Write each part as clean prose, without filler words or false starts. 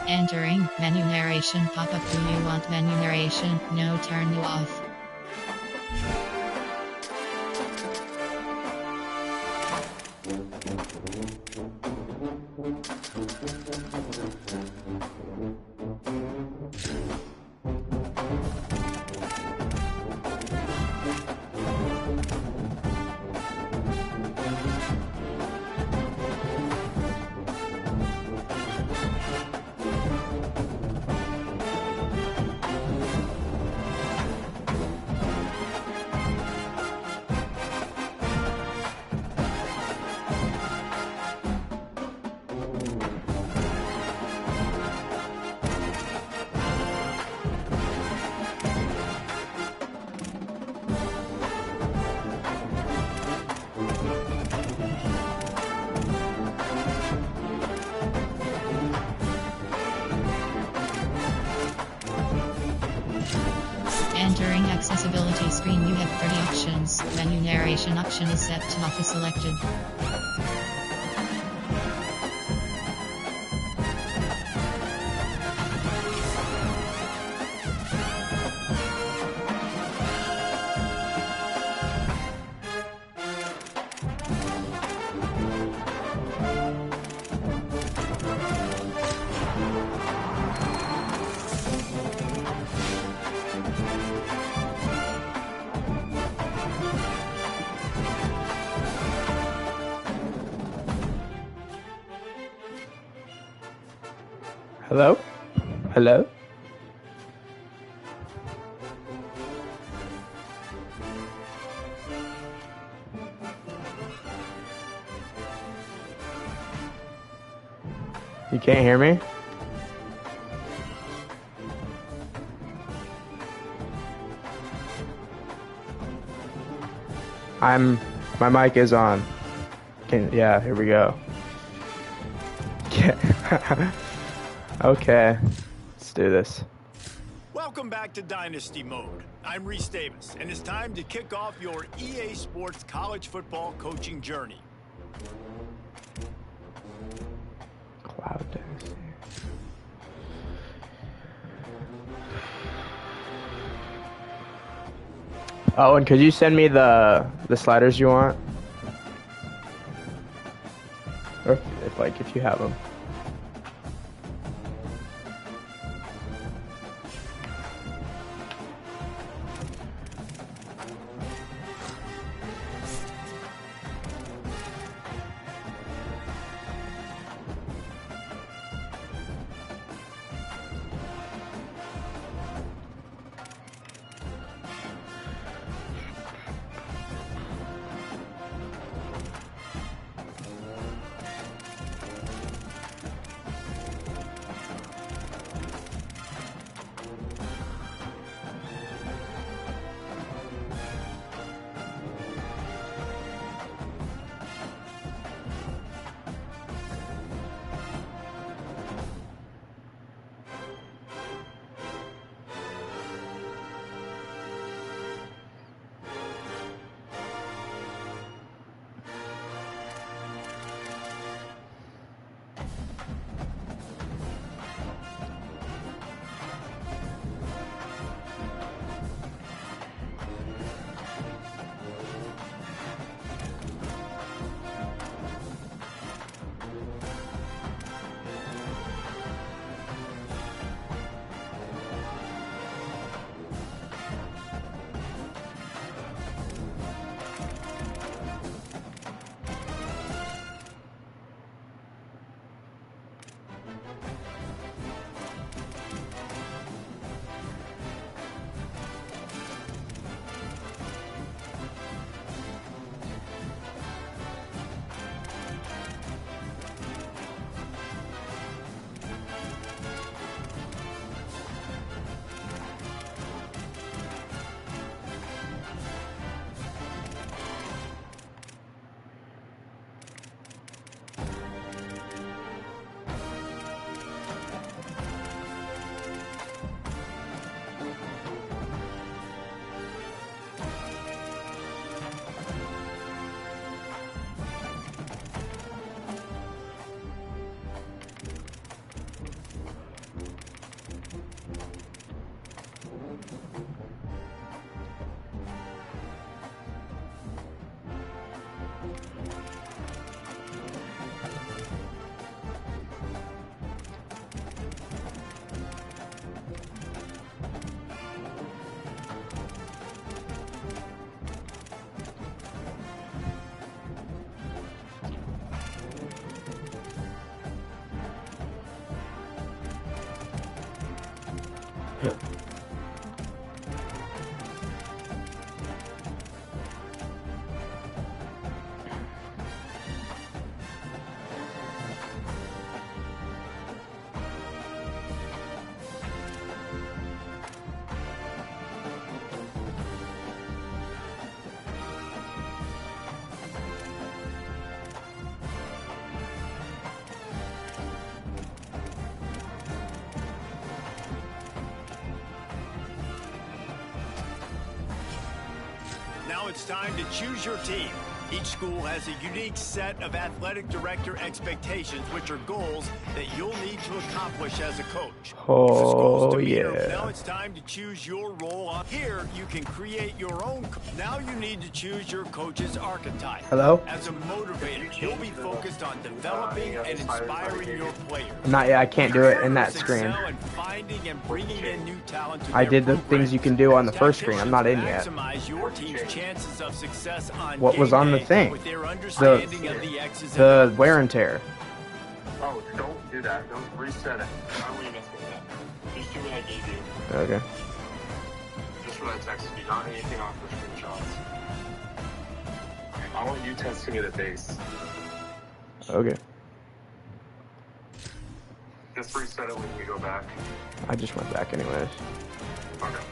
Entering menu narration pop-up. Do you want menu narration? No, turn you off. Entering accessibility screen, you have 30 options. Menu narration option is set to off is selected. Hello? Hello? You can't hear me? My mic is on. Yeah, here we go. Okay, let's do this. Welcome back to Dynasty Mode. I'm Reese Davis, and it's time to kick off your EA Sports college football coaching journey. Cloud Dynasty. Oh, and could you send me the sliders you want? Or if you have them. Now it's time to choose your team. Each school has a unique set of athletic director expectations, which are goals that you'll need to accomplish as a coach. Oh, yeah. Now it's time to choose your role. Here, you can create your own. Now you need to choose your coach's archetype. Hello? As a motivator, you'll be focused on developing and inspiring your players. Not yet. I can't do it in that screen. I did the things you can do on the first screen. I'm not in yet. What was on the thing? The wear and tear. Oh, don't do that. Don't reset it. I don't even mess with that. Just do what I gave you. Okay. Just what I texted you, not anything off the screenshots. I want you texting me the base. Okay. Just reset it when you go back. I just went back anyways. Okay.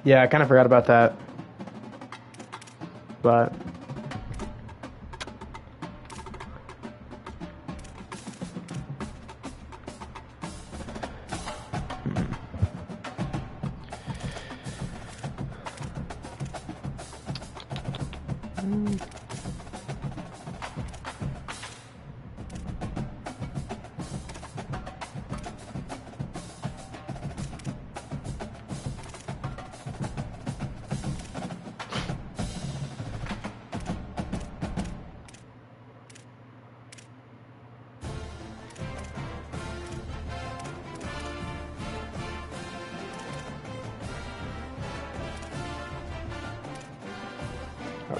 Yeah, I kind of forgot about that. But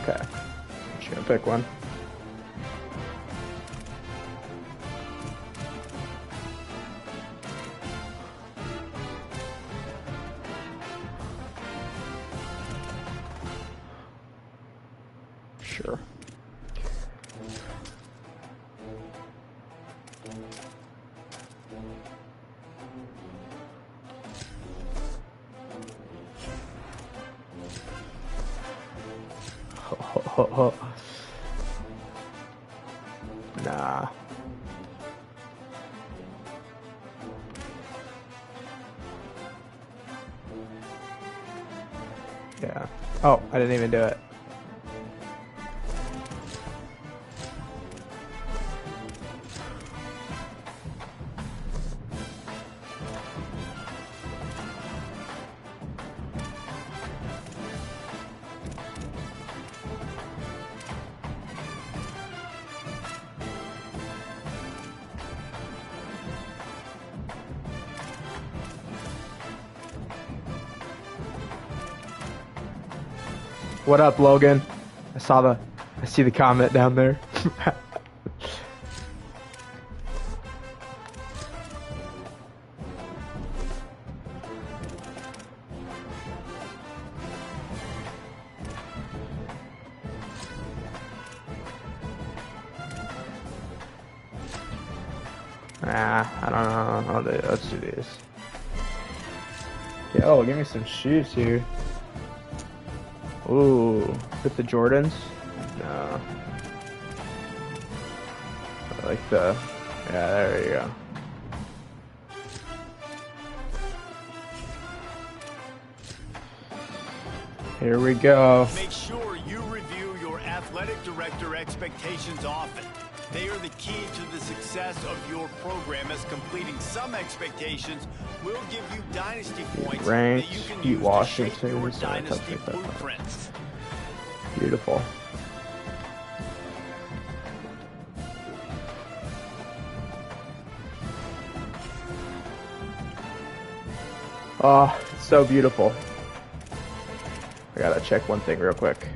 Okay. Just gonna pick one. Sure. Nah. Yeah. Oh, I didn't even do it. What up, Logan? I see the comment down there. I don't know. Let's do this. Yo, give me some shoes here. Ooh, with the Jordans? No. I like the... Yeah, there you go. Here we go. Make sure you review your athletic director expectations often. They are the key to the success of your program, as completing some expectations will give you dynasty points Ranked, that you can beat use Washington, to shape your so dynasty touch like that. blueprints. Beautiful. Oh, it's so beautiful. I gotta check one thing real quick.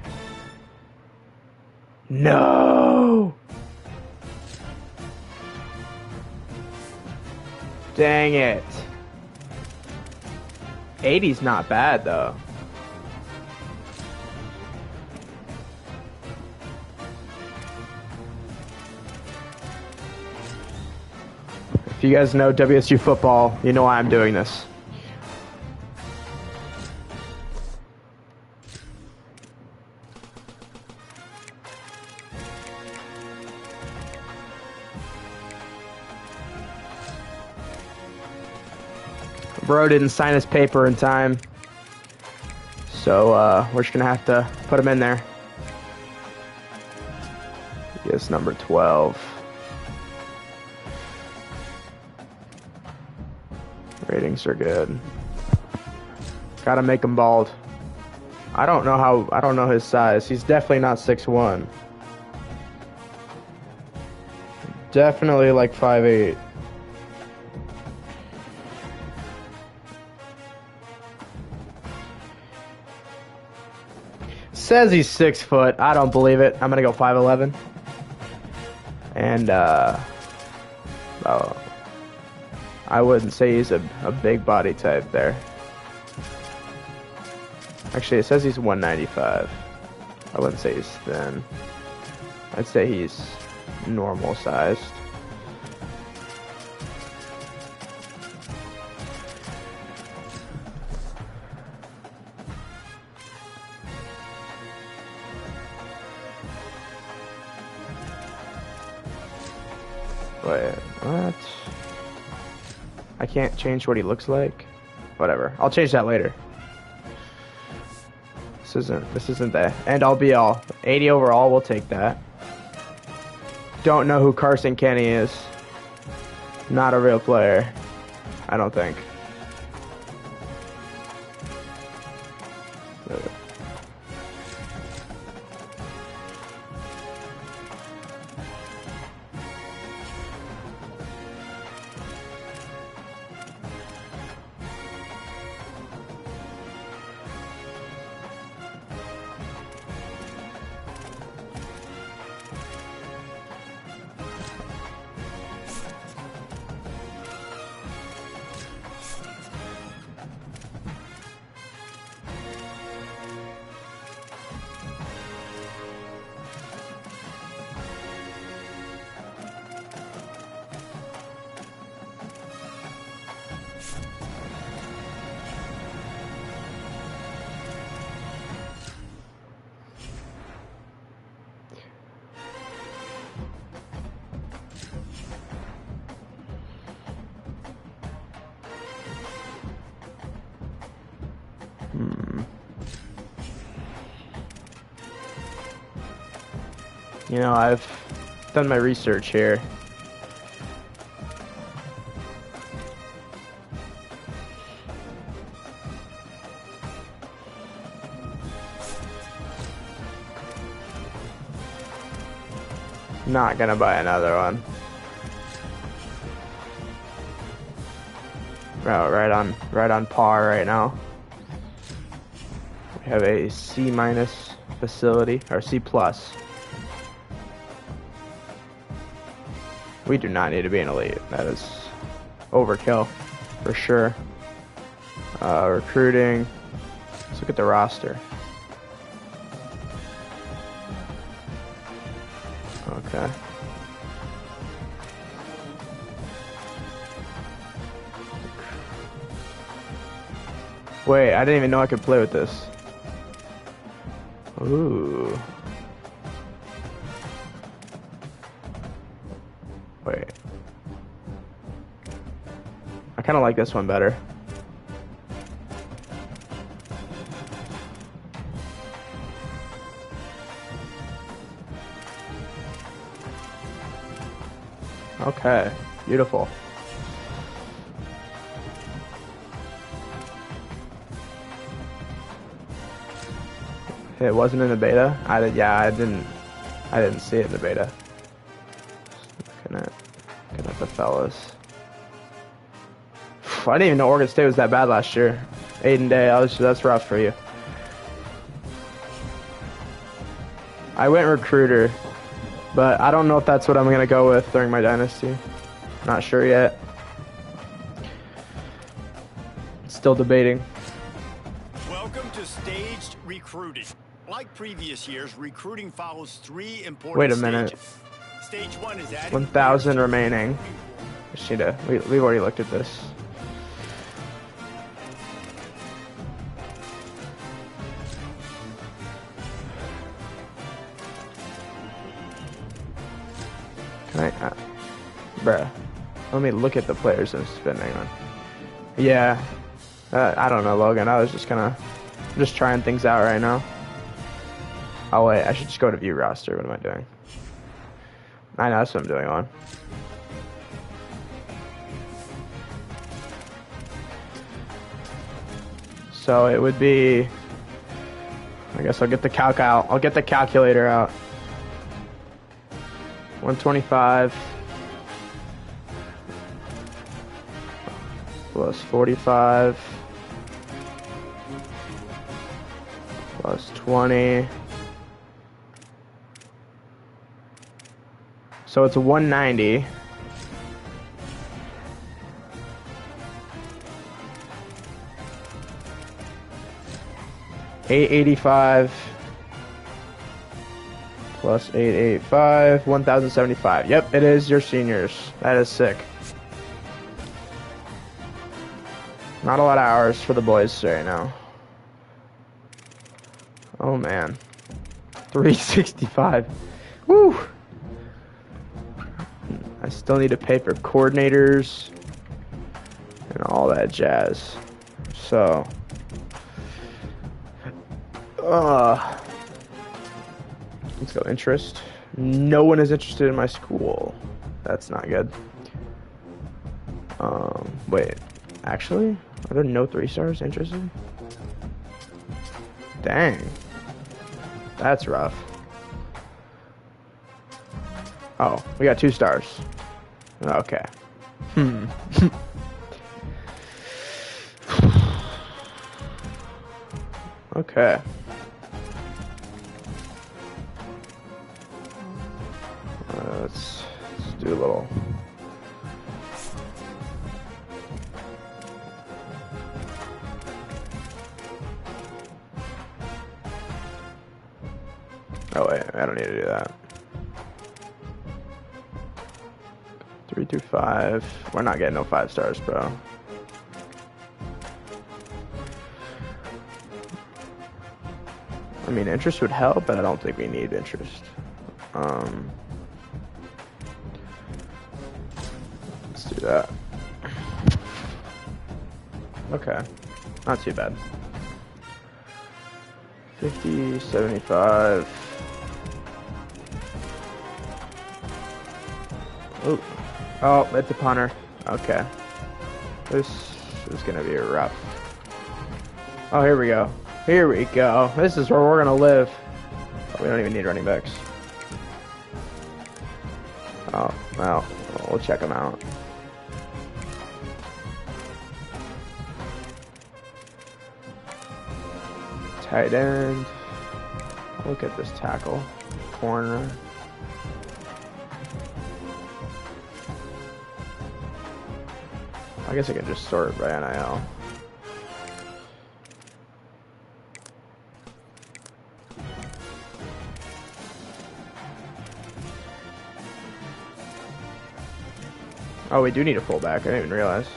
No! Dang it. 80's not bad though. If you guys know WSU football, you know why I'm doing this. Bro didn't sign his paper in time, so we're just gonna have to put him in there. Yes, number 12. Ratings are good. Gotta make him bald. I don't know his size. He's definitely not 6'1". Definitely like 5'8". Says he's 6 foot. I don't believe it. I'm gonna go 5'11". And I wouldn't say he's a big body type there. Actually, it says he's 195. I wouldn't say he's thin. I'd say he's normal sized. Wait, what? I can't change what he looks like? Whatever. I'll change that later. This isn't the end all be all. 80 overall, we'll take that. Don't know who Carson Kenny is. Not a real player. I don't think. You know, I've done my research here. Not gonna buy another one. Oh, right on par right now. We have a C- facility, or C+. We do not need to be an elite. That is overkill, for sure. Recruiting. Let's look at the roster. Okay. Wait, I didn't even know I could play with this. Ooh. Wait. I kind of like this one better. Okay, beautiful. It wasn't in the beta? Yeah, I didn't see it in the beta. Looking at the fellas. I didn't even know Oregon State was that bad last year. Aiden Day, that's rough for you. I went recruiter, but I don't know if that's what I'm gonna go with during my dynasty. Not sure yet. Still debating. Welcome to staged recruiting. Like previous years, recruiting follows 3 important Wait a minute. stages. Stage 1 is adding 1,000 players. remaining. We've already looked at this. Can I, bruh, let me look at the players I'm spending on. Yeah, I don't know, Logan. I was just trying things out right now. Oh wait, I should just go to view roster. What am I doing? I know that's what I'm doing on. So it would be, I guess I'll get the calc out. I'll get the calculator out. 125 plus 45 plus 20. So it's 190. $885 plus 885, 1,075. Yep, it is your seniors. That is sick. Not a lot of hours for the boys right now. Oh man, 365. Woo! I still need to pay for coordinators and all that jazz. So, let's go interest. No one is interested in my school. That's not good. Wait, actually, are there no 3-stars interested? Dang, that's rough. Oh, we got 2 stars. Okay. Okay. Let's do a little. Oh wait, I don't need to do that. 3 through 5. We're not getting no 5 stars, bro. I mean, interest would help, but I don't think we need interest. Let's do that. Okay, not too bad. 50, 75. Ooh. Oh, it's a punter. Okay. This is gonna be rough. Oh, here we go. Here we go. This is where we're gonna live. Oh, we don't even need running backs. Oh, well, we'll check them out. Tight end. Look at this tackle. Corner. I guess I can just sort it by NIL. Oh, we do need a fullback. I didn't even realize.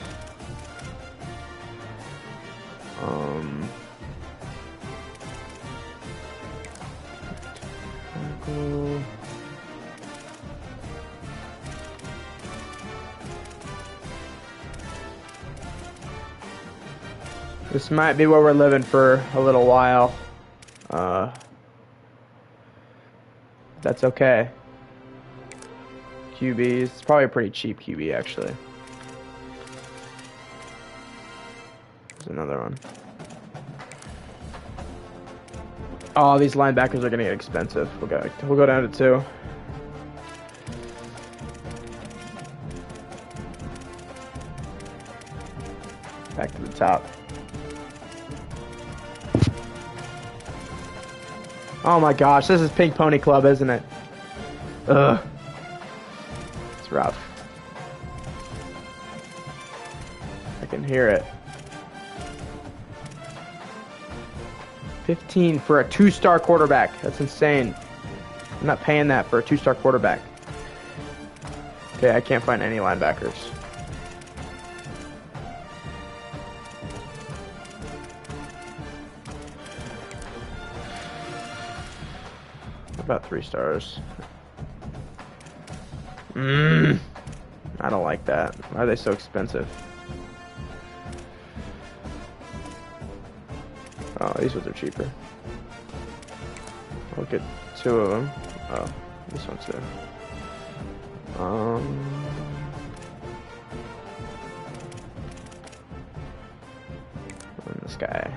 Tackle. This might be where we're living for a little while. That's okay. QBs. It's probably a pretty cheap QB, actually. There's another one. Oh, these linebackers are gonna get expensive. We'll go down to 2. Back to the top. Oh my gosh, this is Pink Pony Club, isn't it? Ugh. It's rough. I can hear it. 15 for a 2-star quarterback. That's insane. I'm not paying that for a 2-star quarterback. Okay, I can't find any linebackers. About 3 stars. I don't like that. Why are they so expensive? Oh, these ones are cheaper. Look at 2 of them. Oh, this one too. And this guy.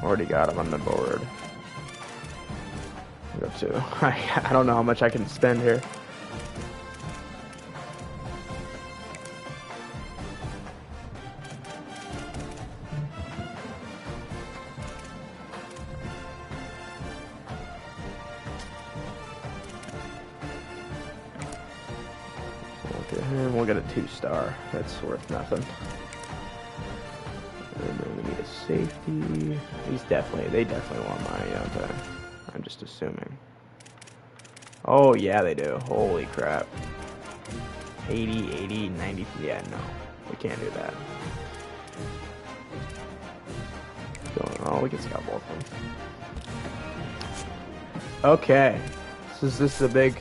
Already got him on the board. Go to. I don't know how much I can spend here. Look at him. We'll get a 2-star. That's worth nothing. And then we need a safety. They definitely want money, don't they? I'm just assuming. Oh, yeah, they do. Holy crap. 80, 80, 90. Yeah, no. We can't do that. Oh, we can scout both of them. Okay. This is a big...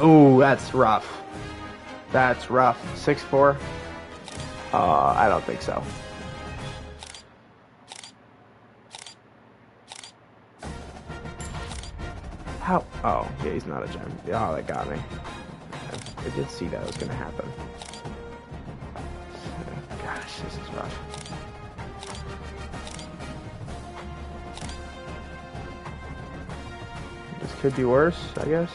Ooh, that's rough. That's rough. 6'4"? I don't think so. How? Oh, yeah, he's not a gem. Oh, that got me. I did see that was gonna happen. Gosh, this is rough. This could be worse, I guess.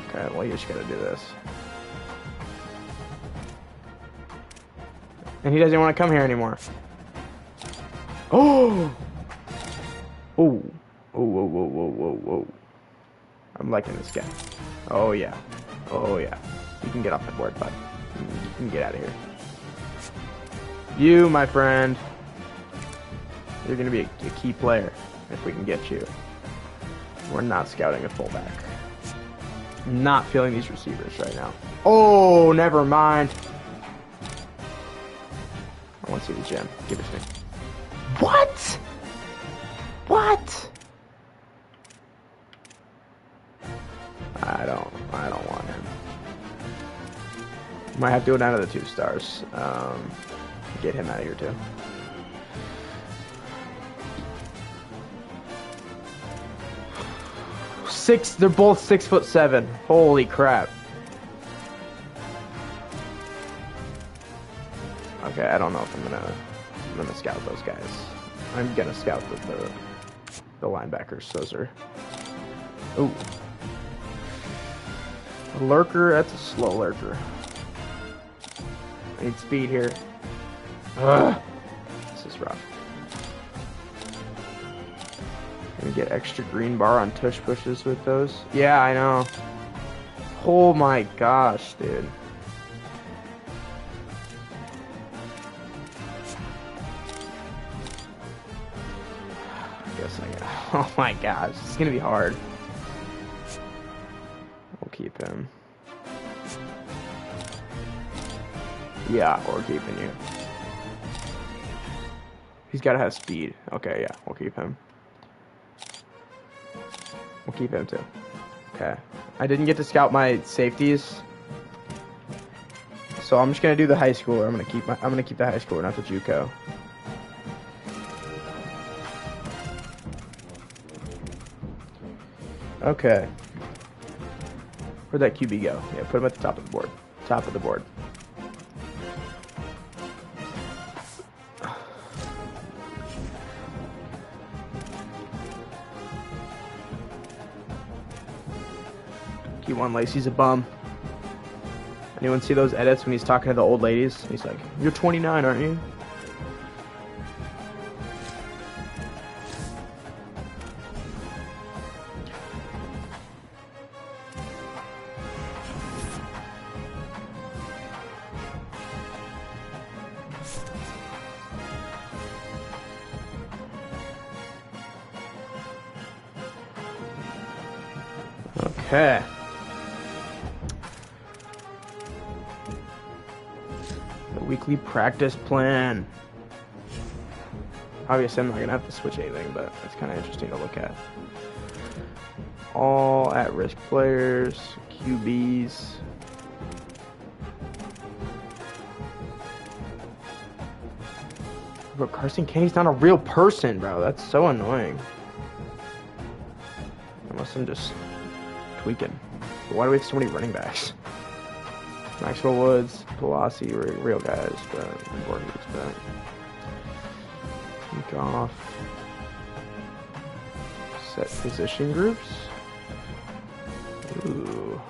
Okay, well, you just gotta do this. And he doesn't want to come here anymore. Oh! Oh! Oh, whoa, whoa, whoa, whoa, whoa. I'm liking this guy. Oh, yeah. Oh, yeah. You can get off the board, bud. You can get out of here. You, my friend. You're going to be a key player if we can get you. We're not scouting a fullback. I'm not feeling these receivers right now. Oh, never mind. I want to see the gem. Give it to me. What? What? Might have to go down to the 2 stars. Get him out of here too. They're both 6'7". Holy crap. Okay, I don't know if I'm gonna scout those guys. I'm gonna scout the linebackers. Those are. Ooh. A lurker. That's a slow lurker. I need speed here. Ugh. This is rough. Gonna get extra green bar on tush pushes with those. Yeah, I know. Oh my gosh, dude. I guess I got. Oh my gosh, it's gonna be hard. We'll keep him. Yeah, we're keeping you. He's gotta have speed. Okay, yeah, we'll keep him. We'll keep him too. Okay. I didn't get to scout my safeties, so I'm just gonna do the high schooler. I'm gonna keep the high schooler, not the JUCO. Okay. Where'd that QB go? Yeah, put him at the top of the board. Top of the board. Q1 Lacey's a bum. Anyone see those edits when he's talking to the old ladies? He's like, "You're 29, aren't you?" Okay. The weekly practice plan. Obviously, I'm not going to have to switch anything, but it's kind of interesting to look at. All at-risk players, QBs. But Carson Kenny's not a real person, bro. That's so annoying. Unless I'm just tweaking. But why do we have so many running backs? Maxwell Woods, Pelosi, real guys, but Voorhees, but take off. Set position groups. Ooh.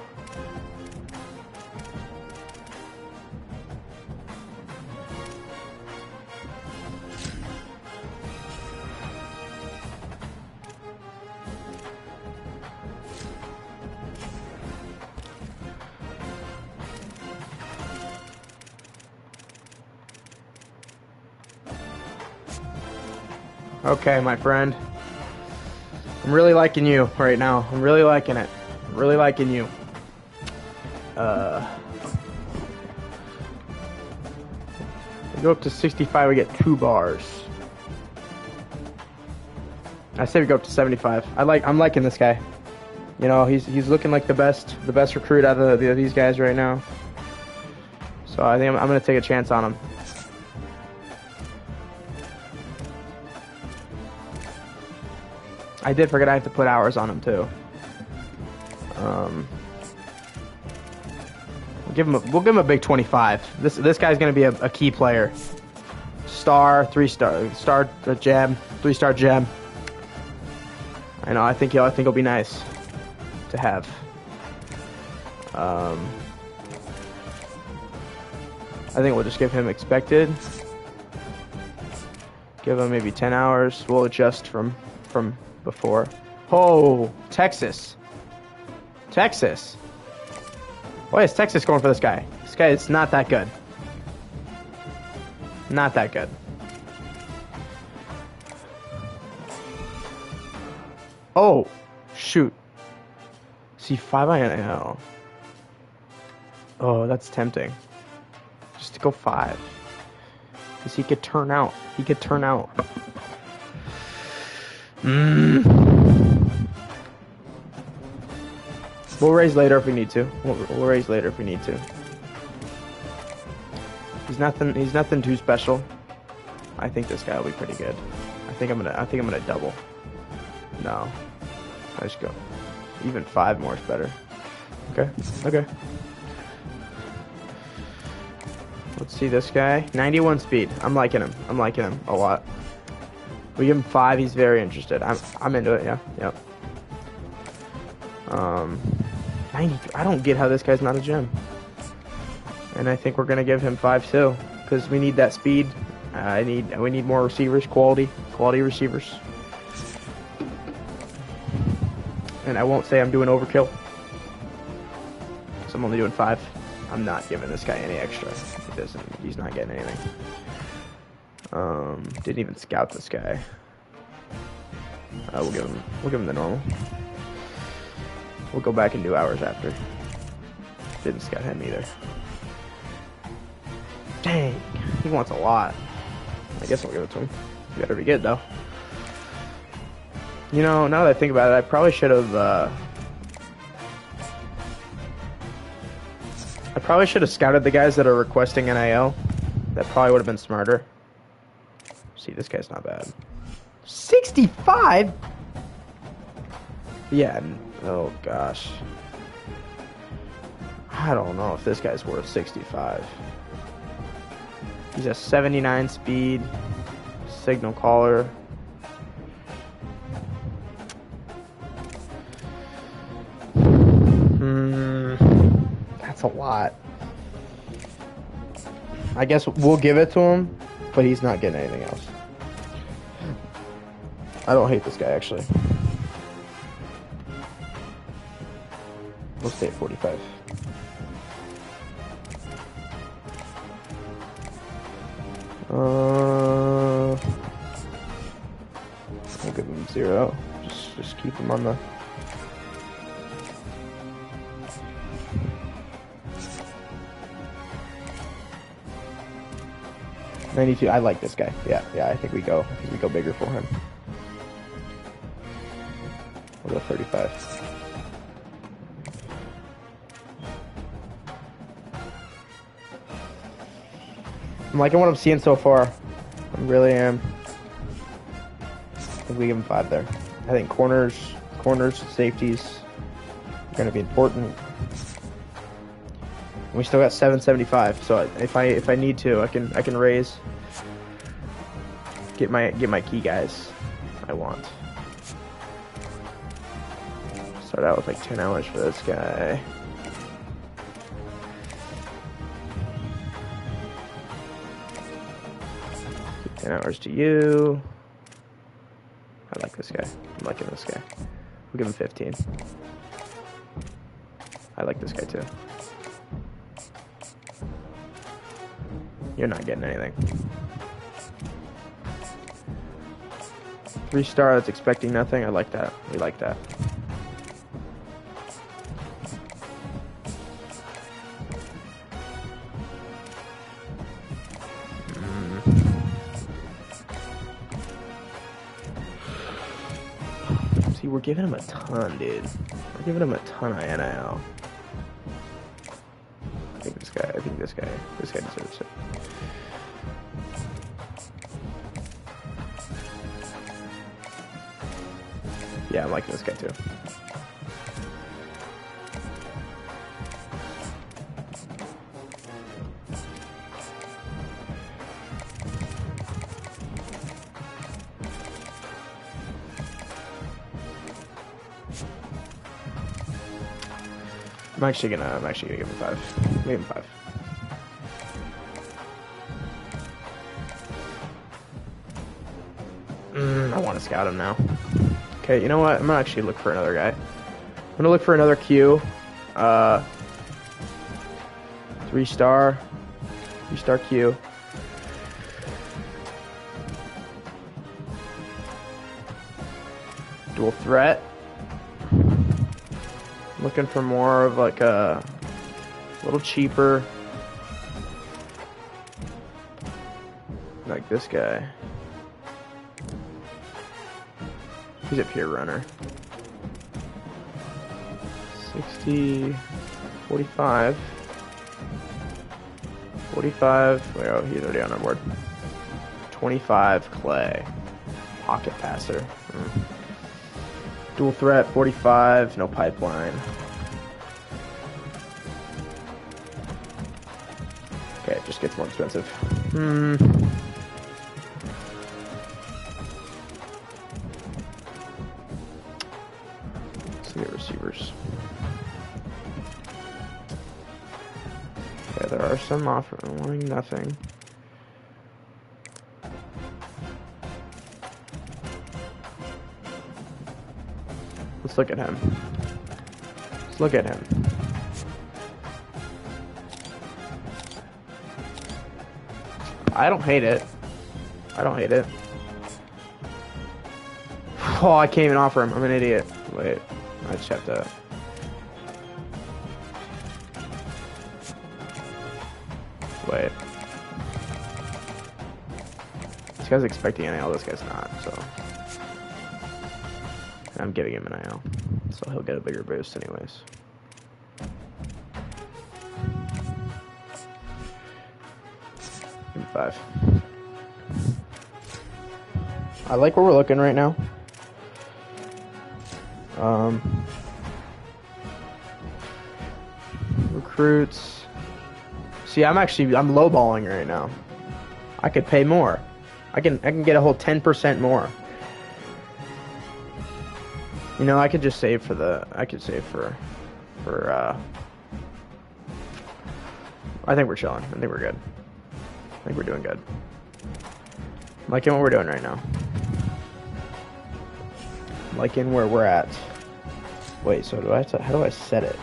Okay, my friend. I'm really liking you right now. I'm really liking it. I'm really liking you. We go up to 65, we get 2 bars. I say we go up to 75. I'm liking this guy. You know, he's looking like the best recruit out of these guys right now. So I think I'm gonna take a chance on him. I did forget I have to put hours on him too. We'll give him a big 25. This guy's gonna be a key player. Star, 3-star gem, 3-star gem. I know. I think he'll be nice to have. I think we'll just give him expected. Give him maybe 10 hours. We'll adjust from before. Oh, Texas. Why is Texas going for this guy? This guy is not that good. Not that good. Oh, shoot. C5 INL. Oh, that's tempting. Just to go 5. Because he could turn out. We'll raise later if we need to. We'll raise later if we need to. He's nothing too special. I think this guy will be pretty good. I think I'm gonna double. No. I just go. Even 5 more is better. Okay. Okay. Let's see this guy. 91 speed. I'm liking him. I'm liking him a lot. We give him 5. He's very interested. I'm into it. Yeah. Yep. 93. I don't get how this guy's not a gem. And I think we're gonna give him 5 too, because we need that speed. We need more receivers, quality receivers. And I won't say I'm doing overkill, so I'm only doing 5. I'm not giving this guy any extra. He's not getting anything. Didn't even scout this guy. We'll give him the normal. We'll go back and do hours after. Didn't scout him either. Dang, he wants a lot. I guess I'll give it to him. He better be good though. You know, now that I think about it, I probably should have. I probably should have scouted the guys that are requesting NIL. That probably would have been smarter. See, this guy's not bad. 65? Yeah. Oh gosh. I don't know if this guy's worth 65. He's a 79 speed signal caller. That's a lot. I guess we'll give it to him, but he's not getting anything else. I don't hate this guy, actually. We'll stay at 45. We'll give him 0. Just keep him on the. $92. I like this guy. Yeah. I think we go bigger for him. We'll go 35. I'm liking what I'm seeing so far. I really am. I think we give him 5 there. I think corners, safeties are going to be important. We still got 775, so if I need to, I can raise. Get my key guys I want. Start out with like 10 hours for this guy. Give 10 hours to you. I like this guy. I'm liking this guy. We'll give him 15. I like this guy too. You're not getting anything. 3-star that's expecting nothing. I like that. We like that. See, we're giving him a ton, dude. We're giving him a ton of NIL. I think this guy deserves it. Yeah, I'm liking this guy too. I'm actually gonna give him 5. Give him 5. I want to scout him now. Okay, you know what? I'm gonna actually look for another guy. I'm gonna look for another Q. 3-star Q. Dual threat. Looking for more of like a little cheaper. Like this guy. He's a pure runner. 60, 45, 45. Wait, oh, he's already on our board. 25, Clay. Pocket passer. Dual threat, 45, no pipeline. Okay, it just gets more expensive. Let's get receivers. Okay, there are some offering nothing. Let's look at him. Let's look at him. I don't hate it. I don't hate it. Oh, I can't even offer him. I'm an idiot. Wait, I just have to. Wait. This guy's expecting an AL, this guy's not, so. I'm giving him an IL, so he'll get a bigger boost anyways. Give me 5. I like where we're looking right now. Recruits. See, I'm lowballing right now. I could pay more. I can get a whole 10% more. You know, I could just save for the. I could save for. I think we're chilling. I think we're good. I think we're doing good. I'm liking what we're doing right now. I'm liking where we're at. Wait, so do I? How do I set it?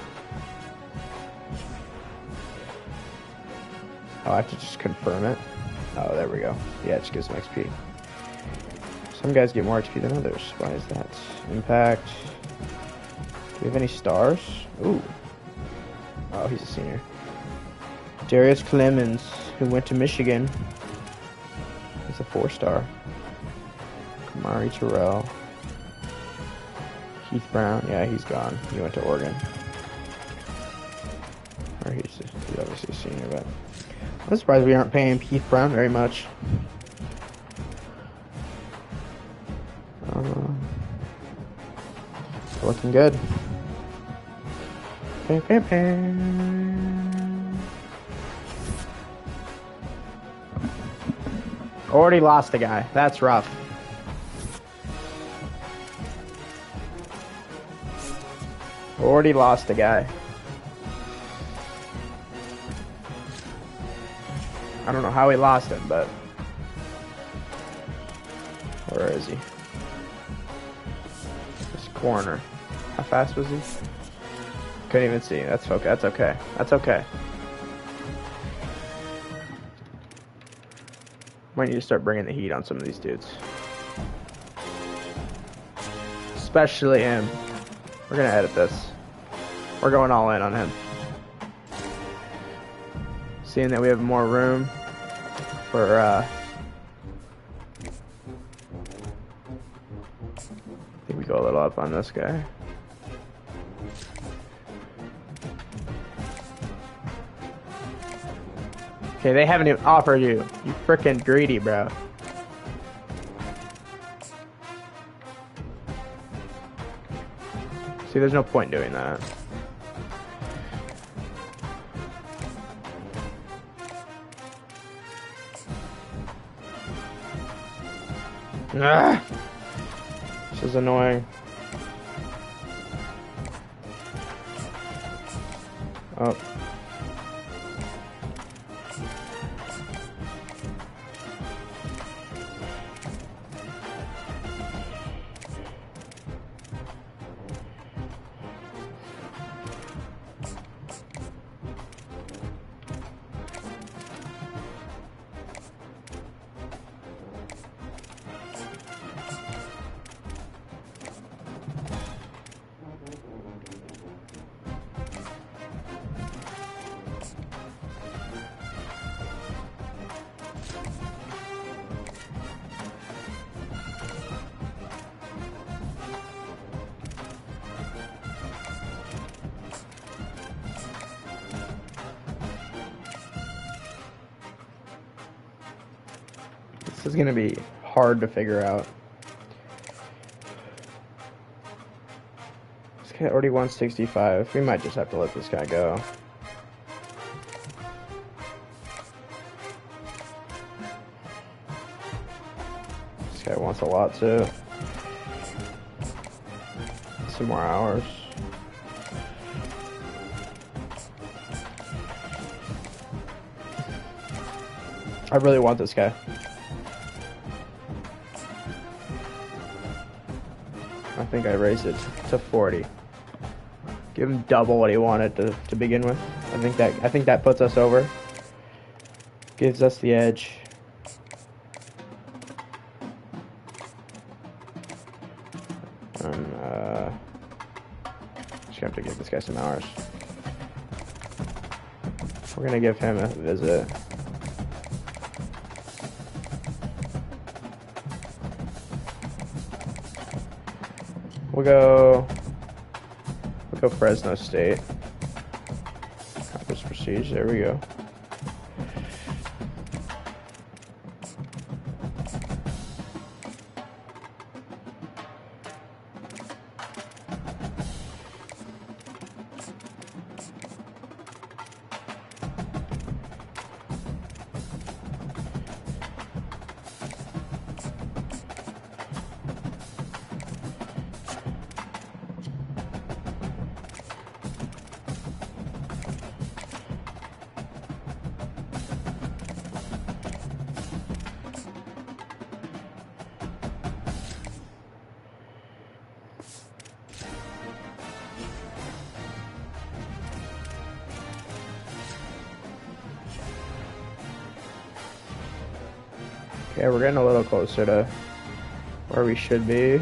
Oh, I have to just confirm it. Oh, there we go. Yeah, it just gives some XP. Some guys get more XP than others. Why is that? Impact. Do we have any stars? Ooh. Oh, he's a senior. Darius Clemens, who went to Michigan. He's a 4-star. Kamari Terrell. Keith Brown. Yeah, he's gone. He went to Oregon. Or he's obviously a senior, but I'm surprised we aren't paying Keith Brown very much. Looking good. Already lost a guy. That's rough. Already lost a guy. I don't know how he lost him, but where is he? This corner. How fast was he? Couldn't even see. That's okay. That's okay. That's okay. Might need to start bringing the heat on some of these dudes. Especially him. We're gonna edit this. We're going all in on him. Seeing that we have more room for I think we go a little up on this guy. Okay, they haven't even offered you. You frickin' greedy, bro. See, there's no point doing that. Ah! This is annoying. Oh. This is gonna be hard to figure out. This guy already won 65. We might just have to let this guy go. This guy wants a lot too. Some more hours. I really want this guy. I think I raised it to 40. Give him double what he wanted to begin with. I think that puts us over. Gives us the edge. And just gonna have to give this guy some hours. We're gonna give him a visit. We'll go Fresno State. Conference Prestige, there we go. Okay, we're getting a little closer to where we should be.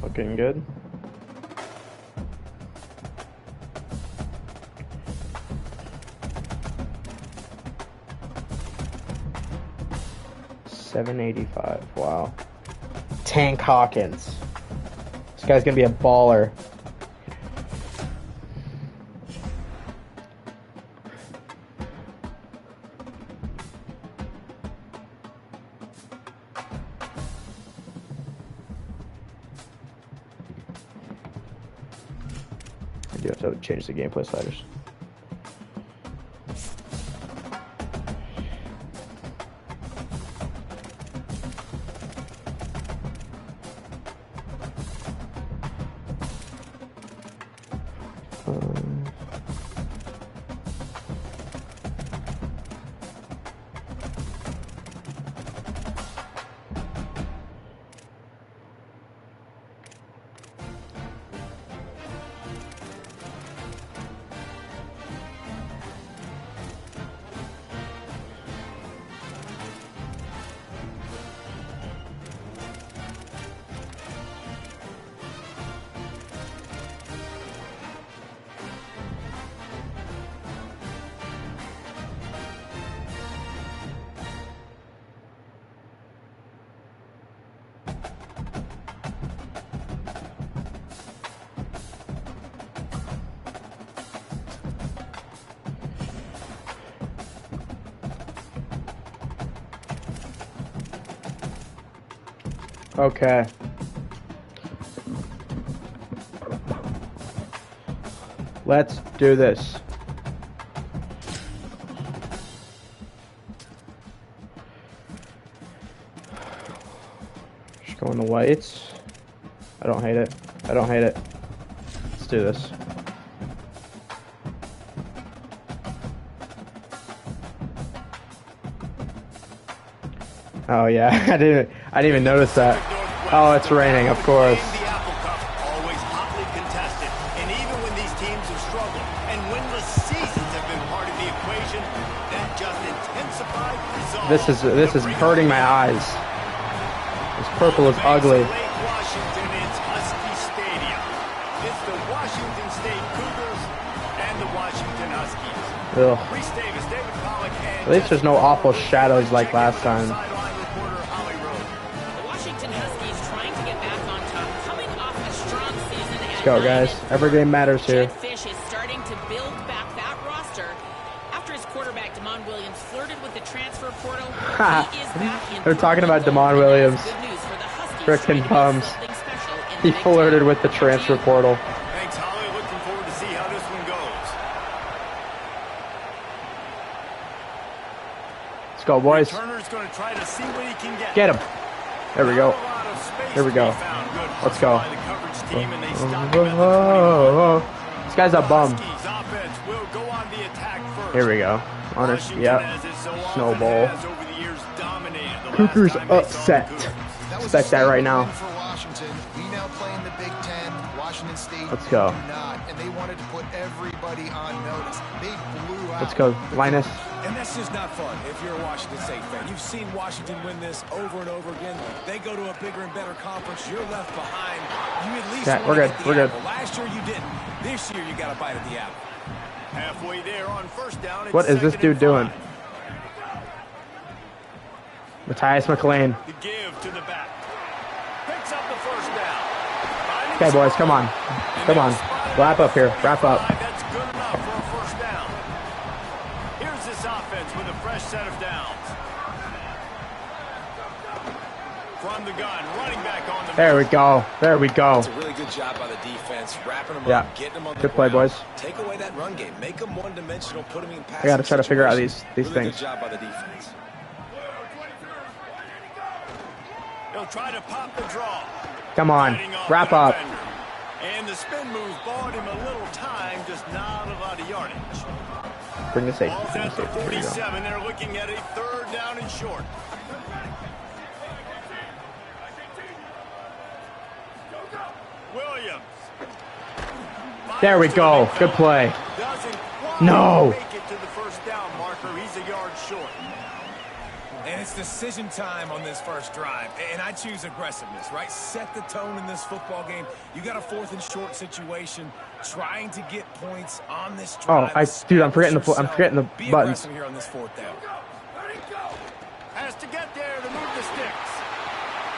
Looking good. $785. Wow. Tank Hawkins. This guy's gonna be a baller. I do have to change the gameplay sliders. Okay. Let's do this. Just go in the whites. I don't hate it. I don't hate it. Let's do this. Oh yeah, I didn't even notice that. Oh, it's raining, of course. The Apple Cup, always hotly contested, and even when these teams have struggled and winless seasons have been part of the equation, that just intensified resolve. This is hurting my eyes. This purple is ugly. Lake Washington, it's Husky Stadium. It's the Washington State Cougars and the Washington Huskies. Ugh. At least there's no awful shadows like last time. The Washington Huskies trying to get back on top, coming off a strong season. Let's go, guys. Every game matters here. Jed Fish is starting to build back that roster. After his quarterback, Damon Williams, flirted with the transfer portal, he is back in. They're talking about Damon Williams. Good news for the Huskies. Frickin' bums. He flirted with the transfer portal. Thanks, Holly. Looking forward to see how this one goes. Let's go, boys. Turner's going to try to see what he can get. Get him. There we go. There we go. Let's go. This guy's a bum. Here we go. Honest, yep. Snowball. Cougars upset. Expect that right now. Let's go. Let's go, Linus. And that's just not fun if you're a Washington State fan. You've seen Washington win this over and over again. They go to a bigger and better conference. You're left behind. You at least we're good. We're good. Last year you didn't. This year you got a bite at the apple. Halfway there on first down. What is this dude doing? Matthias McLean. The give to the back. Picks up the first down. Okay, boys, come on. Come on. Wrap up here. Wrap up. That's good enough for a first down. Here's this offense with a fresh set of downs. From the gun, running back on the There we go. There we go. It's a really good job by the defense, wrapping them Yeah. up, getting them on the Good play, ground. boys. Take away that run game, make them one-dimensional, put them in passing. I gotta try to figure out situations. these really things. Good job by the defense. He'll try to pop the draw. Come on. Wrap up. And the spin move bought him a little time, just not a lot of yardage. Bring the safety. Ball's Bring the at the safety. Here we go. 47. They're looking at a third down and short. Williams. There we go. Good play. Doesn't quite No. make it to the first down marker. He's a yard short. And it's decision time on this first drive. And I choose aggressiveness, right? Set the tone in this football game. You got a fourth and short situation, trying to get points on this drive. Dude, I'm forgetting the Be buttons. aggressive here on this fourth down. Has to get there to move the sticks.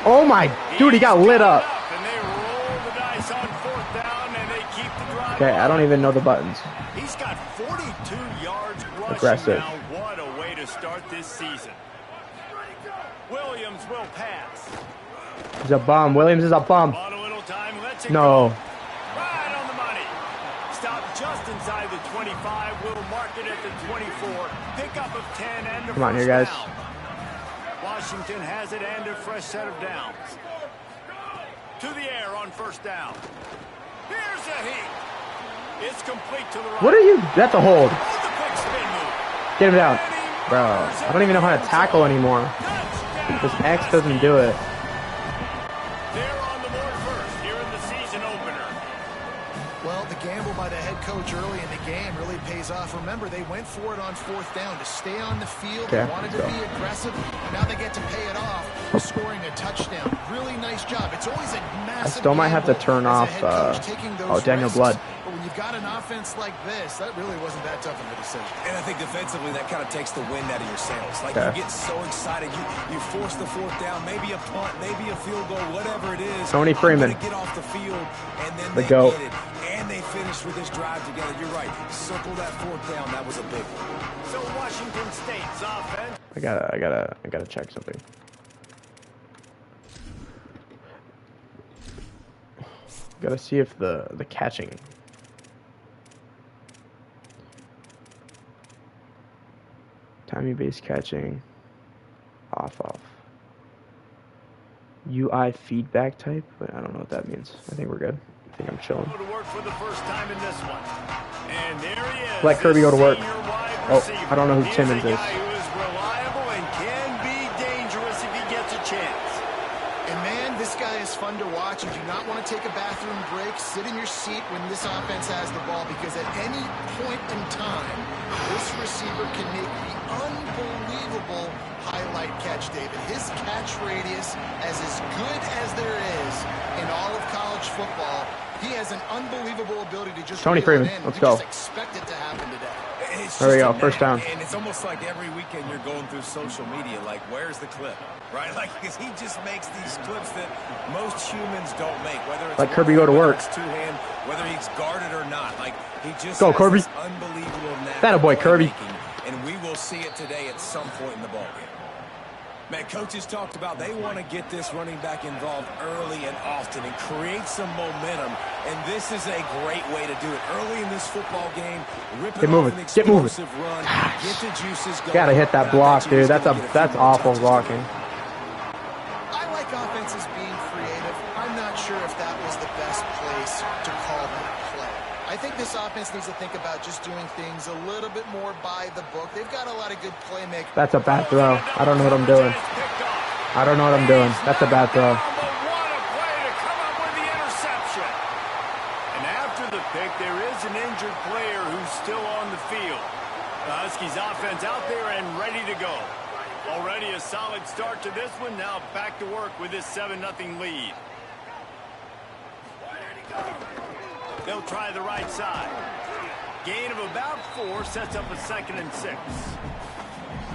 Oh my, dude, he got lit up. And they roll the dice on fourth down, and they keep the drive. Okay, I don't even know the buttons. He's got 42 yards rushing Aggressive. now. What a way to start this season. Williams will pass. He's a bum. Williams is a bum. On a little time, lets it No. go. Right on the money. Stop just inside the 25. We'll mark it at the 24. Pickup of 10 and a Come on first here, guys. down. Washington has it and a fresh set of downs. To the air on first down. Here's a heat. It's complete to the right. What are you? That's a hold. Oh, the quick spin move. Get him down. Bro, I don't even know how to tackle anymore. This X doesn't do it. They're on the board first here in the season opener. Well, the gamble by the head coach early in the game really pays off. Remember, they went for it on fourth down to stay on the field. Okay, They wanted to let's be go. aggressive. Now they get to pay it off, scoring a touchdown. Really nice job. It's always a massive I still might have to gamble turn as a off, head coach taking those Daniel risks. Blood. But when you've got an offense like this, that really wasn't that tough of a decision. And I think defensively, that kind of takes the wind out of your sails. Like, Okay. you get so excited. You force the fourth down, maybe a punt, maybe a field goal, whatever it is. Tony Freeman. I'm gonna get off the field, and then The they GOAT. get it. And they finished with this drive together. You're right. Circle that fourth down. That was a big one. So Washington State's offense. I gotta check something. Gotta see if the catching. Timing based catching. Off. UI feedback type? But I don't know what that means. I think we're good. I think I'm chilling. To work for the first time in this one. And there he is. Let Kirby go to work. Senior wide Oh, receiver. I don't know who He is Timmons a is. guy who is reliable and can be dangerous if he gets a chance. And man, this guy is fun to watch. You do not want to take a bathroom break. Sit in your seat when this offense has the ball, because at any point in time, this receiver can make the unbelievable highlight catch, David. His catch radius is as good as there is in all of college football. He has an unbelievable ability to just Tony Freeman, let's go. Just expect it to happen today. There we go, first down. And it's almost like every weekend you're going through social media, like, where's the clip, right? Like, because he just makes these clips that most humans don't make, whether it's like Kirby go to work, two-hand, whether he's guarded or not. Like, he just go has Kirby, this unbelievable knack that a boy Kirby. And we will see it today at some point in the ballgame. Man, coaches talked about they want to get this running back involved early and often and create some momentum. And this is a great way to do it. Early in this football game, rip it off an explosive run, get the juices going. Gotta hit that block, dude. That's awful blocking. I like offenses being creative. I'm not sure if that was the best place to call that play. I think this offense needs to think about just doing things a little bit more by the book. They've got a lot of good playmaking. That's a bad throw. I don't know what I'm doing. I don't know what I'm doing. That's a bad throw. And after the pick, there is an injured player who's still on the field. The Huskies offense out there and ready to go. Already a solid start to this one. Now back to work with this 7-0 lead. They'll try the right side. Gain of about 4 sets up a 2nd and 6.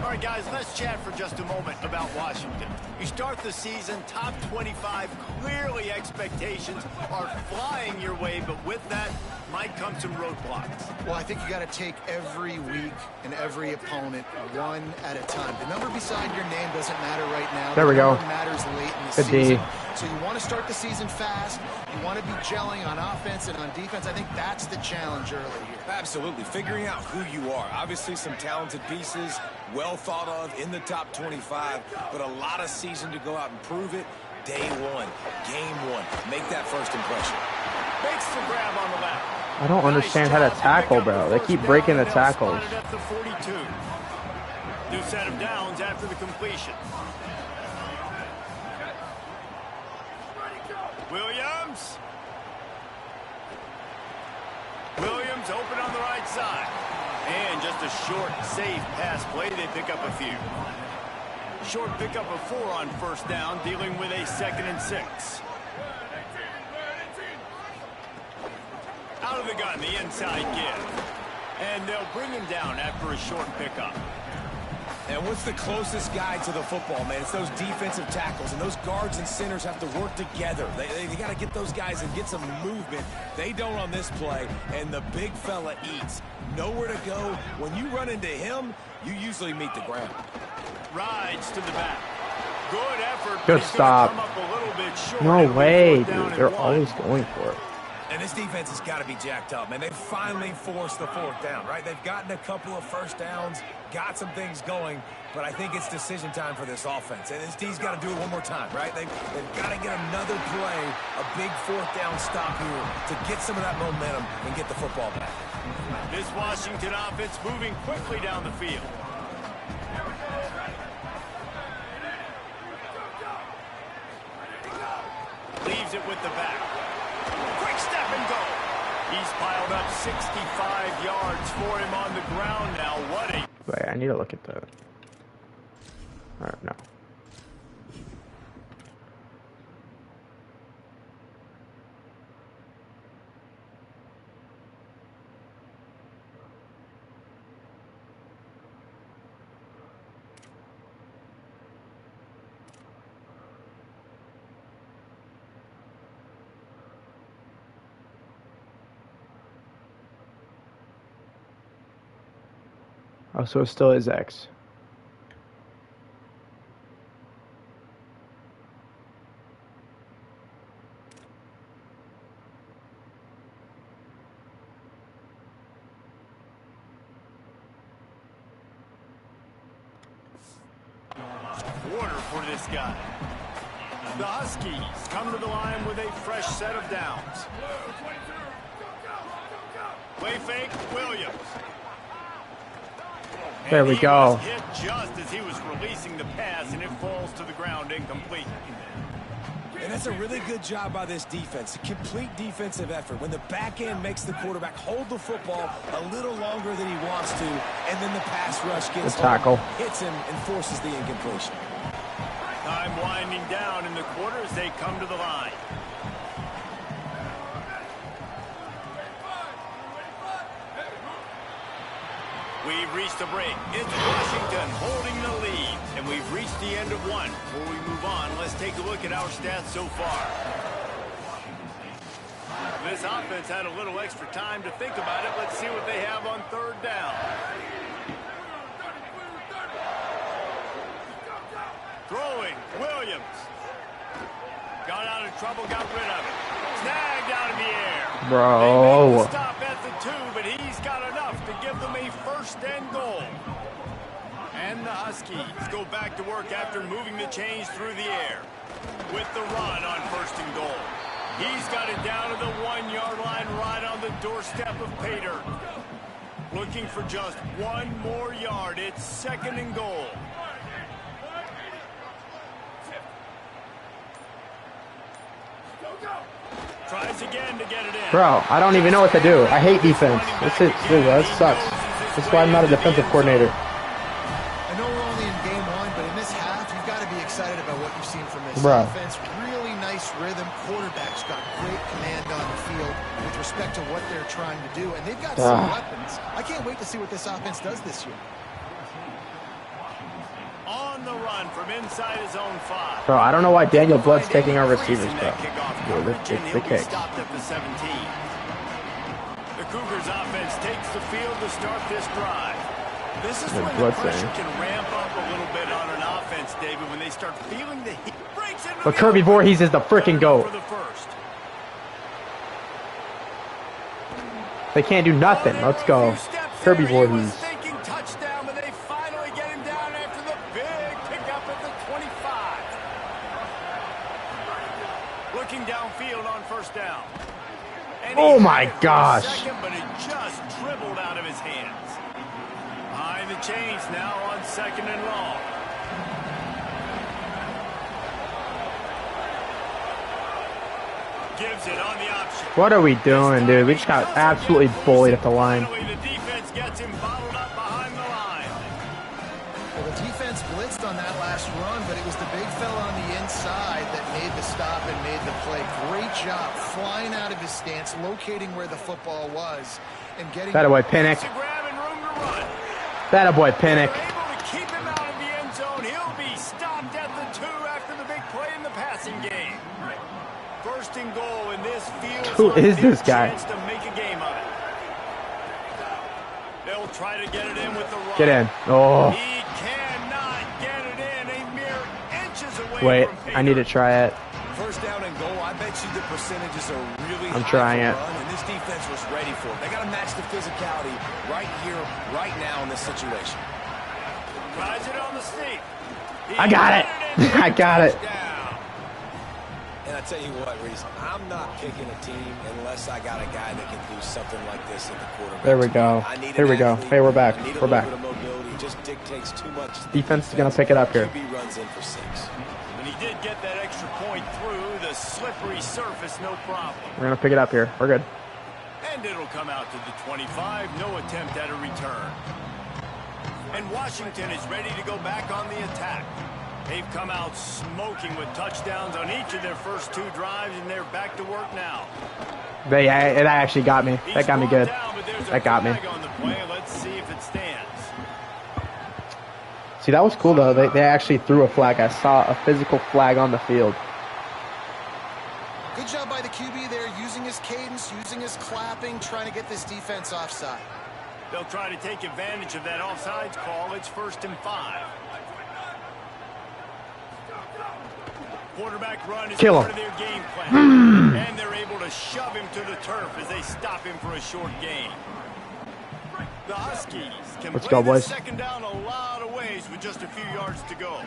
All right, guys, let's chat for just a moment about Washington. You start the season, top 25, clearly expectations are flying your way, but with that might come some roadblocks. Well, I think you got to take every week and every opponent one at a time. The number beside your name doesn't matter right now. There we go. The number matters late in the Good season. D. So you want to start the season fast. You want to be gelling on offense and on defense. I think that's the challenge early here. Absolutely. Figuring out who you are. Obviously some talented pieces, well thought of in the top 25, but a lot of season to go out and prove it. Day one, game one. Make that first impression. Makes the grab on the left. I don't understand how to tackle, bro. They keep breaking the tackles. At the 42. New set of downs after the completion. Williams. Williams open on the right side. And just a short, safe pass play. They pick up a few. Short pickup of 4 on first down, dealing with a 2nd and 6. Out of the gun, the inside give. And they'll bring him down after a short pickup. And what's the closest guy to the football, man? It's those defensive tackles, and those guards and centers have to work together. They got to get those guys and get some movement. They don't on this play, and the big fella eats. Nowhere to go. When you run into him, you usually meet the ground. Rides to the back. Good effort. Good stop. Come up a little bit short. No way, dude. They're always going for it. And this defense has got to be jacked up, man. They finally forced the 4th down, right? They've gotten a couple of first downs, got some things going, but I think it's decision time for this offense. And this D's got to do it one more time, right? They've got to get another play, a big 4th down stop here to get some of that momentum and get the football back. This Washington offense moving quickly down the field. Leaves it with the back. Quick step and go. He's piled up 65 yards for him on the ground now. What a... Wait, I need to look at the... Alright, no. Oh, so it still is X. Quarter for this guy. The Huskies come to the line with a fresh set of downs. Play fake, Williams. There we go. Hit just as he was releasing the pass, and it falls to the ground incomplete. And that's a really good job by this defense. A complete defensive effort. When the back end makes the quarterback hold the football a little longer than he wants to, and then the pass rush gets the tackle, hits him, and forces the incompletion. Time winding down in the quarter as they come to the line. We've reached the break. It's Washington holding the lead. And we've reached the end of one. Before we move on, let's take a look at our stats so far. This offense had a little extra time to think about it. Let's see what they have on third down. Throwing, Williams. Got out of trouble, got rid of it. Snagged out of the air. Bro. They made the stop at the 2, but he's got enough to give them a first and goal. And the Huskies go back to work after moving the chains through the air. With the run on first and goal. He's got it down to the 1-yard line right on the doorstep of Pater. Looking for just one more yard. It's second and goal. Tries again to get it in. Bro, I don't even know what to do. I hate defense. That sucks. That's why I'm not a defensive coordinator. I know we're only in game 1, but in this half, you've got to be excited about what you've seen from this offense. Really nice rhythm. Quarterback's got great command on the field with respect to what they're trying to do, and they've got some weapons. I can't wait to see what this offense does this year. On the run from inside his own 5. Bro, I don't know why Daniel Blood's taking our receivers, bro. It's the kick. Stopped at the 17. The Cougars offense takes the field to start this drive. This is when the pressure can ramp up a little bit on an offense, David, when they start feeling the heat. But Kirby Voorhees is the freaking GOAT. They can't do nothing. Let's go. Kirby Voorhees. Touchdown, but they finally get him down after the big pickup at the 25. Looking downfield on first down. Oh my gosh. Second, but it just dribbled out of his hands. Behind the chains now on second and long. Gives it on the option. What are we doing, dude? We just got absolutely bullied at the line. The defense gets him bottled up behind the line. Well, the defense blitzed on that last run, but it was the big fella on the inside that made the stop and made the play. Great job flying out of his stance, locating where the football was, and getting... That boy Pinnock. That boy Pinnock. Able to keep him out of the end zone. He'll be stopped at the 2 after the big play in the passing game. First and goal, and this feels Who like is this guy? To make a game of it. They'll try to get it in with the run. Get in. Oh. He cannot get it in. A mere inches away. Wait, from I need to try it. First down and goal, I bet you the percentages are really I'm high trying it. run, and this defense was ready for it. They got to match the physicality right here, right now in this situation. Tries it on the sneak. I got it. I got it. And I tell you what, Reese, I'm not picking a team unless I got a guy that can do something like this at the quarterback. There we go. Here we go. Hey, we're back. We're back. Just dictates too much. Defense is going to pick it up here. QB runs in for 6. And he did get that extra point through the slippery surface, no problem. We're going to pick it up here. We're good. And it'll come out to the 25. No attempt at a return. And Washington is ready to go back on the attack. They've come out smoking with touchdowns on each of their first 2 drives, and they're back to work now. It actually got me. That got me good. That got me. Let's see if it stands. See, that was cool, though. They actually threw a flag. I saw a physical flag on the field. Good job by the QB there, using his cadence, using his clapping, trying to get this defense offside. They'll try to take advantage of that offsides call. It's 1st and 5. Quarterback run is part of their game plan. And they're able to shove him to the turf as they stop him for a short gain. The Huskies can play the second down a lot of ways with just a few yards to go.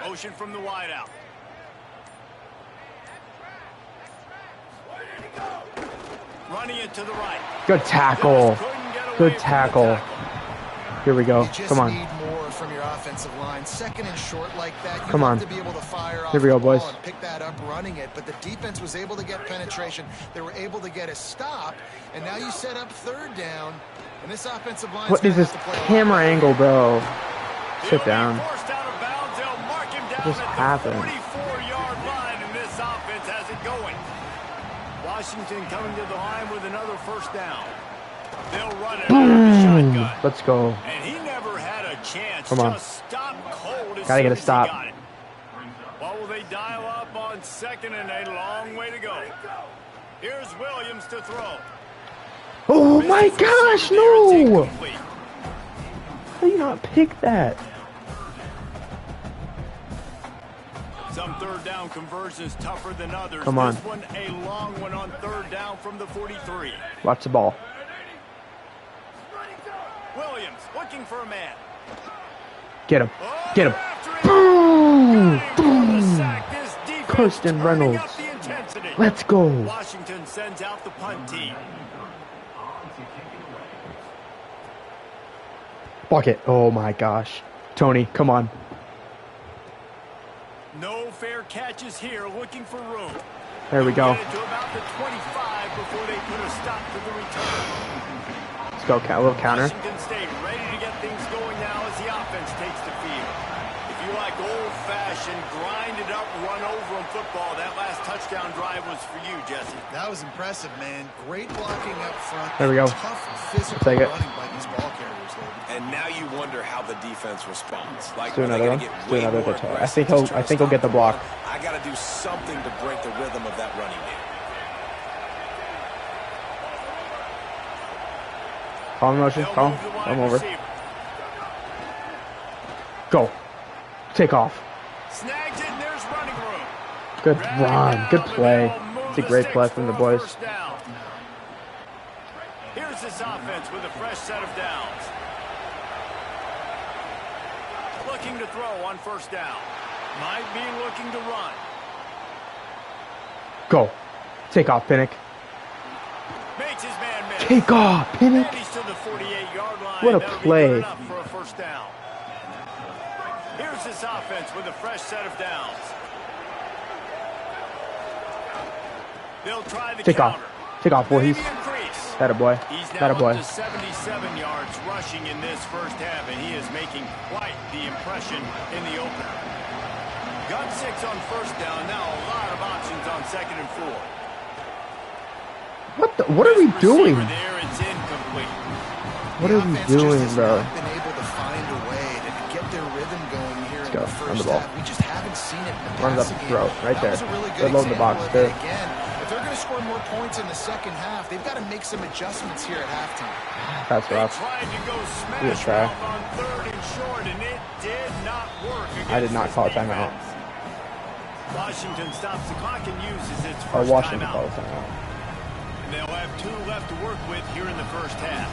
Motion from the wideout. Running it to the right. Good tackle. Good tackle. Here we go. Come on. From your offensive line, second and short like that, you Come on. have to be able to fire off Here we go, boys. and pick that up running it, but the defense was able to get penetration. They were able to get a stop, and now you set up third down, and this offensive line. What is this camera angle, bro? Sit down. What just happened? 44-yard line, and this offense has it going. Washington coming to the line with another first down. They'll run it out of the shotgun. Let's go. And he never had a chance. Come on. Just stop cold as Gotta get soon a as he stop. got it. What will they dial up on second and a long way to go? Here's Williams to throw. Oh my gosh, no! Incomplete. How do you not pick that? Some third down conversions tougher than others. Come on. This one a long one on third down from the 43. Watch the ball. Williams looking for a man. Get him. Oh, Get him. after it. Boom! Got him for the Boom! sack. This defense Kirsten turning Reynolds. up the intensity. Let's go. Washington sends out the punt team. Bucket. Oh my gosh. Tony, come on. No fair catches here, looking for room. There we go. Get it to about the 25 before they put a stop to the return. Let's go. A little counter. Washington State ready to get things going now as the offense takes the field. If you like old-fashioned, grinded up, run over in football, that last touchdown drive was for you, Jesse. That was impressive, man. Great blocking up front. There we go. Tough physical Take it. running by these ball carriers, Logan. And now you wonder how the defense responds. Like, Do are they another gonna one. get Do way another more good try. I aggressive, think just trying to he'll get the stop block. run? I got to do something to break the rhythm of that running game. Call him motion. Call him. Call him over. Go. Take off. Snags it, and there's running room. Good run. Good play. It's a great play from the boys. First down. Here's this offense with a fresh set of downs. Looking to throw on first down. Might be looking to run. Go. Take off, Pinnock. Makes his man miss. Take off, Pinnock. And he's to the 48-yard line. What a That'll be play. good enough for a first down. Here's this offense with a fresh set of downs. They'll try the Take counter. off. Take off, boy. Maybe increase. That a boy. He's That now a boy. up to 77 yards rushing in this first half, and he is making quite the impression in the opener. Got 6 on first down. Now a lot of options on second and 4. What are we doing? Receiver there, it's incomplete. What are we doing, bro? Been able to find a way to get their rhythm going here in go. the Run the first ball. half. We just haven't seen it in the Runs up passing the game. throat, right That there. was a really They're good loading the box, example of too. it. Again, if they're going to score more points in the second half, they've got to make some adjustments here at halftime. That's They rough. tried to go Good smash try. mouth on third and short, and it did not work. I did not against call a this timeout. defense. Washington stops the clock and uses its Or first Washington timeout. call a timeout. And they'll have 2 left to work with here in the first half.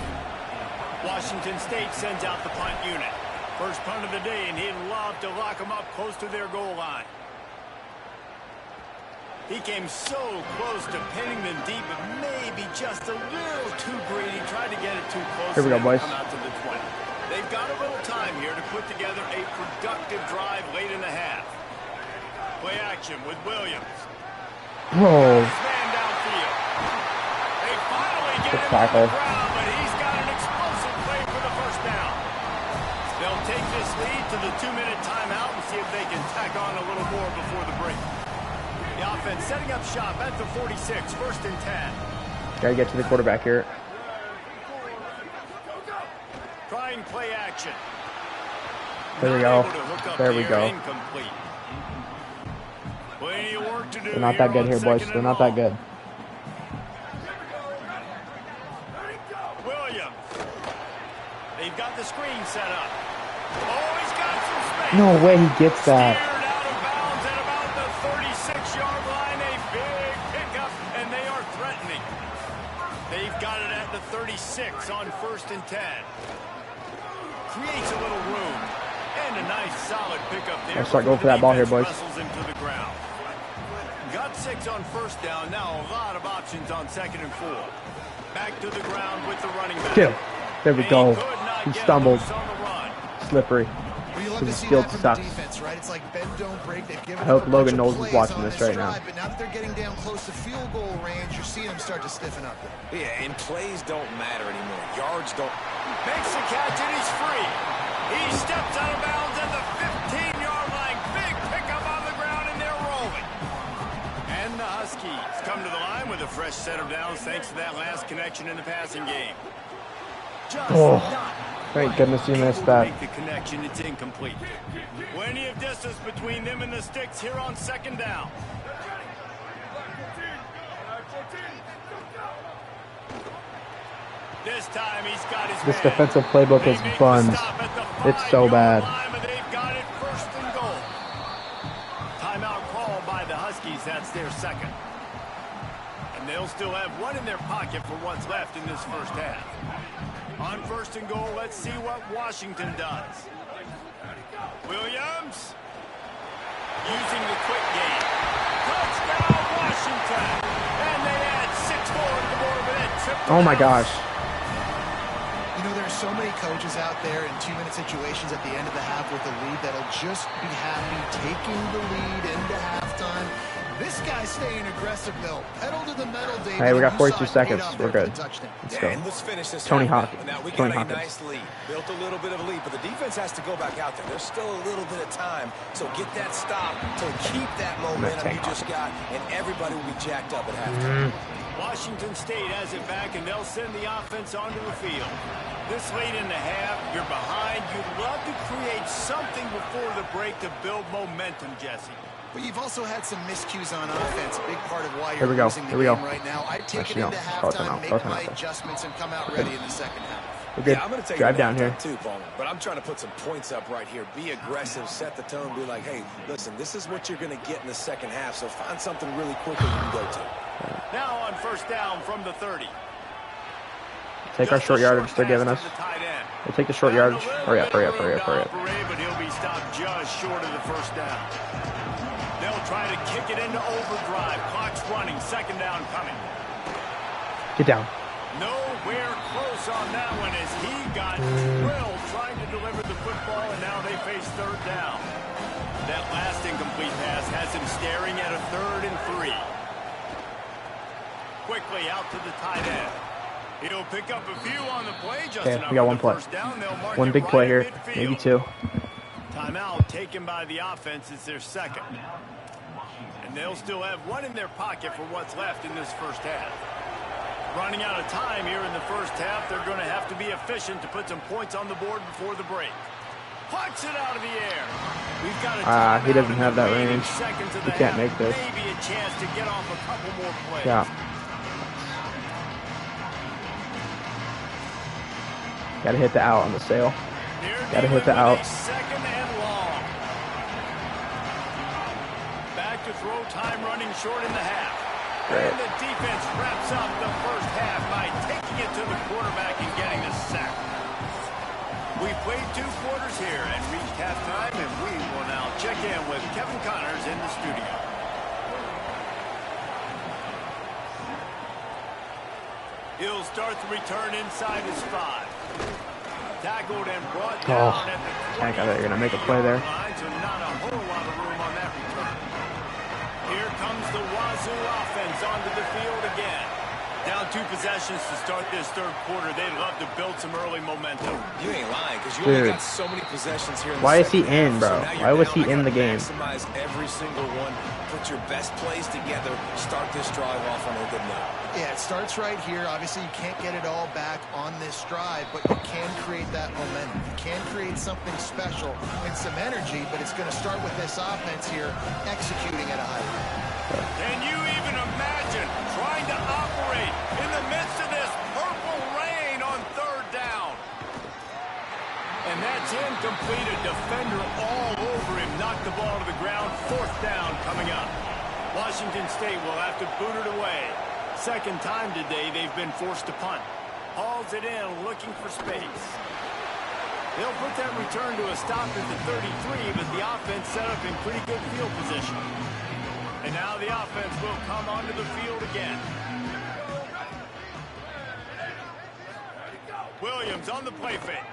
Washington State sends out the punt unit. First punt of the day, and he'd love to lock them up close to their goal line. He came so close to pinning them deep, but maybe just a little too greedy. Tried to get it too close. Here we go, and boys. Come out to the 20. They've got a little time here to put together a productive drive late in the half. Play action with Williams. Bro. Man downfield. They finally get Good him tackle. on the ground, but he's got an explosive play for the first down. They'll take this lead to the 2-minute timeout and see if they can tack on a little more before the break. The offense setting up shop at the 46, first and 10. Gotta get to the quarterback here. Trying play action. There we Not go. able to hook up There we here, go. Incomplete. Plenty of work to do. They're not that good on here, boys. second They're and not that long. good. Williams. They've got the screen set up. Oh, he's got some space. No way he gets that. Steered out of bounds at about the 36-yard line. A big pickup, and they are threatening. They've got it at the 36 on first and 10. Creates a little room. And a nice solid pickup there. Let's start going for that ball here, boys. Wrestles him to the ground. Got 6 on first down. Now a lot of options on second and 4. Back to the ground with the running back. Get him. There we And go. could not He get stumbled. loose on the run. Slippery. Well, you love His to see field that from sucks. the defense, right? It's like bend, don't break. They've given I hope up a bunch Logan of Knowles is plays watching on this right now. drive, but now that they're getting down close to field goal range, you're seeing them start to stiffen up there. Yeah, and plays don't matter anymore. Yards don't. Makes the catch and he's free. He steps out of bounds at the 15-yard line. Big pickup on the ground and they're rolling. And the Huskies come to the line with a fresh set of downs thanks to that last connection in the passing game. Oh, thank goodness you missed that. Make the connection, it's incomplete. Plenty of distance between them and the sticks here on second down. This time he's got his This defensive playbook is buns. It's so bad. They've got it first and goal. Timeout called by the Huskies. That's their second. And they'll still have one in their pocket for what's left in this first half. On first and goal, let's see what Washington does. Williams using the quick game. Touchdown, Washington. And they add 6 more to the board with that trip. Oh my gosh. You know, there are so many coaches out there in 2-minute situations at the end of the half with the lead that'll just be happy taking the lead into halftime. This guy's staying aggressive, though. Pedal to the metal, David. Hey, we got 42 seconds. We're good. Let's go. And let's finish this. Tony Hawkins. Now we Tony got a Hawkins. nice lead. Built a little bit of a lead, but the defense has to go back out there. There's still a little bit of time. So get that stop to keep that momentum you just got, and everybody will be jacked up at halftime. Washington State has it back, and they'll send the offense onto the field. This late in the half, you're behind. You'd love to create something before the break to build momentum, Jesse. But you've also had some miscues on offense. A big part of why Here you're we go. losing the Here we game go. right now. I'd take it Actually, into no. halftime, make my Close adjustments, and come out ready in the second half. We're good. Yeah, I'm going to take Drive down here. too, Paul. But I'm trying to put some points up right here. Be aggressive, set the tone, be like, hey, listen, this is what you're going to get in the second half. So find something really quick that you can go to. Now on first down from the 30. Take our short yardage they're giving us. We'll take the short yardage. Hurry up, hurry up, hurry up, hurry up. But he'll be stopped just short of the first down. They'll try to kick it into overdrive. Clock's running. Second down coming. Get down. Nowhere close on that one as he got drilled trying to deliver the football, and now they face third down. That last incomplete pass has him staring at a 3rd and 3. Quickly out to the tight end. He'll pick up a few on the play. Just Okay, we got one play. One big play here, maybe 2. Timeout taken by the offense. It's their second. And they'll still have one in their pocket for what's left in this first half. Running out of time here in the first half. They're going to have to be efficient to put some points on the board before the break. Pucks it out of the air. We've got a he doesn't have that range. He can't make this. Maybe a chance to get off a couple more plays. Yeah. Gotta hit the out on the sail. Gotta hit the out. Second and long. Back to throw time, running short in the half. Great. And the defense wraps up the first half by taking it to the quarterback and getting the sack. We played 2 quarters here and reached halftime, and we will now check in with Kevin Connors in the studio. He'll start the return inside his 5. Tackled and brought down at the 20. I thought they were going to make a play there. So not a whole lot of room on that return. Here comes the Wazoo offense onto the field again. Down 2 possessions to start this third quarter. They'd love to build some early momentum. You ain't lying, because you only got so many possessions here in the Why is he second in, half. bro? So now Why you're was down. he I in the gotta game? Maximize every single one. Put your best plays together. Start this drive off on a good note. Yeah, it starts right here. Obviously, you can't get it all back on this drive, but you can create that momentum. You can create something special and some energy, but it's going to start with this offense here executing at a high rate. Can you even imagine trying to operate in the midst of this purple rain on third down? And that's incomplete. A defender all over him. Knocked the ball to the ground. Fourth down coming up. Washington State will have to boot it away. Second time today they've been forced to punt. Hauls it in, looking for space. They'll put that return to a stop at the 33, but the offense set up in pretty good field position. And now the offense will come onto the field again. Williams on the play fake.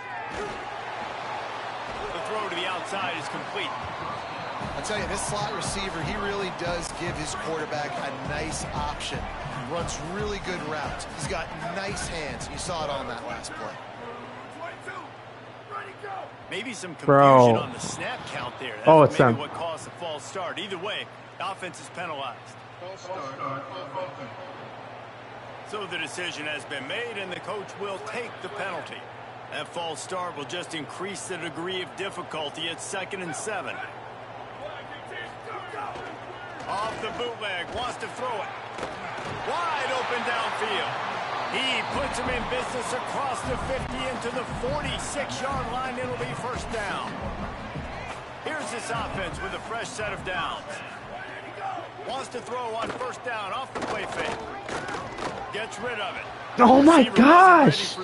The throw to the outside is complete. I'll tell you, this slot receiver, he really does give his quarterback a nice option. He runs really good routes. He's got nice hands. You saw it on that last play. Maybe some confusion on the snap count there. That's It's maybe what caused the false start. Either way, the offense is penalized. So the decision has been made, and the coach will take the penalty. That false start will just increase the degree of difficulty at 2nd and 7. Off the bootleg, wants to throw it. Wide open downfield. He puts him in business across the 50 into the 46-yard line. It'll be first down. Here's this offense with a fresh set of downs. Wants to throw on first down off the play fake. Gets rid of it. Oh my gosh!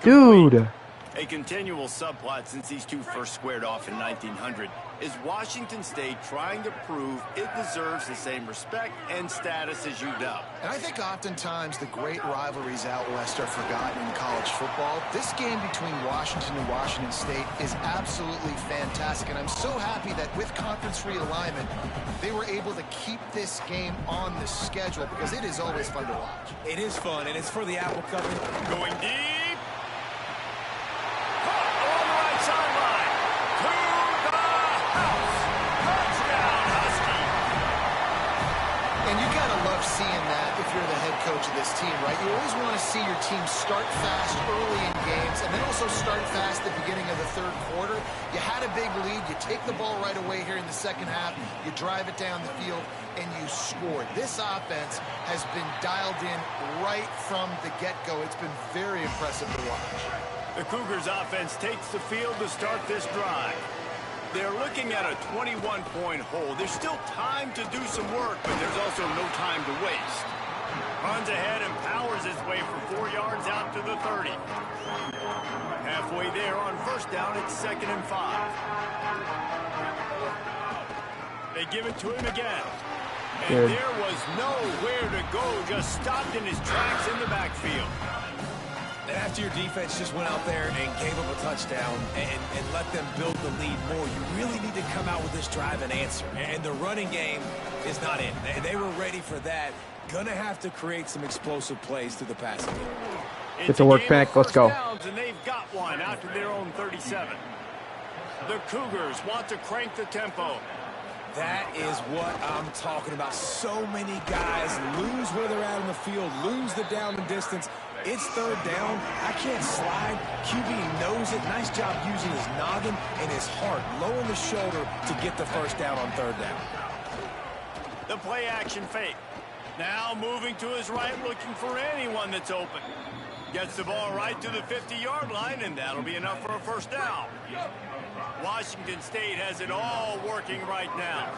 Dude! A continual subplot since these two first squared off in 1900 is Washington State trying to prove it deserves the same respect and status as UW. And I think oftentimes the great rivalries out west are forgotten in college football. This game between Washington and Washington State is absolutely fantastic, and I'm so happy that with conference realignment, they were able to keep this game on the schedule because it is always fun to watch. It is fun, and it's for the Apple Cup. Going deep. On the right sideline. To the house. Touchdown, Husky. And you gotta love seeing that if you're the head coach of this team, right? You always want to see your team start fast early in games and then also start fast at the beginning of the third quarter. You had a big lead. You take the ball right away here in the second half. You drive it down the field, and you scored. This offense has been dialed in right from the get-go. It's been very impressive to watch. The Cougars offense takes the field to start this drive. They're looking at a 21-point hole. There's still time to do some work, but there's also no time to waste. Runs ahead and powers his way for 4 yards out to the 30. Halfway there on first down, it's 2nd and 5. They give it to him again. And there was nowhere to go, just stopped in his tracks in the backfield. And after your defense just went out there and gave up a touchdown and let them build the lead more, you really need to come out with this drive and answer. And the running game is not in. They were ready for that. Gonna have to create some explosive plays through the passing game. Get to work, Panic. Let's go. And they've got one out to their own 37. The Cougars want to crank the tempo. That is what I'm talking about. So many guys lose where they're at in the field, lose the down and distance. It's third down. I can't slide. QB knows it. Nice job using his noggin and his heart, lowering the shoulder to get the first down on third down. The play action fake. Now moving to his right, looking for anyone that's open. Gets the ball right to the 50-yard line, and that'll be enough for a first down. Washington State has it all working right now.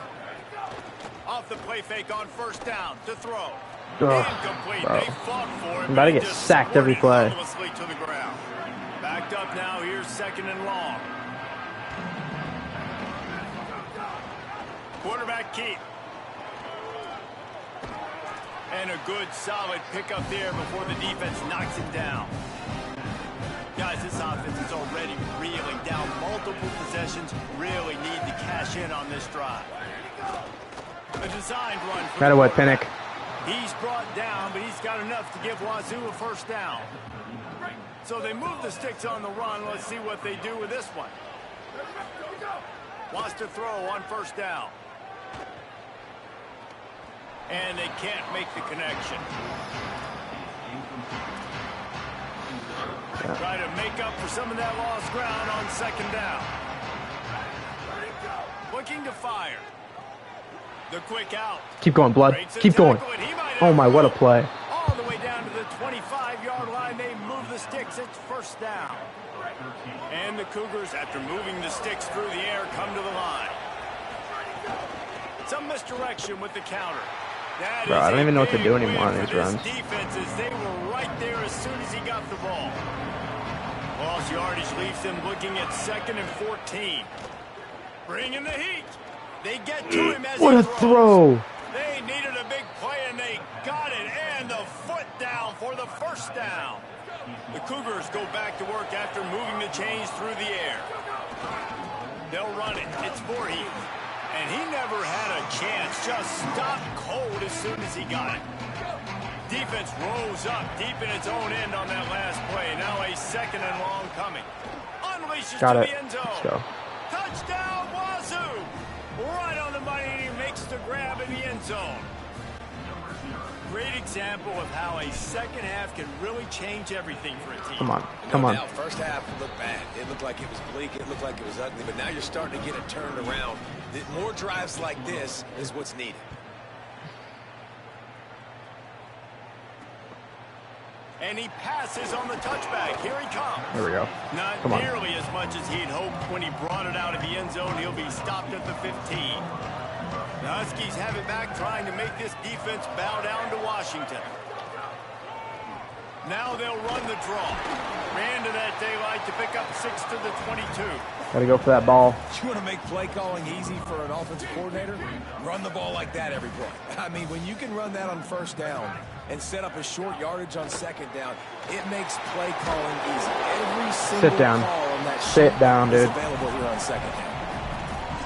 Off the play fake on first down to throw. Incomplete. They fought for it. I'm about to get sacked every play. To the ground. Backed up now. Here's 2nd and long. Quarterback keep. And a good solid pickup there before the defense knocks it down. Guys, this offense is already reeling down multiple possessions. Really need to cash in on this drive. A designed run. Right away, Panic. He's brought down, but he's got enough to give Wazoo a first down. So they move the sticks on the run. Let's see what they do with this one. Wants to throw on first down. And they can't make the connection. Try to make up for some of that lost ground on 2nd down. Looking to fire. The quick out. Keep going, Blood. Keep going. Oh my, what a play. All the way down to the 25-yard line. They move the sticks. It's first down. And the Cougars, after moving the sticks through the air, come to the line. Some misdirection with the counter. Bro, I don't even know what to do anymore on these runs. Defenses, they were right there as soon as he got the ball. Lost yardage leaves them looking at 2nd and 14. Bringing the heat. They get to him as what a throw. They needed a big play, and they got it. And the foot down for the first down. The Cougars go back to work after moving the chains through the air. They'll run it. It's Voorhees. And he never had a chance. Just stopped cold as soon as he got it. Defense rose up deep in its own end on that last play. Now a 2nd and long coming. Unleashes to the end zone. Let's go. Touchdown, Wazoo! Right on the money, and he makes the grab in the end zone. Great example of how a second half can really change everything for a team. Come on, come on. First half looked bad. It looked like it was bleak. It looked like it was ugly. But now you're starting to get it turned around. More drives like this is what's needed. And he passes on the touchback. Here he comes. There we go. Not Come on. nearly as much as he'd hoped when he brought it out of the end zone. He'll be stopped at the 15. The Huskies have it back, trying to make this defense bow down to Washington. Now they'll run the draw. Ran to that daylight to pick up 6 to the 22. Gotta go for that ball. You want to make play calling easy for an offensive coordinator? Run the ball like that every play. I mean, when you can run that on first down and set up a short yardage on second down, it makes play calling easy. Every single Sit down. call on that Sit down, is dude. available here on second down.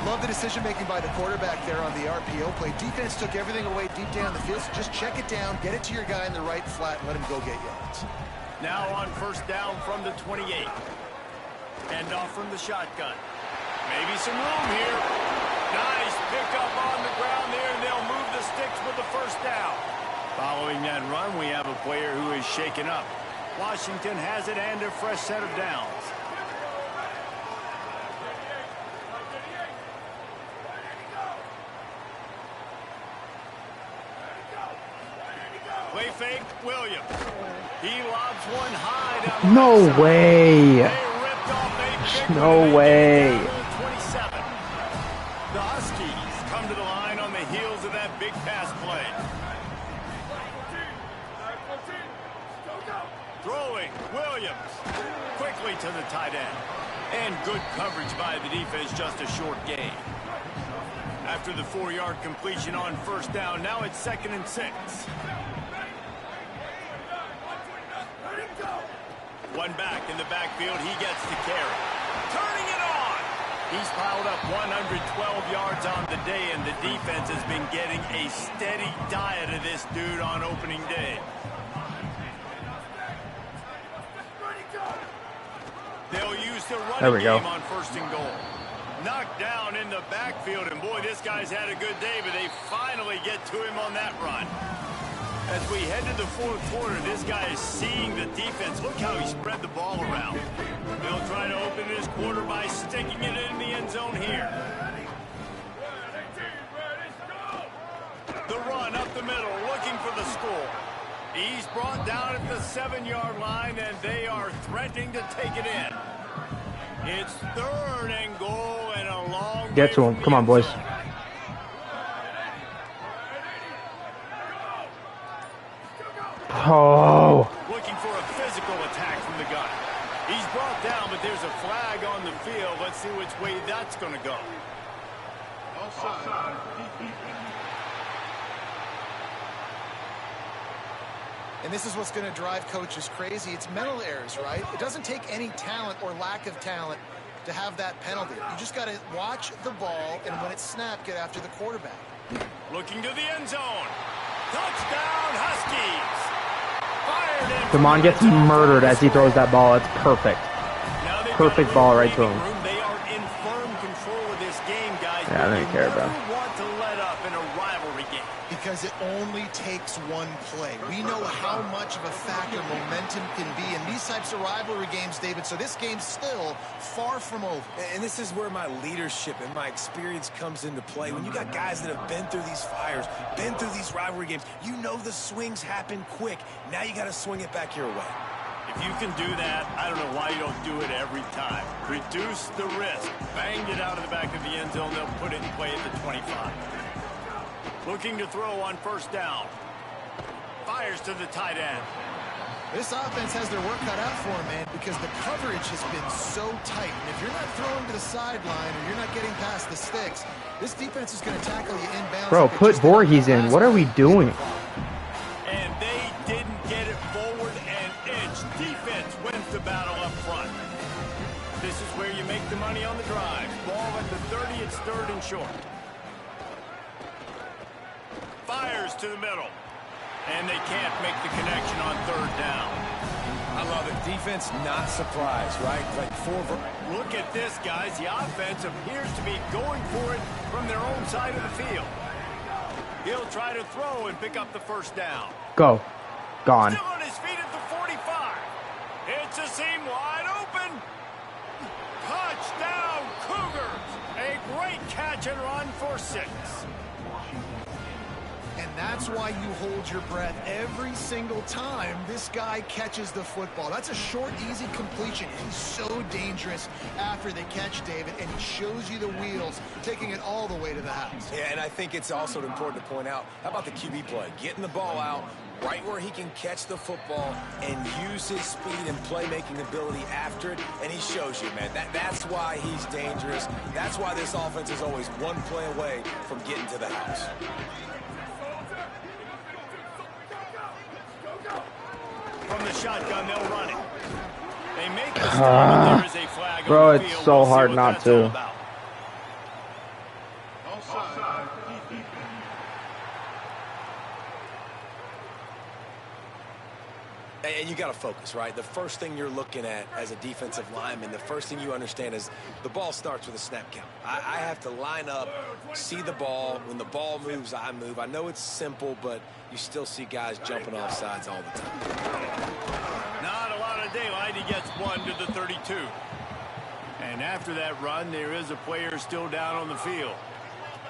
Love the decision-making by the quarterback there on the RPO play. Defense took everything away deep down the field. So just check it down, get it to your guy in the right flat, and let him go get yards. Now on first down from the 28. End off from the shotgun. Maybe some room here. Nice pickup on the ground there, and they'll move the sticks with the first down. Following that run, we have a player who is shaken up. Washington has it and a fresh set of downs. Play fake, Williams. He lobs one high down the No right side. way. They ripped off a big No one, and they way. get down to the 27. The Huskies come to the line on the heels of that big pass play. Throwing, Williams. Quickly to the tight end. And good coverage by the defense, just a short gain. After the 4-yard completion on first down, now it's 2nd and 6. One back in the backfield, he gets the carry. Turning it on! He's piled up 112 yards on the day, and the defense has been getting a steady diet of this dude on opening day. They'll use the running game on 1st and goal. Knocked down in the backfield, and boy, this guy's had a good day, but they finally get to him on that run. As we head to the 4th quarter, this guy is seeing the defense. Look how he spread the ball around. They'll try to open this quarter by sticking it in the end zone here. The run up the middle, looking for the score. He's brought down at the 7-yard line, and they are threatening to take it in. It's 3rd and goal and a long Get to him. Come on, boys. Oh. Looking for a physical attack from the gun. He's brought down, but there's a flag on the field. Let's see which way that's going to go. Offside. And this is what's going to drive coaches crazy. It's mental errors, right? It doesn't take any talent or lack of talent to have that penalty. You just got to watch the ball, and when it's snapped, get after the quarterback. Looking to the end zone. Touchdown, Huskies. Fired in. Damon gets murdered as he throws that ball. It's perfect. Perfect ball right to him. They are in firm control of this game, guys. Yeah, I don't care, bro. You want to let up in a rivalry game. Because it only takes one play. We know how much of a factor momentum can be in these types of rivalry games, David, so this game's still far from over. And this is where my leadership and my experience comes into play. When you got guys that have been through these fires, been through these rivalry games, you know the swings happen quick. Now you got to swing it back your way. If you can do that, I don't know why you don't do it every time. Reduce the risk. Banged it out of the back of the end zone. They'll put it in play at the 25. Looking to throw on first down. Fires to the tight end. This offense has their work cut out for them, man, because the coverage has been so tight. And if you're not throwing to the sideline or you're not getting past the sticks, this defense is going to tackle you inbounds. Bro, put Voorhees in. What are we doing? And they didn't get it forward an inch. Defense wins the battle up front. This is where you make the money on the drive. Ball at the 30, it's 3rd and short. Fires to the middle. And they can't make the connection on 3rd down. I love it. Defense not surprised, right? Like Look at this, guys. The offense appears to be going for it from their own side of the field. He'll try to throw and pick up the first down. Go. Gone. Still on his feet at the 45. It's a seam wide open. Touchdown, Cougars. A great catch and run for 6. And that's why you hold your breath every single time this guy catches the football. That's a short, easy completion. He's so dangerous after the catch, David, and he shows you the wheels, taking it all the way to the house. Yeah, and I think it's also important to point out, how about the QB play? Getting the ball out right where he can catch the football and use his speed and playmaking ability after it, and he shows you, man. That's why he's dangerous. That's why this offense is always one play away from getting to the house. From the shotgun, they'll run it. They make the stop, and there is a flag bro, on the it's field. so We'll see hard what not that's to. all about. And you got to focus, right? The first thing you're looking at as a defensive lineman, the first thing you understand is the ball starts with a snap count. I have to line up, see the ball. When the ball moves, I move. I know it's simple, but you still see guys jumping off sides all the time. Not a lot of daylight. He gets 1 to the 32. And after that run, there is a player still down on the field.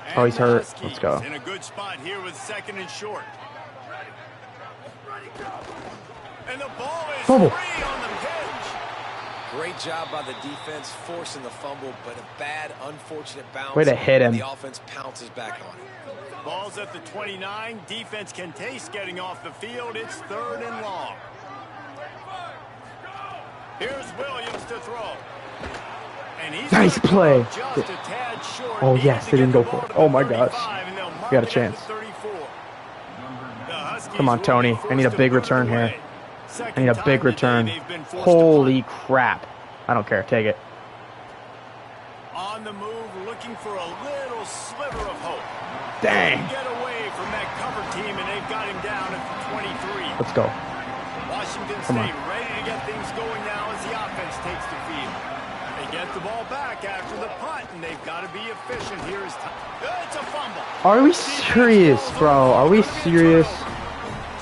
And Oh, he's hurt. Huskies Let's go. in a good spot here with 2nd and short. And the ball is Fumble. free on the pitch. Great job by the defense forcing the fumble, but a bad, unfortunate bounce. Way to hit him. The offense pounces back on it. Ball's at the 29. Defense can taste getting off the field. It's 3rd and long. Here's Williams to throw. And he's Nice gonna play. go just a tad short. Oh, Needs yes, to they didn't get go the for ball it. to Oh, the my 35, gosh. and they'll mark We got a it at chance. the 34. The Come on, Huskies Tony. will be I need a forced big to return punt here. away. I Second need a time big today return. they've been forced to Holy punt. crap. I don't care. Take it. On the move, looking for a little sliver of hope. Dang. Get away from that cover team, and they've got him down at the 23. Let's go. Washington Come State on. ready to get things going now as the offense takes the field. They get the ball back after the punt, and they've got to be efficient here. It's a fumble. Are we serious, bro? Are we serious?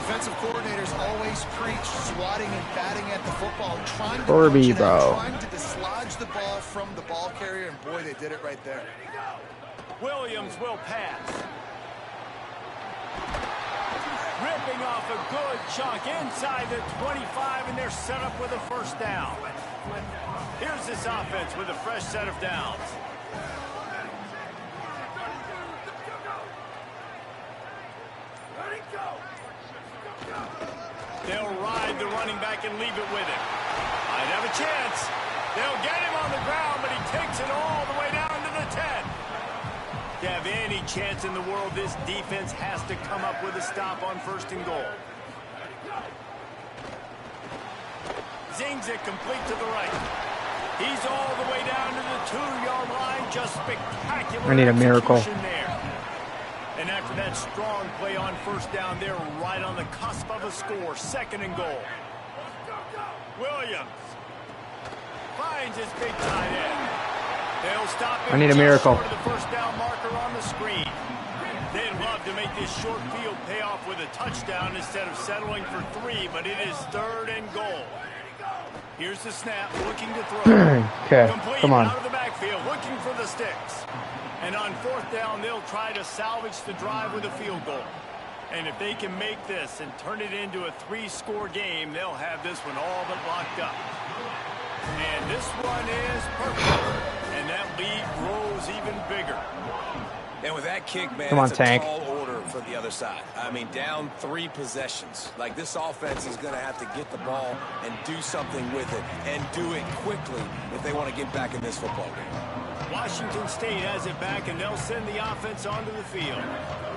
Defensive coordinators always preach swatting and batting at the football, trying to Kirby, punch it out, bro. trying to dislodge the ball from the ball carrier, and boy, they did it right there. Williams will pass. Ripping off a good chunk inside the 25, and they're set up with a first down. Here's this offense with a fresh set of downs. They'll ride the running back and leave it with him. Might have a chance. They'll get him on the ground, but he takes it all the way down to the 10. To have any chance in the world, this defense has to come up with a stop on 1st and goal. Zings it complete to the right. He's all the way down to the 2-yard line. Just spectacular I need a miracle. execution there. And after that strong play on 1st down, they're right on the cusp of a score. 2nd and goal. Williams finds his big tight end. They'll stop him. I need a just miracle. short of the 1st down marker on the screen. They'd love to make this short field pay off with a touchdown instead of settling for 3, but it is 3rd and goal. Here's the snap, looking to throw. Okay, Complete come on. out of the backfield, looking for the sticks. And on 4th down, they'll try to salvage the drive with a field goal. And if they can make this and turn it into a 3-score game, they'll have this one all but locked up. And this one is perfect. And that lead grows even bigger. And with that kick, man, Come on, it's a Tank. tall order for the other side. I mean, down 3 possessions. Like, this offense is going to have to get the ball and do something with it, and do it quickly if they want to get back in this football game. Washington State has it back, and they'll send the offense onto the field.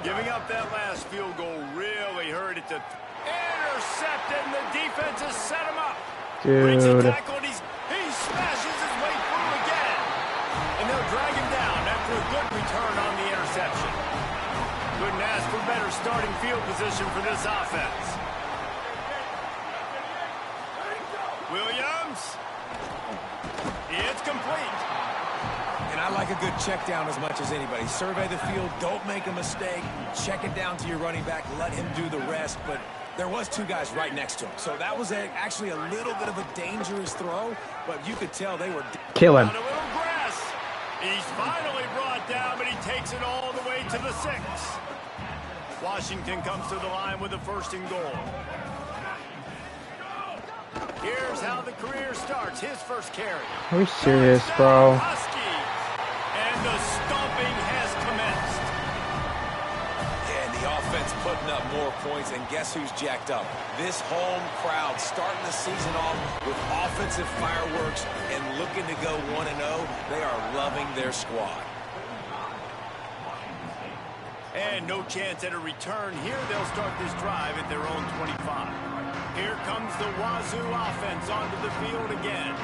Giving up that last field goal really hurt it to intercepted, and the defense has set him up. Breaks a Dude. tackle, and he smashes his way through again. And they'll drag him down after a good return on the interception. Couldn't ask for better starting field position for this offense. Williams. It's complete. And I like a good check down as much as anybody. Survey the field, don't make a mistake, check it down to your running back, let him do the rest. But there was 2 guys right next to him, so that was actually a little bit of a dangerous throw, but you could tell they were... Kill him. On a little grass. He's finally brought down, but he takes it all the way to the 6. Washington comes to the line with a 1st and goal. Here's how the career starts. His first carry. Are we serious, bro? And the stomping has commenced. Yeah, and the offense putting up more points, and guess who's jacked up? This home crowd starting the season off with offensive fireworks and looking to go 1-0. They are loving their squad. And no chance at a return here. They'll start this drive at their own 25. Here comes the Wazoo offense onto the field again.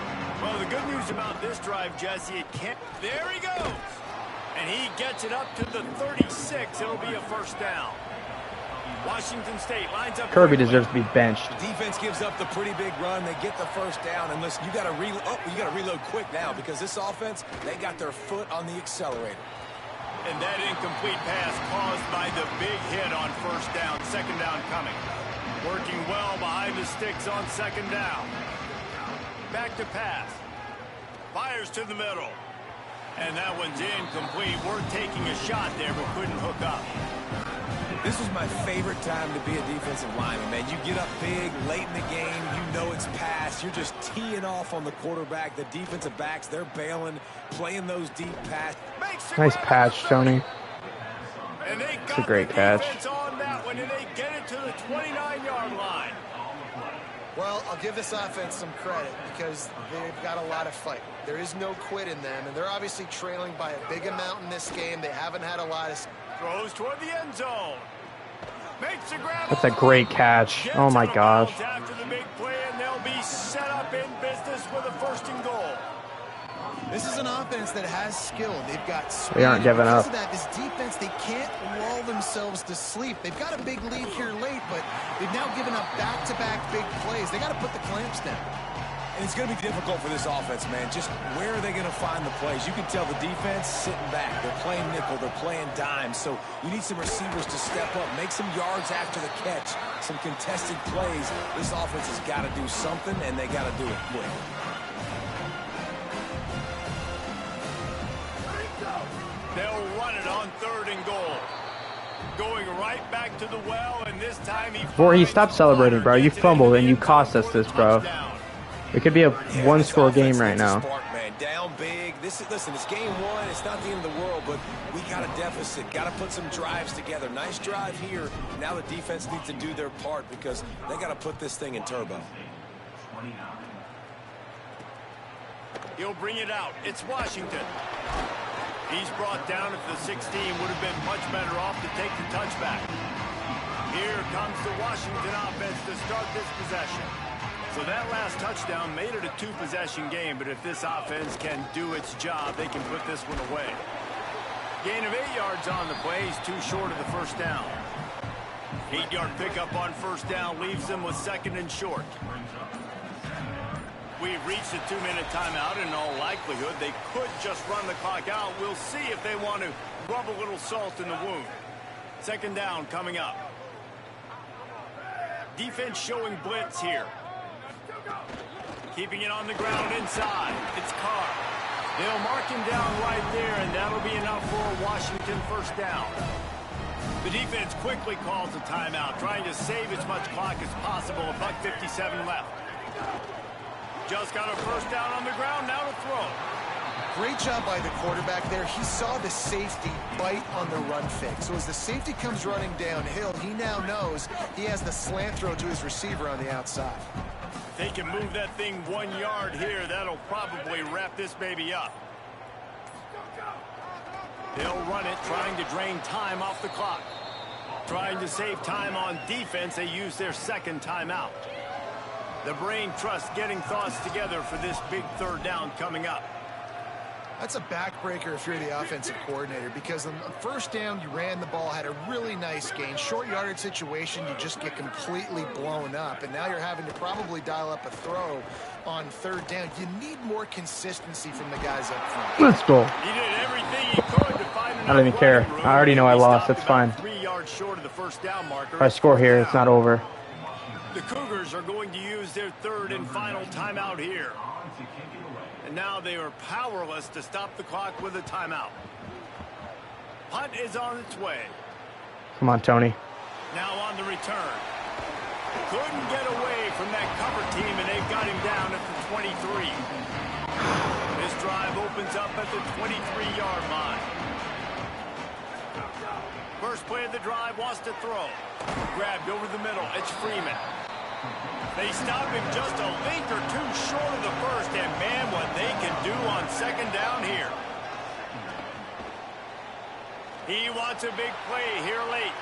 Well, the good news about this drive, Jesse, it can't... There he goes! And he gets it up to the 36. It'll be a 1st down. Washington State lines up... Kirby deserves to be benched. The defense gives up the pretty big run. They get the 1st down. And listen, you got to reload quick now because this offense, they got their foot on the accelerator. And that incomplete pass caused by the big hit on 1st down. 2nd down coming. Working well behind the sticks on 2nd down. Back to pass. Fires to the middle. And that one's incomplete. We're taking a shot there, but couldn't hook up. This is my favorite time to be a defensive lineman, man. You get up big, late in the game. You know it's pass. You're just teeing off on the quarterback. The defensive backs, they're bailing, playing those deep passes. Nice patch, Tony. And they It's a great catch. On that one, and they get it to the 29-yard line. Well, I'll give this offense some credit because they've got a lot of fight. There is no quit in them, and they're obviously trailing by a big amount in this game. They haven't had a lot of... Throws toward the end zone. Makes a grab. That's a great catch. Oh my gosh. After the big play, and they'll be set up in business with a 1st and goal. This is an offense that has skill. They've got speed. They aren't giving up. Because of that, this defense, they can't lull themselves to sleep. They've got a big lead here late, but they've now given up back-to-back big plays. They got to put the clamps down. And it's going to be difficult for this offense, man. Just where are they going to find the plays? You can tell the defense sitting back. They're playing nickel. They're playing dime. So you need some receivers to step up, make some yards after the catch, some contested plays. This offense has got to do something, and they got to do it quick. They'll run it on 3rd and goal. Going right back to the well, and this time He stopped celebrating, bro. You fumbled, and you cost us this, bro. It could be a 1-score game right now. Down big. Listen, it's game 1. It's not the end of the world, but we got a deficit. Got to put some drives together. Nice drive here. Now the defense needs to do their part because they got to put this thing in turbo. He'll bring it out. It's Washington. He's brought down at the 16. Would have been much better off to take the touchback. Here comes the Washington offense to start this possession. So that last touchdown made it a 2-possession game, but if this offense can do its job, they can put this one away. Gain of 8 yards on the play. He's too short of the 1st down. 8-yard pickup on 1st down leaves them with 2nd and short. We've reached a 2-minute timeout. In all likelihood, they could just run the clock out. We'll see if they want to rub a little salt in the wound. 2nd down coming up. Defense showing blitz here. Keeping it on the ground inside. It's Carr. They'll mark him down right there, and that'll be enough for a Washington 1st down. The defense quickly calls a timeout, trying to save as much clock as possible. $1:57 left. Just got a 1st down on the ground, now to throw. Great job by the quarterback there. He saw the safety bite on the run fake. So as the safety comes running downhill, he now knows he has the slant throw to his receiver on the outside. If they can move that thing 1 yard here, that'll probably wrap this baby up. They'll run it, trying to drain time off the clock. Trying to save time on defense, they use their 2nd timeout. The brain trust getting thoughts together for this big 3rd down coming up. That's a backbreaker if you're the offensive coordinator, because on the first down, you ran the ball, had a really nice gain. Short yardage situation, you just get completely blown up, and now you're having to probably dial up a throw on third down. You need more consistency from the guys up front. Let's go. He did everything he could to find I don't even care. I already know I lost. That's fine. 3 yards short of the first down marker. If I score here, it's not over. The Cougars are going to use their third and final timeout here. And now they are powerless to stop the clock with a timeout. Punt is on its way. Come on, Tony. Now on the return. Couldn't get away from that cover team, and they've got him down at the 23. This drive opens up at the 23-yard line. First play of the drive, wants to throw. Grabbed over the middle. It's Freeman. They stop him just a link or two short of the first, and man, what they can do on second down here. He wants a big play here late.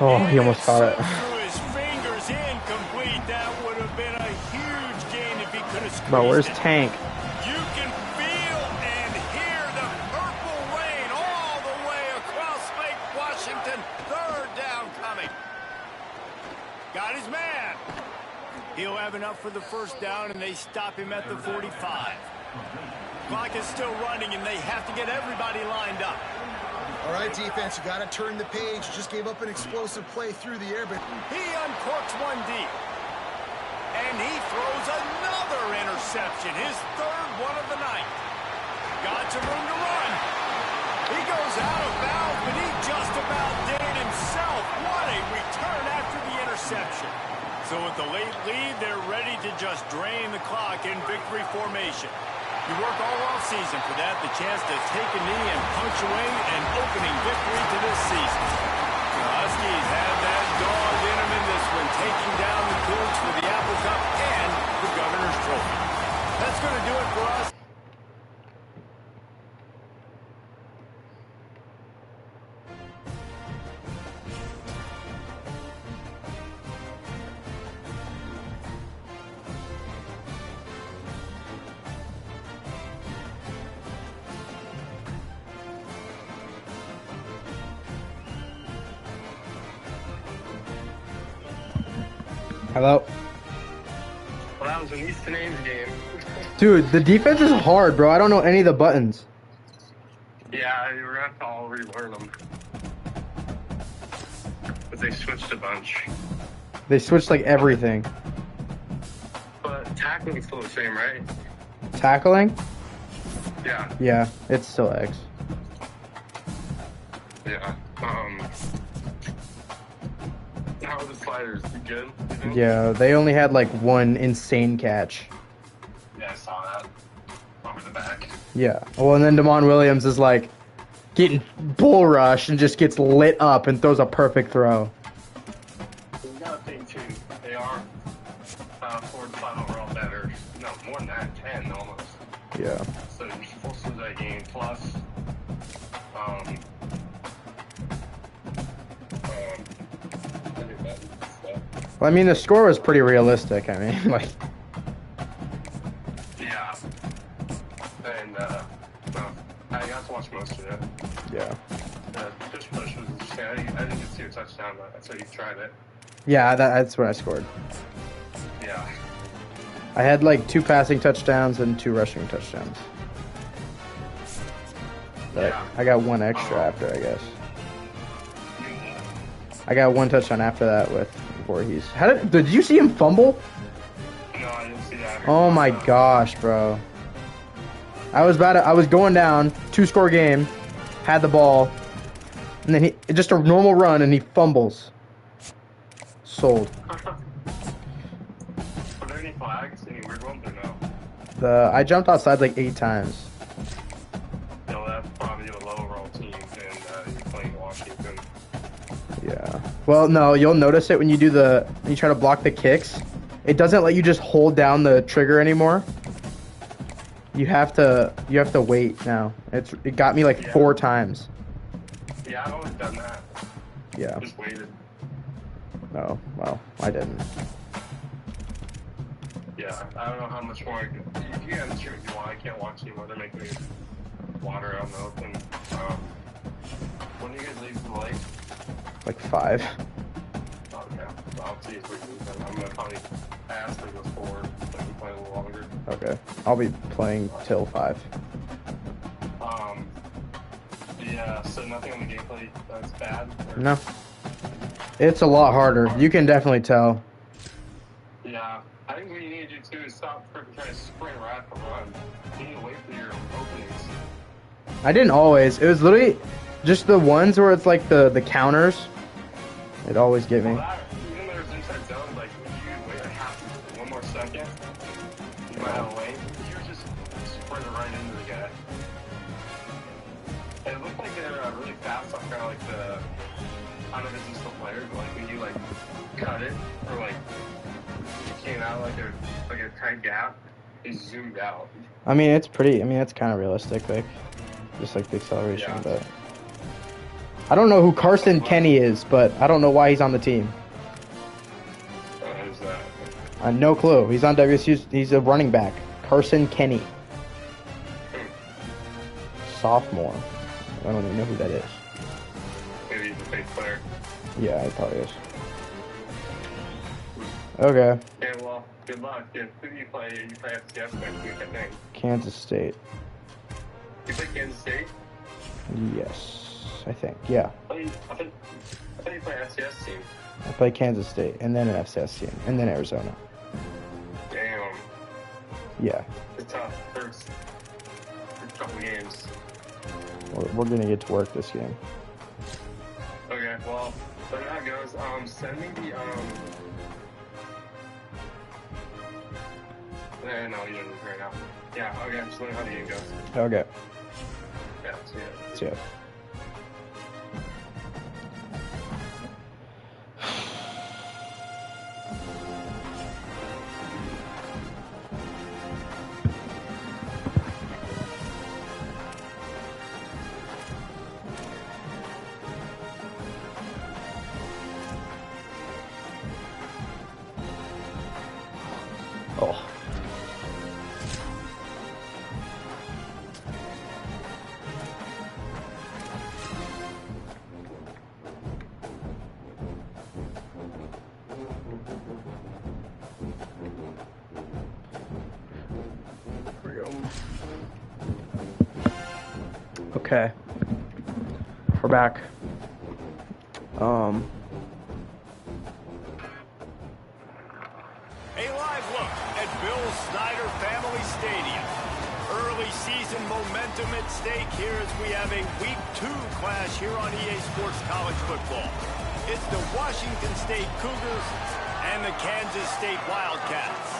Oh, he almost caught it. Through his fingers, incomplete. That would have been a huge gain if he could have squeezed Bro, where's it. Tank? You can feel and hear the purple rain all the way across Lake Washington. Third down coming. Got his man. He'll have enough for the first down, and they stop him at the 45. Clock is still running, and they have to get everybody lined up. All right, defense, you got to turn the page. You just gave up an explosive play through the air, but He uncorks one deep. And he throws another interception, his third one of the night. Got some room to run. He goes out of bounds, but he just about did it himself. What a return after the interception. So with the late lead, they're ready to just drain the clock in victory formation. You work all offseason for that, the chance to take a knee and punctuate an opening victory to this season. The Huskies have that dog in them in this one, taking down the Cougs for the Apple Cup and the Governor's Trophy. That's going to do it for us. Hello? Well, that was an Easton Ames game. Dude, the defense is hard, bro. I don't know any of the buttons. Yeah, we're going to have to all relearn them. But they switched a bunch. They switched, like, everything. But tackling's still the same, right? Tackling? Yeah. Yeah, it's still X. Yeah. How are the sliders? You good? You think? Yeah, they only had, like, one insane catch. Yeah, I saw that. Over the back. Yeah. Well, and then Damon Williams is, like, getting bull rushed and just gets lit up and throws a perfect throw. You gotta think, too, they are 4 and 5 overall better. No, more than that, 10 almost. Yeah. So you're supposed to lose that game. Plus, Well, I mean, the score was pretty realistic. I mean, like... yeah. And, I got to watch most of it. Yeah. Push was interesting. I didn't get to see a touchdown, but that's how you tried it. Yeah, that's what I scored. Yeah. I had, like, 2 passing touchdowns and 2 rushing touchdowns. But Yeah. I got 1 extra after, I guess. I got 1 touchdown after that with Voorhees. Did you see him fumble? No, I didn't see that. Oh my gosh, bro. I was going down, 2-score game, had the ball, and then just a normal run, and he fumbles. Sold. Were there any flags? Any weird ones or no? I jumped outside like 8 times. No, that's probably a low overall team, and you're playing Washington. Yeah. Well, no, you'll notice it when you try to block the kicks. It doesn't let you just hold down the trigger anymore. You have to wait now. It got me like 4 times. Yeah, I've always done that. Yeah. Just waited. Oh, well, I didn't. Yeah, I don't know how much more. You can shoot if you want. I can't watch anymore. They're making me water out in the open. When do you guys leave from the lake? Like 5. Okay, so I'll see if we can. I'm gonna probably pass like those 4, so I can play a little longer. Okay. I'll be playing till 5. Yeah, so nothing on the gameplay that's bad? Or... No. It's a lot harder. You can definitely tell. Yeah, I think what you need to do too is stop trying to sprint right at the run. You need to wait for your openings. I didn't always. It was literally just the ones where it's like the counters. It'd always get me. Well, that, even though there's inside zone, like if you wait like one more second, you might have a lane. You're just sprinting right into the guy. And it looked like they were really fast on kind of like the, I don't know if it's just the player, but like when you like cut it or like you came out like a tight gap, it zoomed out. I mean, it's pretty. I mean, it's kind of realistic, like just like the acceleration. Yeah. But I don't know who Carson Kenny is, but I don't know why he's on the team. Who's that? No clue. He's on WSU. He's a running back. Carson Kenny, sophomore. I don't even know who that is. Maybe he's a fake player. Yeah, it probably is. Okay. Okay, well, good luck. Yeah, who do you play? You play FCS next week, I think. Kansas State. You play Kansas State? Yes, I think. Yeah. I thought you play FCS team. I play Kansas State, and then an FCS team, and then Arizona. Damn. Yeah. It's tough. First couple games. We're gonna get to work this game. Okay, well, so that goes. Send me the no, you don't need right now. Yeah, okay, just let me know how the game goes. Okay. Yeah, see ya. See ya. Oh. Here we go. Okay. We're back. A live look at Bill Snyder Family Stadium. Early season momentum at stake here as we have a Week 2 clash here on EA Sports College Football. It's the Washington State Cougars and the Kansas State Wildcats.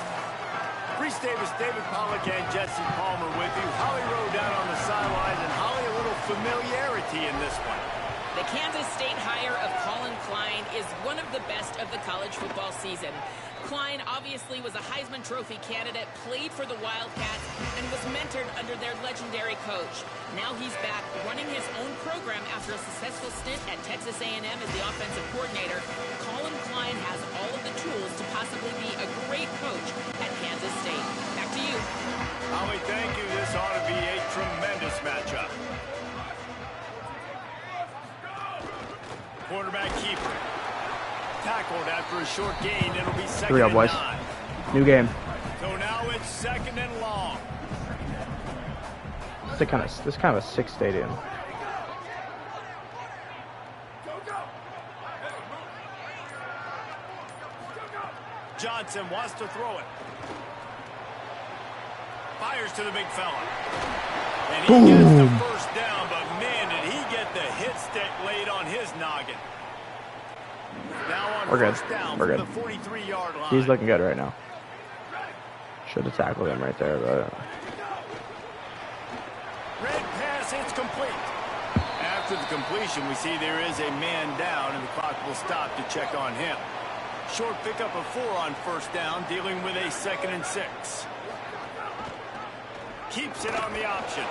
Reese Davis, David Pollack, and Jesse Palmer with you. Holly Rowe down on the sidelines, and Holly, a little familiarity in this one. The Kansas State hire of Colin Klein is one of the best of the college football season. Klein obviously was a Heisman Trophy candidate, played for the Wildcats, and was mentored under their legendary coach. Now he's back running his own program after a successful stint at Texas A&M as the offensive coordinator. Colin Klein has all of the tools to possibly be a great coach at Kansas State. Back to you. Holly, thank you. This ought to be a tremendous matchup. Quarterback keeper. Tackled after a short gain. It'll be second Here we go, and boys. 9. New game. So now it's second and long. This is kind of a sick stadium. Johnson wants to throw it. Fires to the big fella. And he gets the first down, but man, did he get the hit stick laid on his noggin. Now on We're good. first down We're from good. the 43-yard line. He's looking good right now. Should have tackled him right there, but Red pass, it's complete. After the completion, we see there is a man down, and the clock will stop to check on him. Short pickup of 4 on first down, dealing with a 2nd and 6. Keeps it on the option,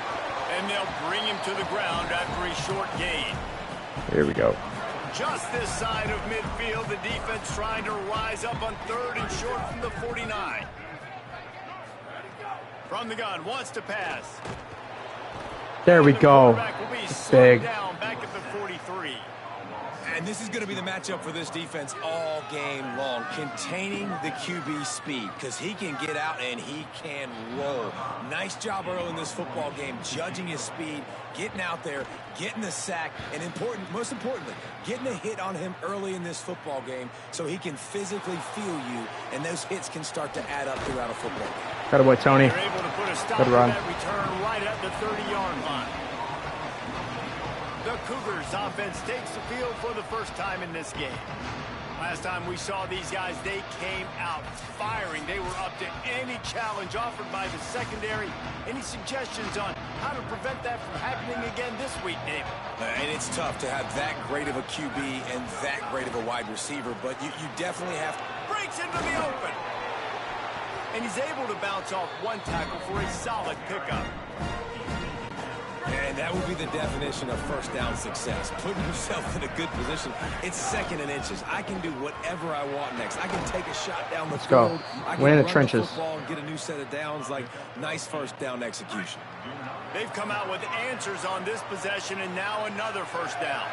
and they'll bring him to the ground after a short gain. here we go. Just this side of midfield, the defense trying to rise up on 3rd and short from the 49. From the gun, wants to pass. There we go. Big. Down back at the 43. And this is going to be the matchup for this defense all game long, containing the QB speed, because he can get out and he can roll. Nice job early in this football game, judging his speed, getting out there, getting the sack, and most importantly, getting a hit on him early in this football game so he can physically feel you, and those hits can start to add up throughout a football game. Got away, Tony. They're able to put a stop Good run. to that return right at the 30-yard line. The Cougars offense takes the field for the first time in this game. Last time we saw these guys, they came out firing. They were up to any challenge offered by the secondary. Any suggestions on how to prevent that from happening again this week, David? And it's tough to have that great of a QB and that great of a wide receiver, but you definitely have to. Breaks into the open. And he's able to bounce off one tackle for a solid pickup. And that would be the definition of first down success. Putting yourself in a good position. It's second and inches. I can do whatever I want next. I can take a shot down the field. I can Win in the run trenches. The football and get a new set of downs. Like, nice first down execution. They've come out with answers on this possession, and now another first down.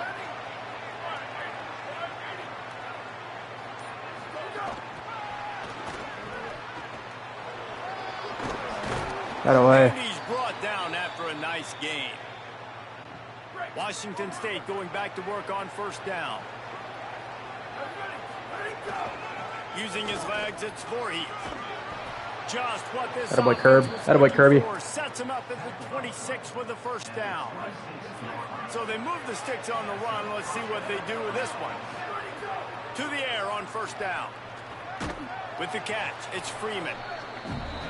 That away. And he's brought down after a nice gain. Washington State going back to work on first down. Using his legs, it's Voorhees. Just what this That away, Curb. That away, Kirby. Sets him up at the 26 with the first down. So they move the sticks on the run. Let's see what they do with this one. To the air on first down. With the catch, it's Freeman.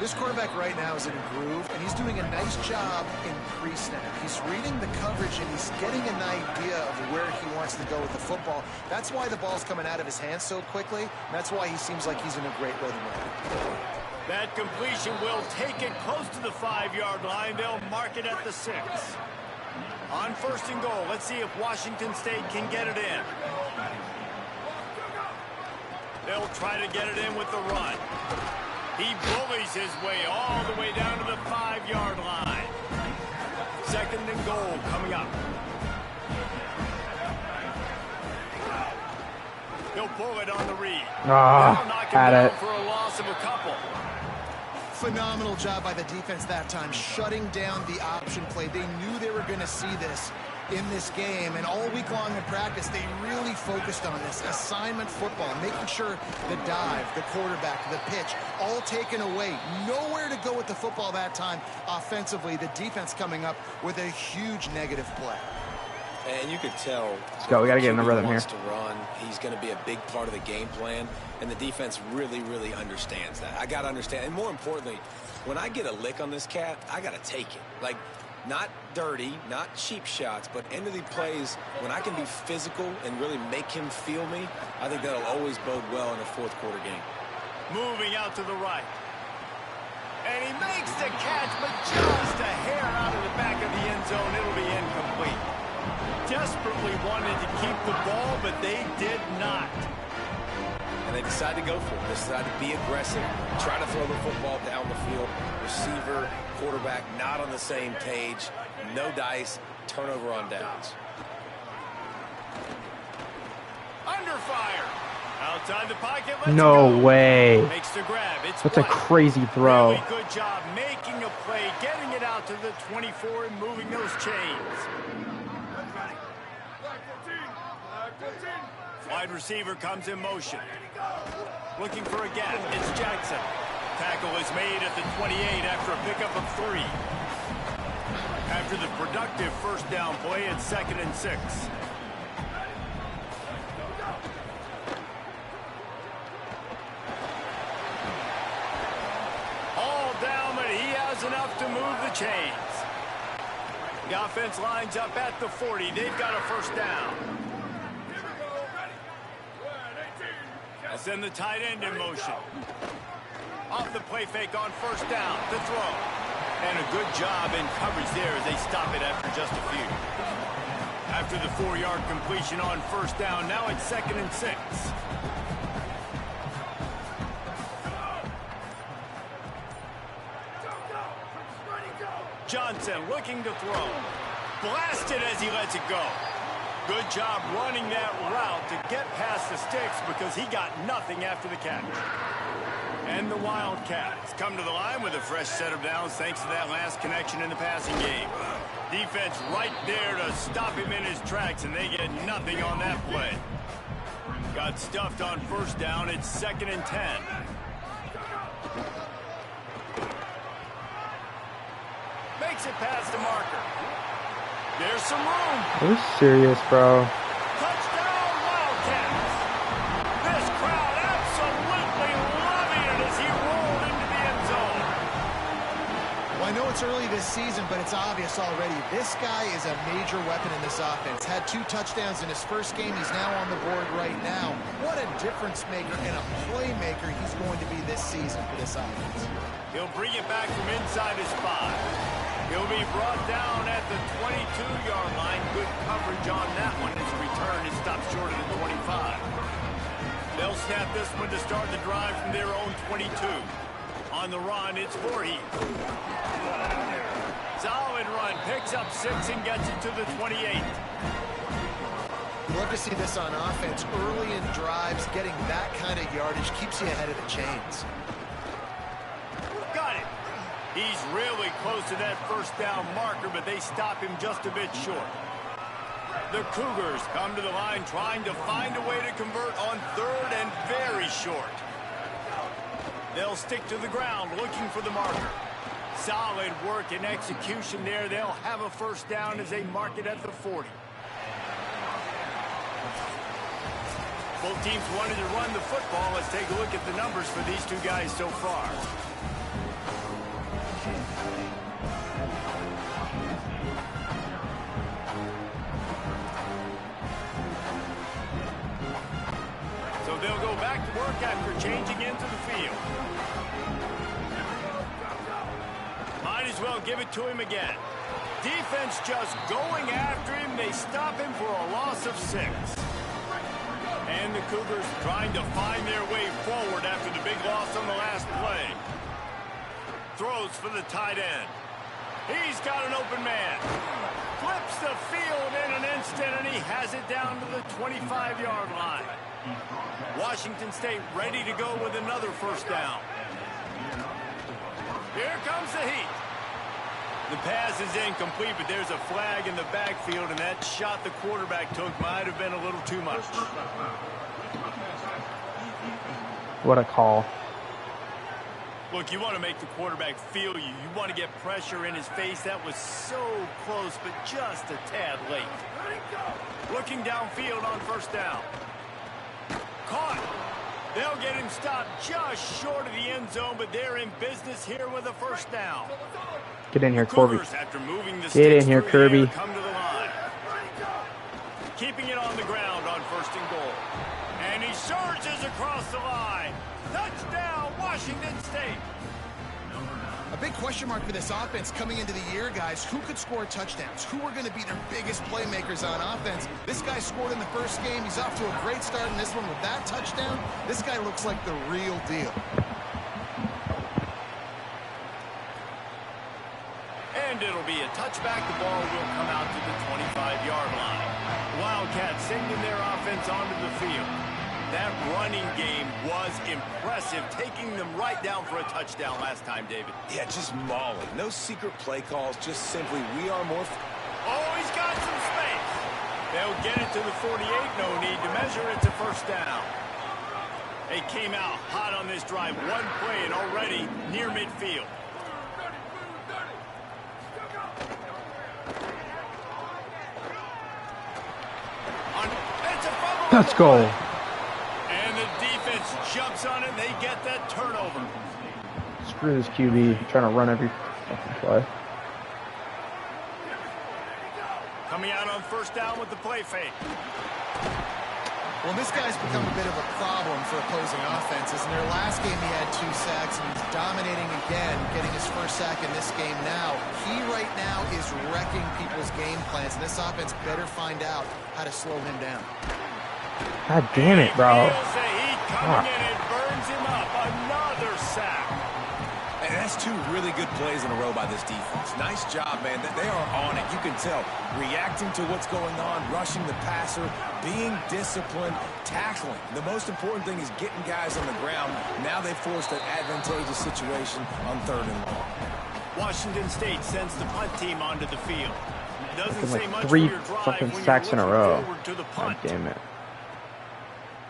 This quarterback right now is in a groove, and he's doing a nice job in pre-snap. He's reading the coverage, and he's getting an idea of where he wants to go with the football. That's why the ball's coming out of his hands so quickly, and that's why he seems like he's in a great rhythm right now. That completion will take it close to the 5-yard line. They'll mark it at the 6. On first and goal, let's see if Washington State can get it in. They'll try to get it in with the run. He bullies his way all the way down to the 5-yard line. Second and goal coming up. He'll pull it on the read. Had it. For a loss of a couple. Phenomenal job by the defense that time, shutting down the option play. They knew they were going to see this in this game, and all week long in practice, they really focused on this assignment football, making sure the dive, the quarterback, the pitch, all taken away. Nowhere to go with the football that time offensively. The defense coming up with a huge negative play. And you could tell. Let's go. We got to get in a rhythm here. To run, he's going to be a big part of the game plan, and the defense really, really understands that. I got to understand, and more importantly, when I get a lick on this cat, I got to take it. Like, not dirty, not cheap shots, but end of the plays, when I can be physical and really make him feel me, I think that'll always bode well in a fourth quarter game. Moving out to the right. And he makes the catch, but just a hair out of the back of the end zone. It'll be incomplete. Desperately wanted to keep the ball, but they did not. And they decided to go for it. They decided to be aggressive, try to throw the football down the field. Receiver, quarterback, not on the same page. No dice, turnover on downs. Under fire. Outside the pocket. No way. Makes the grab. It's That's a crazy throw. Really good job making a play, getting it out to the 24 and moving those chains. Wide receiver comes in motion. Looking for a gap. It's Jackson. Tackle is made at the 28 after a pickup of 3. After the productive first down play, it's 2nd and 6. All down, but he has enough to move the chains. The offense lines up at the 40. They've got a first down. And send the tight end in motion. Off the play fake on first down to throw. And a good job in coverage there as they stop it after just a few. After the 4-yard completion on first down, now it's 2nd and 6. and looking to throw. Blasted as he lets it go. Good job running that route to get past the sticks because he got nothing after the catch. And the Wildcats come to the line with a fresh set of downs thanks to that last connection in the passing game. Defense right there to stop him in his tracks, and they get nothing on that play. Got stuffed on first down. It's 2nd and 10. Makes it past the marker. There's some room. Are you serious, bro? Touchdown, Wildcats. This crowd absolutely loving it as he rolled into the end zone. Well, I know it's early this season, but it's obvious already. This guy is a major weapon in this offense. Had 2 touchdowns in his first game. He's now on the board right now. What a difference maker and a playmaker he's going to be this season for this offense. He'll bring it back from inside his 5. He'll be brought down at the 22-yard line. Good coverage on that one. His return is stopped short of the 25. They'll snap this one to start the drive from their own 22. On the run, it's Voorhees. Solid run. Picks up 6 and gets it to the 28. Love to see this on offense. Early in drives, getting that kind of yardage keeps you ahead of the chains. Got it. He's really close to that first down marker, but they stop him just a bit short. The Cougars come to the line trying to find a way to convert on 3rd and very short. They'll stick to the ground looking for the marker. Solid work and execution there. They'll have a first down as they mark it at the 40. Both teams wanted to run the football. Let's take a look at the numbers for these two guys so far. So they'll go back to work after changing into the field. Might as well give it to him again. Defense just going after him. They stop him for a loss of 6. And the Cougars trying to find their way forward after the big loss on the last play. Throws for the tight end. He's got an open man. Flips the field in an instant, and he has it down to the 25-yard line. Washington State ready to go with another first down. Here comes the heat. The pass is incomplete, but there's a flag in the backfield, and that shot the quarterback took might have been a little too much. What a call. Look, you want to make the quarterback feel you. You want to get pressure in his face. That was so close, but just a tad late. Looking downfield on first down. Caught. They'll get him stopped just short of the end zone, but they're in business here with a first down. Get in here, Corby. Get in here, Kirby. Come to the line. Keeping it on the ground on 1st and goal. And he surges across the line. Touchdown, Washington State. A big question mark for this offense coming into the year, guys. Who could score touchdowns? Who are going to be their biggest playmakers on offense? This guy scored in the first game. He's off to a great start in this one with that touchdown. This guy looks like the real deal. And it'll be a touchback. The ball will come out to the 25-yard line. Wildcats sending their offense onto the field. That running game was impressive, taking them right down for a touchdown last time, David. Yeah, just mauling. No secret play calls, just simply we are more... Oh, he's got some space. They'll get it to the 48. No need to measure. It's a first down. They came out hot on this drive. One play and already near midfield. Let's go. And the defense jumps on it, and they get that turnover. Screw this QB trying to run every fucking play. Coming out on first down with the play fake. Well, this guy's become a bit of a problem for opposing offenses. In their last game, he had 2 sacks, and he's dominating again, getting his first sack in this game now. He right now is wrecking people's game plans, and this offense better find out how to slow him down. God damn it, bro. Feels the heat coming in. It burns him up. Another sack. And That's two really good plays in a row by this defense. Nice job, man. They are on it. You can tell. Reacting to what's going on, rushing the passer, being disciplined, tackling. The most important thing is getting guys on the ground. Now they've forced an advantageous situation on 3rd and long. Washington State sends the punt team onto the field. Doesn't say much for 3 your drive fucking when sacks in you're a row. forward to the God punt. damn it.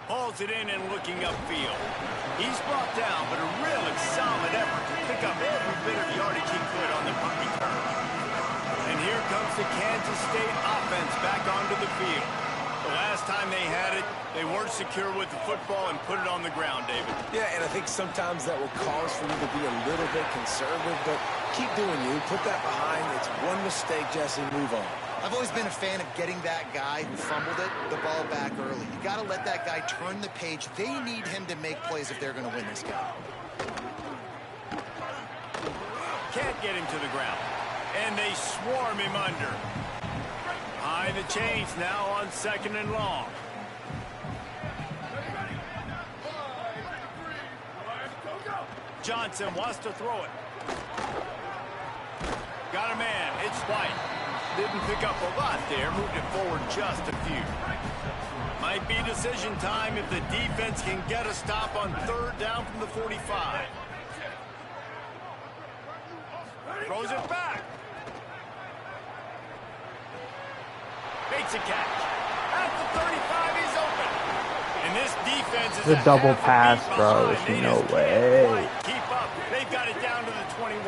Hauls it in and looking upfield. He's brought down, but a really solid effort to pick up every bit of yardage he could on the punt return. And here comes the Kansas State offense back onto the field. The last time they had it, they weren't secure with the football and put it on the ground, David. Yeah, and I think sometimes that will cause for you to be a little bit conservative, but keep doing you. Put that behind. It's one mistake, Jesse. Move on. I've always been a fan of getting that guy who fumbled it, the ball back early. You got to let that guy turn the page. They need him to make plays if they're going to win this game. Can't get him to the ground. And they swarm him under. High the chains now on 2nd and long. Johnson wants to throw it. Got a man. It's White. Didn't pick up a lot there. Moved it forward just a few. Might be decision time if the defense can get a stop on 3rd down from the 45. Throws it back. Makes a catch. At the 35, he's open. And this defense is The double pass, bro. There's no way. Keep up. They've got it down to the 21.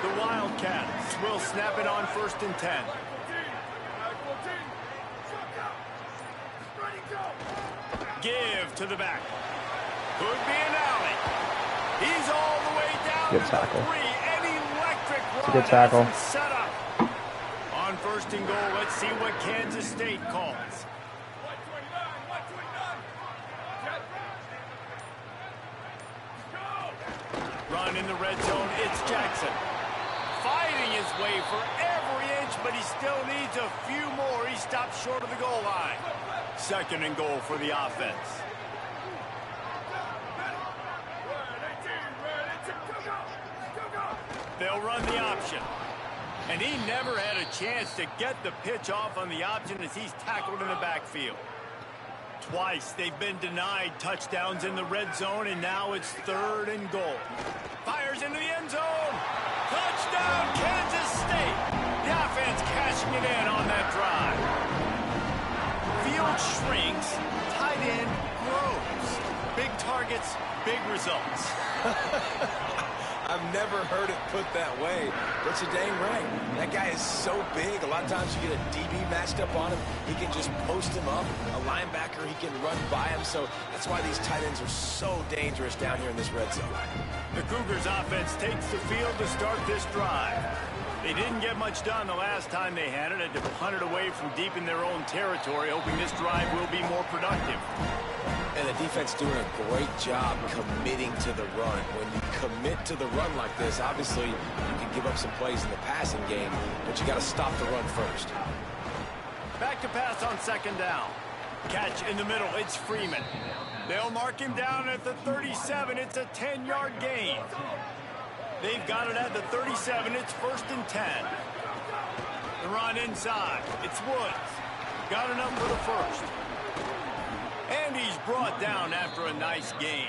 The Wildcats will snap it on 1st and 10. Give to the back. Could be an alley. He's all the way down Good to tackle. the 3. An electric It's a run good tackle. has him set up. On 1st and goal, let's see what Kansas State calls. Run in the red zone, it's Jackson. Fighting his way for every inch, but he still needs a few more. He stops short of the goal line. 2nd and goal for the offense. They'll run the option. And he never had a chance to get the pitch off on the option as he's tackled in the backfield. Twice they've been denied touchdowns in the red zone, and now it's 3rd and goal. Fires into the end zone. Touchdown, Kansas State. The offense cashing it in on that drive. Field shrinks, tight end grows. Big targets, big results. I've never heard it put that way, but you're dang right. That guy is so big. A lot of times you get a DB matched up on him. He can just post him up. A linebacker, he can run by him. So that's why these tight ends are so dangerous down here in this red zone. The Cougars offense takes the field to start this drive. They didn't get much done the last time they had it. Had to punt it away from deep in their own territory, hoping this drive will be more productive. And the defense doing a great job committing to the run. When you commit to the run like this, obviously you can give up some plays in the passing game, but you got to stop the run first. Back to pass on 2nd down. Catch in the middle, it's Freeman. They'll mark him down at the 37. It's a 10-yard gain. They've got it at the 37. It's 1st and 10. The run inside. It's Woods. Got enough for the first. And he's brought down after a nice game.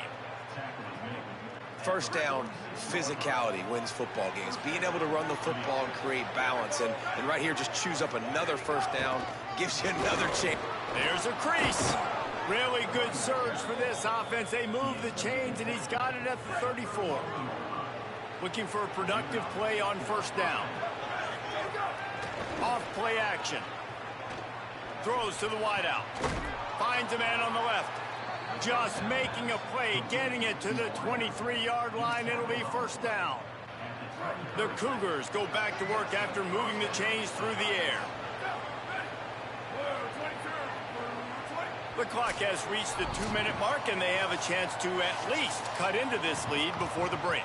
1st down, physicality wins football games. Being able to run the football and create balance. And right here, just choose up another 1st down. Gives you another chance. There's a crease. Really good surge for this offense. They move the chains, and he's got it at the 34. Looking for a productive play on 1st down. Off play action. Throws to the wideout. Finds a man on the left. Just making a play, getting it to the 23-yard line. It'll be 1st down. The Cougars go back to work after moving the chains through the air. The clock has reached the 2-minute mark, and they have a chance to at least cut into this lead before the break.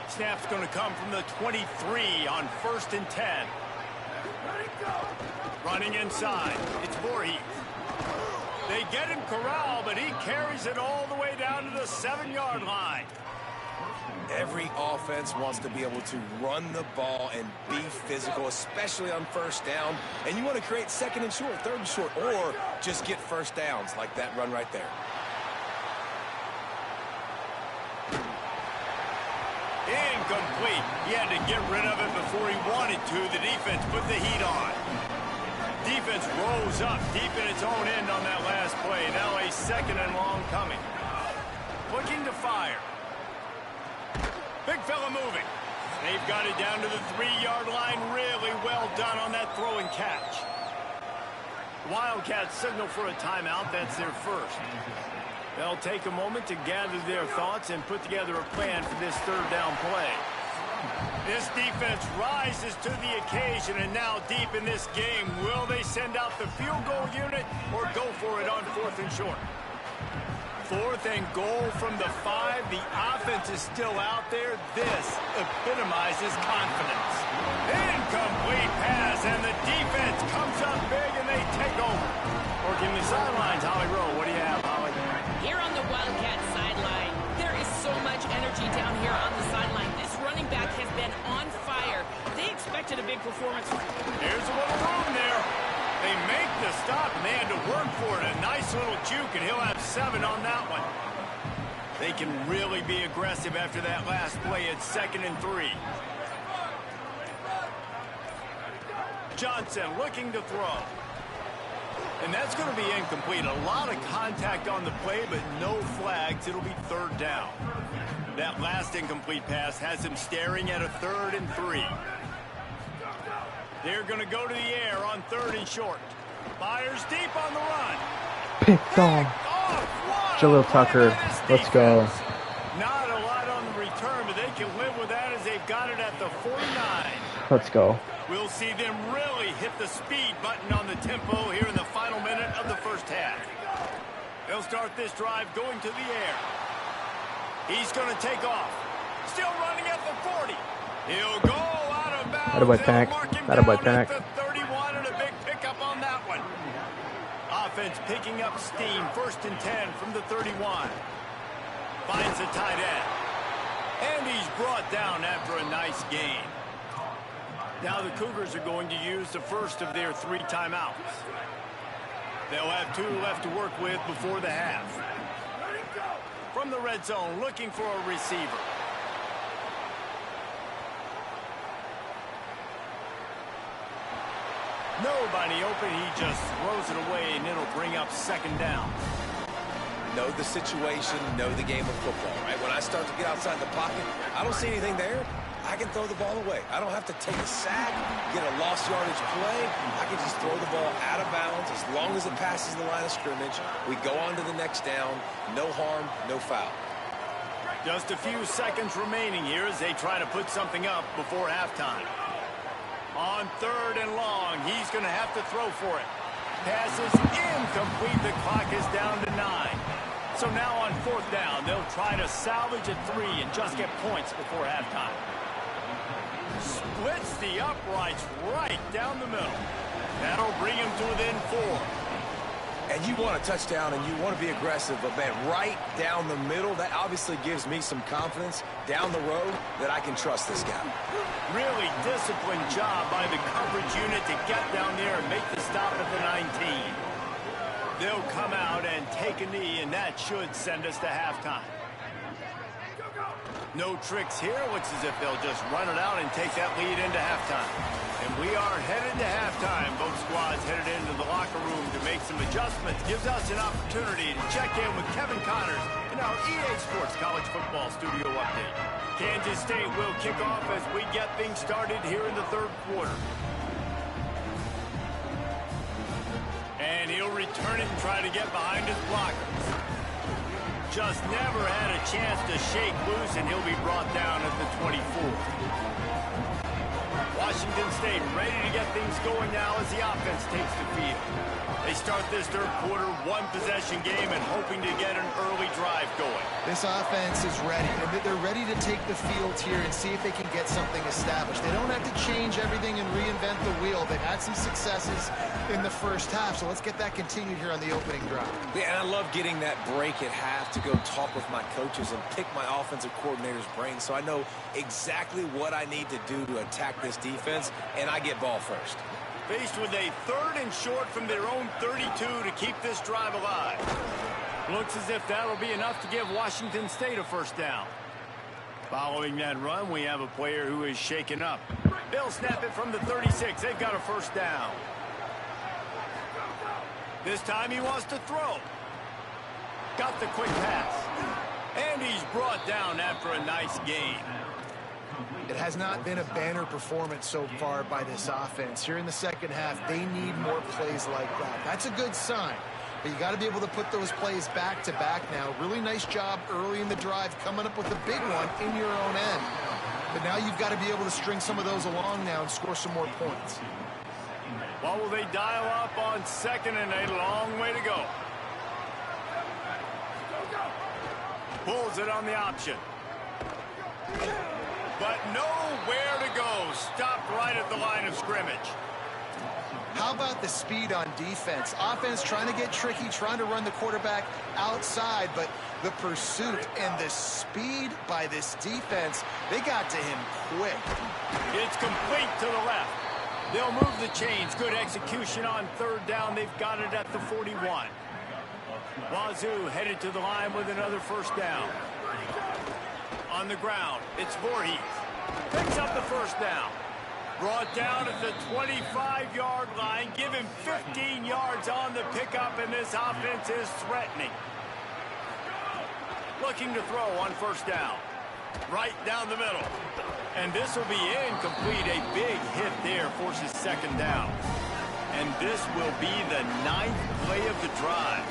Snap's going to come from the 23 on 1st and 10. Running inside, it's Voorhees. They get him corralled, but he carries it all the way down to the 7-yard line. Every offense wants to be able to run the ball and be physical, especially on first down. And you want to create second and short, third and short, or just get first downs like that run right there. Incomplete. He had to get rid of it before he wanted to. The defense put the heat on. Defense rose up deep in its own end on that last play. Now a 2nd and long coming. Looking to fire. Big fella moving. They've got it down to the 3-yard line. Really well done on that throw and catch. Wildcats signal for a timeout. That's their first. They'll take a moment to gather their thoughts and put together a plan for this 3rd down play. This defense rises to the occasion, and now deep in this game, will they send out the field goal unit or go for it on 4th and short? 4th and goal from the 5. The offense is still out there. This epitomizes confidence. Incomplete pass, and the defense comes up big, and they take over. Working the sidelines, Holly Rowe. What do you have, Holly? Here on the Wildcat sideline, there is so much energy down here on the sideline. This running back has been on fire. They expected a big performance. There's a little room there. They make the stop, and they had to work for it. A nice little juke, and he'll have 7 on that one. They can really be aggressive after that last play at 2nd and 3. Johnson looking to throw. And that's going to be incomplete. A lot of contact on the play, but no flags. It'll be 3rd down. That last incomplete pass has him staring at a 3rd and 3. They're going to go to the air on 3rd and short. Fires deep on the run. Picked off. Jalil Tucker, let's go. Not a lot on the return, but they can live with that as they've got it at the 49. Let's go. We'll see them really hit the speed button on the tempo here in the final minute of the 1st half. They'll start this drive going to the air. He's going to take off. Still running at the 40. He'll go out of bounds. Attaboy Pack. Attaboy Pack. The 31 and a big pickup on that one. Offense picking up steam. 1st and 10 from the 31. Finds the tight end. And he's brought down after a nice gain. Now the Cougars are going to use the first of their 3 timeouts. They'll have 2 left to work with before the half. From the red zone, looking for a receiver. Nobody open. He just throws it away, and it'll bring up 2nd down. Know the situation, know the game of football, right? When I start to get outside the pocket, I don't see anything there. I can throw the ball away. I don't have to take a sack, get a lost yardage play. I can just throw the ball out of bounds as long as it passes the line of scrimmage. We go on to the next down. No harm, no foul. Just a few seconds remaining here as they try to put something up before halftime. On 3rd and long, he's going to have to throw for it. Pass is incomplete. The clock is down to 9. So now on 4th down, they'll try to salvage a 3 and just get points before halftime. Splits the uprights right down the middle. That'll bring him to within 4. And you want a touchdown and you want to be aggressive, but man, right down the middle, that obviously gives me some confidence down the road that I can trust this guy. Really disciplined job by the coverage unit to get down there and make the stop at the 19. They'll come out and take a knee, and that should send us to halftime. No tricks here. Looks as if they'll just run it out and take that lead into halftime. And we are headed to halftime. Both squads headed into the locker room to make some adjustments. Gives us an opportunity to check in with Kevin Connors in our EA Sports College Football Studio Update. Kansas State will kick off as we get things started here in the 3rd quarter. And he'll return it and try to get behind his blockers. Just never had a chance to shake loose, and he'll be brought down at the 24. Washington State ready to get things going now as the offense takes the field. They start this third quarter one-possession game and hoping to get an early drive going. This offense is ready, and they're ready to take the field here and see if they can get something established. They don't have to change everything and reinvent the wheel. They've had some successes in the first half, so let's get that continued here on the opening drive. Yeah, and I love getting that break at half to go talk with my coaches and pick my offensive coordinator's brain so I know exactly what I need to do to attack this defense, and I get ball first. Faced with a 3rd and short from their own 32 to keep this drive alive. Looks as if that'll be enough to give Washington State a first down. Following that run, we have a player who is shaken up. They'll snap it from the 36. They've got a first down. This time he wants to throw. Got the quick pass. And he's brought down after a nice gain. It has not been a banner performance so far by this offense. Here in the second half, they need more plays like that. That's a good sign. But you got to be able to put those plays back to back now. Really nice job early in the drive coming up with a big one in your own end. But now you've got to be able to string some of those along now and score some more points. What will they dial up on 2nd and a long way to go? Pulls it on the option. But nowhere to go. Stopped right at the line of scrimmage. How about the speed on defense? Offense trying to get tricky, trying to run the quarterback outside, but the pursuit and the speed by this defense, they got to him quick. It's complete to the left. They'll move the chains. Good execution on 3rd down. They've got it at the 41. Wazoo headed to the line with another first down. On the ground, it's Voorhees. Picks up the first down. Brought down at the 25-yard line. Give him 15 yards on the pickup, and this offense is threatening. Looking to throw on first down. Right down the middle. And this will be incomplete. A big hit there forces 2nd down. And this will be the 9th play of the drive.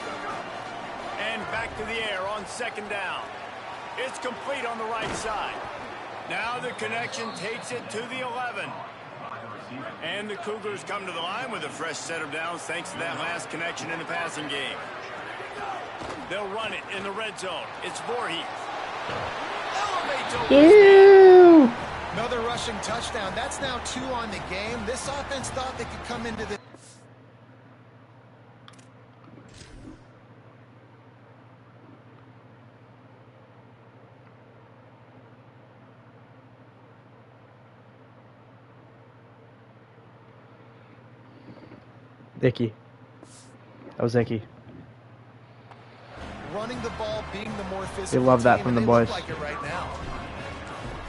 And back to the air on 2nd down. It's complete on the right side. Now the connection takes it to the 11. And the Cougars come to the line with a fresh set of downs thanks to that last connection in the passing game. They'll run it in the red zone. It's Voorhees. Elevates over. Another rushing touchdown. That's now 2 on the game. This offense thought they could come into the... Icky. That was icky. Running the ball, being the more physical. They love that from the boys. Like it right now.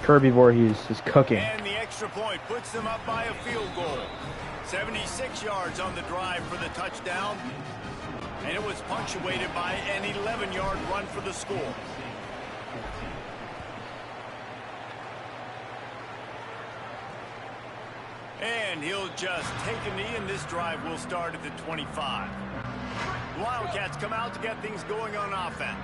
Kirby Voorhees is cooking. And the extra point puts them up by a field goal. 76 yards on the drive for the touchdown. And it was punctuated by an 11-yard run for the score. And he'll just take a knee, and this drive will start at the 25. The Wildcats come out to get things going on offense.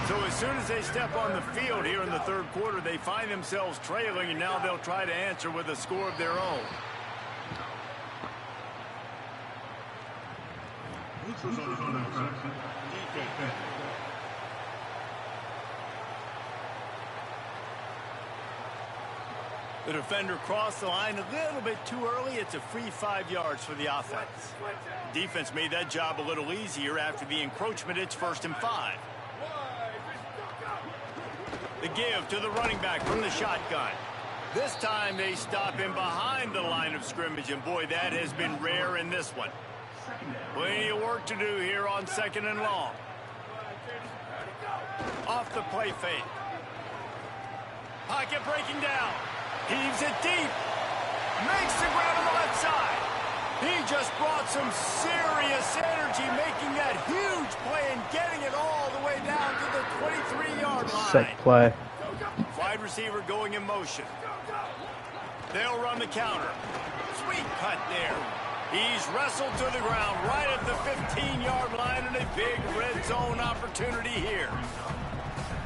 So as soon as they step on the field here in the third quarter, they find themselves trailing, and now they'll try to answer with a score of their own. The defender crossed the line a little bit too early. It's a free 5 yards for the offense. Defense made that job a little easier after the encroachment. It's 1st and 5. The give to the running back from the shotgun. This time they stop him behind the line of scrimmage, and boy, that has been rare in this one. Plenty of work to do here on 2nd and long. Off the play fake. Pocket breaking down. Heaves it deep. Makes the grab on the left side. He just brought some serious energy, making that huge play and getting it all the way down to the 23-yard line. Sick play. Wide receiver going in motion. They'll run the counter. Sweet cut there. He's wrestled to the ground right at the 15-yard line, and a big red zone opportunity here.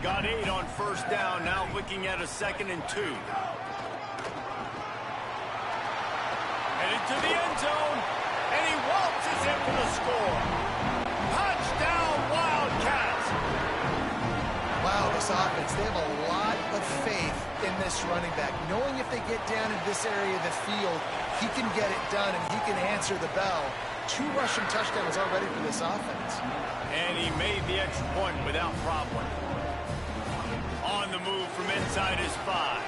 Got 8 on 1st down, now looking at a 2nd and 2. Headed to the end zone, and he waltzes in for the score. Touchdown, Wildcats! Wow, this offense, they have a lot of faith in this running back. Knowing if they get down in this area of the field, he can get it done and he can answer the bell. 2 rushing touchdowns already for this offense. And he made the extra point without problem. On the move from inside his 5.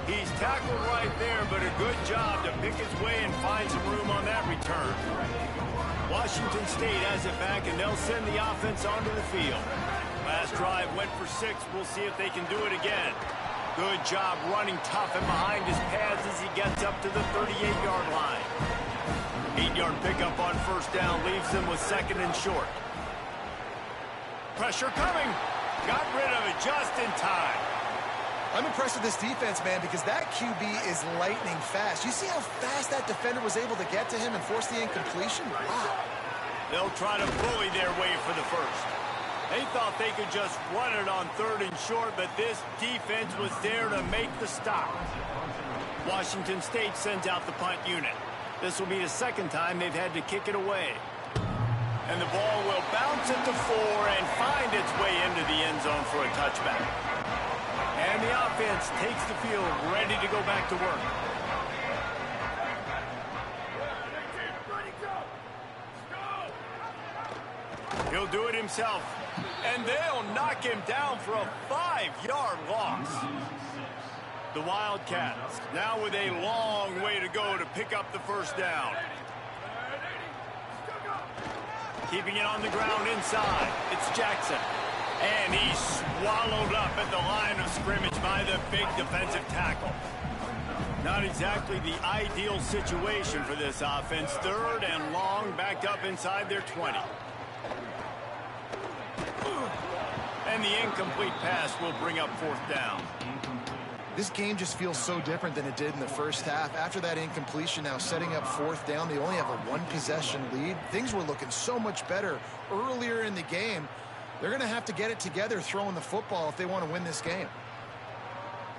He's tackled right there, but a good job to pick his way and find some room on that return. Washington State has it back, and they'll send the offense onto the field. Last drive went for 6. We'll see if they can do it again. Good job running tough and behind his pads as he gets up to the 38-yard line. 8-yard pickup on first down leaves them with 2nd and short. Pressure coming. Got rid of it just in time. I'm impressed with this defense, man, because that QB is lightning fast. You see how fast that defender was able to get to him and force the incompletion? Wow. They'll try to bully their way for the first. They thought they could just run it on 3rd and short, but this defense was there to make the stop. Washington State sends out the punt unit. This will be the 2nd time they've had to kick it away. And the ball will bounce at the 4 and find its way into the end zone for a touchback. And the offense takes the field, ready to go back to work. He'll do it himself. And they'll knock him down for a 5-yard loss. The Wildcats now with a long way to go to pick up the first down. Keeping it on the ground inside. It's Jackson. And he's swallowed up at the line of scrimmage by the big defensive tackle. Not exactly the ideal situation for this offense. 3rd and long, backed up inside their 20. And the incomplete pass will bring up 4th down. This game just feels so different than it did in the first half. After that incompletion, now setting up 4th down, they only have a 1-possession lead. Things were looking so much better earlier in the game. They're going to have to get it together throwing the football if they want to win this game.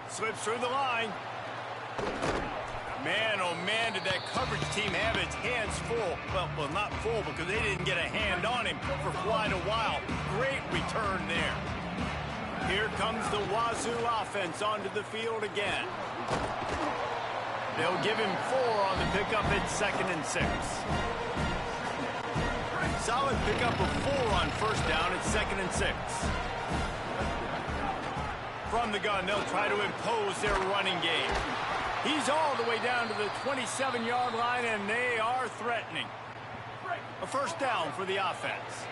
Slips through the line. Man, oh man, did that coverage team have its hands full. Well, not full because they didn't get a hand on him for quite a while. Great return there. Here comes the Wazoo offense onto the field again. They'll give him 4 on the pickup at 2nd and 6. Solid pickup of 4 on first down at 2nd and 6. From the gun, they'll try to impose their running game. He's all the way down to the 27-yard line, and they are threatening. A first down for the offense.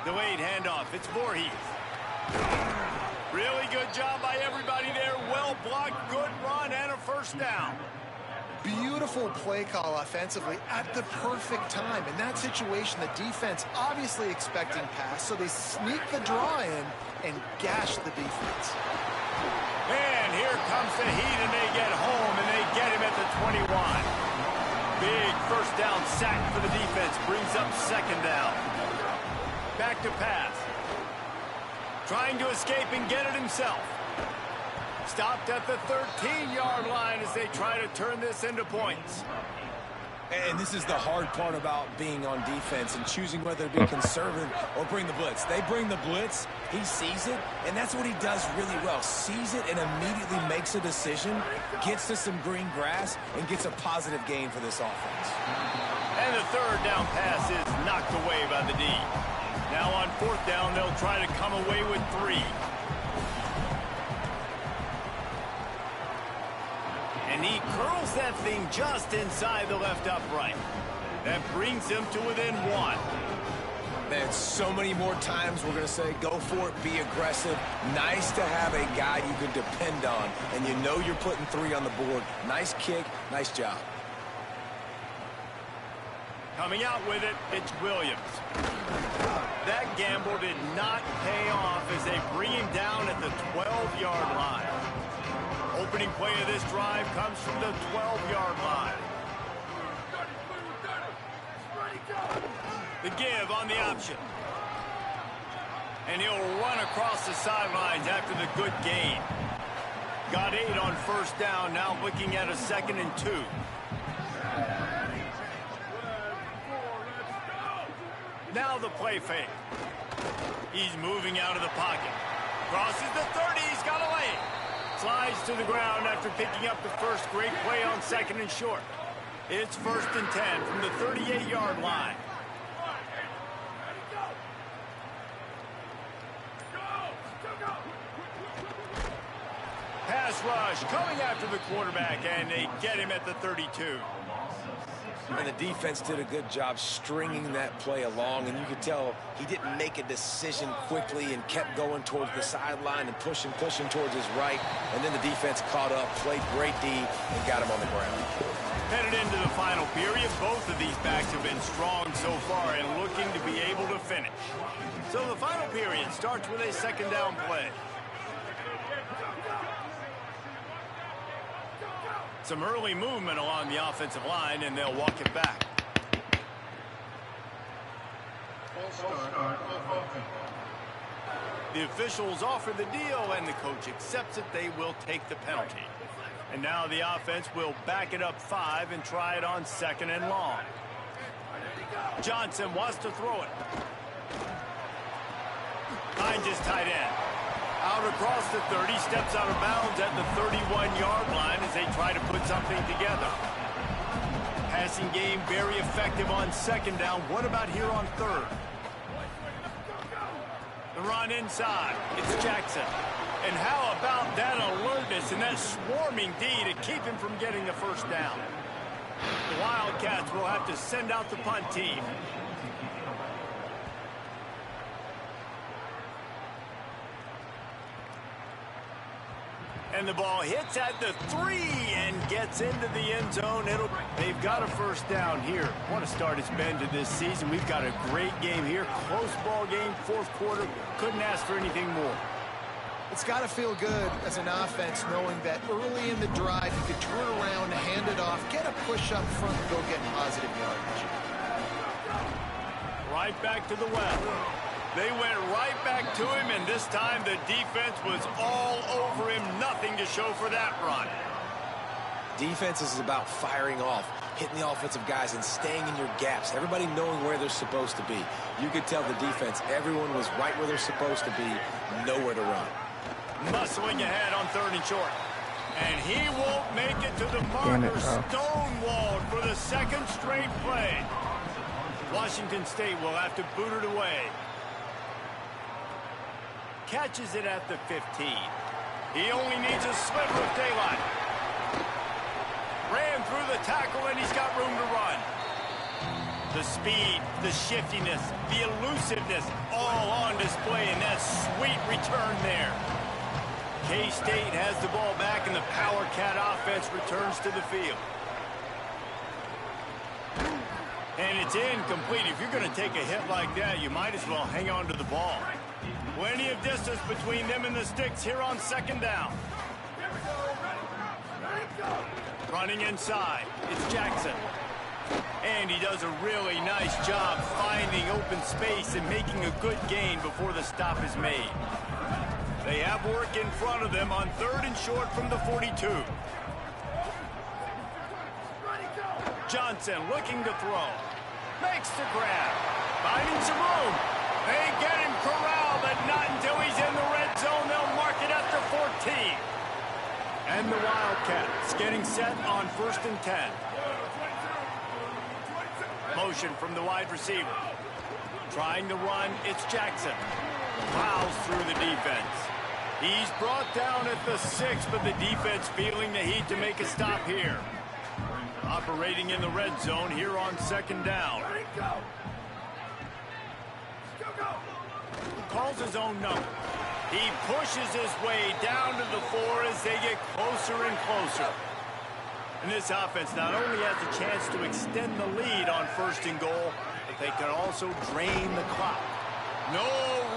Delayed handoff. It's Voorhees. Really good job by everybody there. Well blocked, good run, and a first down. Beautiful play call offensively at the perfect time. In that situation, the defense obviously expecting pass, so they sneak the draw in and gash the defense. And here comes the heat, and they get home, and they get him at the 21. Big first down sack for the defense. Brings up 2nd down. Back to pass. Trying to escape and get it himself. Stopped at the 13-yard line as they try to turn this into points. And this is the hard part about being on defense and choosing whether to be conservative or bring the blitz. They bring the blitz, he sees it, and that's what he does really well. Sees it and immediately makes a decision, gets to some green grass, and gets a positive gain for this offense. And the 3rd down pass is knocked away by the D. Now on 4th down, they'll try to come away with 3. And he curls that thing just inside the left upright. That brings him to within 1. Man, so many more times we're going to say, go for it, be aggressive. Nice to have a guy you can depend on, and you know you're putting 3 on the board. Nice kick, nice job. Coming out with it, it's Williams. That gamble did not pay off as they bring him down at the 12-yard line. Opening play of this drive comes from the 12-yard line. The give on the option. And he'll run across the sidelines after the good gain. Got 8 on first down, now looking at a 2nd and 2. Now the play fake. He's moving out of the pocket. Crosses the 30, he's got a lane. Slides to the ground after picking up the first. Great play on 2nd and short. It's 1st and 10 from the 38-yard line. Pass rush coming after the quarterback, and they get him at the 32. And the defense did a good job stringing that play along, and you could tell he didn't make a decision quickly and kept going towards the sideline and pushing towards his right. And then the defense caught up, played great D, and got him on the ground. Headed into the final period, both of these backs have been strong so far and looking to be able to finish. So the final period starts with a 2nd down play. Some early movement along the offensive line, and they'll walk it back. The officials offer the deal, and the coach accepts it. They will take the penalty. And now the offense will back it up 5 and try it on 2nd and long. Johnson wants to throw it. Finds his tight end. Out across the 30, steps out of bounds at the 31-yard line as they try to put something together. Passing game very effective on 2nd down. What about here on 3rd? The run inside. It's Jackson. And how about that alertness and that swarming D to keep him from getting the first down? The Wildcats will have to send out the punt team. And the ball hits at the 3 and gets into the end zone. They've got a first down here. What a start it's been to this season. We've got a great game here. Close ball game, 4th quarter. Couldn't ask for anything more. It's got to feel good as an offense knowing that early in the drive you could turn around, hand it off, get a push up front, and go get positive yardage. Right back to the well. They went right back to him, and this time the defense was all over him. Nothing to show for that run. Defense is about firing off, hitting the offensive guys and staying in your gaps. Everybody knowing where they're supposed to be. You could tell the defense, everyone was right where they're supposed to be, nowhere to run. Muscling ahead on 3rd and short. And he won't make it to the marker. Stonewalled for the 2nd straight play. Washington State will have to boot it away. Catches it at the 15. He only needs a sliver of daylight. Ran through the tackle, and he's got room to run. The speed, the shiftiness, the elusiveness, all on display in that sweet return there. K-State has the ball back, and the Power Cat offense returns to the field. And it's incomplete. If you're going to take a hit like that, you might as well hang on to the ball. Plenty of distance between them and the sticks here on 2nd down. Running inside, it's Jackson. And he does a really nice job finding open space and making a good gain before the stop is made. They have work in front of them on 3rd and short from the 42. Johnson looking to throw. Makes the grab. Finding some room. They get him corralled, but not until he's in the red zone. They'll mark it at the 14. And the Wildcats getting set on 1st and 10. Motion from the wide receiver. Trying to run, it's Jackson. Plows through the defense. He's brought down at the 6, but the defense feeling the heat to make a stop here. Operating in the red zone here on 2nd down. Calls his own number. He pushes his way down to the 4 as they get closer and closer. And this offense not only has a chance to extend the lead on 1st and goal, but they can also drain the clock. No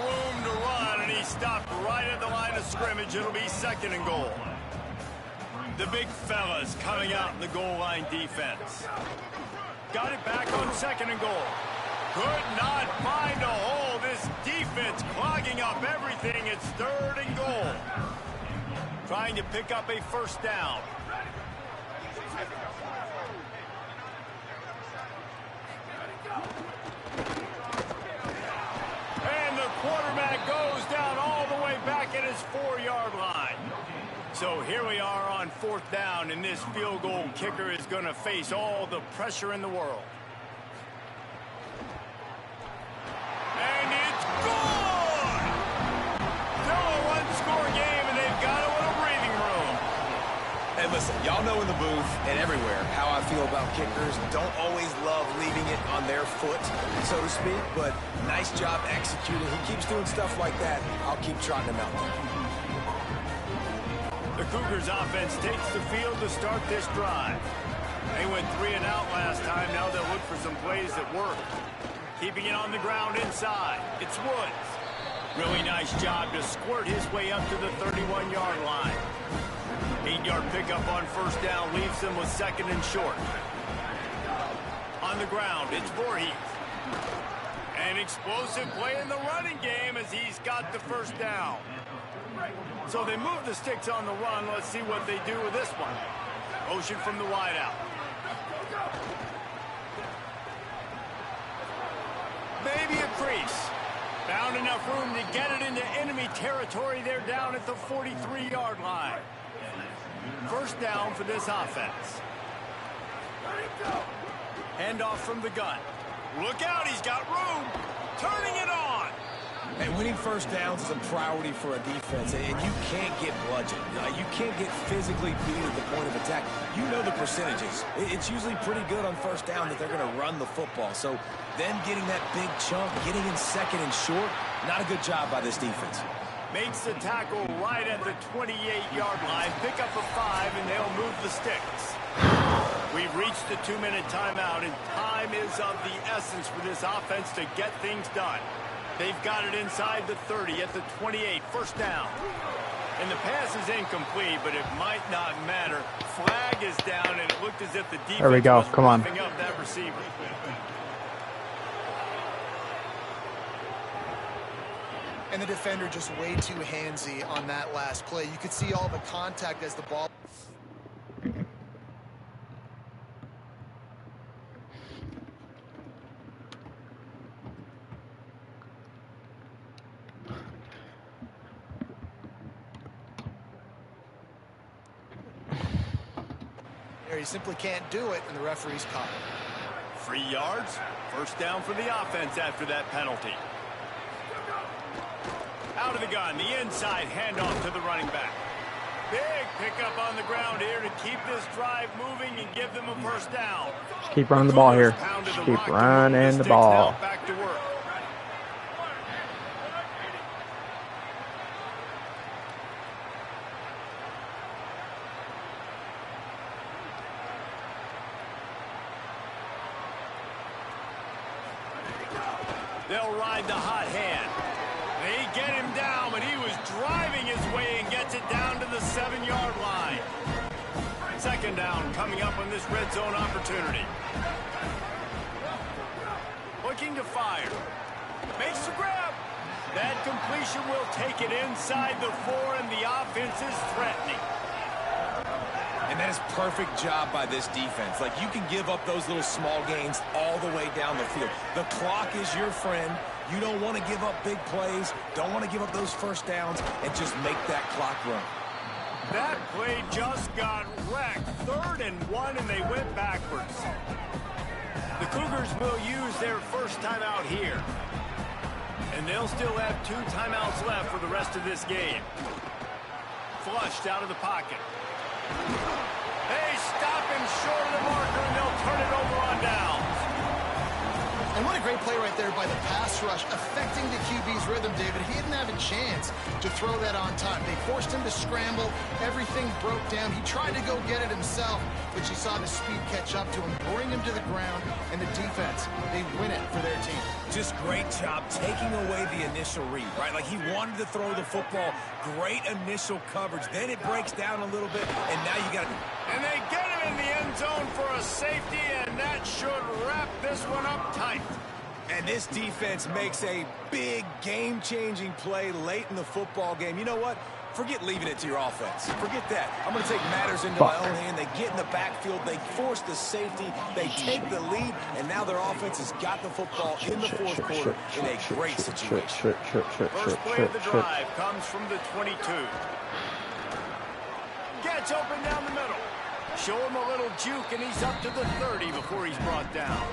room to run, and he stopped right at the line of scrimmage. It'll be 2nd and goal. The big fellas coming out in the goal line defense. Got it back on 2nd and goal. Could not find a hole. This this defense clogging up everything. It's 3rd and goal. Trying to pick up a first down. And the quarterback goes down all the way back at his 4-yard line. So here we are on 4th down, and this field goal kicker is going to face all the pressure in the world. And it's good! Still a one-score game, and they've got a little breathing room. Hey, listen, y'all know in the booth and everywhere how I feel about kickers. Don't always love leaving it on their foot, so to speak, but nice job executing. He keeps doing stuff like that. I'll keep trotting him out there. The Cougars offense takes the field to start this drive. They went 3 and out last time. Now they'll look for some plays that work. Keeping it on the ground inside. It's Woods. Really nice job to squirt his way up to the 31-yard line. 8-yard pickup on first down leaves him with 2nd and short. On the ground, it's Voorhees. An explosive play in the running game as he's got the first down. So they move the sticks on the run. Let's see what they do with this one. Motion from the wideout. Maybe a crease. Found enough room to get it into enemy territory. They're down at the 43-yard line. First down for this offense. Handoff from the gun. Look out, he's got room. Turning it on. And winning first downs is a priority for a defense, and you can't get bludgeoned. You can't get physically beat at the point of attack. You know the percentages. It's usually pretty good on first down that they're going to run the football. So then getting that big chunk, getting in 2nd and short, not a good job by this defense. Makes the tackle right at the 28-yard line. Pick up a 5, and they'll move the sticks. We've reached the 2-minute timeout, and time is of the essence for this offense to get things done. They've got it inside the 30 at the 28, first down. And the pass is incomplete, but it might not matter. Flag is down, and it looked as if the defense there we go. was Come on. roughing up that receiver. And the defender just way too handsy on that last play. You could see all the contact as the ball... You simply can't do it, and the referee's caught it. 3 yards. First down for the offense after that penalty. Out of the gun, the inside handoff to the running back. Big pickup on the ground here to keep this drive moving and give them a first down. Just keep running the ball here. Just keep running the ball. Back to work. They'll ride the hot hand. They get him down, but he was driving his way and gets it down to the 7-yard line. Second down coming up on this red zone opportunity. Looking to fire. Makes the grab. That completion will take it inside the 4, and the offense is threatening. And that is perfect job by this defense. Like, you can give up those little small gains all the way down the field. The clock is your friend. You don't want to give up big plays, don't want to give up those first downs, and just make that clock run. That play just got wrecked. 3rd and 1, and they went backwards. The Cougars will use their first timeout here. And they'll still have 2 timeouts left for the rest of this game. Flushed out of the pocket. They stop him short of the marker, and they'll turn it over on downs. And what a great play right there by the pass rush, affecting the QB's rhythm, David. He didn't have a chance to throw that on time. They forced him to scramble. Everything broke down. He tried to go get it himself, but you saw the speed catch up to him, bring him to the ground, and the defense, they win it for their team. Just great job taking away the initial read, right? Like, he wanted to throw the football. Great initial coverage. Then it breaks down a little bit, and now you got to... And they get him in the end zone for a safety, and that should wrap this one up tight. And this defense makes a big game-changing play late in the football game. You know what? Forget leaving it to your offense. Forget that. I'm going to take matters into my own hand. They get in the backfield. They force the safety. They take the lead. And now their offense has got the football in the fourth quarter in a great situation. First play of the drive comes from the 22. Gets open down the middle. Show him a little juke, and he's up to the 30 before he's brought down.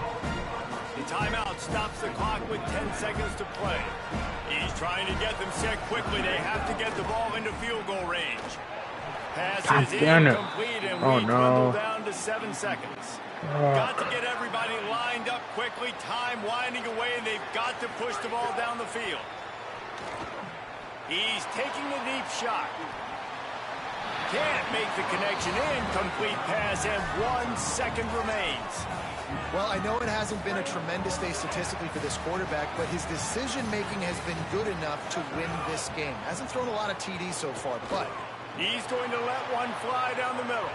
The timeout stops the clock with 10 seconds to play. He's trying to get them set quickly. They have to get the ball into field goal range. Pass is incomplete, and we dwindle down to 7 seconds. Got to get everybody lined up quickly. Time winding away, and they've got to push the ball down the field. He's taking the deep shot. Can't make the connection. Incomplete pass, and 1 second remains. Well, I know it hasn't been a tremendous day statistically for this quarterback, but his decision-making has been good enough to win this game. Hasn't thrown a lot of TDs so far, but he's going to let one fly down the middle.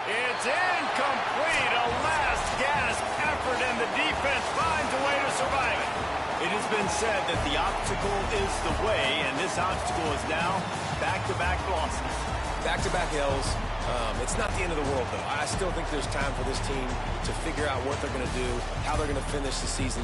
It's incomplete. A last-gasp effort, and the defense finds a way to survive it. It has been said that the obstacle is the way, and this obstacle is now back-to-back losses. Back-to-back L's. It's not the end of the world, though. I still think there's time for this team to figure out what they're going to do, how they're going to finish the season.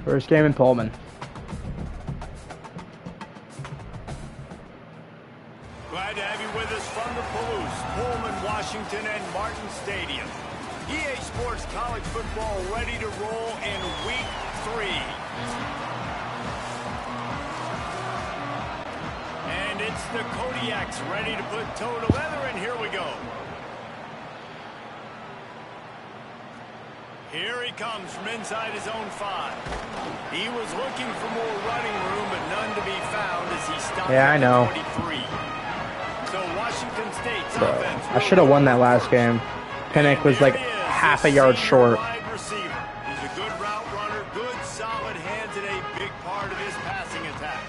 First game in Pullman. Glad to have you with us from the Palouse, Pullman, Washington, and Martin Stadium. EA Sports College Football ready to roll in Week 3. And it's the Kodiaks ready to put toe to leather, and here we go. Here he comes from inside his own 5. He was looking for more running room, but none to be found as he stopped at the 23. So Washington State's offense. I should have won that last game. Pinnock was like half a yard short. Wide receiver. He's a good route runner, good solid hands, and a big part of his passing attack.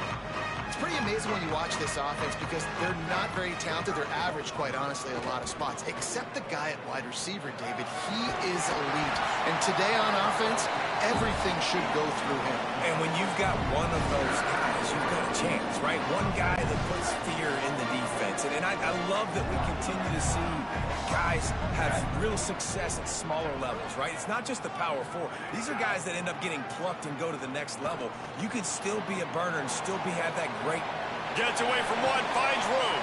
it's pretty amazing when you watch this offense because they're not very talented. They're average, quite honestly, in a lot of spots, except the guy at wide receiver, David. He is elite. And today on offense, everything should go through him. And when you've got one of those guys, you've got a chance, right? One guy that puts fear in the defense. And I love that we continue to see guys have real success at smaller levels, right? It's not just the power four. These are guys that end up getting plucked and go to the next level. You could still be a burner and still have that great. Gets away from one, finds room.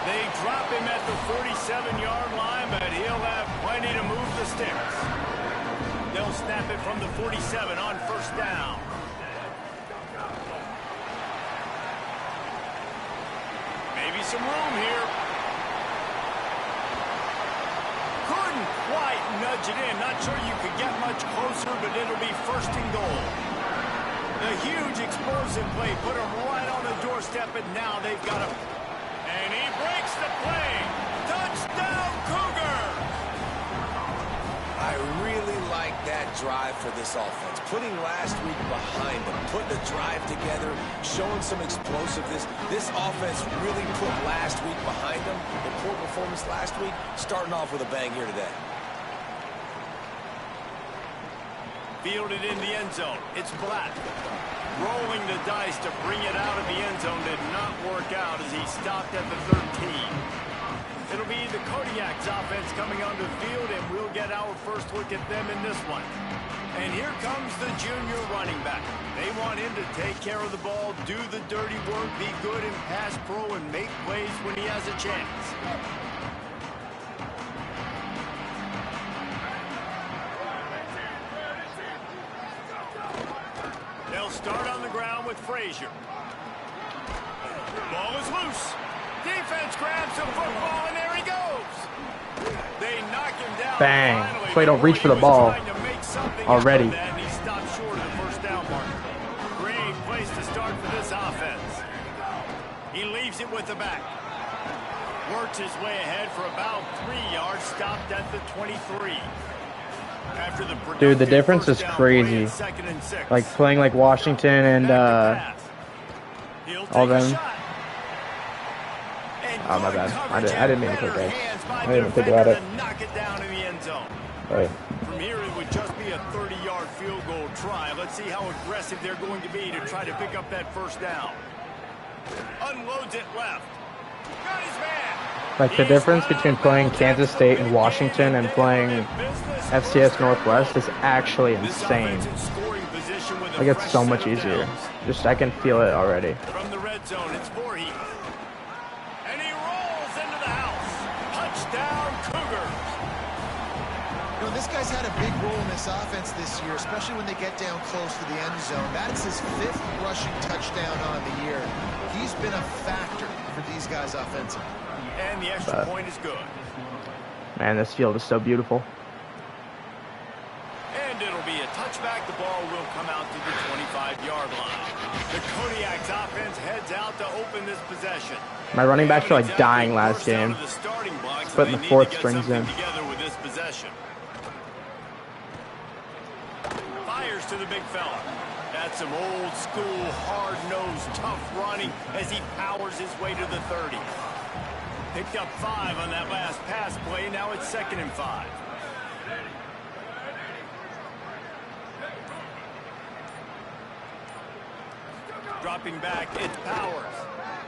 They drop him at the 47-yard line, but he'll have plenty to move the sticks. They'll snap it from the 47 on first down. Maybe some room here. Couldn't quite nudge it in. Not sure you could get much closer, but it'll be first and goal. A huge explosive play put him right on the doorstep, and now they've got him. And he breaks the play. Touchdown, Cougars! I really like that drive for this offense. Putting last week behind them, putting the drive together, showing some explosiveness. This offense really put last week behind them. The poor performance last week, starting off with a bang here today. Fielded in the end zone. It's Black. Rolling the dice to bring it out of the end zone did not work out as he stopped at the 13. It'll be the Kodiak's offense coming onto the field, and we'll get our first look at them in this one. And here comes the junior running back. They want him to take care of the ball, do the dirty work, be good in pass pro, and make plays when he has a chance. They'll start on the ground with Frazier. Ball is loose. Defense grabs the football, and there he goes. They knock him down. Bang. Finally, So they don't reach for the ball already. And he stopped short of the first down marker. Great place to start for this offense. He leaves it with the back. Works his way ahead for about 3 yards. Stopped at the 23. After the Dude, the difference is crazy. Like playing like Washington and all them. Oh, my bad. I didn't mean to click that. I didn't even think about it. Knock it down in the end zone. Right. From here, it would just be a 30-yard field goal try. Let's see how aggressive they're going to be to try to pick up that first down. Unloads it left. Got his man. Like the difference between playing Kansas State and Washington and playing FCS Northwest is actually insane. Like it's so much easier. Just I can feel it already. From the red zone, it's Voorhees. And he rolls into the house. Touchdown, Cougars. You know, this guy's had a big role in this offense this year, especially when they get down close to the end zone. That's his 5th rushing touchdown on the year. He's been a factor for these guys offensively. And the extra point is good. Man, this field is so beautiful. And it'll be a touchback. The ball will come out to the 25-yard line. The Kodiak's offense heads out to open this possession. My running backs are like dying last game. Putting the 4th strings in. Together with this possession. Fires to the big fella. That's some old school, hard-nosed, tough running as he powers his way to the 30. Picked up 5 on that last pass play. Now it's 2nd and 5. Dropping back, it's Powers.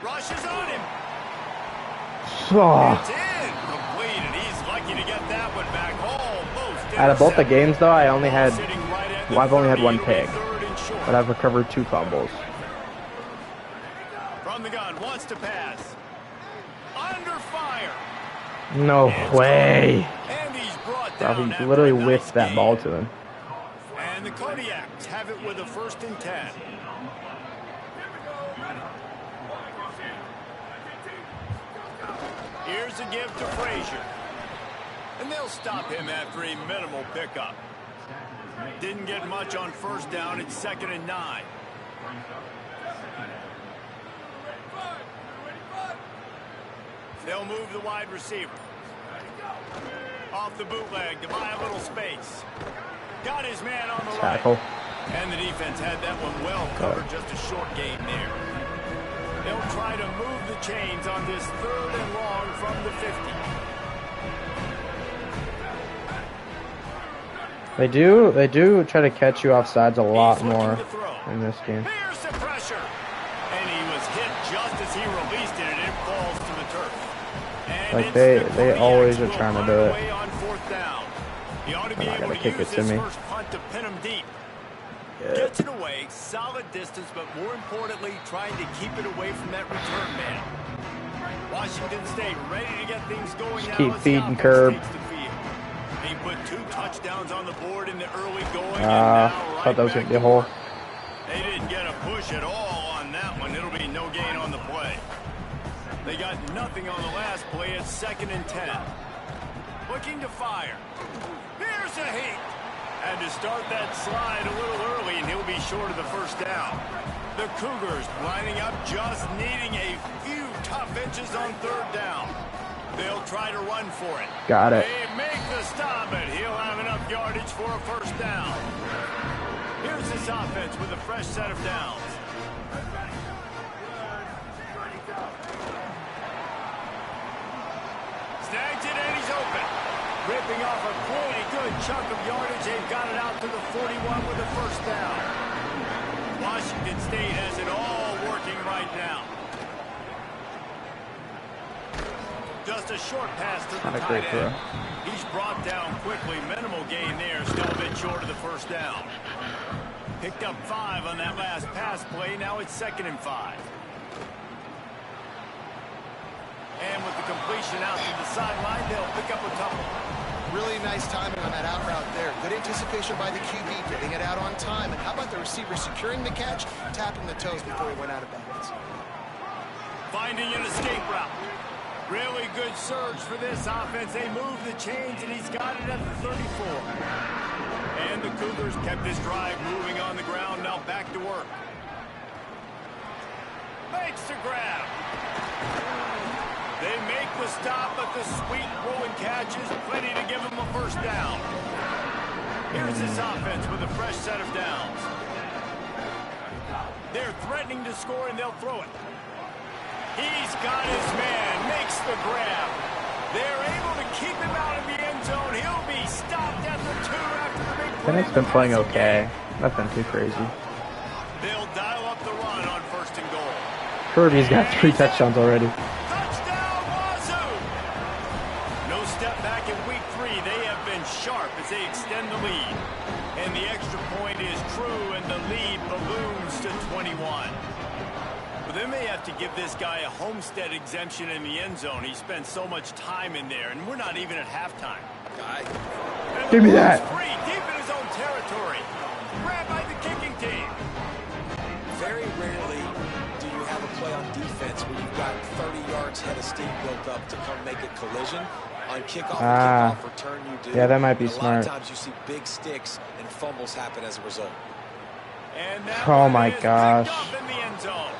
Rushes on him. Oh. It's in. Complete, and he's lucky to get that one back. Almost. Out of both the games, though, I've only had one pick, but I've recovered 2 fumbles. From the gun, wants to pass. Under fire. No way. And he's brought Bro, down. he literally whiffed that ball to him. And the Kodiaks have it with a 1st and 10. Here's a give to Frazier. And they'll stop him after a minimal pickup. Didn't get much on first down. It's 2nd and 9. They'll move the wide receiver. Off the bootleg to buy a little space. Got his man on the Tackle. right. And the defense had that one well covered. Just a short gain there. They'll try to move the chains on this 3rd and long from the 50. They do try to catch you off sides a lot more in this game. Here's the pressure. And he was hit just as he released it, and it falls to the turf. And Like they always are trying to do it. He ought to be I able gotta to kick use it to this me. first punt to pin him deep. Gets it away, solid distance, but more importantly, trying to keep it away from that return man. Washington State ready to get things going now. Keep feeding curb. He He put 2 touchdowns on the board in the early going. Thought that was going to be a hole. They didn't get a push at all on that one. It'll be no gain on the play. They got nothing on the last play. It's 2nd and 10. Looking to fire. Here's a heat. Had to start that slide a little early, and he'll be short of the first down. The Cougars lining up, just needing a few tough inches on 3rd down. They'll try to run for it. Got it. They make the stop, but he'll have enough yardage for a first down. Here's this offense with a fresh set of downs. Snags it, and he's open. Ripping off a pretty good chunk of yardage. They've got it out to the 41 with a first down. Washington State has it all working right now. Just a short pass to the tight end. He's brought down quickly. Minimal gain there. Still a bit short of the first down. Picked up 5 on that last pass play. Now it's 2nd and 5. And with the completion out to the sideline, they'll pick up a couple. Really nice timing on that out route there. Good anticipation by the QB, getting it out on time. And how about the receiver securing the catch, tapping the toes before he went out of bounds. Finding an escape route. Really good surge for this offense. They move the chains, and he's got it at the 34. And the Cougars kept this drive moving on the ground. Now back to work. Makes the grab. They make the stop, but the sweet rolling catch is plenty to give them a first down. Here's this offense with a fresh set of downs. They're threatening to score, and they'll throw it. He's got his man, makes the grab. They're able to keep him out of the end zone. He'll be stopped at the 2 after the big play. Pennick's been playing okay. Nothing too crazy. They'll dial up the run on 1st and goal. Kirby's got 3 touchdowns already. Touchdown, Wazoo! No step back in week 3. They have been sharp as they extend the lead. And the extra point is true, and the lead balloons to 21. But then they have to give this guy a homestead exemption in the end zone. He spent so much time in there, and we're not even at halftime. Give me that. Free, deep in his own territory. Grabbed by the kicking team. Very rarely do you have a play on defense where you've got 30 yards head of steam built up to come make a collision. On kickoff and kickoff return, you do. Yeah, that might be and smart. A lot of times you see big sticks and fumbles happen as a result. And oh my gosh. In the end zone.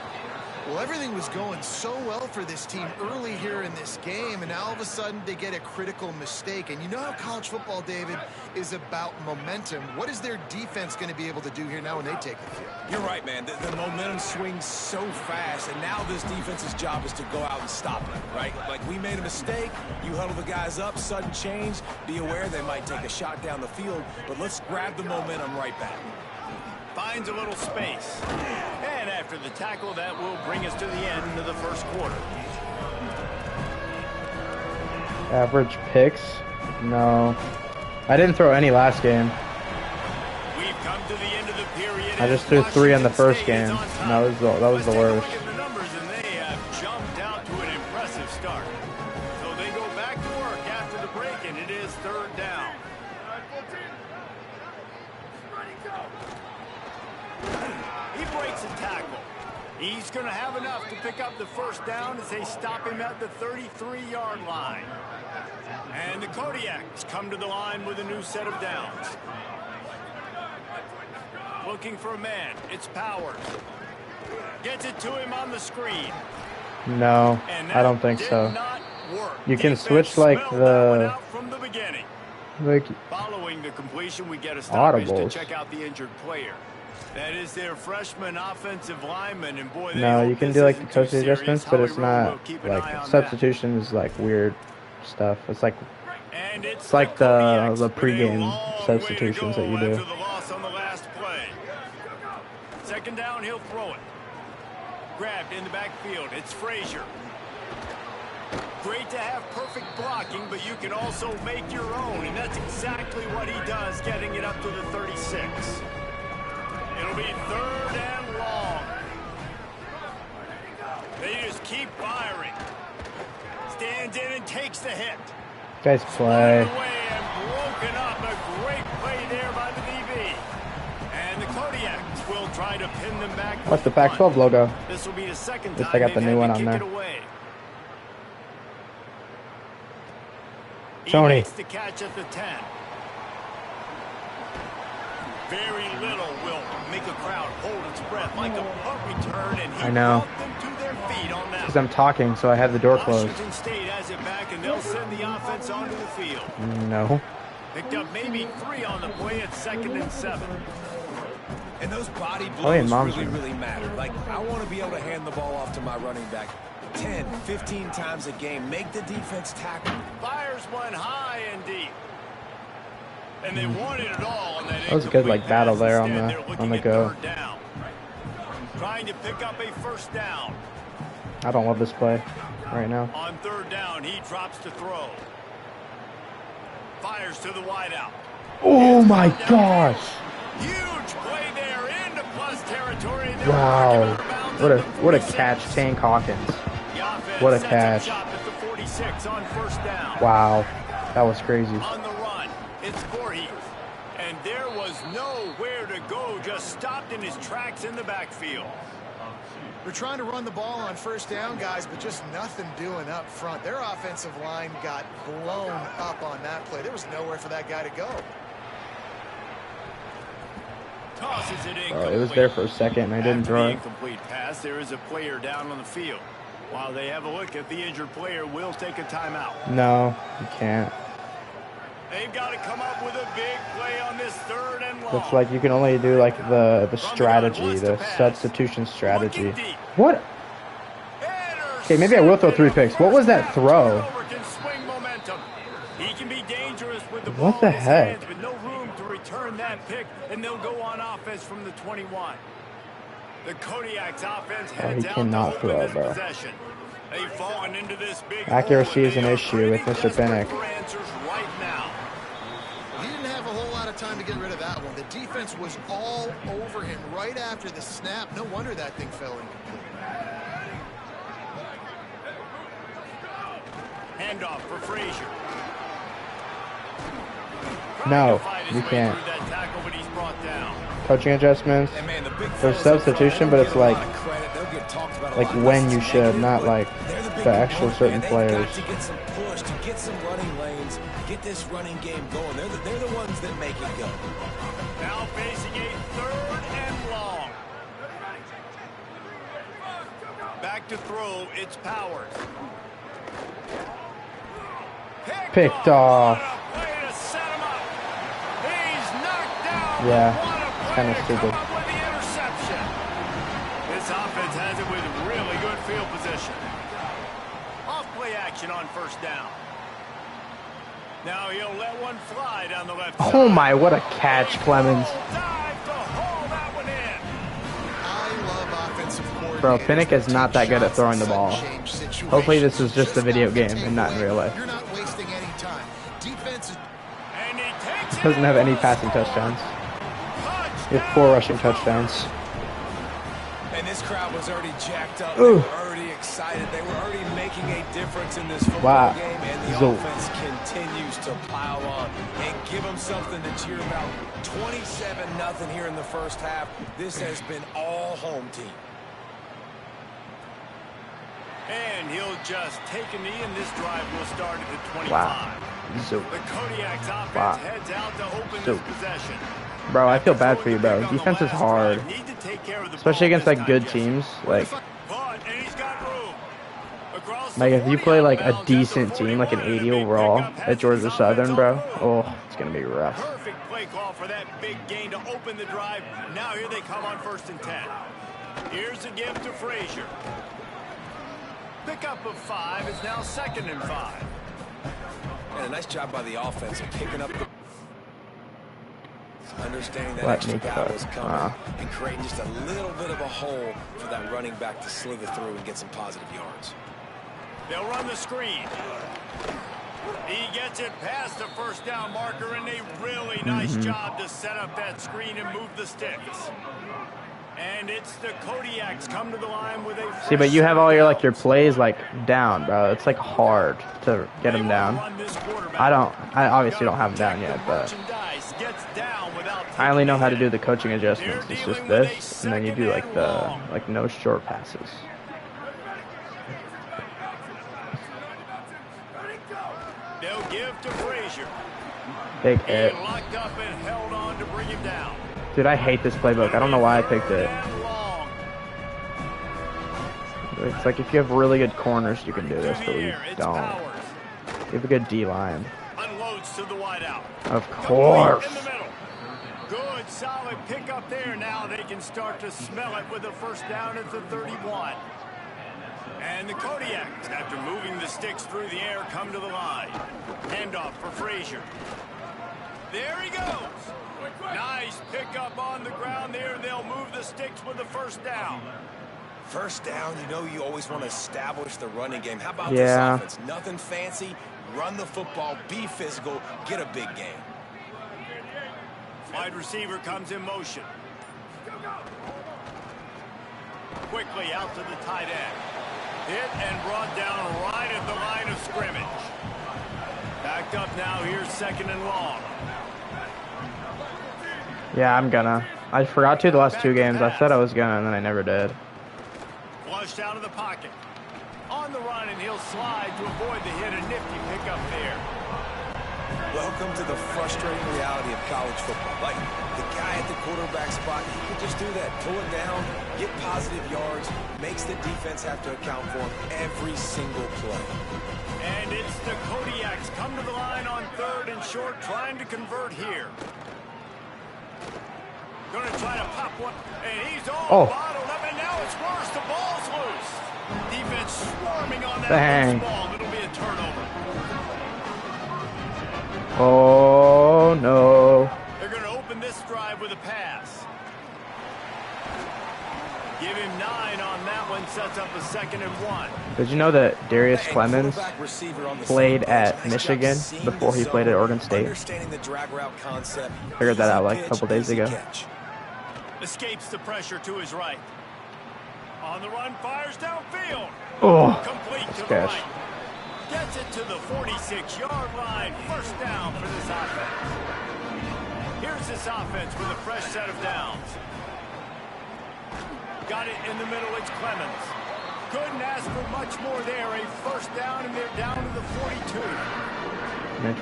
Well, everything was going so well for this team early here in this game, and now all of a sudden they get a critical mistake. And you know how college football, David, is about momentum. What is their defense going to be able to do here now when they take the field? You're right, man. The momentum swings so fast, and now this defense's job is to go out and stop it, right? Like, we made a mistake, you huddle the guys up, sudden change, be aware they might take a shot down the field, but let's grab the momentum right back. Finds a little space. And after the tackle, that will bring us to the end of the first quarter. Average picks? No. I didn't throw any last game. We've come to the end of the period. I just threw 3 in the first game. And that was the worst. Look at the numbers, and they have jumped out to an impressive start. So they go back to work after the break, and it is 3rd down. He breaks a tackle. He's going to have enough to pick up the first down as they stop him at the 33-yard line. And the Kodiaks come to the line with a new set of downs. Looking for a man. It's Powers. Gets it to him on the screen. No, I don't think so. You can switch like the following the completion, we get a stoppage to audibles. check out the injured player. That is their freshman offensive lineman, and boy, no, you can do like the coaching adjustments, but it's not like substitution is like weird stuff. It's like the pregame substitutions that you do. The loss on the last play. 2nd down, he'll throw it. Grabbed in the backfield. It's Frazier. Great to have perfect blocking, but you can also make your own, and that's exactly what he does, getting it up to the 36. It'll be 3rd and long. They just keep firing. Stands in and takes the hit. Guys play. Away and broken up. A great play there by the DB. And the Kodiaks will try to pin them back. What's the Pac-12 logo? This will be the second At least time I got the new one on there. Tony. He makes the catch at the 10. Very little will make a crowd hold its breath like a punt return, and he I know. brought them to their feet on that. Because I'm talking, so I have the door closed. Washington State has it back, and they'll send the offense onto the field. No. Picked up maybe 3 on the play at 2nd and 7. And those body yeah, blows really matter. Like, I want to be able to hand the ball off to my running back 10, 15 times a game. Make the defense tackle. Fires one high and deep. And they wanted it all on that. That was a good like battle there on the go. Trying to pick up a first down. I don't love this play right now. On 3rd down, he drops to throw. Fires to the wideout. Oh my gosh! Huge play there into plus territory. Wow! What a catch, Tank Hawkins. What a catch! On 1st down. Wow, that was crazy. On the run, it's Voorhees. And there was nowhere to go, just stopped in his tracks in the backfield. They're trying to run the ball on 1st down, guys, but just nothing doing up front. Their offensive line got blown up on that play. There was nowhere for that guy to go. Tosses it in. It was there for a second, and I didn't throw it. Incomplete pass. There is a player down on the field. While they have a look at the injured player, will take a timeout. No, you can't. They've got to come up with a big play on this 3rd and long. Looks like you can only do like the strategy, the substitution strategy. What? Okay, maybe I will throw 3 picks. What was that throw? He can be dangerous with the What the heck? With no room to return that pick, and they'll go on offense from the 21. The Kodiak's offense heads out to open this possession. They've fallen into this big accuracy is an issue with Mr. Pinnock. Right now. He didn't have a whole lot of time to get rid of that one. The defense was all over him right after the snap. No wonder that thing fell incomplete. Handoff for Frazier. No, you can't. Coaching adjustments. There's substitution, but it's like when you should, not like the actual certain players. To get some push, to get some running lanes, get this running game going. They're the ones that make it go. Now facing a 3rd and long. Back to throw, it's Powers. Picked off. Yeah, it's kind of stupid. This offense has it with really good field position. Off play action on 1st down. Now he'll let one fly down the left side. Oh my, what a catch, Clemens. Bro, Pinnock is not that good at throwing the ball. Hopefully this is just a video game and not in real life. You're not wasting any time. Defense doesn't have any passing touchdowns. He has 4 rushing touchdowns. And this crowd was already jacked up. They were already excited. They were already making a difference in this football game. And the offense continues to pile on and give them something to cheer about. 27-0 here in the 1st half. This has been all home team. And he'll just take a knee, and this drive will start at the 25. Wow. The Kodiak's offense heads out to open this possession. Bro, I feel bad for you, bro. Defense is hard, especially against like good teams. Like if you play like a decent team, like an 80 overall at Georgia Southern, bro. Oh, it's gonna be rough. Perfect play call for that big gain to open the drive. Now here they come on 1st and 10. Here's a give to Frazier. Pickup of 5 is now 2nd and 5. And a nice job by the offense of picking up the... Understanding that extra guy was coming and creating just a little bit of a hole for that running back to slither through and get some positive yards. They'll run the screen. He gets it past the 1st down marker, and a really nice job to set up that screen and move the sticks. And it's the Kodiaks come to the line with a... See, but you have all your plays down, bro. It's hard to get them down. I obviously don't have them down yet, but I only know how to do the coaching adjustments. It's just this, and then you do the no short passes. They'll give to Frazier. Big hit. Locked up and held on to bring him down. Dude, I hate this playbook. I don't know why I picked it. It's if you have really good corners, you can do this, but we don't. You have a good D-line. Unloads to the wideout. Of course. In the middle. Good, solid pickup there. Now they can start to smell it with a first down at the 31. And the Kodiaks, after moving the sticks through the air, come to the line. Handoff for Frazier. There he goes. Nice pickup on the ground there. They'll move the sticks with the first down. First down, you always want to establish the running game. How about this offense? Nothing fancy. Run the football, be physical, get a big game. Wide receiver comes in motion. Quickly out to the tight end. Hit and brought down right at the line of scrimmage. Backed up now, here's 2nd and long. Yeah, I'm gonna. I forgot to the last 2 games. I said I was gonna, and then I never did. Flushed out of the pocket. On the run, and he'll slide to avoid the hit. A nifty pickup there. Welcome to the frustrating reality of college football. The guy at the quarterback spot, he can just do that. Pull it down, get positive yards, makes the defense have to account for him every single play. And it's the Kodiaks come to the line on 3rd and short, trying to convert here. Going to try to pop one, and he's all bottled up, and now it's worse. The ball's loose. Defense swarming on that loose ball. It'll be a turnover. Oh, no. They're going to open this drive with a pass. Give him 9 on that one, sets up a 2nd and 1. Did you know that Darius Clemens played at Michigan before he played at Oregon State? Figured that out a couple days ago. Escapes the pressure to his right. On the run, fires downfield. Oh, complete to the right. Gets it to the 46-yard line. First down for this offense. Here's this offense with a fresh set of downs. Got it in the middle, it's Clemens. Couldn't ask for much more there. A first down, and they're down to the 42.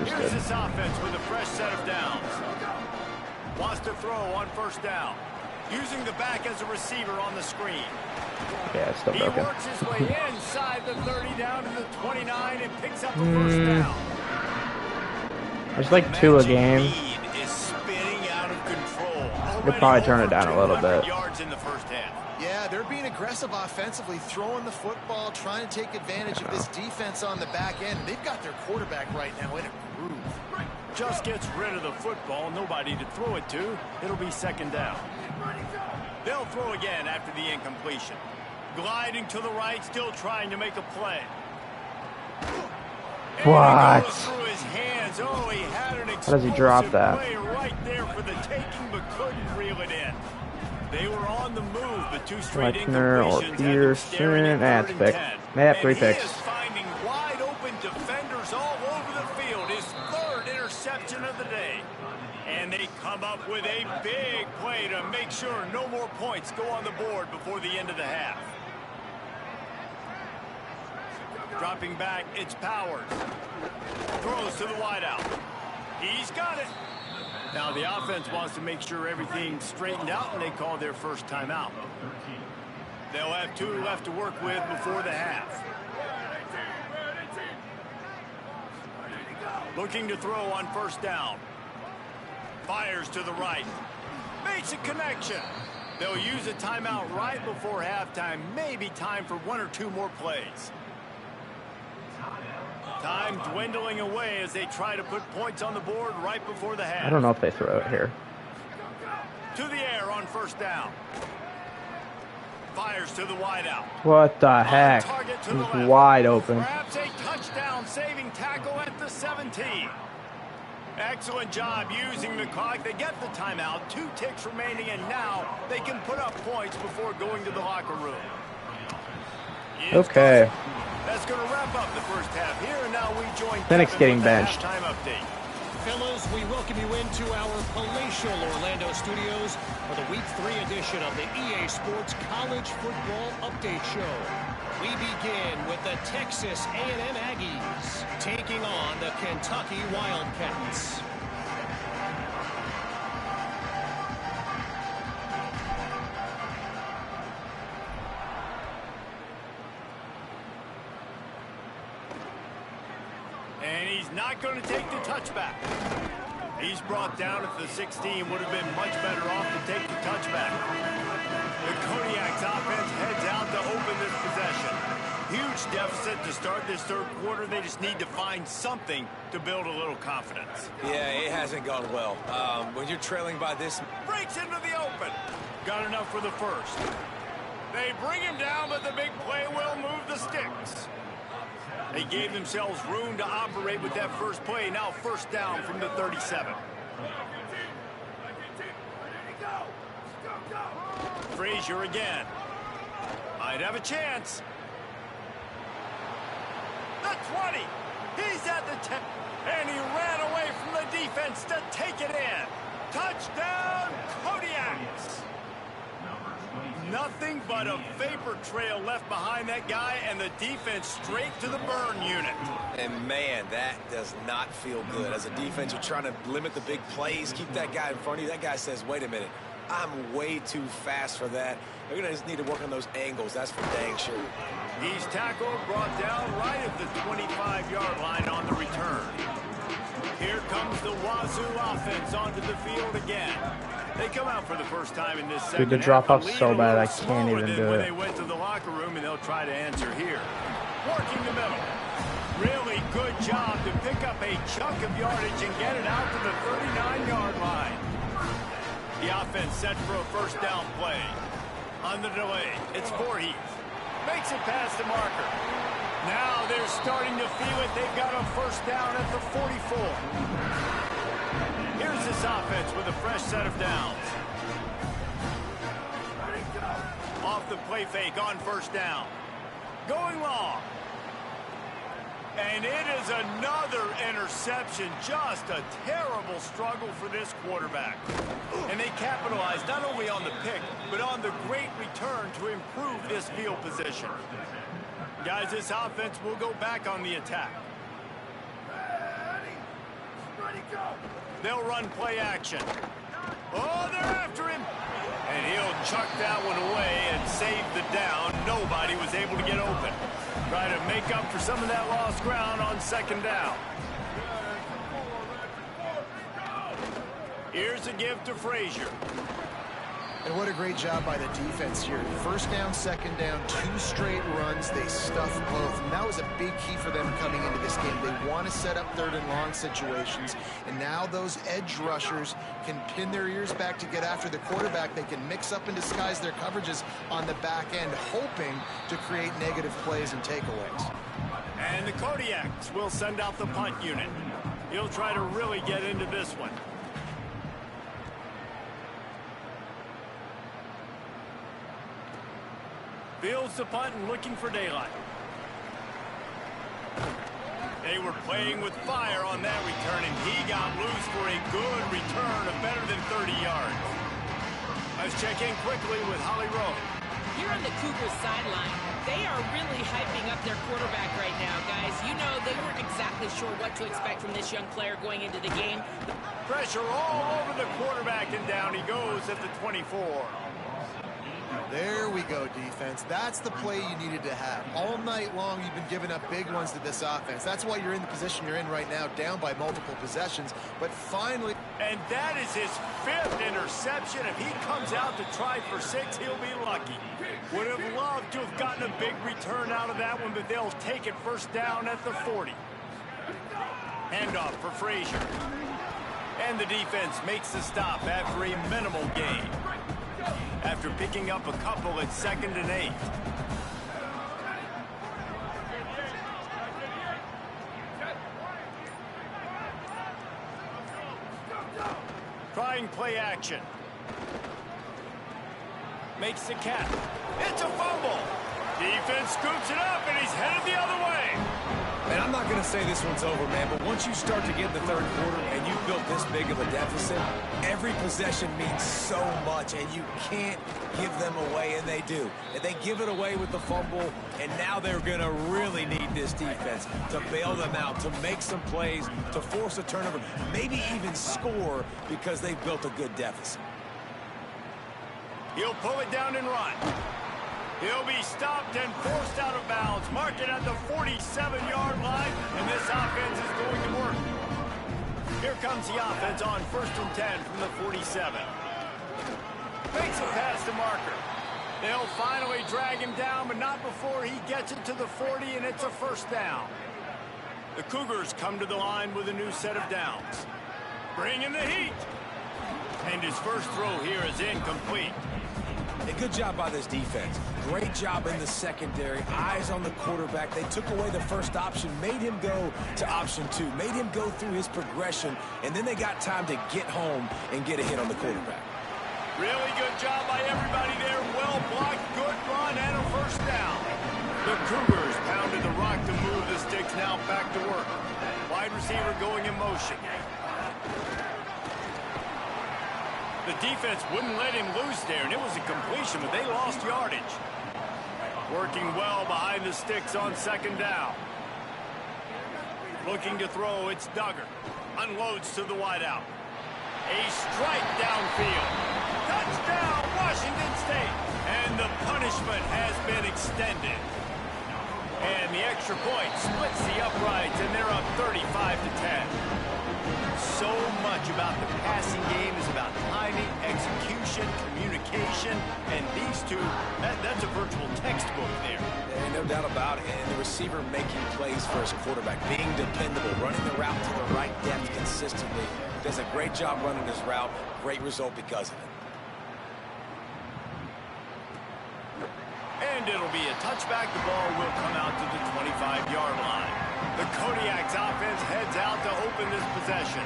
Here's this offense with a fresh set of downs. Wants to throw on first down. Using the back as a receiver on the screen. Yeah, it's still broken. He works his way inside the 30 down to the 29 and picks up the first down. There's 2 a game. Is spinning out of control. Could probably turn it down a little bit. Yards in the first half. Yeah, they're being aggressive offensively, throwing the football, trying to take advantage of this defense on the back end. They've got their quarterback right now in a groove. Just gets rid of the football, nobody to throw it to. It'll be 2nd down. They'll throw again after the incompletion. Gliding to the right, still trying to make a play. What? Through his hands. Oh, he had an how does he drop that? play right there for the taking, but couldn't reel it in. They were on the move, but 2 straight incompletions. Or Peterson. That's pick. They have 3 picks. He is finding wide open defenders all over the field. His 3rd interception of the day. And they come up with a big play to make sure no more points go on the board before the end of the half. Dropping back, it's Powers. Throws to the wideout. He's got it. Now the offense wants to make sure everything's straightened out, and they call their first timeout. They'll have 2 left to work with before the half. Looking to throw on first down. Fires to the right. Makes a connection. They'll use a timeout right before halftime. Maybe time for 1 or 2 more plays. Time dwindling away as they try to put points on the board right before the half. I don't know if they throw it here. To the air on first down. Fires to the wideout. What the heck? He's wide open. Perhaps a touchdown saving tackle at the 17. Excellent job using the clock. They get the timeout. 2 ticks remaining, and now they can put up points before going to the locker room. Okay. That's going to wrap up the first half here, and now we join Penix getting with the benched. halftime update. Fellas, we welcome you into our palatial Orlando studios for the Week 3 edition of the EA Sports College Football Update Show. We begin with the Texas A&M Aggies taking on the Kentucky Wildcats. And he's not going to take the touchback. He's brought down at the 16. Would have been much better off to take the touchback. The Kodiak's offense heads out to open this possession. Huge deficit to start this third quarter. They just need to find something to build a little confidence. Yeah, it hasn't gone well. When you're trailing by this... Breaks into the open. Got enough for the first. They bring him down, but the big play will move the sticks. They gave themselves room to operate with that first play. Now first down from the 37. Frazier again. Might have a chance. The 20. He's at the 10. And he ran away from the defense to take it in. Touchdown, Kodiaks. Nothing but a vapor trail left behind that guy, and the defense straight to the burn unit. And, man, that does not feel good. As a defense, you're trying to limit the big plays, keep that guy in front of you. That guy says, wait a minute, I'm way too fast for that. They're going to just need to work on those angles. That's for dang sure. He's tackled, brought down right at the 25-yard line on the return. Here comes the Wazoo offense onto the field again. They come out for the first time in this second. Dude, the drop-off's so bad, I can't even do it. They went to the locker room, and they'll try to answer here. Working the middle. Really good job to pick up a chunk of yardage and get it out to the 39-yard line. The offense set for a first down play. On the delay, it's Voorhees. Makes it past the marker. Now they're starting to feel it. They've got a first down at the 44. Here's this offense with a fresh set of downs. Off the play fake on first down. Going long. And it is another interception. Just a terrible struggle for this quarterback. And they capitalized not only on the pick, but on the great return to improve this field position. Guys, this offense will go back on the attack. They'll run play action. Oh, they're after him. And he'll chuck that one away and save the down. Nobody was able to get open. Try to make up for some of that lost ground on second down. Here's a give to Frazier. And what a great job by the defense here. First down, second down, 2 straight runs. They stuffed both. And that was a big key for them coming into this game. They want to set up third and long situations. And now those edge rushers can pin their ears back to get after the quarterback. They can mix up and disguise their coverages on the back end, hoping to create negative plays and takeaways. And the Kodiaks will send out the punt unit. He'll try to really get into this one. Fields the punt and looking for daylight. They were playing with fire on that return, and he got loose for a good return of better than 30 yards. Let's check in quickly with Holly Rowe. Here on the Cougars sideline, they are really hyping up their quarterback right now, guys. You know, they weren't exactly sure what to expect from this young player going into the game. Pressure all over the quarterback, and down he goes at the 24. There we go, defense. That's the play you needed to have. All night long, you've been giving up big ones to this offense. That's why you're in the position you're in right now, down by multiple possessions. But finally... And that is his 5th interception. If he comes out to try for 6, he'll be lucky. Would have loved to have gotten a big return out of that one, but they'll take it first down at the 40. Handoff for Frazier. And the defense makes the stop after a minimal gain. After picking up a couple at 2nd and 8. trying play action. Makes the catch. It's a fumble. Defense scoops it up, and he's headed the other way. And I'm not going to say this one's over, man, but once you start to get in the third quarter and you've built this big of a deficit, every possession means so much, and you can't give them away, and they do. And they give it away with the fumble, and now they're going to really need this defense to bail them out, to make some plays, to force a turnover, maybe even score because they've built a good deficit. He'll pull it down and run. He'll be stopped and forced out of bounds. Mark it at the 47-yard line, and this offense is going to work. Here comes the offense on 1st and 10 from the 47. Makes a pass to Marker. They'll finally drag him down, but not before he gets it to the 40, and it's a first down. The Cougars come to the line with a new set of downs. Bring in the heat. And his first throw here is incomplete. A good job by this defense. Great job in the secondary. Eyes on the quarterback. They took away the first option, made him go to option 2, made him go through his progression, and then they got time to get home and get a hit on the quarterback. Really good job by everybody there. Well blocked, good run, and a first down. The Cougars pounded the rock to move the sticks. Now back to work. Wide receiver going in motion. The defense wouldn't let him loose there, and it was a completion, but they lost yardage. Working well behind the sticks on 2nd down. Looking to throw, it's Duggar. Unloads to the wideout. A strike downfield. Touchdown, Washington State. And the punishment has been extended. And the extra point splits the uprights, and they're up 35-10. So much about the passing game is about timing, execution, communication, and these two, that's a virtual textbook there. Yeah, no doubt about it. And the receiver making plays for his quarterback, being dependable, running the route to the right depth consistently. Does a great job running his route. Great result because of it. And it'll be a touchback. The ball will come out to the 25-yard line. The Kodiak's offense heads out to open this possession.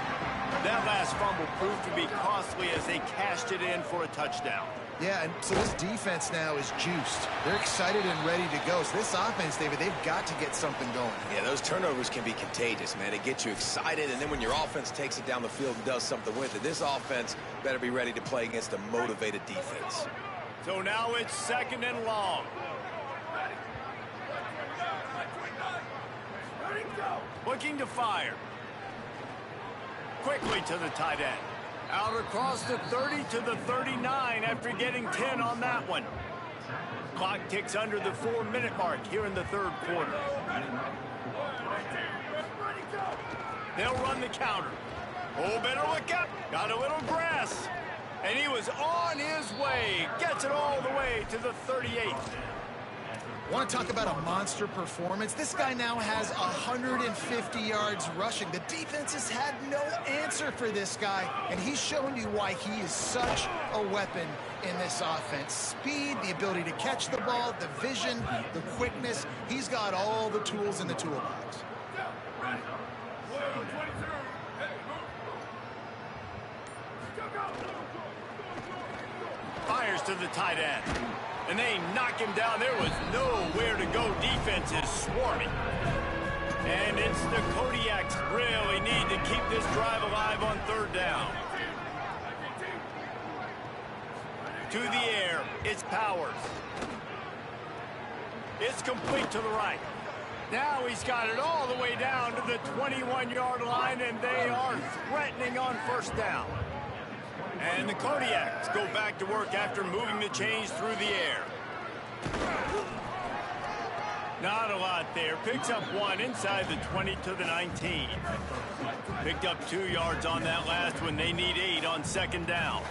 That last fumble proved to be costly as they cashed it in for a touchdown. Yeah, and so this defense now is juiced. They're excited and ready to go. So this offense, David, they've got to get something going. Yeah, those turnovers can be contagious, man. It gets you excited, and then when your offense takes it down the field and does something with it, this offense better be ready to play against a motivated defense. So now it's 2nd and long. Looking to fire. Quickly to the tight end. Out across the 30 to the 39 after getting 10 on that one. Clock ticks under the 4-minute mark here in the 3rd quarter. They'll run the counter. Oh, better look up. Got a little grass. And he was on his way. Gets it all the way to the 38th. Want to talk about a monster performance? This guy now has 150 yards rushing. The defense has had no answer for this guy, and he's showing you why he is such a weapon in this offense. Speed, the ability to catch the ball, the vision, the quickness. He's got all the tools in the toolbox. Fires to the tight end. And they knock him down. There was nowhere to go. Defense is swarming. And it's the Kodiaks really need to keep this drive alive on 3rd down. To the air, it's Powers. It's complete to the right. Now he's got it all the way down to the 21-yard line, and they are threatening on 1st down. And the Kodiaks go back to work after moving the chains through the air. Not a lot there. Picks up 1 inside the 20 to the 19. Picked up 2 yards on that last one. They need 8 on 2nd down.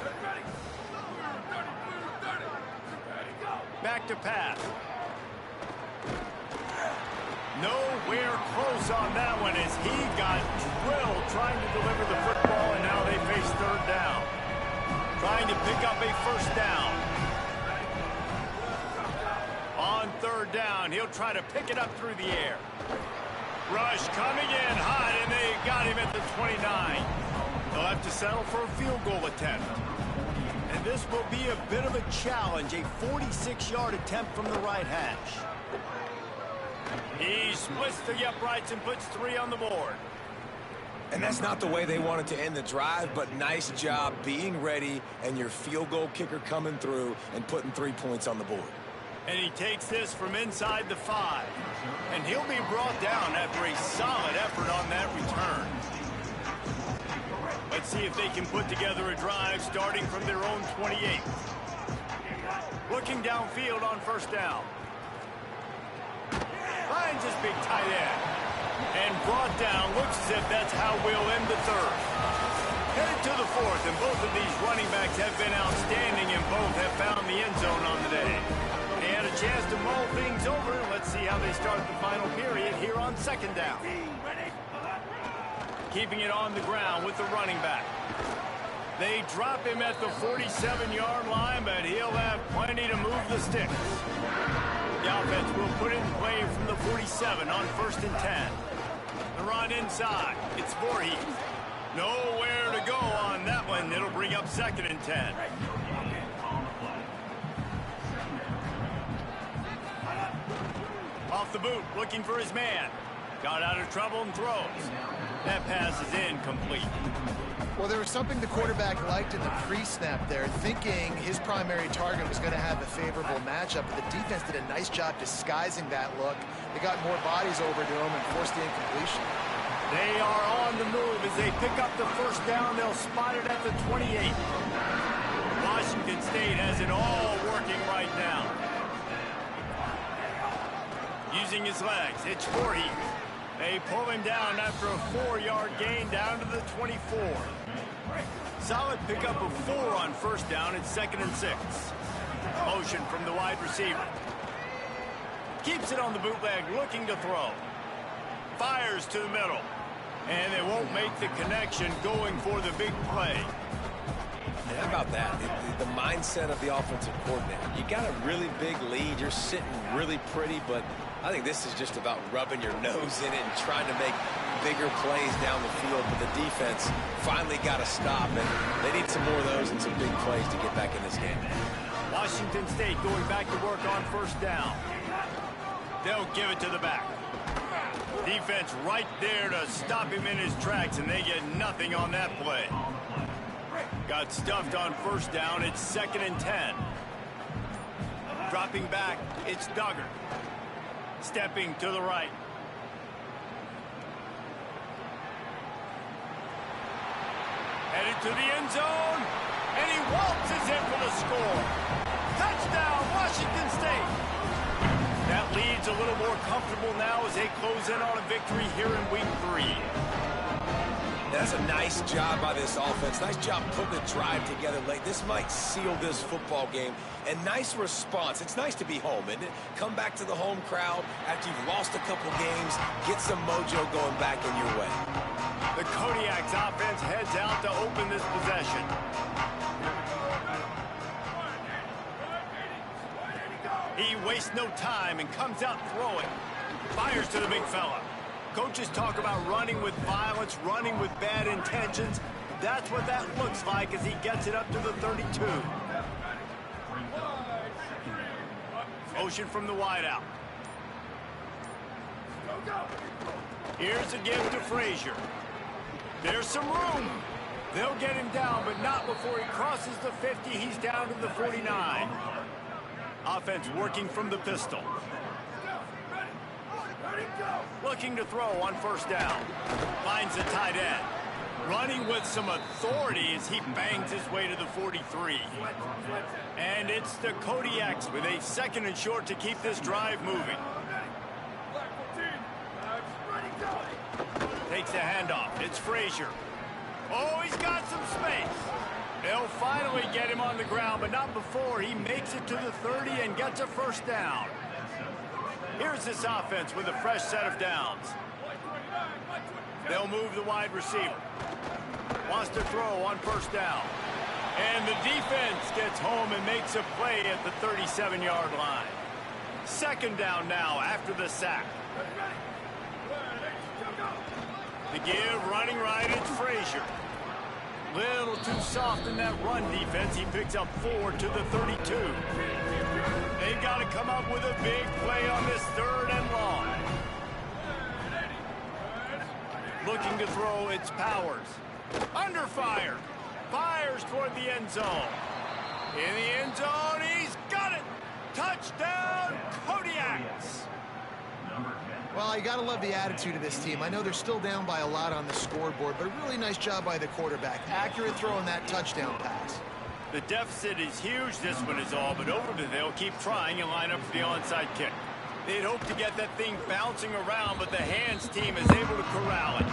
Back to pass. Nowhere close on that one as he got drilled trying to deliver the football, and now they face 3rd down. Trying to pick up a 1st down. On 3rd down, he'll try to pick it up through the air. Rush coming in hot, and they got him at the 29. They'll have to settle for a field goal attempt. And this will be a bit of a challenge, a 46-yard attempt from the right hash. He splits the uprights and puts 3 on the board. And that's not the way they wanted to end the drive, but nice job being ready and your field goal kicker coming through and putting 3 points on the board. And he takes this from inside the 5. And he'll be brought down after a solid effort on that return. Let's see if they can put together a drive starting from their own 28. Looking downfield on first down. Finds his big tight end. And brought down. Looks as if that's how we'll end the third. Headed to the 4th, and both of these running backs have been outstanding, and both have found the end zone on the day. They had a chance to mull things over. Let's see how they start the final period here on 2nd down. Keeping it on the ground with the running back. They drop him at the 47-yard line, but he'll have plenty to move the sticks. The offense will put it in play from the 47 on 1st and 10. The run inside. It's Voorhees. Nowhere to go on that one. It'll bring up 2nd and 10. Off the boot, looking for his man. Got out of trouble and throws. That pass is incomplete. Well, there was something the quarterback liked in the pre-snap there, thinking his primary target was going to have a favorable matchup, but the defense did a nice job disguising that look. They got more bodies over to him and forced the incompletion. They are on the move as they pick up the 1st down. They'll spot it at the 28. Washington State has it all working right now. Using his legs, it's Voorhees. They pull him down after a 4-yard gain down to the 24. Solid pickup of 4 on 1st down. It's 2nd and 6. Motion from the wide receiver. Keeps it on the bootleg, looking to throw. Fires to the middle. And they won't make the connection going for the big play. And how about that? The mindset of the offensive coordinator. You got a really big lead. You're sitting really pretty, but I think this is just about rubbing your nose in it and trying to make bigger plays down the field. But the defense finally got to stop, and they need some more of those and some big plays to get back in this game. Washington State going back to work on 1st down. They'll give it to the back. Defense right there to stop him in his tracks, and they get nothing on that play. Got stuffed on 1st down. It's 2nd and 10. Dropping back, it's Duggar. Stepping to the right. Headed to the end zone, and he waltzes in for the score. Touchdown, Washington State. That lead's a little more comfortable now as they close in on a victory here in week 3. That's a nice job by this offense. Nice job putting the drive together late. This might seal this football game. And nice response. It's nice to be home, isn't it? Come back to the home crowd after you've lost a couple games. Get some mojo going back in your way. The Kodiak's offense heads out to open this possession. He wastes no time and comes out throwing. Fires to the big fella. Coaches talk about running with violence, running with bad intentions. That's what that looks like as he gets it up to the 32. Motion from the wideout. Here's a give to Frazier. There's some room. They'll get him down, but not before he crosses the 50. He's down to the 49. Offense working from the pistol. Looking to throw on 1st down. Finds the tight end. Running with some authority as he bangs his way to the 43. And it's the Kodiaks with a 2nd and short to keep this drive moving. Takes the handoff. It's Frazier. Oh, he's got some space. They'll finally get him on the ground, but not before he makes it to the 30 and gets a 1st down. Here's this offense with a fresh set of downs. They'll move the wide receiver. Wants to throw on 1st down. And the defense gets home and makes a play at the 37-yard line. 2nd down now after the sack. The give, running right, it's Frazier. Little too soft in that run defense. He picks up 4 to the 32. They've got to come up with a big play on this 3rd and long. Looking to throw, it's Powers. Under fire. Fires toward the end zone. In the end zone, he's got it. Touchdown, Kodiaks. Well, you got to love the attitude of this team. I know they're still down by a lot on the scoreboard, but a really nice job by the quarterback. Accurate throw on that touchdown pass. The deficit is huge, this one is all, but over they'll keep trying and line up for the onside kick. They'd hope to get that thing bouncing around, but the hands team is able to corral it.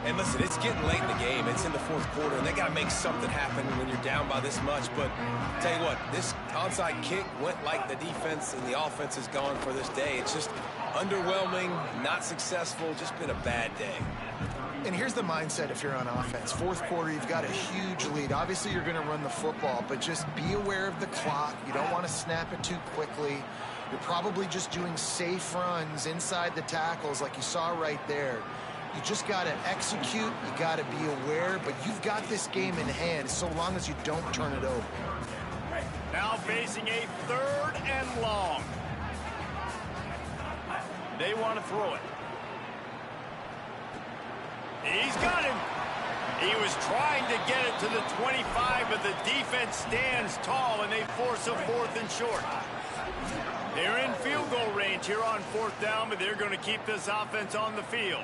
And listen, it's getting late in the game. It's in the 4th quarter, and they got to make something happen when you're down by this much. But tell you what, this onside kick went like the defense and the offense is gone for this day. It's just underwhelming, not successful, just been a bad day. And here's the mindset if you're on offense. 4th quarter, you've got a huge lead. Obviously, you're going to run the football, but just be aware of the clock. You don't want to snap it too quickly. You're probably just doing safe runs inside the tackles like you saw right there. You just got to execute. You got to be aware, but you've got this game in hand so long as you don't turn it over. Now facing a 3rd and long. They want to throw it. He's got him. He was trying to get it to the 25, but the defense stands tall, and they force a 4th and short. They're in field goal range here on 4th down, but they're going to keep this offense on the field.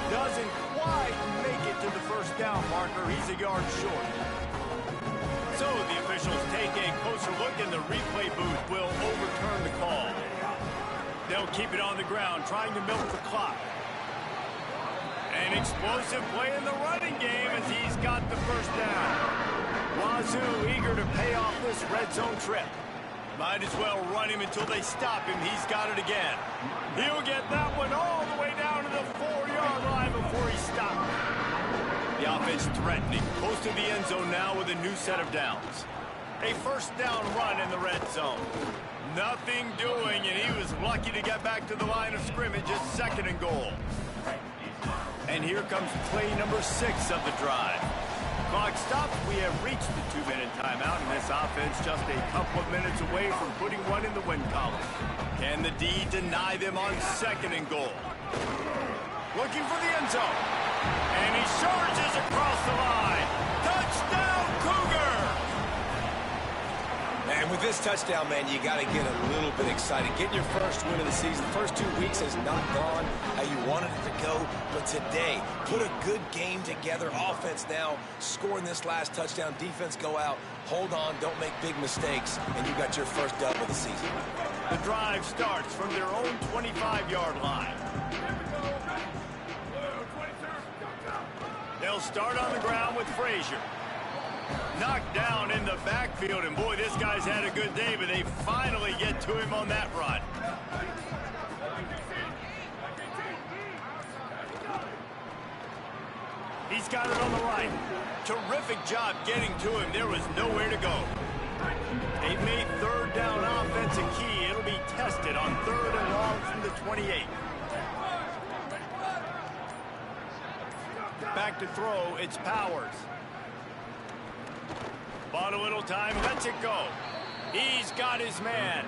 Doesn't quite make it to the 1st down marker. He's a yard short. So the officials take a closer look, and the replay booth will overturn the call. They'll keep it on the ground, trying to milk the clock. An explosive play in the running game as he's got the 1st down. Wazoo eager to pay off this red zone trip. Might as well run him until they stop him. He's got it again. He'll get that one all the way down to the 4-yard line before he stopped. The offense threatening, close to the end zone now with a new set of downs. A 1st down run in the red zone. Nothing doing, and he was lucky to get back to the line of scrimmage at 2nd and goal. And here comes play number 6 of the drive. Clock stops. We have reached the 2-minute timeout, and this offense just a couple of minutes away from putting one in the win column. Can the D deny them on 2nd and goal? Looking for the end zone. And he charges across the line. Touchdown, Cougar! And with this touchdown, man, you got to get a little bit excited. Getting your 1st win of the season. The first 2 weeks has not gone how you wanted it to go. But today, put a good game together. Offense now scoring this last touchdown. Defense go out. Hold on. Don't make big mistakes. And you got your 1st dub of the season. The drive starts from their own 25-yard line. They'll start on the ground with Frazier. Knocked down in the backfield, and boy, this guy's had a good day, but they finally get to him on that run. He's got it on the right. Terrific job getting to him. There was nowhere to go. They've made 3rd down offense a key. It'll be tested on 3rd and long from the 28. Back to throw, it's Powers. Bought a little time, lets it go. He's got his man.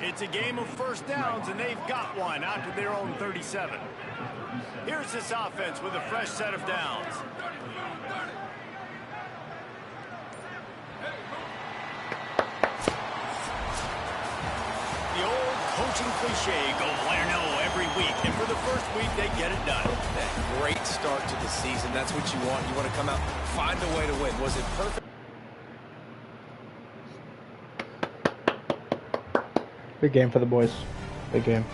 It's a game of 1st downs, and they've got one out to their own 37. Here's this offense with a fresh set of downs. The old coaching cliche, go win no every week, and for the 1st week, they get it done. That great start to the season. That's what you want. You want to come out, find a way to win. Was it perfect? Big game for the boys. Big game.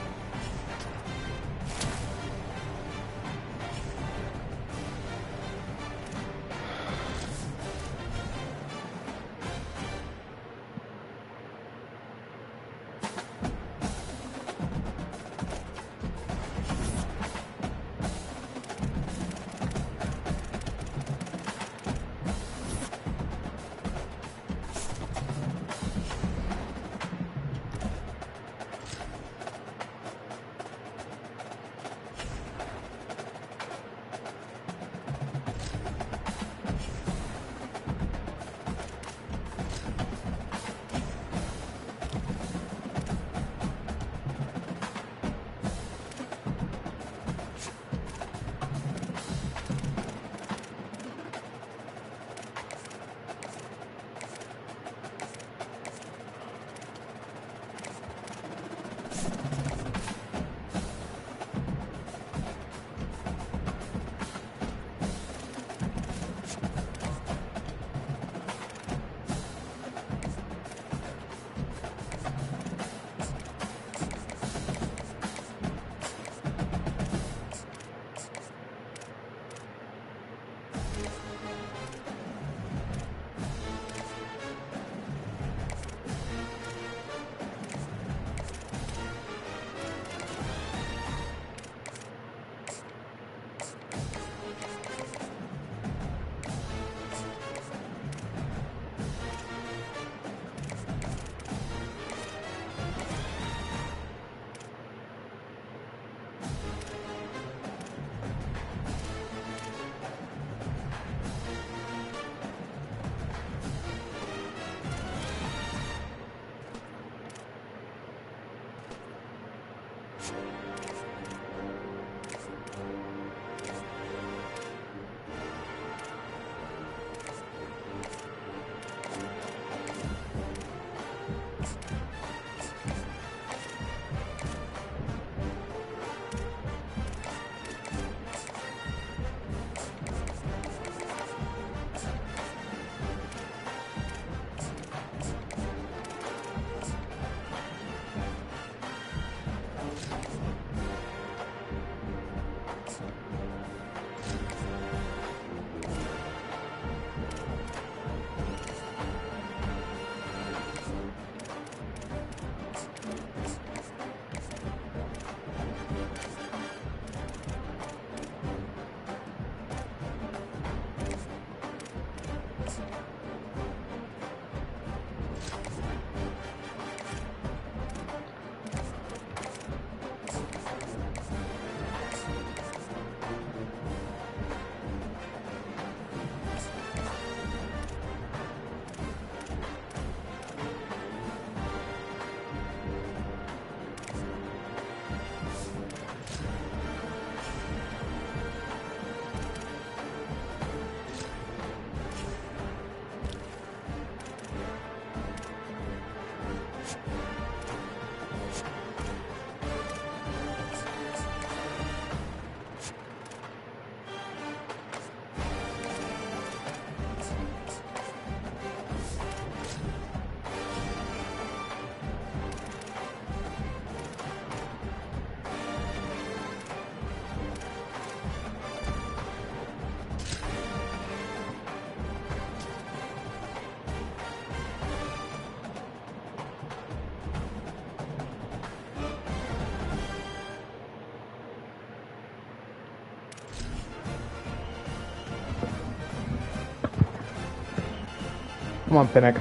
Come on, Pinnock.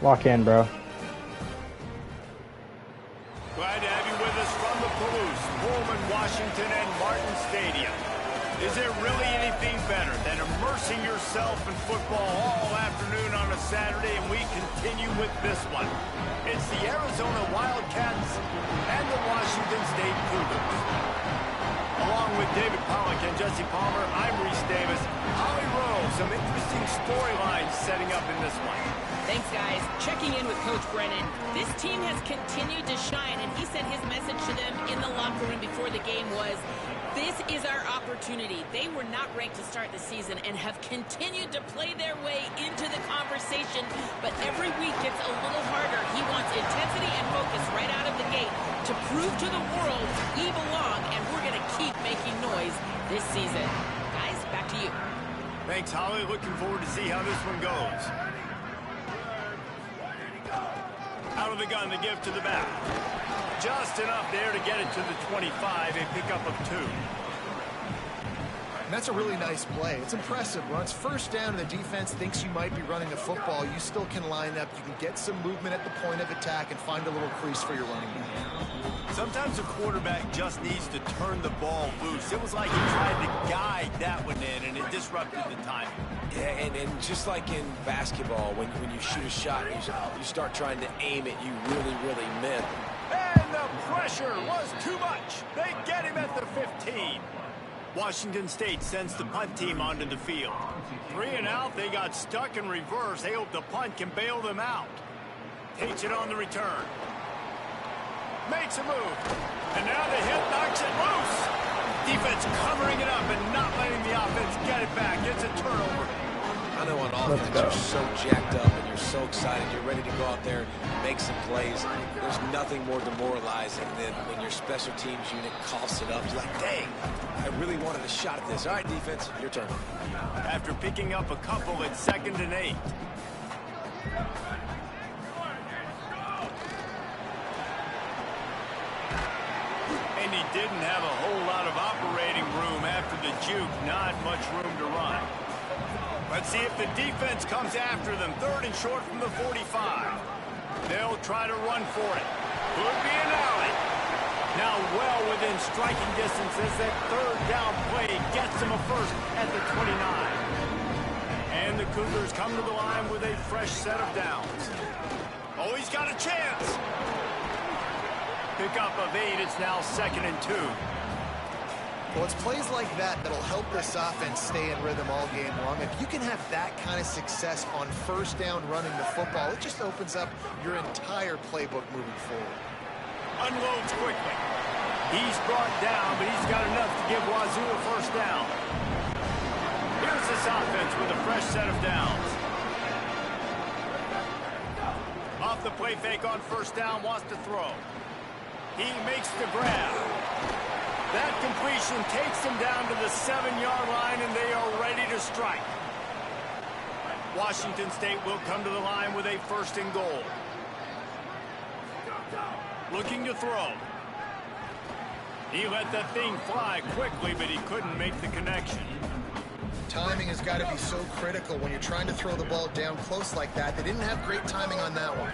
Lock in, bro. Glad to have you with us from the Palouse, Pullman, Washington, and Martin Stadium. Is there really anything better than immersing yourself in football all afternoon on a Saturday, and we continue with this one. It's the Arizona Wildcats and the Washington State Cougars. Along with David Pollack and Jesse Palmer, I'm Reese Davis. Holly Rowe, some interesting storylines setting up in this one. Thanks, guys. Checking in with Coach Brennan. This team has continued to shine, and he said his message to them in the locker room before the game was, this is our opportunity. They were not ranked to start the season and have continued to play their way into the conversation, but every week gets a little harder. He wants intensity and focus right out of the gate to prove to the world we belong, and we're going to keep making noise this season. Guys, back to you. Thanks, Holly. Looking forward to see how this one goes. Out of the gun, the give to the back. Just enough there to get it to the 25, a pickup of 2. And that's a really nice play. It's impressive. When it's first down and the defense thinks you might be running the football, you still can line up. You can get some movement at the point of attack and find a little crease for your running back. Sometimes a quarterback just needs to turn the ball loose. It was like he tried to guide that one in, and it disrupted the timing. Yeah, and just like in basketball, when you shoot a shot, you start trying to aim it, you really miss. And the pressure was too much. They get him at the 15. Washington State sends the punt team onto the field. 3 and out, they got stuck in reverse. They hope the punt can bail them out. Takes it on the return. Makes a move. And now the hit knocks it loose. Defense covering it up and not letting the offense get it back. It's a turnover. I know on offense you're so jacked up and you're so excited. You're ready to go out there and make some plays. There's nothing more demoralizing than when your special teams unit coughs it up. You're like, dang, I really wanted a shot at this. All right, defense, your turn. After picking up a couple at 2nd and 8. And he didn't have a whole lot of operating room after the juke. Not much room to run. Let's see if the defense comes after them. 3rd and short from the 45. They'll try to run for it. Could be an alley. Now well within striking distance as that 3rd down play gets them a first at the 29. And the Cougars come to the line with a fresh set of downs. Oh, he's got a chance. Pickup of 8. It's now 2nd and 2. Well, it's plays like that that'll help this offense stay in rhythm all game long. If you can have that kind of success on first down running the football, it just opens up your entire playbook moving forward. Unloads quickly. He's brought down, but he's got enough to give Wazoo a first down. Here's this offense with a fresh set of downs. Off the play fake on first down, wants to throw. He makes the grab. That completion takes them down to the 7-yard line, and they are ready to strike. Washington State will come to the line with a 1st and goal. Looking to throw. He let that thing fly quickly, but he couldn't make the connection. Timing has got to be so critical when you're trying to throw the ball down close like that. They didn't have great timing on that one.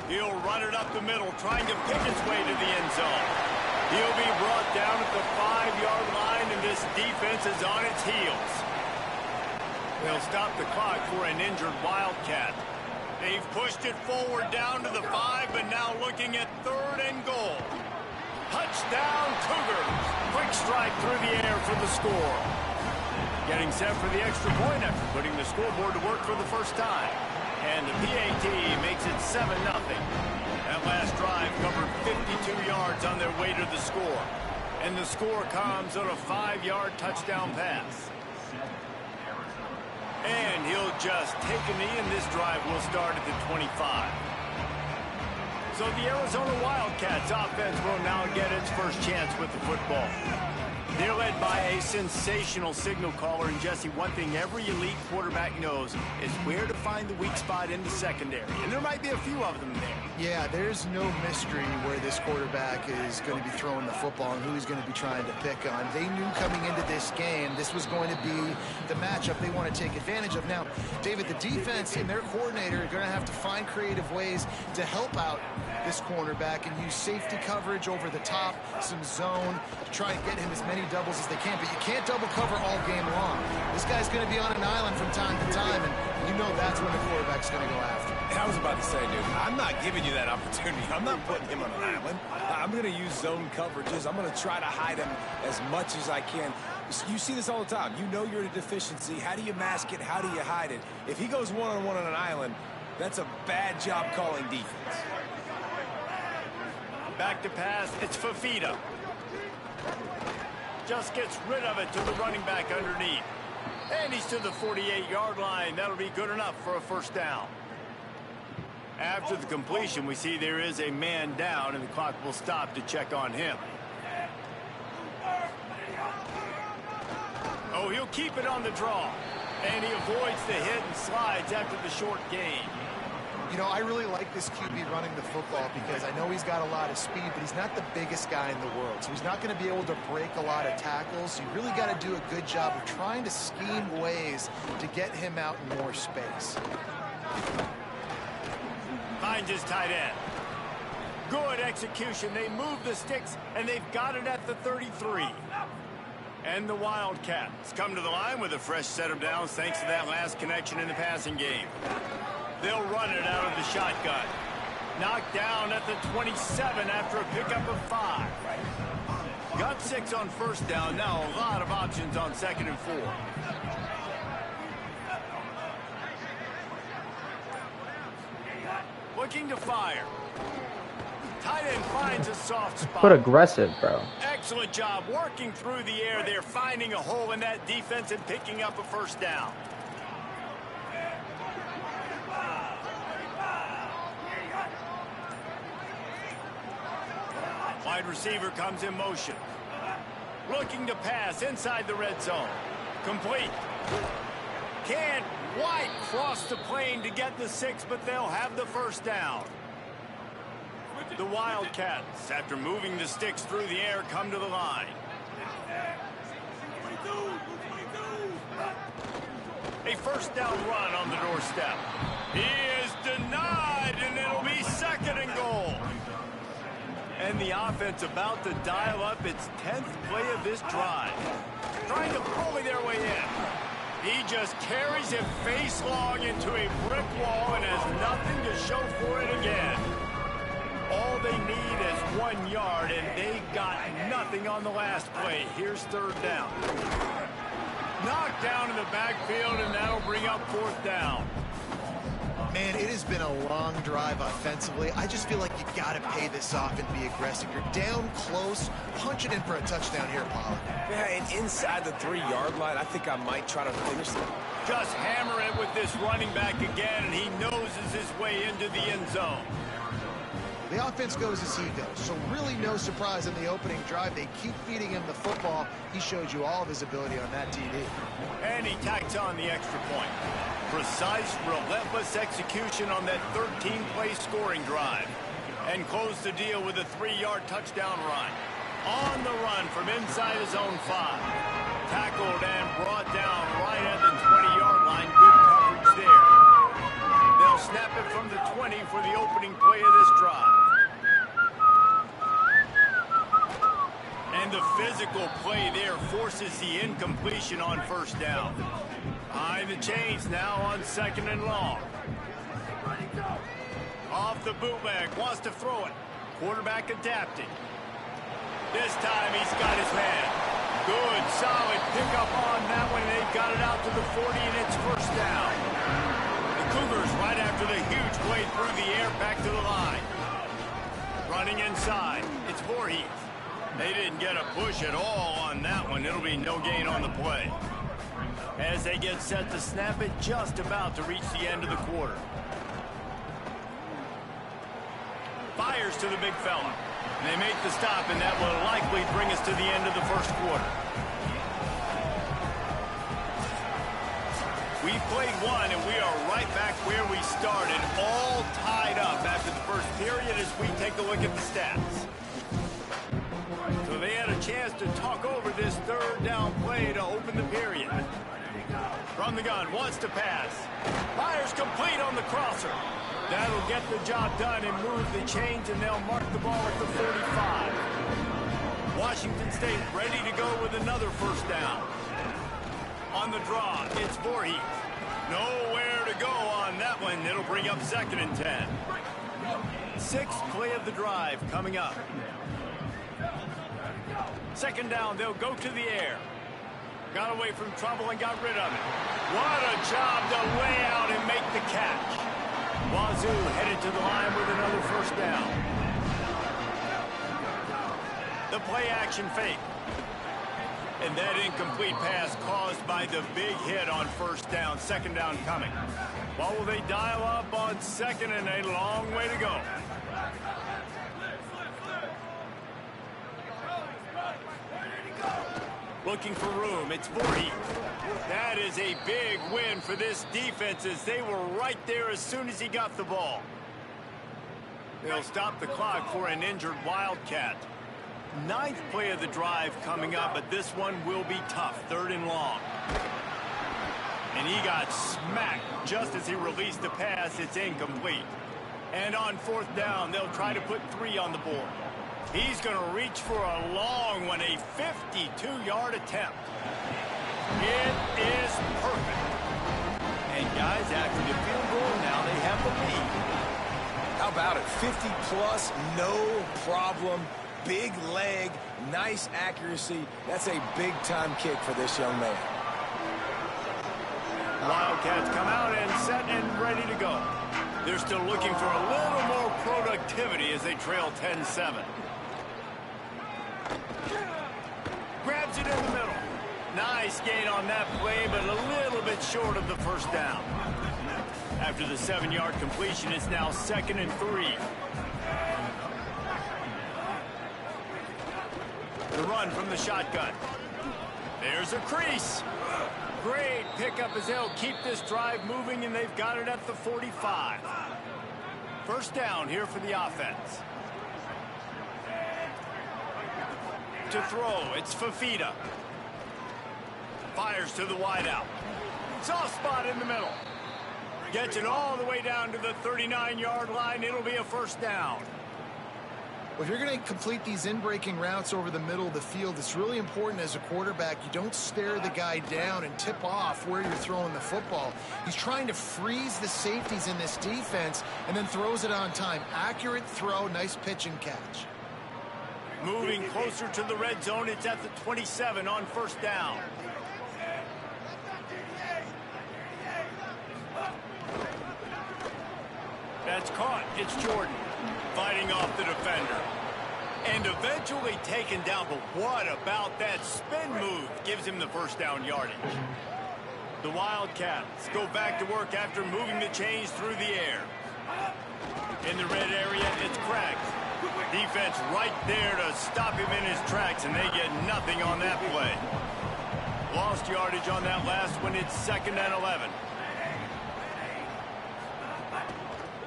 He'll run it up the middle, trying to pick its way to the end zone. He'll be brought down at the 5-yard line, and this defense is on its heels. They'll stop the clock for an injured Wildcat. They've pushed it forward down to the 5, but now looking at 3rd and goal. Touchdown, Cougars. Quick strike through the air for the score. Getting set for the extra point after putting the scoreboard to work for the first time. And the PAT makes it 7-0. That last drive covered 52 yards on their way to the score. And the score comes on a 5-yard touchdown pass. And he'll just take a knee, and this drive will start at the 25. So the Arizona Wildcats offense will now get its first chance with the football. They're led by a sensational signal caller, and Jesse, one thing every elite quarterback knows is where to find the weak spot in the secondary, and there might be a few of them there. Yeah, there's no mystery where this quarterback is going to be throwing the football and who he's going to be trying to pick on. They knew coming into this game this was going to be the matchup they want to take advantage of. Now, David, the defense and their coordinator are going to have to find creative ways to help out this cornerback and use safety coverage over the top, some zone, to try and get him as many doubles as they can. But you can't double cover all game long. This guy's going to be on an island from time to time, and you know that's when the quarterback's going to go after. I was about to say, dude, I'm not giving you that opportunity. I'm not putting him on an island. I'm going to use zone coverages. I'm going to try to hide him as much as I can. You see this all the time. You know you're at a deficiency. How do you mask it? How do you hide it? If he goes one-on-one on an island, that's a bad job calling defense. Back to pass, it's Fafita. Just gets rid of it to the running back underneath. And he's to the 48-yard line. That'll be good enough for a first down. After the completion, we see there is a man down, and the clock will stop to check on him. Oh, he'll keep it on the draw. And he avoids the hit and slides after the short gain. You know, I really like this QB running the football because I know he's got a lot of speed, but he's not the biggest guy in the world. So he's not going to be able to break a lot of tackles. So you really got to do a good job of trying to scheme ways to get him out in more space. Finds his tight end. Good execution. They move the sticks, and they've got it at the 33. And the Wildcats come to the line with a fresh set of downs thanks to that last connection in the passing game. They'll run it out of the shotgun. Knocked down at the 27 after a pickup of 5. Got 6 on first down. Now a lot of options on 2nd and 4. Looking to fire. Tight end finds a soft spot. Put aggressive, bro. Excellent job working through the air there, finding a hole in that defense and picking up a first down. Wide receiver comes in motion. Looking to pass inside the red zone. Complete. Can't quite cross the plane to get the 6, but they'll have the first down. The Wildcats, after moving the sticks through the air, come to the line. A first down run on the doorstep. He is denied, and it'll be 2nd and goal. And the offense about to dial up its 10th play of this drive. Trying to bully their way in. He just carries it face long into a brick wall and has nothing to show for it again. All they need is 1 yard, and they got nothing on the last play. Here's 3rd down. Knocked down in the backfield, and that'll bring up 4th down. Man, it has been a long drive offensively. I just feel like you got to pay this off and be aggressive. You're down close. Punch it in for a touchdown here, Pollard. Yeah, and inside the 3-yard line, I think I might try to finish it. Just hammer it with this running back again, and he noses his way into the end zone. The offense goes as he goes, so really no surprise in the opening drive. They keep feeding him the football. He showed you all of his ability on that TD. And he tacks on the extra point. Precise, relentless execution on that 13-play scoring drive. And close the deal with a 3-yard touchdown run. On the run from inside his own 5. Tackled and brought down right at the 20-yard line. Good coverage there. They'll snap it from the 20 for the opening play of this drive. And the physical play there forces the incompletion on first down. Behind the chains now on 2nd and long. Off the bootleg, wants to throw it. Quarterback adapting. This time he's got his man. Good, solid pickup on that one. They've got it out to the 40, and it's first down. The Cougars right after the huge play through the air back to the line. Running inside. It's Voorhees. They didn't get a push at all on that one. It'll be no gain on the play. As they get set to snap it, just about to reach the end of the quarter. Fires to the big fella. They make the stop, and that will likely bring us to the end of the first quarter. We've played one, and we are right back where we started, all tied up after the first period as we take a look at the stats. So they had a chance to talk over this third down play to open the period. From the gun, wants to pass. Fires complete on the crosser. That'll get the job done and move the chains, and they'll mark the ball at the 45. Washington State ready to go with another first down. On the draw, it's Voorhees. Nowhere to go on that one. It'll bring up 2nd and 10. 6th play of the drive coming up. 2nd down, they'll go to the air. Got away from trouble and got rid of it. What a job to lay out and make the catch. Wazoo headed to the line with another first down. The play action fake. And that incomplete pass caused by the big hit on first down. 2nd down coming. What will they dial up on 2nd, and a long way to go? Looking for room. It's Voorhees. That is a big win for this defense as they were right there as soon as he got the ball. They'll stop the clock for an injured Wildcat. 9th play of the drive coming up, but this one will be tough. 3rd and long. And he got smacked just as he released the pass. It's incomplete. And on 4th down, they'll try to put 3 on the board. He's going to reach for a long one, a 52-yard attempt. It is perfect. And guys, after the field goal, now they have the lead. How about it? 50-plus, no problem. Big leg, nice accuracy. That's a big-time kick for this young man. Wildcats come out and set and ready to go. They're still looking for a little more productivity as they trail 10-7. Grabs it in the middle. Nice gain on that play, but a little bit short of the first down. After the 7-yard completion, it's now 2nd and 3. The run from the shotgun. There's a crease. Great pickup as they'll keep this drive moving, and they've got it at the 45. First down here for the offense. To throw, it's Fafita. Fires to the wideout. Soft spot in the middle. Gets it all the way down to the 39-yard line. It'll be a first down. Well, if you're going to complete these in-breaking routes over the middle of the field, it's really important as a quarterback you don't stare the guy down and tip off where you're throwing the football. He's trying to freeze the safeties in this defense and then throws it on time. Accurate throw, nice pitch and catch. Moving closer to the red zone, it's at the 27 on first down. That's caught. It's Jordan fighting off the defender. And eventually taken down, but what about that spin move? Gives him the first down yardage. The Wildcats go back to work after moving the chains through the air. In the red area, it's Craig. Defense right there to stop him in his tracks, and they get nothing on that play. Lost yardage on that last one. It's 2nd and 11.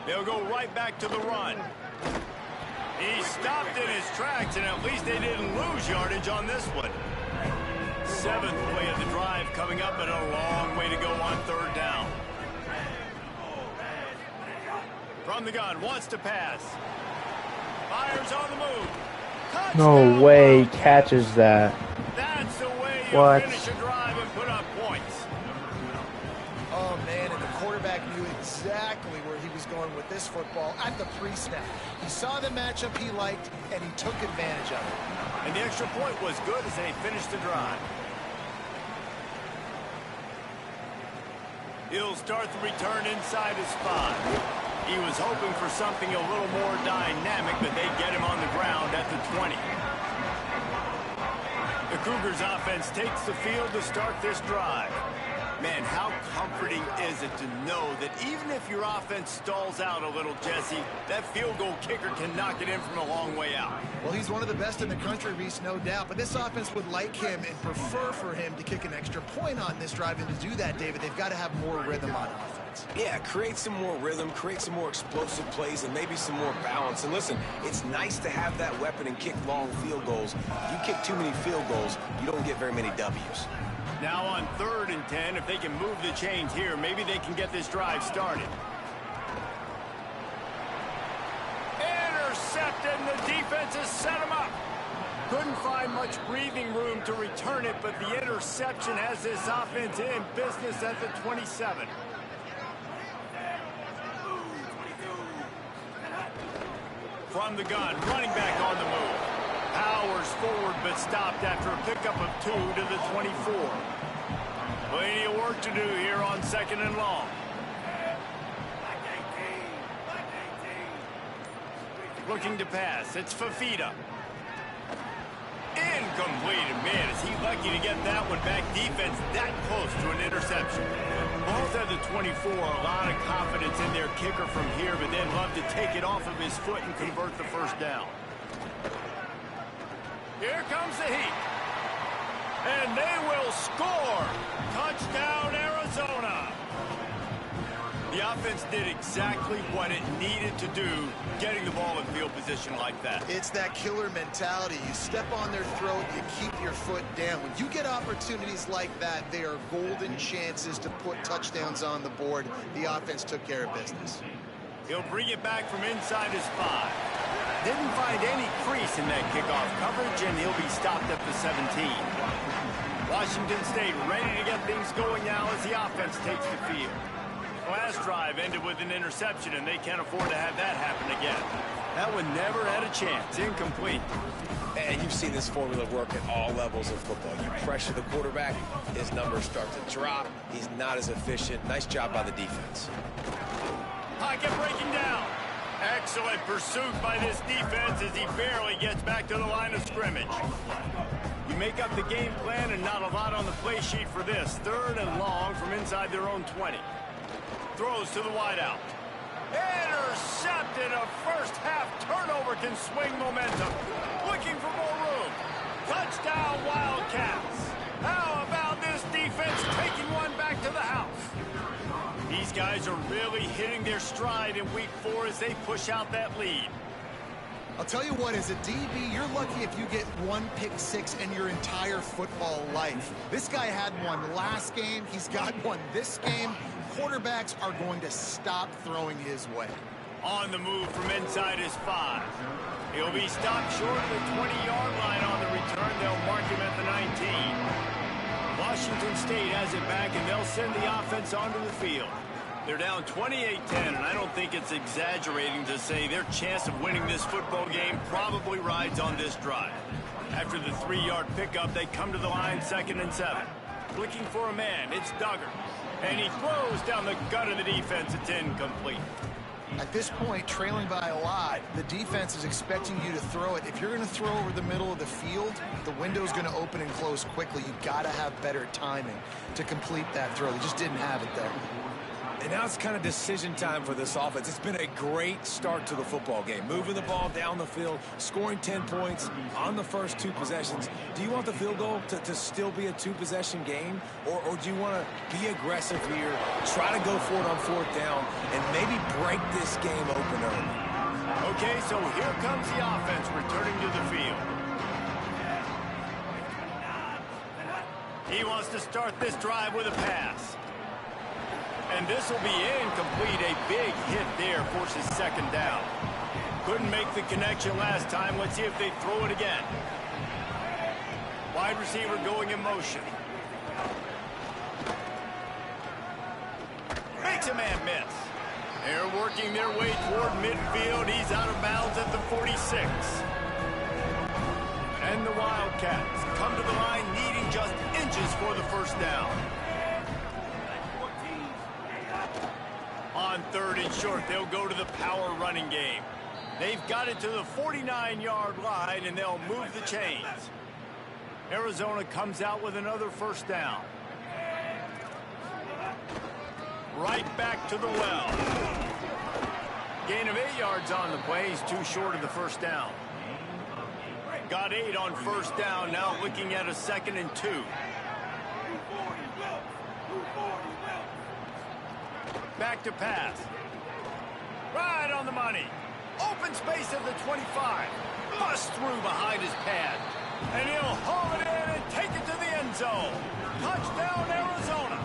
They'll go right back to the run. He stopped in his tracks, and at least they didn't lose yardage on this one. 7th play of the drive coming up, and a long way to go on 3rd down. From the gun, wants to pass. Fires on the move. Touchdown. No way catches that. That's the way you finish a drive and put up points. Oh, man, and the quarterback knew exactly where he was going with this football at the pre-snap. He saw the matchup he liked, and he took advantage of it. And the extra point was good as they finished the drive. He'll start the return inside his 5. He was hoping for something a little more dynamic, but they get him on the ground at the 20. The Cougars offense takes the field to start this drive. Man, how comforting is it to know that even if your offense stalls out a little, Jesse, that field goal kicker can knock it in from a long way out. Well, he's one of the best in the country, Reese, no doubt. But this offense would like him and prefer for him to kick an extra point on this drive. And to do that, David, they've got to have more rhythm on offense. Yeah, create some more rhythm, create some more explosive plays, and maybe some more balance. And listen, it's nice to have that weapon and kick long field goals. If you kick too many field goals, you don't get very many W's. Now on 3rd and 10, if they can move the chains here, maybe they can get this drive started. Intercepted, and the defense has set him up. Couldn't find much breathing room to return it, but the interception has this offense in business at the 27. From the gun, running back on the move. Powers forward, but stopped after a pickup of 2 to the 24. Plenty of work to do here on 2nd and long. Looking to pass, it's Fafita. Incomplete, man, is he lucky to get that one back. Defense that close to an interception. Both at the 24, a lot of confidence in their kicker from here, but they'd love to take it off of his foot and convert the first down. Here comes the heat. And they will score. Touchdown, Arizona. The offense did exactly what it needed to do, getting the ball in field position like that. It's that killer mentality. You step on their throat, you keep your foot down. When you get opportunities like that, they are golden chances to put touchdowns on the board. The offense took care of business. He'll bring it back from inside his 5. Didn't find any crease in that kickoff coverage, and he'll be stopped at the 17. Washington State ready to get things going now as the offense takes the field. Last drive ended with an interception, and they can't afford to have that happen again. That one never had a chance. Incomplete. And you've seen this formula work at all levels of football. You pressure the quarterback, his numbers start to drop. He's not as efficient. Nice job by the defense. Pocket breaking down. Excellent pursuit by this defense as he barely gets back to the line of scrimmage. You make up the game plan and not a lot on the play sheet for this. 3rd and long from inside their own 20. Throws to the wideout. Intercepted. A first half turnover can swing momentum. Looking for more room. Touchdown, Wildcats. How about this defense taking one back to the house? These guys are really hitting their stride in week 4 as they push out that lead. I'll tell you what, as a DB, you're lucky if you get 1 pick 6 in your entire football life. This guy had one last game. He's got one this game. Quarterbacks are going to stop throwing his way. On the move from inside his 5. He'll be stopped short of the 20-yard line on the return. They'll mark him at the 19. Washington State has it back, and they'll send the offense onto the field. They're down 28-10, and I don't think it's exaggerating to say their chance of winning this football game probably rides on this drive. After the 3-yard pickup, they come to the line 2nd and 7. Looking for a man, it's Duggar. And he throws down the gut of the defense. It's incomplete. At this point, trailing by a lot, the defense is expecting you to throw it. If you're going to throw over the middle of the field, the window's going to open and close quickly. You've got to have better timing to complete that throw. They just didn't have it there. And now it's kind of decision time for this offense. It's been a great start to the football game. Moving the ball down the field, scoring 10 points on the first 2 possessions. Do you want the field goal to still be a 2-possession game? Or do you want to be aggressive here, try to go for it on 4th down, and maybe break this game open early? Okay, so here comes the offense returning to the field. He wants to start this drive with a pass. And this will be incomplete. A big hit there forces 2nd down. Couldn't make the connection last time. Let's see if they throw it again. Wide receiver going in motion. Makes a man miss. They're working their way toward midfield. He's out of bounds at the 46. And the Wildcats come to the line needing just inches for the first down. On 3rd and short, they'll go to the power running game. They've got it to the 49-yard line, and they'll move the chains. Arizona comes out with another first down. Right back to the well. Gain of 8 yards on the play. He's too short of the first down. Got 8 on first down. Now looking at a 2nd and 2. Back to pass. Right on the money. Open space at the 25. Bust through behind his pad. And he'll haul it in and take it to the end zone. Touchdown, Arizona.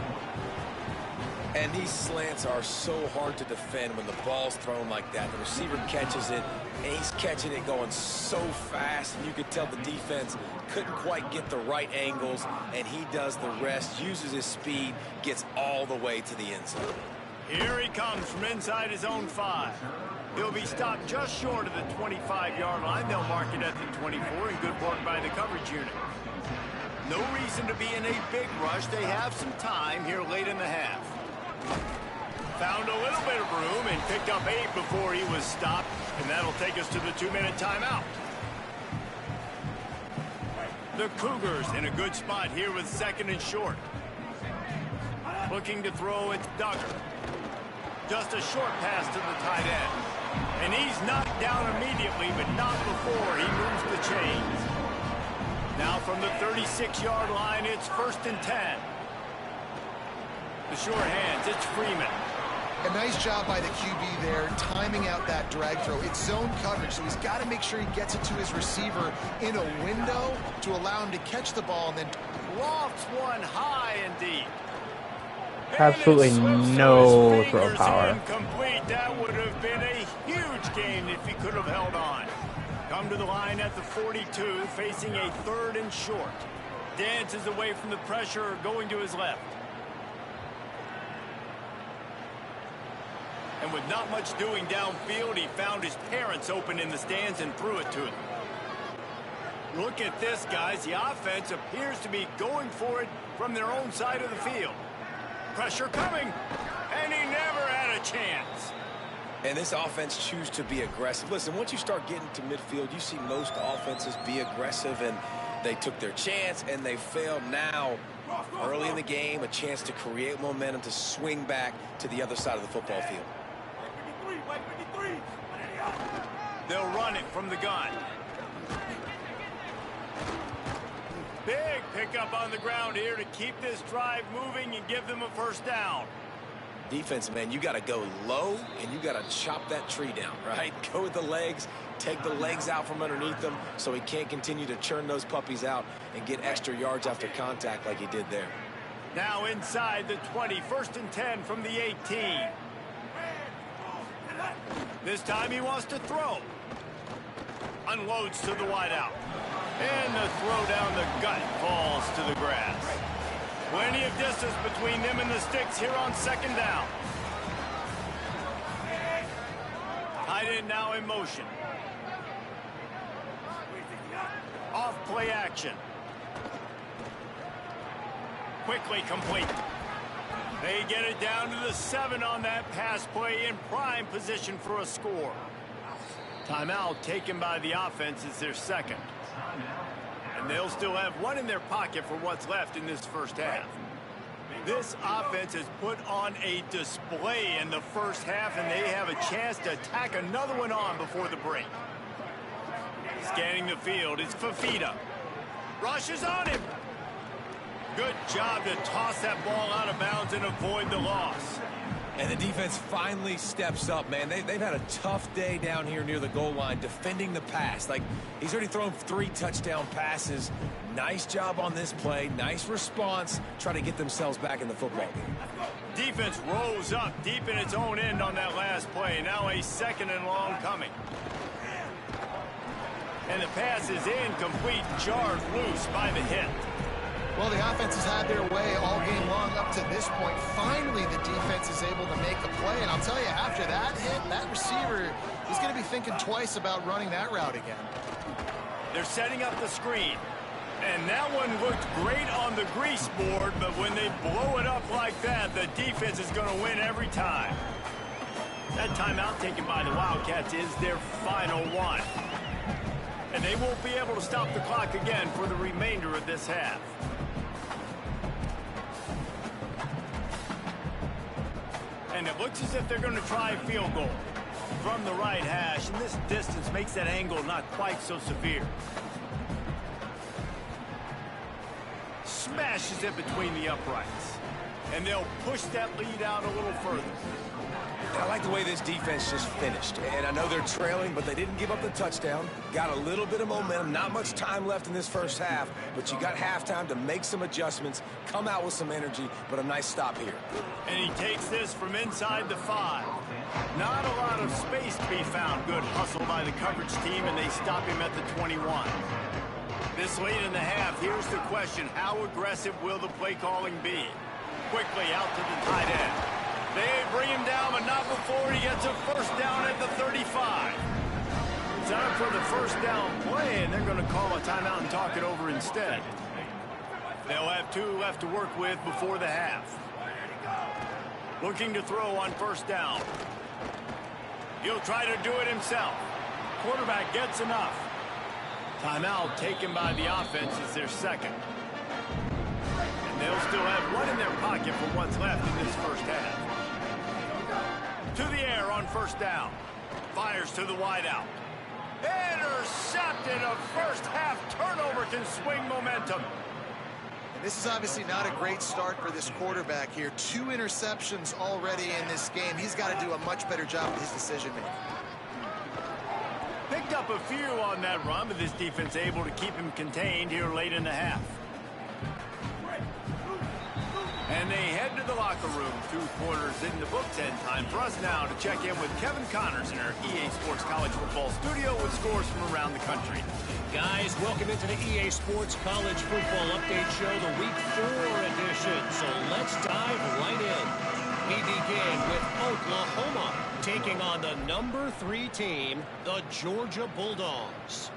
And these slants are so hard to defend when the ball's thrown like that. The receiver catches it, and he's catching it going so fast. And you could tell the defense couldn't quite get the right angles, and he does the rest, uses his speed, gets all the way to the end zone. Here he comes from inside his own 5. He'll be stopped just short of the 25-yard line. They'll mark it at the 24, and good work by the coverage unit. No reason to be in a big rush. They have some time here late in the half. Found a little bit of room and picked up 8 before he was stopped, and that'll take us to the 2-minute timeout. The Cougars in a good spot here with 2nd and short. Looking to throw, it's Duggar. Just a short pass to the tight end. And he's knocked down immediately, but not before he moves the chains. Now from the 36-yard line, it's 1st and 10. The short hands, it's Freeman. A nice job by the QB there, timing out that drag throw. It's zone coverage, so he's got to make sure he gets it to his receiver in a window to allow him to catch the ball and then lofts one high and deep. Absolutely no throw power. Incomplete. That would have been a huge gain if he could have held on. Come to the line at the 42, facing a 3rd and short. Dances away from the pressure, going to his left. And with not much doing downfield, he found his parents open in the stands and threw it to them. Look at this, guys. The offense appears to be going for it from their own side of the field. Pressure coming, and he never had a chance. And this offense chooses to be aggressive. Listen, once you start getting to midfield, you see most offenses be aggressive, and they took their chance, and they failed. Now, early in the game, a chance to create momentum to swing back to the other side of the football field. They'll run it from the gun. Big pickup on the ground here to keep this drive moving and give them a 1st down. Defense, man, you got to go low, and you got to chop that tree down, right? Go with the legs, take the legs out from underneath them so he can't continue to churn those puppies out and get extra yards after contact like he did there. Now inside the 20, 1st and 10 from the 18. This time he wants to throw. Unloads to the wideout. And the throw down the gut falls to the grass. Plenty of distance between them and the sticks here on 2nd down. Tight end now in motion. Off play action. Quickly complete. They get it down to the 7 on that pass play, in prime position for a score. Timeout taken by the offense is their 2nd. And they'll still have 1 in their pocket for what's left in this first half. This offense has put on a display in the first half, and they have a chance to tack another one on before the break. Scanning the field, it's Fafita. Rushes on him. Good job to toss that ball out of bounds and avoid the loss. And the defense finally steps up, man. They've had a tough day down here near the goal line defending the pass. Like, he's already thrown 3 touchdown passes. Nice job on this play. Nice response. Trying to get themselves back in the football game. Defense rose up deep in its own end on that last play. Now a 2nd and long coming. And the pass is incomplete, jarred loose by the hit. Well, the offense has had their way all game long up to this point. Finally, the defense is able to make a play. And I'll tell you, after that hit, that receiver is going to be thinking twice about running that route again. They're setting up the screen. And that one looked great on the grease board, but when they blow it up like that, the defense is going to win every time. That timeout taken by the Wildcats is their final one. And they won't be able to stop the clock again for the remainder of this half. It looks as if they're going to try a field goal from the right hash, and this distance makes that angle not quite so severe. Smashes it between the uprights, and they'll push that lead out a little further. I like the way this defense just finished. And I know they're trailing, but they didn't give up the touchdown. Got a little bit of momentum. Not much time left in this first half, but you got halftime to make some adjustments, come out with some energy, but a nice stop here. And he takes this from inside the 5. Not a lot of space to be found. Good hustle by the coverage team, and they stop him at the 21. This late in the half, here's the question. How aggressive will the play calling be? Quickly out to the tight end. They bring him down, but not before he gets a first down at the 35. Time for the first down play, and they're going to call a timeout and talk it over instead. They'll have 2 left to work with before the half. Looking to throw on first down. He'll try to do it himself. Quarterback gets enough. Timeout taken by the offense is their second. And they'll still have 1 in their pocket for what's left in this first half. To the air on first down. Fires to the wideout. Intercepted. A first half turnover can swing momentum. And this is obviously not a great start for this quarterback here. 2 interceptions already in this game. He's got to do a much better job with his decision making. Picked up a few on that run, but this defense able to keep him contained here late in the half. And they head to the locker room. 2 quarters in the books, and time for us now to check in with Kevin Connors in our EA Sports College Football studio with scores from around the country. Guys, welcome into the EA Sports College Football Update Show, the Week 4 edition. So let's dive right in. We begin with Oklahoma taking on the number 3 team, the Georgia Bulldogs.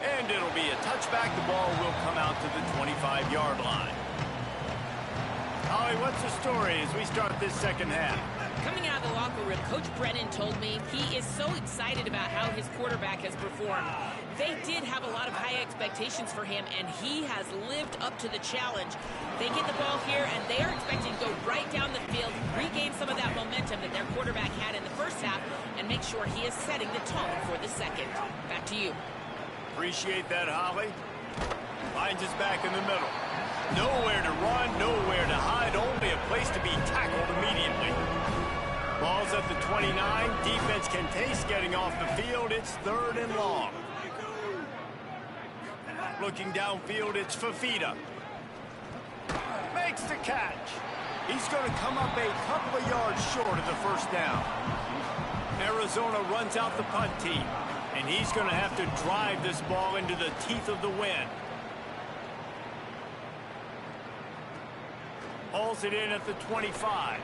And it'll be a touchback. The ball will come out to the 25-yard line. Holly, what's the story as we start this second half? Coming out of the locker room, Coach Brennan told me he is so excited about how his quarterback has performed. They did have a lot of high expectations for him, and he has lived up to the challenge. They get the ball here, and they are expecting to go right down the field, regain some of that momentum that their quarterback had in the first half, and make sure he is setting the tone for the second. Back to you. Appreciate that, Holly. Finds us back in the middle. Nowhere to run, nowhere to hide, only a place to be tackled immediately. Ball's at the 29. Defense can taste getting off the field. It's 3rd and long. Looking downfield, it's Fafita. Makes the catch. He's going to come up a couple of yards short of the first down. Arizona runs out the punt team, and he's going to have to drive this ball into the teeth of the wind. Hauls it in at the 25.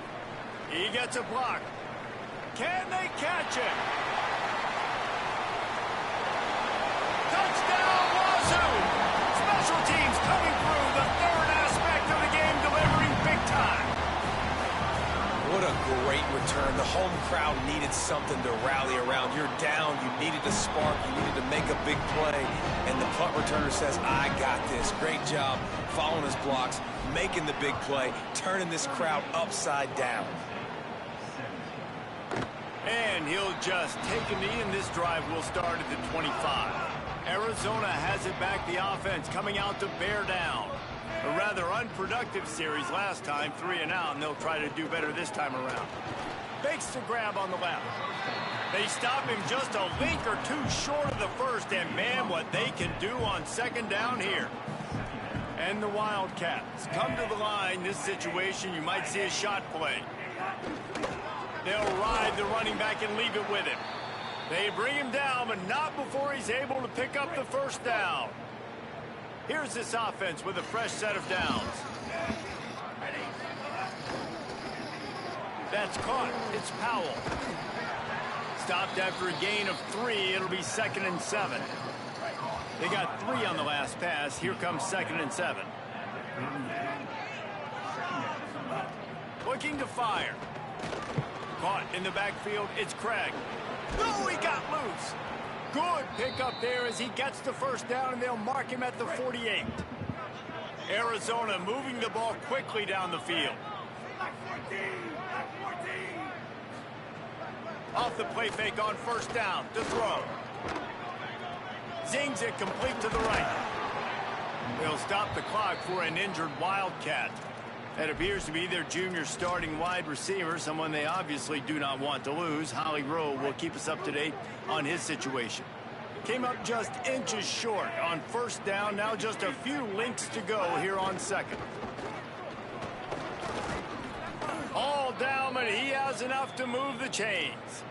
He gets a block. Can they catch it? Touchdown, Wazoo! Special teams coming through, the 3rd aspect of the game, delivering big time. What a great return. The home crowd needed something to rally around. You're down. You needed a spark. You needed to make a big play. And the punt returner says, I got this. Great job following his blocks, making the big play, turning this crowd upside down. And he'll just take a knee, and this drive will start at the 25. Arizona has it back. The offense coming out to bear down. A rather unproductive series last time, 3 and out, and they'll try to do better this time around. Fakes the grab on the left. They stop him just a link or 2 short of the first, and man, what they can do on second down here. And the Wildcats come to the line. This situation, you might see a shot play. They'll ride the running back and leave it with him. They bring him down, but not before he's able to pick up the first down. Here's this offense with a fresh set of downs. That's caught. It's Powell. Stopped after a gain of 3. It'll be 2nd and 7. They got 3 on the last pass. Here comes 2nd and 7. Looking to fire. Caught in the backfield. It's Craig. No, he got loose. Good pickup there as he gets the first down, and they'll mark him at the 48. Arizona moving the ball quickly down the field. Off the play fake on first down to throw. Zings it complete to the right. They'll stop the clock for an injured Wildcat. That appears to be their junior starting wide receiver, someone they obviously do not want to lose. Holly Rowe will keep us up to date on his situation. Came up just inches short on first down. Now just a few links to go here on second. All down, but he has enough to move the chains.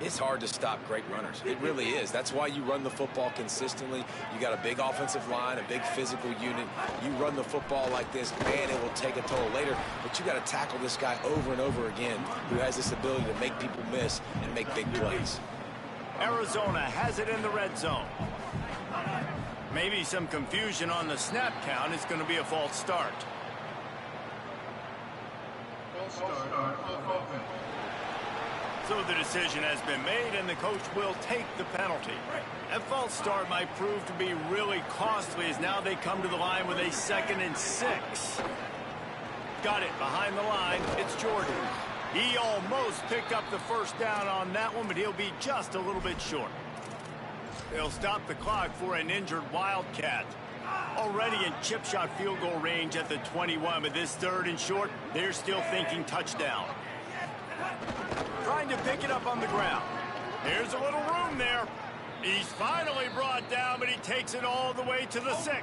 It's hard to stop great runners. It really is. That's why you run the football consistently. You got a big offensive line, a big physical unit. You run the football like this, man, it will take a toll later. But you got to tackle this guy over and over again who has this ability to make people miss and make big plays. Arizona has it in the red zone. Maybe some confusion on the snap count. It's going to be a false start. So the decision has been made, and the coach will take the penalty. That false start might prove to be really costly, as now they come to the line with a 2nd and 6. Got it behind the line. It's Jordan. He almost picked up the first down on that one, but he'll be just a little bit short. They'll stop the clock for an injured Wildcat. Already in chip shot field goal range at the 21, but this 3rd and short, they're still thinking touchdown. Trying to pick it up on the ground. There's a little room there. He's finally brought down, but he takes it all the way to the 6.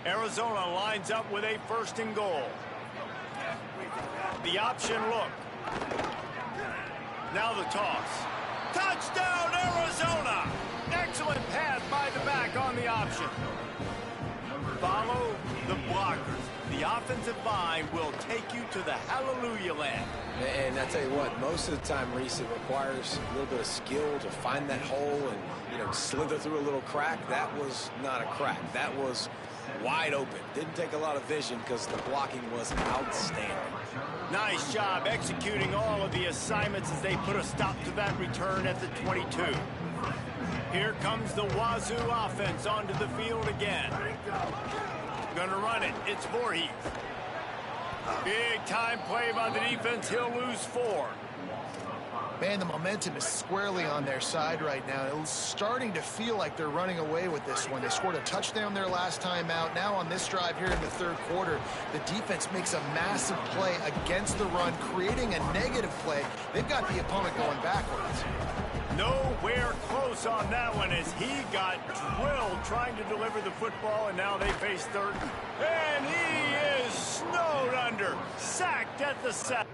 Arizona lines up with a 1st and goal. The option look. Now the toss. Touchdown, Arizona! Excellent pass by the back on the option. Follow the blockers. The offensive line will take you to the hallelujah land. And I tell you what, most of the time, Reese, it requires a little bit of skill to find that hole and, slither through a little crack. That was not a crack. That was wide open. Didn't take a lot of vision because the blocking was outstanding. Nice job executing all of the assignments as they put a stop to that return at the 22. Here comes the Wazoo offense onto the field again. Gonna run it. It's Voorhees. Big time play by the defense. He'll lose 4. Man, the momentum is squarely on their side right now. It's starting to feel like they're running away with this one. They scored a touchdown their last time out. Now on this drive here in the 3rd quarter, the defense makes a massive play against the run, creating a negative play. They've got the opponent going backwards. Nowhere close on that one as he got drilled trying to deliver the football, and now they face 3rd. And he is snowed under, sacked at the 7.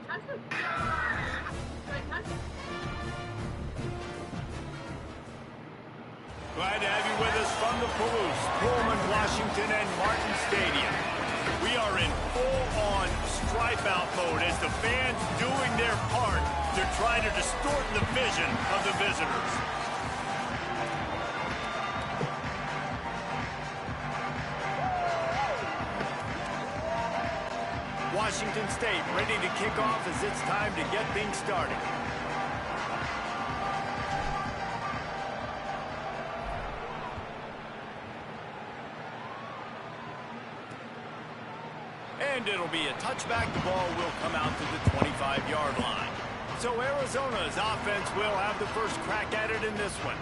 Glad to have you with us from the Palouse, Pullman, Washington, and Martin Stadium. We are in full-on stripe-out mode as the fans doing their part to try to distort the vision of the visitors. Washington State ready to kick off as it's time to get things started. And it'll be a touchback. The ball will come out to the 25-yard line. So Arizona's offense will have the first crack at it in this one.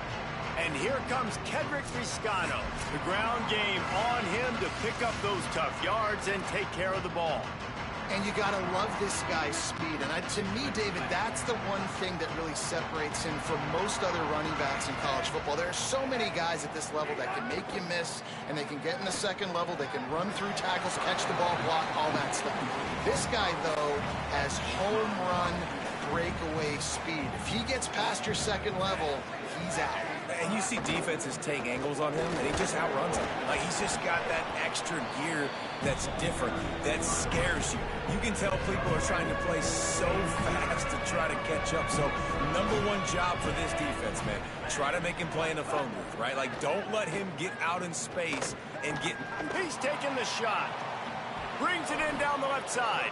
And here comes Kedrick Riscano. The ground game on him to pick up those tough yards and take care of the ball. And you got to love this guy's speed. And to me, David, that's the one thing that really separates him from most other running backs in college football. There are so many guys at this level that can make you miss, and they can get in the second level. They can run through tackles, catch the ball, block, all that stuff. This guy, though, has home run breakaway speed. If he gets past your second level, he's out. And you see defenses take angles on him, and he just outruns them. Like, he's just got that extra gear that's different, that scares you. You can tell people are trying to play so fast to try to catch up. So, number one job for this defense, man, try to make him play in the phone booth, right? Like, don't let him get out in space and get... He's taking the shot. Brings it in down the left side.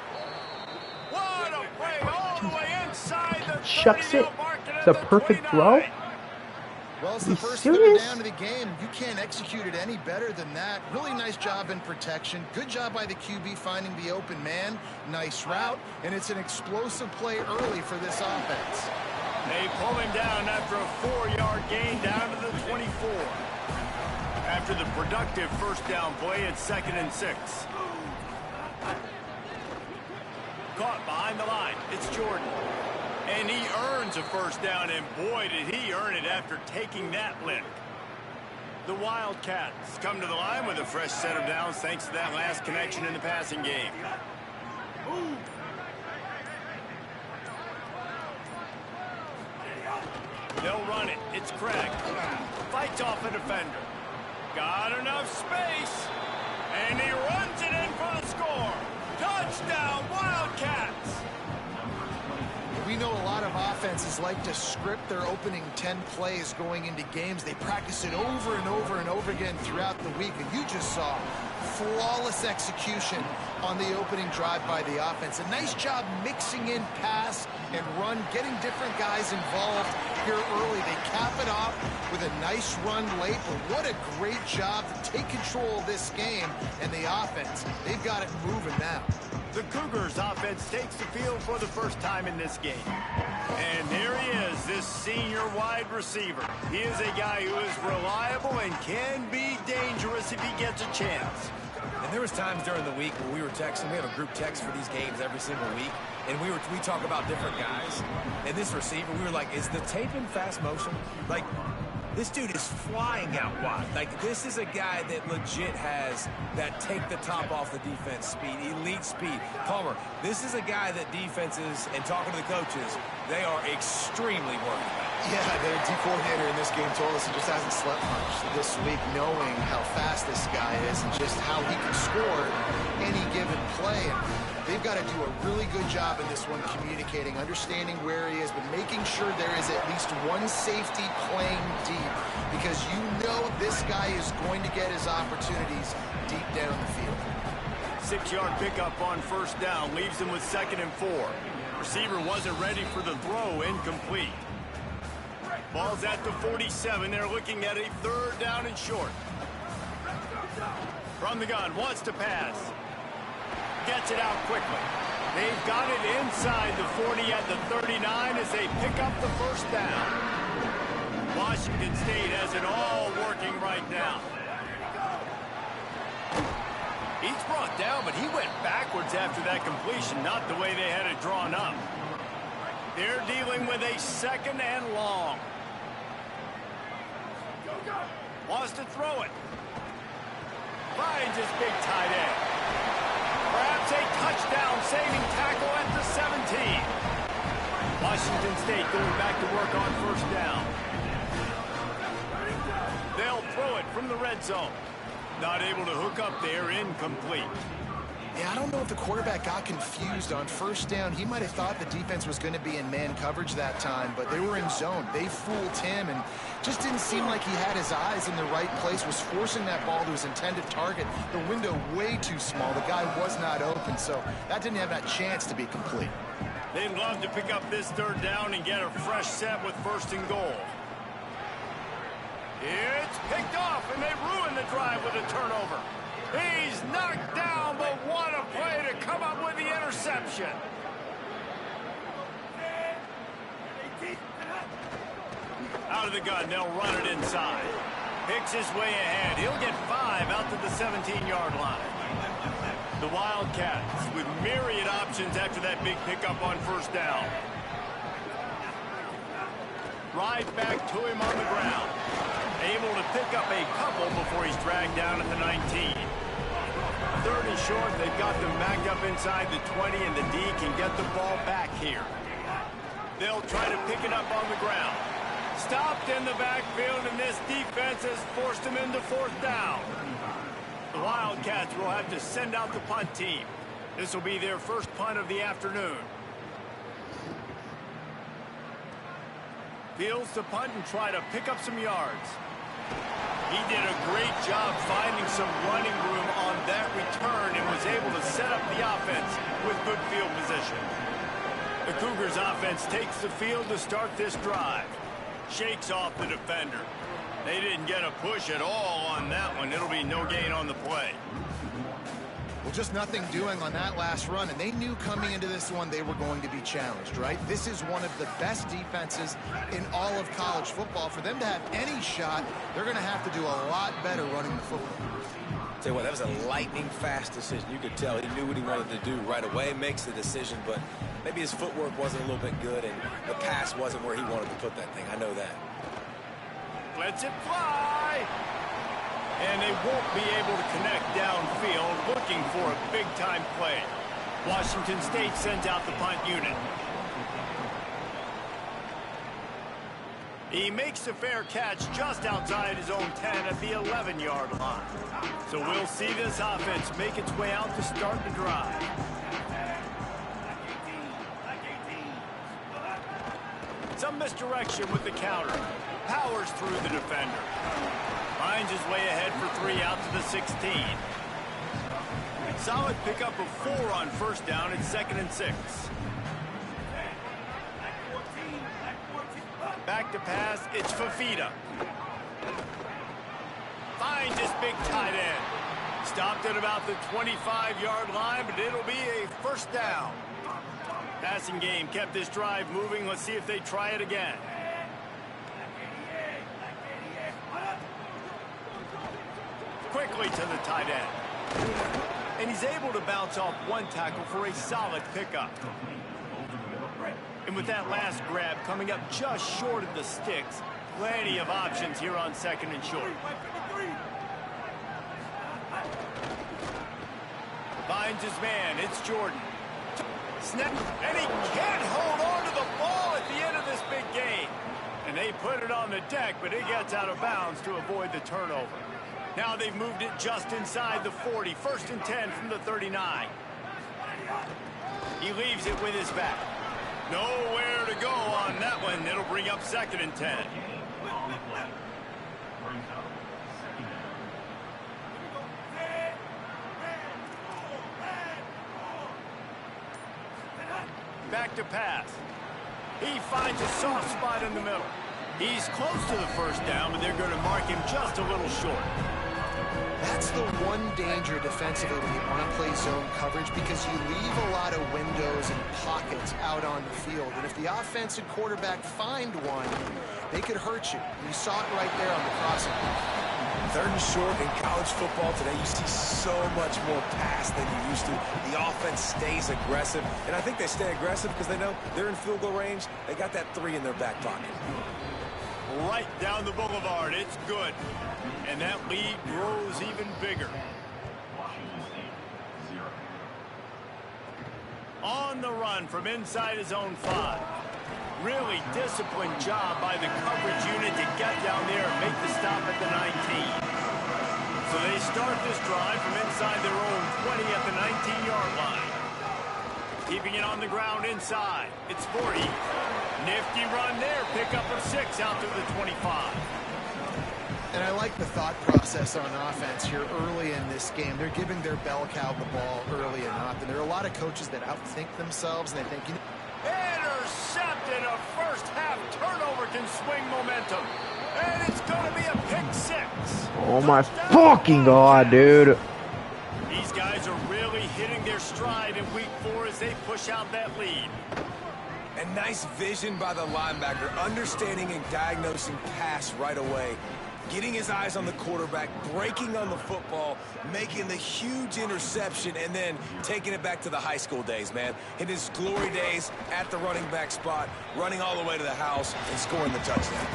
What a play all the way inside the 30-yard mark. It's a perfect throw. Well, it's the first third down of the game. You can't execute it any better than that. Really nice job in protection. Good job by the QB finding the open man. Nice route. And it's an explosive play early for this offense. They pull him down after a 4-yard gain down to the 24. After the productive first down play, it's 2nd and 6. Caught behind the line. It's Jordan. And he earns a first down, and boy, did he earn it after taking that lick. The Wildcats come to the line with a fresh set of downs thanks to that last connection in the passing game. Ooh. They'll run it. It's Craig. Fights off a defender. Got enough space. And he runs it in for the score. Touchdown, Wildcats. We know a lot of offenses like to script their opening 10 plays going into games. They practice it over and over and over again throughout the week. And you just saw flawless execution on the opening drive by the offense. A nice job mixing in pass and run, getting different guys involved here early. They cap it off with a nice run late. But what a great job to take control of this game. And the offense, they've got it moving now. The Cougars offense takes the field for the first time in this game. And there he is, this senior wide receiver. He is a guy who is reliable and can be dangerous if he gets a chance. And there was times during the week when we were texting. We have a group text for these games every single week. And we talk about different guys. And this receiver, we were like, is the tape in fast motion? Like, this dude is flying out wide. Like, this is a guy that legit has that take the top off the defense speed, elite speed. Palmer, this is a guy that defenses, and talking to the coaches, they are extremely worried about. Yeah, the D coordinator in this game told us he just hasn't slept much this week, knowing how fast this guy is and just how he can score any given play. And they've got to do a really good job in this one, communicating, understanding where he is, but making sure there is at least one safety playing deep, because you know this guy is going to get his opportunities deep down the field. 6-yard pickup on first down leaves him with 2nd and 4. Receiver wasn't ready for the throw, incomplete. Ball's at the 47. They're looking at a 3rd down and short. From the gun, wants to pass. Gets it out quickly. They've got it inside the 40 at the 39 as they pick up the first down. Washington State has it all working right now. He's brought down, but he went backwards after that completion, not the way they had it drawn up. They're dealing with a 2nd and long. Wants to throw it. Finds his big tight end. Perhaps a touchdown saving tackle at the Washington State going back to work on first down. They'll throw it from the red zone. Not able to hook up there, incomplete. Yeah, I don't know if the quarterback got confused on first down. He might have thought the defense was going to be in man coverage that time, but they were in zone. They fooled him and just didn't seem like he had his eyes in the right place, was forcing that ball to his intended target. The window way too small. The guy was not open, so that didn't have that chance to be complete. They'd love to pick up this third down and get a fresh set with first and goal. It's picked off, and they ruin the drive with a turnover. He's knocked down, but what a play to come up with the interception. Out of the gun, they'll run it inside. Picks his way ahead. He'll get 5 out to the 17-yard line. The Wildcats with myriad options after that big pickup on first down. Right back to him on the ground. Able to pick up a couple before he's dragged down at the 19. Third and short, they've got them backed up inside the 20, and the D can get the ball back here. They'll try to pick it up on the ground. Stopped in the backfield, and this defense has forced him into fourth down. The Wildcats will have to send out the punt team. This will be their first punt of the afternoon. Fields to punt and try to pick up some yards. He did a great job finding some running room on that return and was able to set up the offense with good field position. The Cougars offense takes the field to start this drive. Shakes off the defender. They didn't get a push at all on that one. It'll be no gain on the play. Well, just nothing doing on that last run, and they knew coming into this one they were going to be challenged, right? This is one of the best defenses in all of college football. For them to have any shot, they're going to have to do a lot better running the football. Tell you what, that was a lightning-fast decision. You could tell he knew what he wanted to do right away, makes the decision, but maybe his footwork wasn't a little bit good, and the pass wasn't where he wanted to put that thing. I know that. Lets it fly! And they won't be able to connect downfield, looking for a big-time play. Washington State sends out the punt unit. He makes a fair catch just outside his own 10 at the 11-yard line. So we'll see this offense make its way out to start the drive. Some misdirection with the counter. Powers through the defender. Finds his way ahead for 3 out to the 16. Solid pickup of 4 on first down. It's 2nd and 6. Back to pass. It's Fafita. Finds his big tight end. Stopped at about the 25-yard line, but it'll be a first down. Passing game kept this drive moving. Let's see if they try it again. Quickly to the tight end. And he's able to bounce off one tackle for a solid pickup. And with that last grab coming up just short of the sticks, plenty of options here on 2nd and short. Finds his man. It's Jordan. Snap, and he can't hold on to the ball at the end of this big game. And they put it on the deck, but it gets out of bounds to avoid the turnover. Now they've moved it just inside the 40. 1st and 10 from the 39. He leaves it with his back. Nowhere to go on that one. It'll bring up 2nd and 10. Back to pass. He finds a soft spot in the middle. He's close to the first down, but they're going to mark him just a little short. That's the one danger defensively when you want to play zone coverage, because you leave a lot of windows and pockets out on the field. And if the offensive quarterback find one, they could hurt you. You saw it right there on the crossing. 3rd and short in college football today, you see so much more pass than you used to. The offense stays aggressive, and I think they stay aggressive because they know they're in field goal range. They got that 3 in their back pocket. Right down the boulevard. It's good. And that lead grows even bigger. On on the run from inside his own 5. Really disciplined job by the coverage unit to get down there and make the stop at the 19. So they start this drive from inside their own 20 at the 19-yard line. Keeping it on the ground inside. It's 40. Nifty run there. Pickup of 6 out to the 25. And I like the thought process on offense here early in this game. They're giving their bell cow the ball early and often. There are a lot of coaches that outthink themselves, and they think, intercepted. A first half turnover can swing momentum. And it's going to be a pick 6. Oh my fucking God, dude. These guys are really hitting their stride in week 4 as they push out that lead. And nice vision by the linebacker, understanding and diagnosing pass right away. Getting his eyes on the quarterback, breaking on the football, making the huge interception, and then taking it back to the high school days, man. In his glory days at the running back spot, running all the way to the house and scoring the touchdown.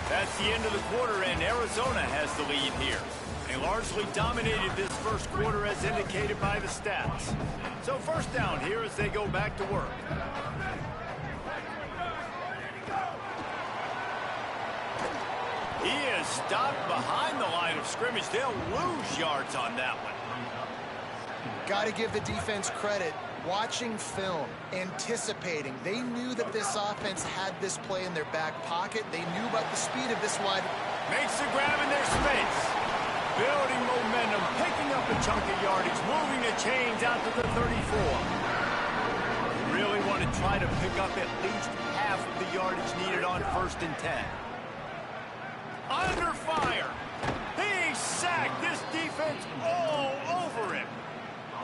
That's the end of the quarter, and Arizona has the lead here. They largely dominated this first quarter as indicated by the stats. So first down here as they go back to work. He is stopped behind the line of scrimmage. They'll lose yards on that one. got to give the defense credit. Watching film, anticipating. They knew that this offense had this play in their back pocket. They knew about the speed of this wide. Makes the grab in their space. Building momentum, picking up a chunk of yardage, moving the chains out to the 34. Really want to try to pick up at least half of the yardage needed on 1st and 10. Under fire. He's sacked. This defense all over him.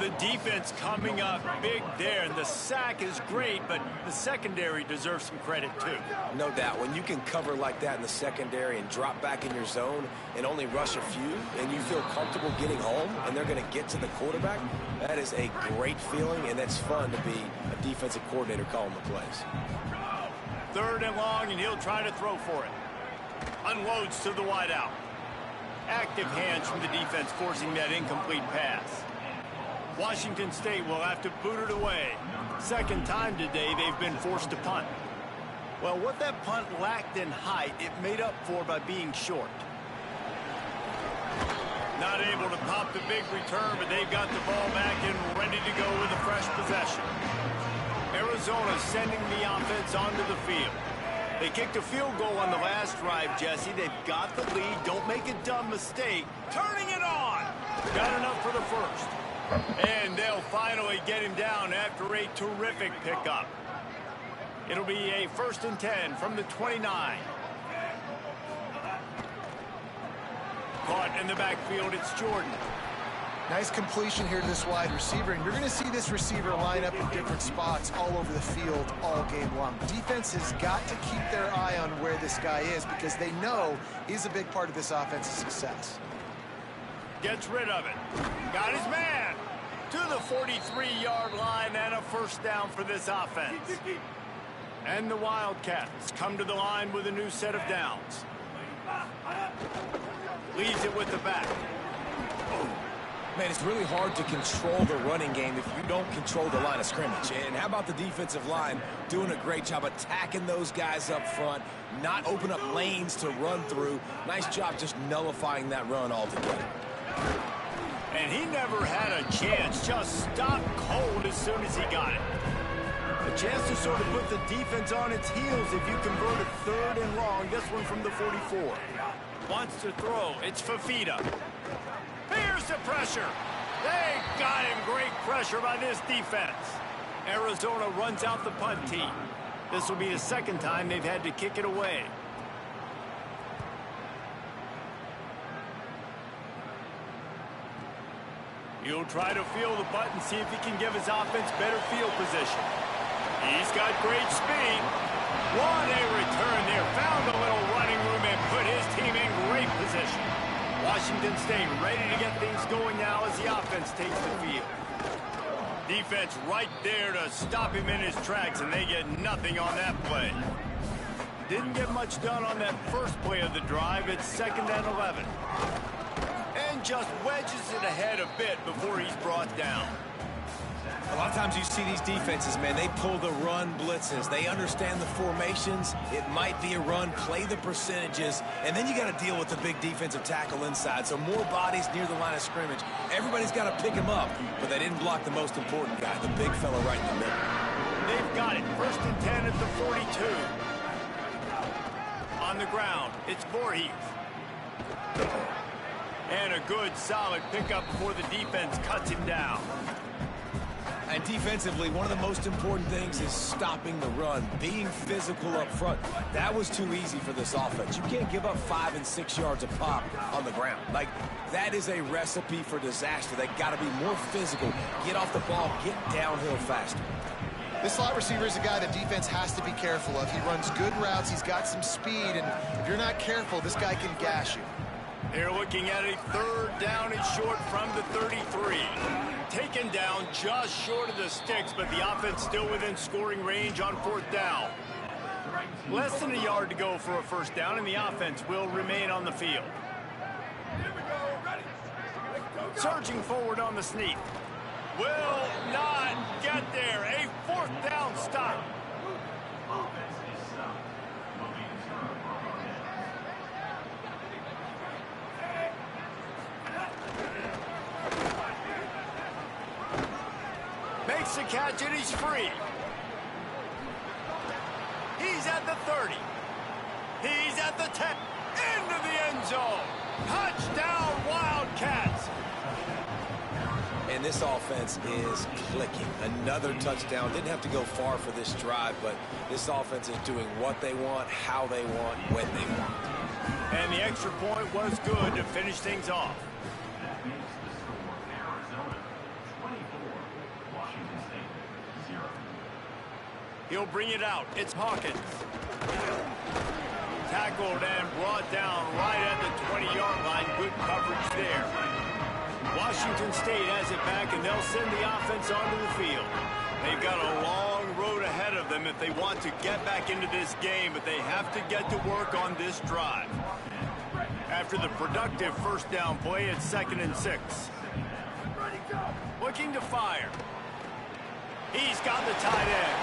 The defense coming up big there, and the sack is great, but the secondary deserves some credit too. No doubt. When you can cover like that in the secondary and drop back in your zone and only rush a few, and you feel comfortable getting home, and they're going to get to the quarterback, that is a great feeling, and that's fun to be a defensive coordinator calling the plays. 3rd and long, and he'll try to throw for it. Unloads to the wideout. Active hands from the defense forcing that incomplete pass. Washington State will have to boot it away. 2nd time today they've been forced to punt. Well, what that punt lacked in height, it made up for by being short. Not able to pop the big return, but they've got the ball back and ready to go with a fresh possession. Arizona sending the offense onto the field. They kicked a field goal on the last drive, Jesse. They've got the lead. Don't make a dumb mistake. Turning it on. Got enough for the first. And they'll finally get him down after a terrific pickup. It'll be a 1st and 10 from the 29. Caught in the backfield, it's Jordan. Nice completion here to this wide receiver, and you're going to see this receiver line up in different spots all over the field all game long. Defense has got to keep their eye on where this guy is because they know he's a big part of this offense's success. Gets rid of it. Got his man to the 43-yard line and a 1st down for this offense. And the Wildcats come to the line with a new set of downs. Leads it with the back. Man, it's really hard to control the running game if you don't control the line of scrimmage. And how about the defensive line doing a great job attacking those guys up front, not open up lanes to run through. Nice job just nullifying that run altogether. And he never had a chance, just stopped cold as soon as he got it. A chance to sort of put the defense on its heels if you convert a 3rd and long. This one from the 44. Wants to throw. It's Fafita. Here's the pressure. They got him. Great pressure by this defense. Arizona runs out the punt team. This will be the 2nd time they've had to kick it away. He'll try to feel the punt and see if he can give his offense better field position. He's got great speed. What a return there. Found a little running room and put his team in great position. Washington State ready to get things going now as the offense takes the field. Defense right there to stop him in his tracks, and they get nothing on that play. Didn't get much done on that first play of the drive. It's 2nd and 11. And and just wedges it ahead a bit before he's brought down. A lot of times you see these defenses, man, they pull the run blitzes. They understand the formations. It might be a run, play the percentages, and then you got to deal with the big defensive tackle inside. So more bodies near the line of scrimmage. Everybody's got to pick him up, but they didn't block the most important guy, the big fella right in the middle. They've got it. 1st and 10 at the 42. On the ground, it's Voorhees. And a good, solid pickup before the defense cuts him down. And defensively, one of the most important things is stopping the run, being physical up front. That was too easy for this offense. You can't give up 5 and 6 yards a pop on the ground. Like, that is a recipe for disaster. They got to be more physical, get off the ball, get downhill faster. This slot receiver is a guy the defense has to be careful of. He runs good routes, he's got some speed, and if you're not careful, this guy can gash you. They're looking at a 3rd down and short from the 33. Taken down just short of the sticks, but the offense still within scoring range on 4th down. Less than a yard to go for a 1st down, and the offense will remain on the field. Surging forward on the sneak. Will not get there. A 4th down stop. Makes the catch and he's free. He's at the 30. He's at the 10. Into the end zone. Touchdown, Wildcats. And this offense is clicking. Another touchdown. Didn't have to go far for this drive, but this offense is doing what they want, how they want, when they want. And the extra point was good to finish things off. He'll bring it out. It's Hawkins. Tackled and brought down right at the 20-yard line. Good coverage there. Washington State has it back, and they'll send the offense onto the field. They've got a long road ahead of them if they want to get back into this game, but they have to get to work on this drive. After the productive 1st down play, it's 2nd and 6. Looking to fire. He's got the tight end.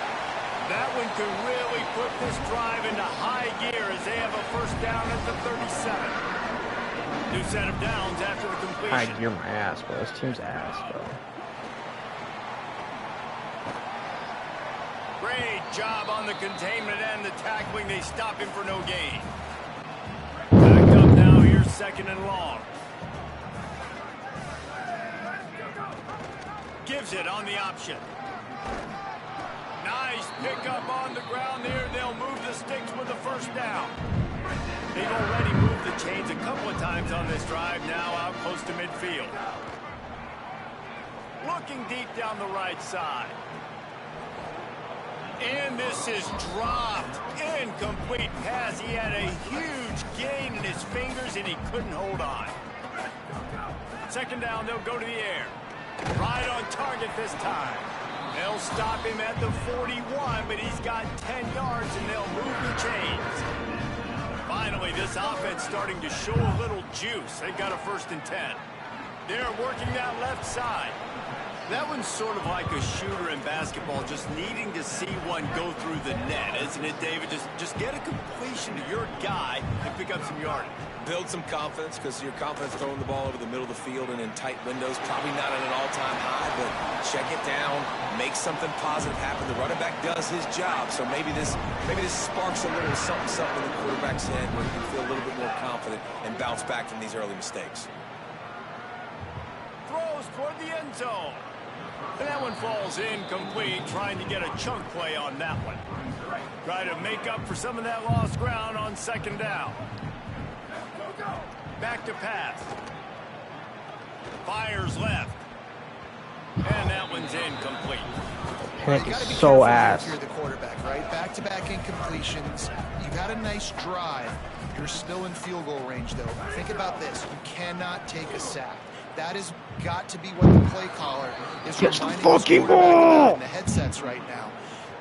That one could really put this drive into high gear as they have a 1st down at the 37. New set of downs after the completion. High gear my ass, bro. This team's ass, bro. Great job on the containment and the tackling. They stop him for no gain. Back up now. Here's 2nd and long. Gives it on the option. Nice pickup on the ground there. They'll move the sticks with the 1st down. They've already moved the chains a couple of times on this drive, now out close to midfield. Looking deep down the right side. And this is dropped. Incomplete pass. He had a huge gain in his fingers, and he couldn't hold on. 2nd down, they'll go to the air. Right on target this time. They'll stop him at the 41, but he's got 10 yards, and they'll move the chains. Finally, this offense starting to show a little juice. They got a 1st and 10. They're working that left side. That one's sort of like a shooter in basketball, just needing to see one go through the net, isn't it, David? Just get a completion to your guy and pick up some yardage. Build some confidence, because your confidence throwing the ball over the middle of the field and in tight windows, probably not at an all-time high, but check it down, make something positive happen. The running back does his job, so maybe this sparks a little something in the quarterback's head where he can feel a little bit more confident and bounce back from these early mistakes. Throws toward the end zone. And that one falls incomplete, trying to get a chunk play on that one. Try to make up for some of that lost ground on 2nd down. Back to pass. Fires left. And that one's incomplete. Heck is so ass. You're the quarterback, right? Back-to-back incompletions. You've had a nice drive. You're still in field goal range, though. Think about this. You cannot take a sack. That has got to be what the play caller is reminding the fucking ball in the headsets right now.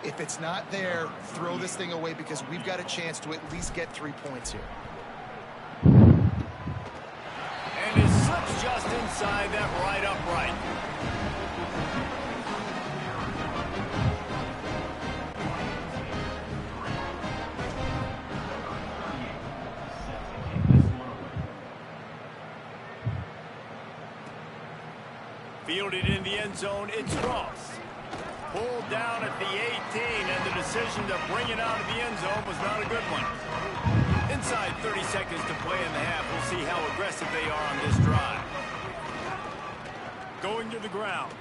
If it's not there, throw this thing away, because we've got a chance to at least get 3 points here. And his slips inside that right upright. Fielded in the end zone, it's Ross. Pulled down at the 18, and the decision to bring it out of the end zone was not a good one. Inside 30 seconds to play in the half. We'll see how aggressive they are on this drive. Going to the ground.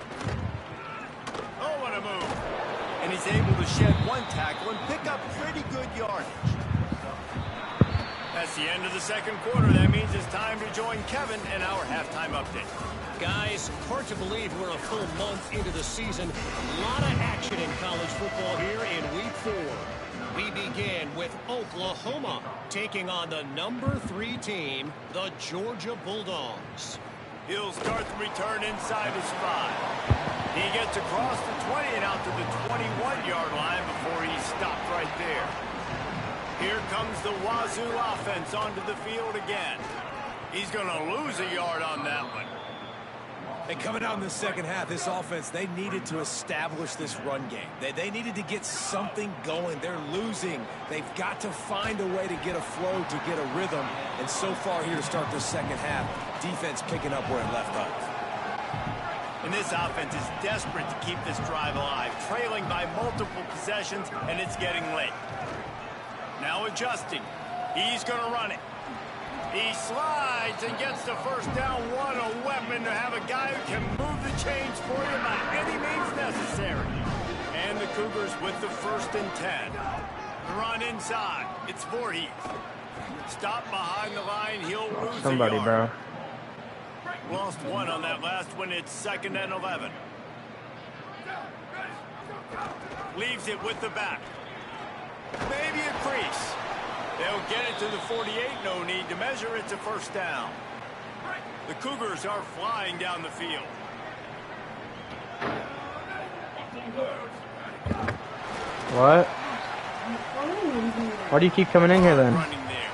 Oh, what a move. And he's able to shed one tackle and pick up pretty good yardage. That's the end of the second quarter. That means it's time to join Kevin in our halftime update. Guys, hard to believe we're a full month into the season. A lot of action in college football here in Week 4. We begin with Oklahoma taking on the number 3 team, the Georgia Bulldogs. He'll start the return inside his 5. He gets across the 20 and out to the 21-yard line before he's stopped right there. Here comes the Wazoo offense onto the field again. He's going to lose a yard on that one. And coming out in the second half, this offense, they needed to establish this run game. They needed to get something going. They're losing. They've got to find a way to get a flow, to get a rhythm. And so far here to start the second half, defense picking up where it left off. And this offense is desperate to keep this drive alive, trailing by multiple possessions, and it's getting late. Now adjusting. He's going to run it. He slides and gets the first down. What a weapon to have a guy who can move the chains for you by any means necessary. And the Cougars with the 1st and 10. The run inside. It's Voorhees. Stop behind the line. He'll lose somebody, a yard. bro. Lost one on that last one. It's 2nd and 11. Leaves it with the back. Maybe a crease. They'll get it to the 48. No need to measure. It's a 1st down. The Cougars are flying down the field. What? Why do you keep coming in here then? Running there.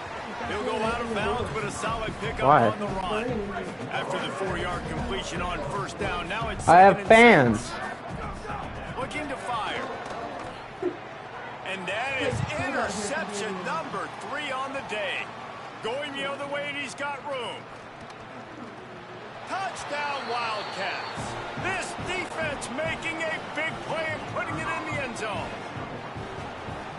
He'll go out of bounds, but a solid pickup Why? on the run. After the 4-yard completion on 1st down, now it's I have 2nd and fans. 6. Looking to fire. And that is interception number 3 on the day. Going the other way, and he's got room. Touchdown, Wildcats. This defense making a big play and putting it in the end zone.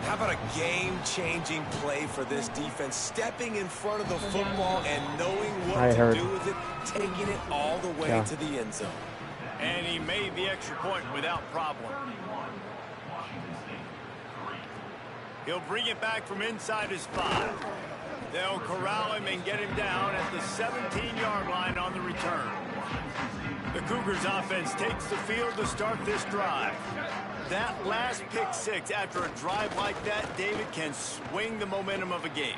How about a game-changing play for this defense? Stepping in front of the football and knowing what to do with it, taking it all the way to the end zone. And he made the extra point without problem. He'll bring it back from inside his 5. They'll corral him and get him down at the 17-yard line on the return. The Cougars offense takes the field to start this drive. That last pick 6 after a drive like that, David, can swing the momentum of a game.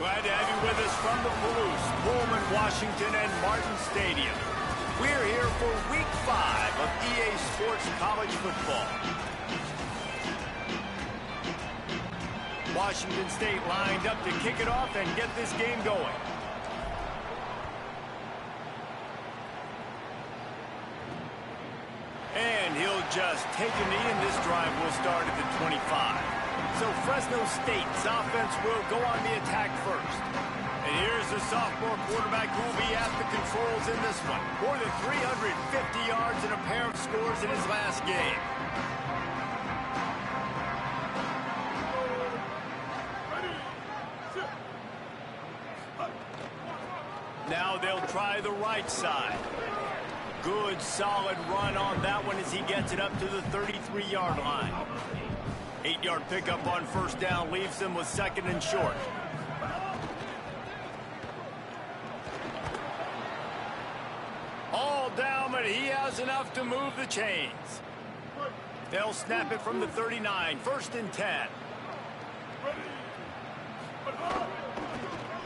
Glad to have you with us from the Palouse, Pullman, Washington, and Martin Stadium. We're here for Week 5 of EA Sports College Football. Washington State lined up to kick it off and get this game going. And he'll just take a knee, and this drive will start at the 25. So Fresno State's offense will go on the attack first. And here's the sophomore quarterback who will be at the controls in this one. More than 350 yards and a pair of scores in his last game. Now they'll try the right side. Good, solid run on that one as he gets it up to the 33-yard line. 8-yard pickup on first down leaves them with second and short. All down, but he has enough to move the chains. They'll snap it from the 39, first and 10.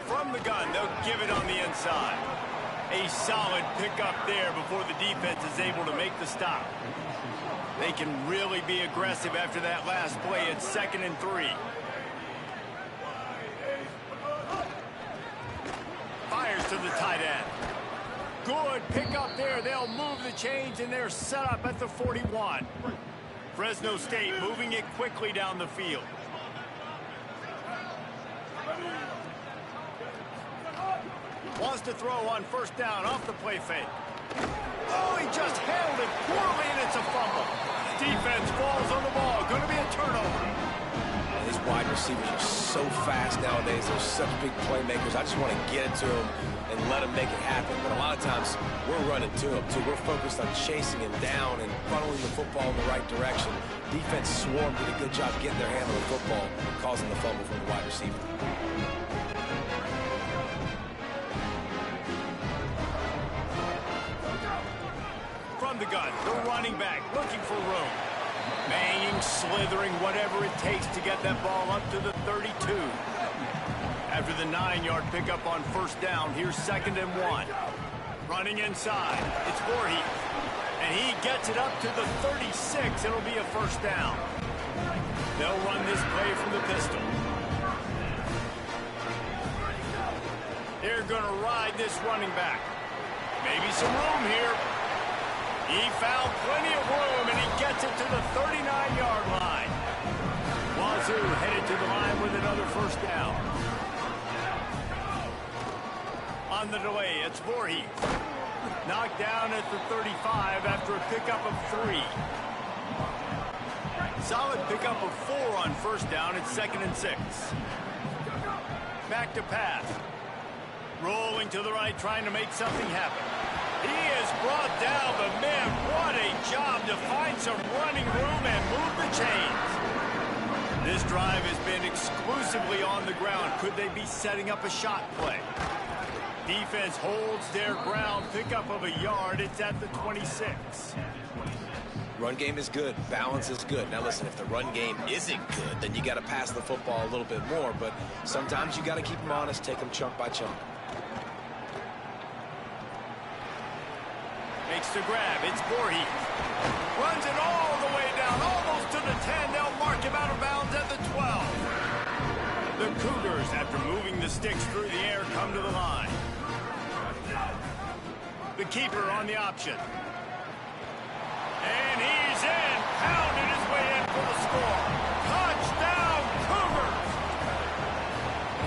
From the gun, they'll give it on the inside. A solid pickup there before the defense is able to make the stop. They can really be aggressive after that last play. It's second and 3. Fires to the tight end. Good pickup there. They'll move the chains, and they're set up at the 41. Fresno State moving it quickly down the field. Wants to throw on first down off the play fake. Oh, he just handled it poorly, and it's a fumble. Defense falls on the ball. Going to be a turnover. These wide receivers are so fast nowadays. They're such big playmakers. I just want to get it to them and let them make it happen. But a lot of times, we're running to them, too. We're focused on chasing him down and funneling the football in the right direction. Defense swarmed, did a good job getting their hand on the football, causing the fumble from the wide receiver. From the gun, the running back looking for room. Banging, slithering, whatever it takes to get that ball up to the 32. After the 9-yard pickup on first down, here's second and 1. Running inside, it's Voorhees. And he gets it up to the 36. It'll be a first down. They'll run this play from the pistol. They're going to ride this running back. Maybe some room here. He found plenty of room, and he gets it to the 39-yard line. Wazoo headed to the line with another first down. On the delay, it's Voorhees. Knocked down at the 35 after a pickup of 3. Solid pickup of 4 on first down. It's second and 6. Back to pass. Rolling to the right, trying to make something happen. He is brought down, but man, what a job to find some running room and move the chains. This drive has been exclusively on the ground. Could they be setting up a shot play? Defense holds their ground, pickup of a yard. It's at the 26. Run game is good. Balance is good. Now listen, if the run game isn't good, then you got to pass the football a little bit more. But sometimes you got to keep them honest, take them chunk by chunk. Makes the grab. It's Voorhees. Runs it all the way down, almost to the 10. They'll mark him out of bounds at the 12. The Cougars, after moving the sticks through the air, come to the line. The keeper on the option. And he's in. Pounded his way in for the score. Touchdown, Cougars!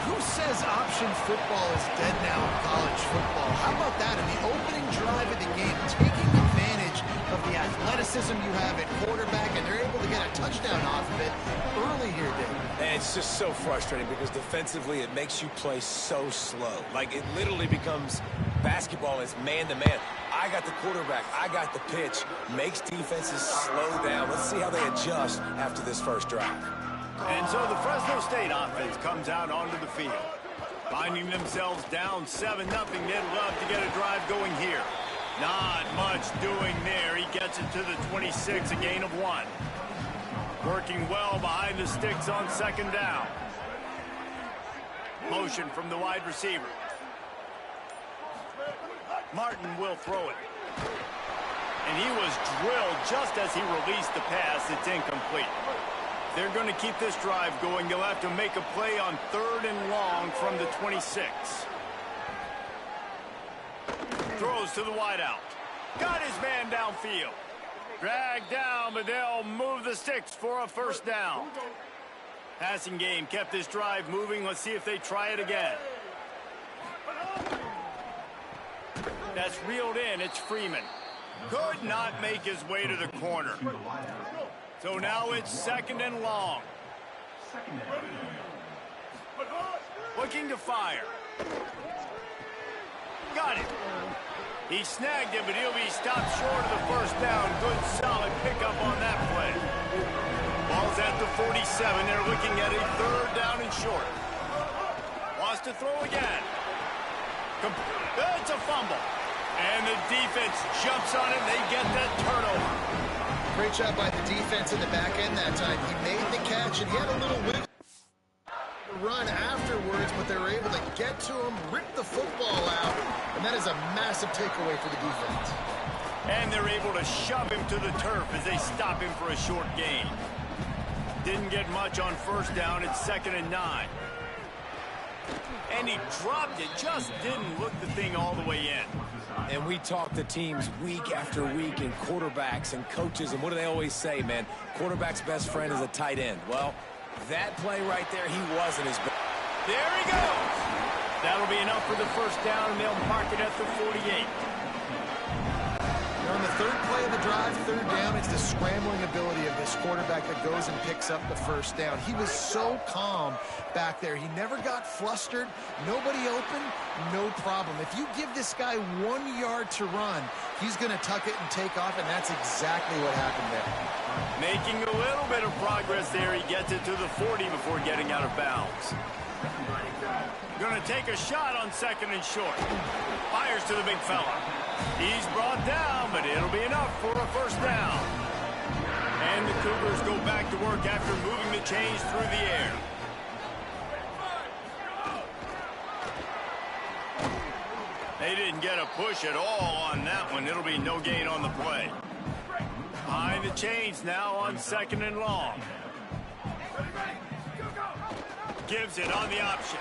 Who says option football is dead now in college football? How about that in the opening drive of the game, taking advantage of the athleticism you have at quarterback, and they're able to get a touchdown off of it early here, Dave. And it's just so frustrating because defensively it makes you play so slow. Like it literally becomes basketball is man-to-man. I got the quarterback. I got the pitch. Makes defenses slow down. Let's see how they adjust after this first drive. And so the Fresno State offense comes out onto the field. Finding themselves down 7-0, they'd love to get a drive going here. Not much doing there. He gets it to the 26, a gain of 1. Working well behind the sticks on second down. Motion from the wide receiver. Martin will throw it. And he was drilled just as he released the pass. It's incomplete. They're going to keep this drive going. They'll have to make a play on 3rd and long from the 26. Throws to the wideout. Got his man downfield. Dragged down, but they'll move the sticks for a first down. Passing game kept this drive moving. Let's see if they try it again. That's reeled in. It's Freeman. Could not make his way to the corner. So now it's 2nd and long. Looking to fire. Got it. He snagged him, but he'll be stopped short of the first down. Good, solid pickup on that play. Ball's at the 47. They're looking at a 3rd down and short. Wants to throw again. It's a fumble. And the defense jumps on it. They get that turnover. Great job by the defense in the back end that time. He made the catch, and he had a little wiggle run afterwards, but they were able to get to him, rip the football out, and that is a massive takeaway for the defense. And they're able to shove him to the turf as they stop him for a short gain. Didn't get much on 1st down. It's 2nd and 9. And he dropped it. Just didn't look the thing all the way in. And we talk to teams week after week, and quarterbacks and coaches, and what do they always say, man? Quarterback's best friend is a tight end. Well, that play right there, he wasn't his best. There he goes. That'll be enough for the first down, and they'll mark it at the 48. On the 3rd play of the drive, 3rd down, it's the scrambling ability of this quarterback that goes and picks up the first down. He was so calm back there. He never got flustered. Nobody open, no problem. If you give this guy 1 yard to run, he's going to tuck it and take off, and that's exactly what happened there. Making a little bit of progress there. He gets it to the 40 before getting out of bounds. Going to take a shot on 2nd and short. Fires to the big fella. He's brought down, but it'll be enough for a first down. And the Cougars go back to work after moving the chains through the air. They didn't get a push at all on that one. It'll be no gain on the play. Behind the chains now on 2nd and long. Gives it on the option.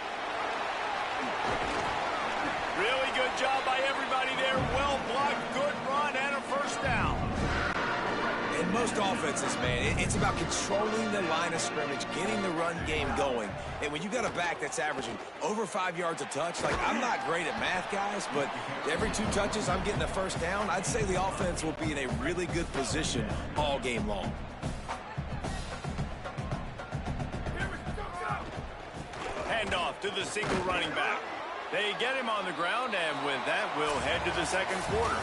Really good job by everybody there. Well blocked, good run, and a first down. In most offenses, man, it's about controlling the line of scrimmage, getting the run game going. And when you got a back that's averaging over 5 yards a touch, like, I'm not great at math, guys, but every 2 touches I'm getting a first down, I'd say the offense will be in a really good position all game long. Handoff to the single running back. They get him on the ground, and with that, we'll head to the 2nd quarter.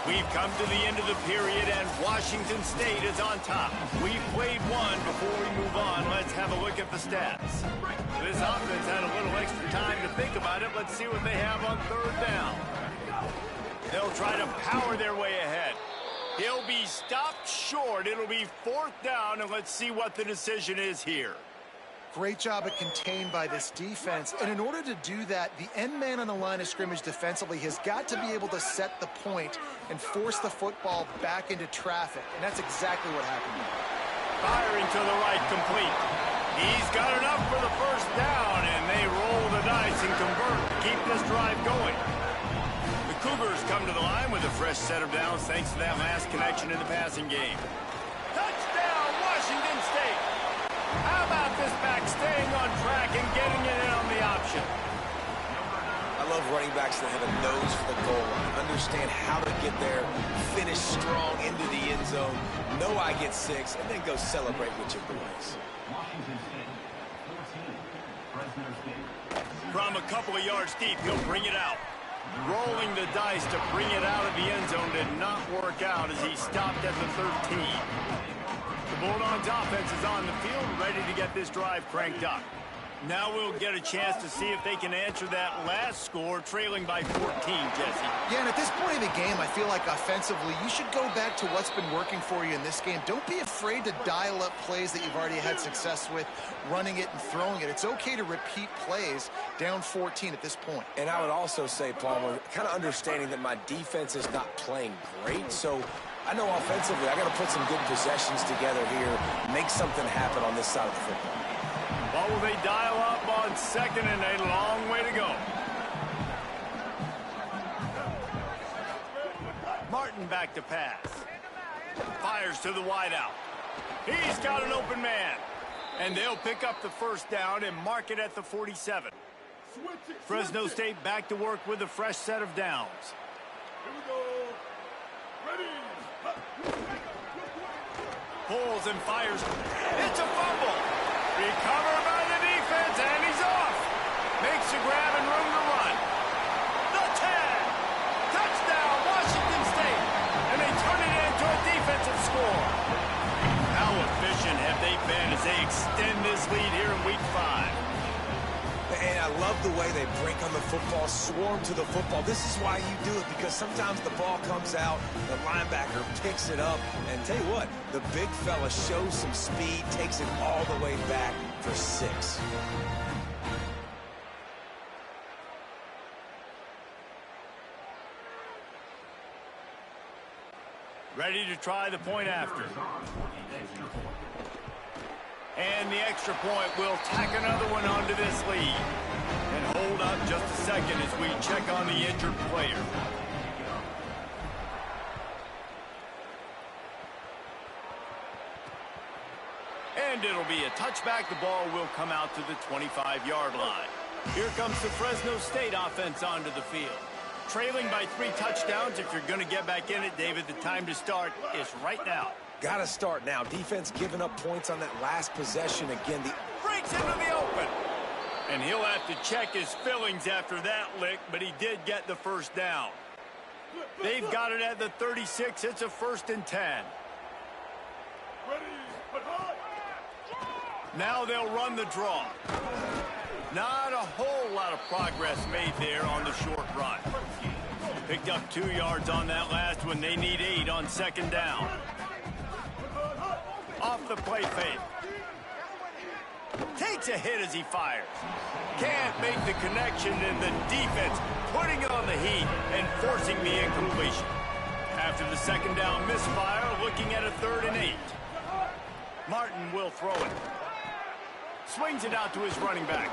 We've come to the end of the period, and Washington State is on top. We've played one. Before we move on, let's have a look at the stats. This offense had a little extra time to think about it. Let's see what they have on 3rd down. They'll try to power their way ahead. He'll be stopped short. It'll be 4th down, and let's see what the decision is here. Great job at contained by this defense. And in order to do that, the end man on the line of scrimmage defensively has got to be able to set the point and force the football back into traffic. And that's exactly what happened. Firing to the right, complete. He's got enough for the first down, and they roll the dice and convert to keep this drive going. The Cougars come to the line with a fresh set of downs thanks to that last connection in the passing game. Touchdown, Washington State! How about this back staying on track and getting it in on the option? I love running backs that have a nose for the goal line, understand how to get there, finish strong into the end zone, know I get 6, and then go celebrate with your boys. From a couple of yards deep, he'll bring it out. Rolling the dice to bring it out of the end zone did not work out as he stopped at the 13. The Bulldogs offense is on the field, ready to get this drive cranked up. Now we'll get a chance to see if they can answer that last score, trailing by 14, Jesse. Yeah, and at this point in the game, I feel like offensively, you should go back to what's been working for you in this game. Don't be afraid to dial up plays that you've already had success with, running it and throwing it. It's okay to repeat plays down 14 at this point. And I would also say, Palmer, kind of understanding that my defense is not playing great, so I know offensively I got to put some good possessions together here, make something happen on this side of the football. What will they dial up on second and a long way to go? Martin back to pass. Fires to the wideout. He's got an open man. And they'll pick up the first down and mark it at the 47. Fresno State back to work with a fresh set of downs. Here we go. Ready. Pulls and fires. It's a fumble. Recovered by the defense, and he's off. Makes a grab and room to run. The 10. Touchdown, Washington State. And they turn it into a defensive score. How efficient have they been as they extend this lead here in Week 5? And I love the way they break on the football, swarm to the football. This is why you do it, because sometimes the ball comes out, the linebacker picks it up, and tell you what, the big fella shows some speed, takes it all the way back for 6. Ready to try the point after. And the extra point will tack another one onto this lead. And hold up just a second as we check on the injured player. And it'll be a touchback. The ball will come out to the 25-yard line. Here comes the Fresno State offense onto the field. Trailing by 3 touchdowns. If you're going to get back in it, David, the time to start is right now. Got to start now. Defense giving up points on that last possession. Again, the breaks into the open. And he'll have to check his fillings after that lick, but he did get the first down. They've got it at the 36. It's a 1st and 10. Now they'll run the draw. Not a whole lot of progress made there on the short run. Picked up 2 yards on that last one. They need 8 on 2nd down. Off the play fake. Takes a hit as he fires. Can't make the connection, and the defense putting on the heat and forcing the incompletion. After the 2nd down misfire, looking at a 3rd and 8. Martin will throw it. Swings it out to his running back.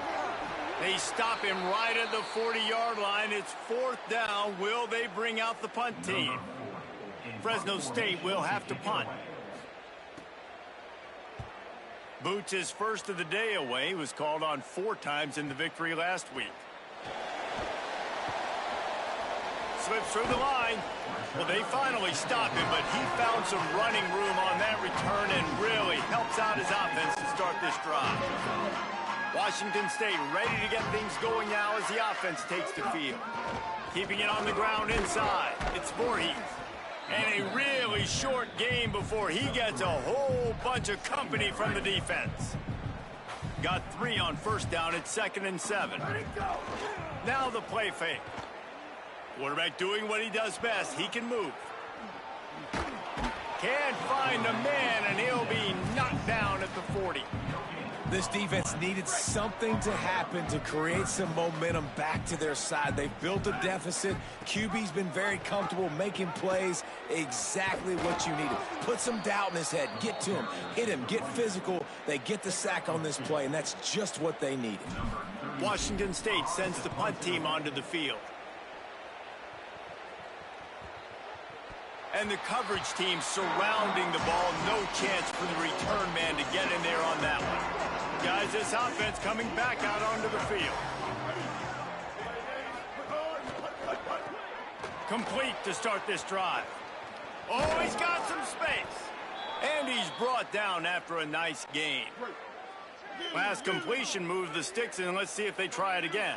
They stop him right at the 40-yard line. It's 4th down. Will they bring out the punt team? Fresno State will have to punt. Boots his first of the day away. He was called on 4 times in the victory last week. Slips through the line. Well, they finally stop him, but he found some running room on that return and really helps out his offense to start this drive. Washington State ready to get things going now as the offense takes the field. Keeping it on the ground inside. It's Voorhees. And a really short game before he gets a whole bunch of company from the defense. Got 3 on 1st down at 2nd and 7. Now the play fake. Quarterback doing what he does best. He can move. Can't find a man, and he'll be knocked down at the 40. This defense needed something to happen to create some momentum back to their side. They've built a deficit. QB's been very comfortable making plays. Exactly what you needed. Put some doubt in his head. Get to him. Hit him. Get physical. They get the sack on this play, and that's just what they needed. Washington State sends the punt team onto the field. And the coverage team surrounding the ball. No chance for the return man to get in there on that one. Guys, this offense coming back out onto the field. Complete to start this drive. Oh, he's got some space. And he's brought down after a nice gain. Last completion moves the sticks, and let's see if they try it again.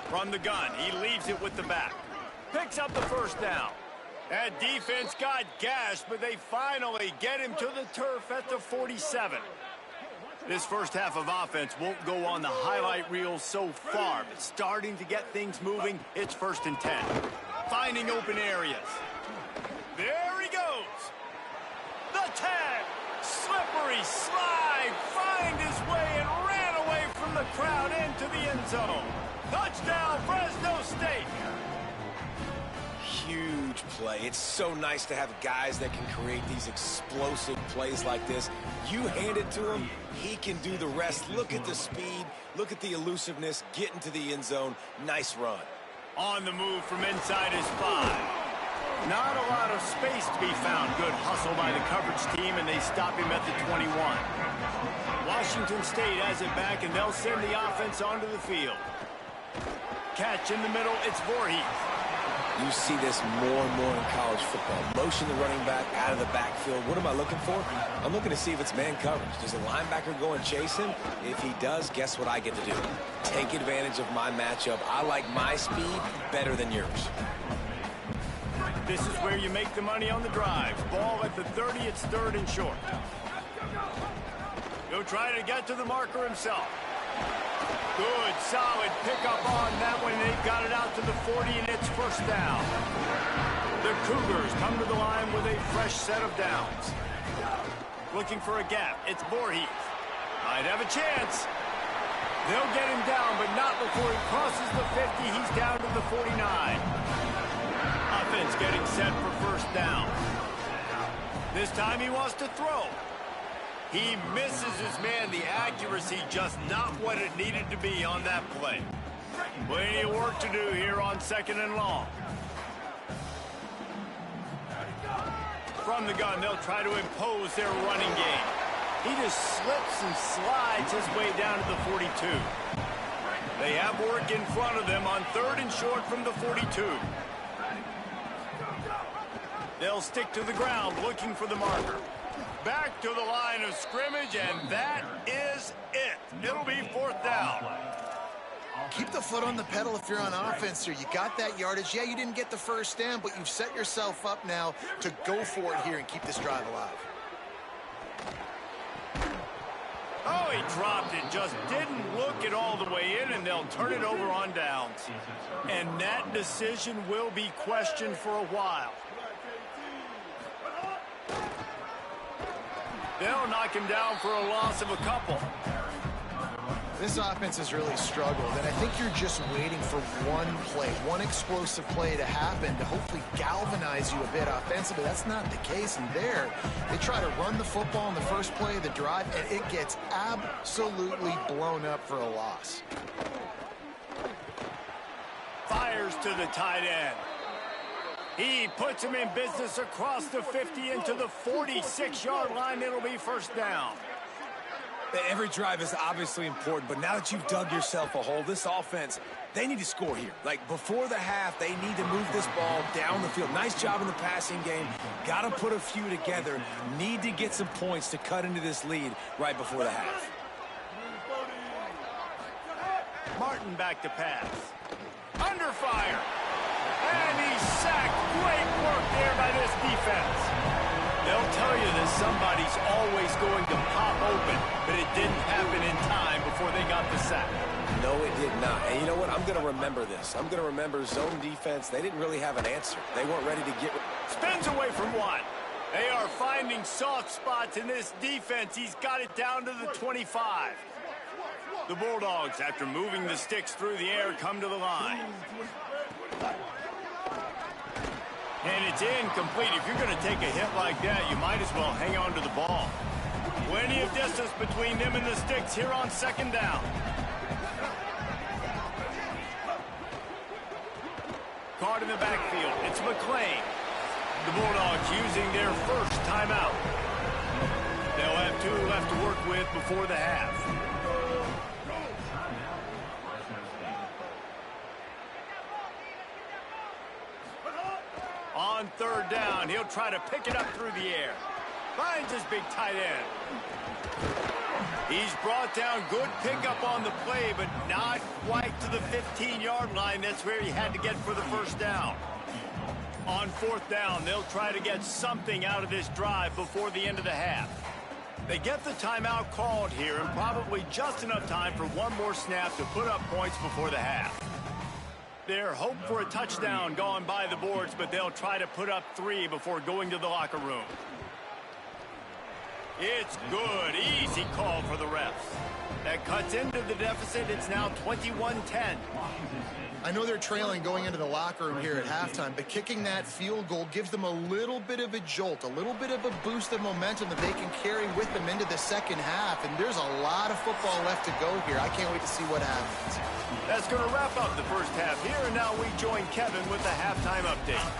From the gun, he leaves it with the back. Picks up the 1st down. That defense got gashed, but they finally get him to the turf at the 47. This first half of offense won't go on the highlight reel so far, but starting to get things moving. It's 1st and 10. Finding open areas. There he goes. The 10. Slippery slide. Find his way and ran away from the crowd into the end zone. Touchdown, Fresno State. Huge play. It's so nice to have guys that can create these explosive plays like this. You hand it to him, he can do the rest. Look at the speed, look at the elusiveness, get into the end zone. Nice run. On the move from inside his 5. Not a lot of space to be found. Good hustle by the coverage team, and they stop him at the 21. Washington State has it back, and they'll send the offense onto the field. Catch in the middle, it's Voorhees. You see this more and more in college football. Motion the running back out of the backfield. What am I looking for? I'm looking to see if it's man coverage. Does the linebacker go and chase him? If he does, guess what I get to do? Take advantage of my matchup. I like my speed better than yours. This is where you make the money on the drive. Ball at the 30, it's 3rd and short. He'll try to get to the marker himself. Good, solid pickup on that one. They've got it out to the 40, and it's 1st down. The Cougars come to the line with a fresh set of downs. Looking for a gap. It's Voorhees. Might have a chance. They'll get him down, but not before he crosses the 50. He's down to the 49. Offense getting set for 1st down. This time he wants to throw. He misses his man. The accuracy just not what it needed to be on that play. Plenty of work to do here on 2nd and long. From the gun, they'll try to impose their running game. He just slips and slides his way down to the 42. They have work in front of them on 3rd and short from the 42. They'll stick to the ground looking for the marker. Back to the line of scrimmage, and that is it. It'll be 4th down. Keep the foot on the pedal if you're on offense here. You got that yardage. Yeah, you didn't get the 1st down, but you've set yourself up now to go for it here and keep this drive alive. Oh, he dropped it. Just didn't look it all the way in, and they'll turn it over on downs. And that decision will be questioned for a while. They'll knock him down for a loss of a couple. This offense has really struggled, and I think you're just waiting for one play, one explosive play to happen to hopefully galvanize you a bit offensively. That's not the case, and there, they try to run the football in the first play of the drive, and it gets absolutely blown up for a loss. Fires to the tight end. He puts him in business across the 50 into the 46-yard line. It'll be 1st down. Every drive is obviously important, but now that you've dug yourself a hole, this offense, they need to score here. Like, before the half, they need to move this ball down the field. Nice job in the passing game. Got to put a few together. Need to get some points to cut into this lead right before the half. Martin back to pass. Under fire. And he's sacked. Great work there by this defense. They'll tell you that somebody's always going to pop open, but it didn't happen in time before they got the sack. No, it did not. And you know what? I'm going to remember this. I'm going to remember zone defense. They didn't really have an answer. They weren't ready to get... Spins away from one. They are finding soft spots in this defense. He's got it down to the 25. The Bulldogs, after moving the sticks through the air, come to the line. And it's incomplete. If you're going to take a hit like that, you might as well hang on to the ball. Plenty of distance between them and the sticks here on 2nd down. Card in the backfield. It's McClain. The Bulldogs using their first timeout. They'll have 2 left to work with before the half. On 3rd down, he'll try to pick it up through the air. Finds his big tight end. He's brought down. Good pickup on the play, but not quite to the 15-yard line. That's where he had to get for the 1st down. On 4th down, they'll try to get something out of this drive before the end of the half. They get the timeout called here, and probably just enough time for one more snap to put up points before the half. They're hoping for a touchdown going by the boards, but they'll try to put up 3 before going to the locker room. It's good. Easy call for the refs. That cuts into the deficit. It's now 21-10. I know they're trailing going into the locker room here at halftime, but kicking that field goal gives them a little bit of a jolt, a little bit of a boost of momentum that they can carry with them into the second half. And there's a lot of football left to go here. I can't wait to see what happens. That's going to wrap up the first half here, and now we join Kevin with the halftime update.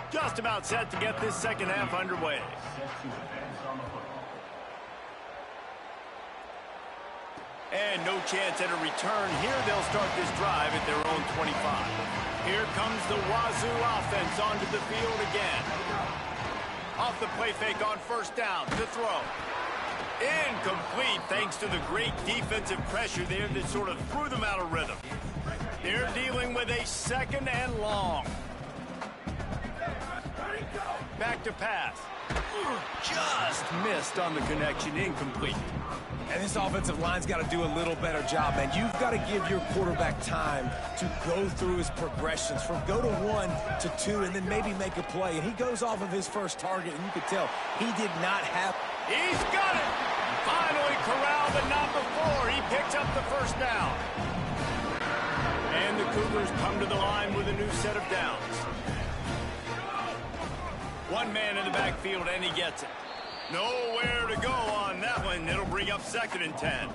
Just about set to get this second half underway. And no chance at a return here. They'll start this drive at their own 25. Here comes the Wazoo offense onto the field again. Off the play fake on first down. The throw. Incomplete thanks to the great defensive pressure there that sort of threw them out of rhythm. They're dealing with a second and long. Back to pass. Just missed on the connection. Incomplete. And this offensive line's got to do a little better job, man. You've got to give your quarterback time to go through his progressions from go to 1 to 2 and then maybe make a play. And he goes off of his first target, and you could tell he did not have... He's got it! Finally corralled, but not before. He picks up the first down. And the Cougars come to the line with a new set of downs. One man in the backfield, and he gets it. Nowhere to go on that one. It'll bring up 2nd and 10.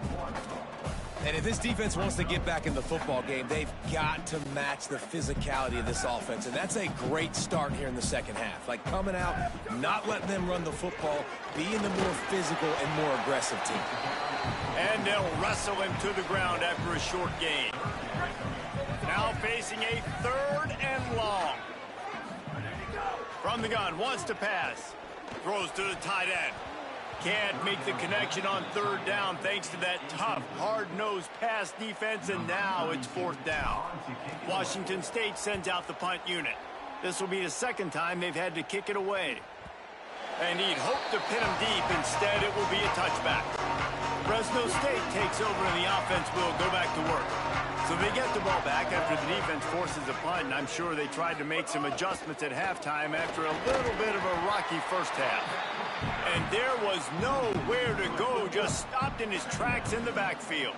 And if this defense wants to get back in the football game, they've got to match the physicality of this offense. And that's a great start here in the second half. Like coming out, not letting them run the football, being the more physical and more aggressive team. And they'll wrestle him to the ground after a short gain. Now facing a 3rd and long. From the gun, wants to pass. Throws to the tight end. Can't make the connection on 3rd down thanks to that tough, hard-nosed pass defense, and now it's 4th down. Washington State sends out the punt unit. This will be the 2nd time they've had to kick it away. And he'd hoped to pin him deep. Instead, it will be a touchback. Fresno State takes over, and the offense will go back to work. So they get the ball back after the defense forces a punt, and I'm sure they tried to make some adjustments at halftime after a little bit of a rocky first half. And there was nowhere to go, just stopped in his tracks in the backfield.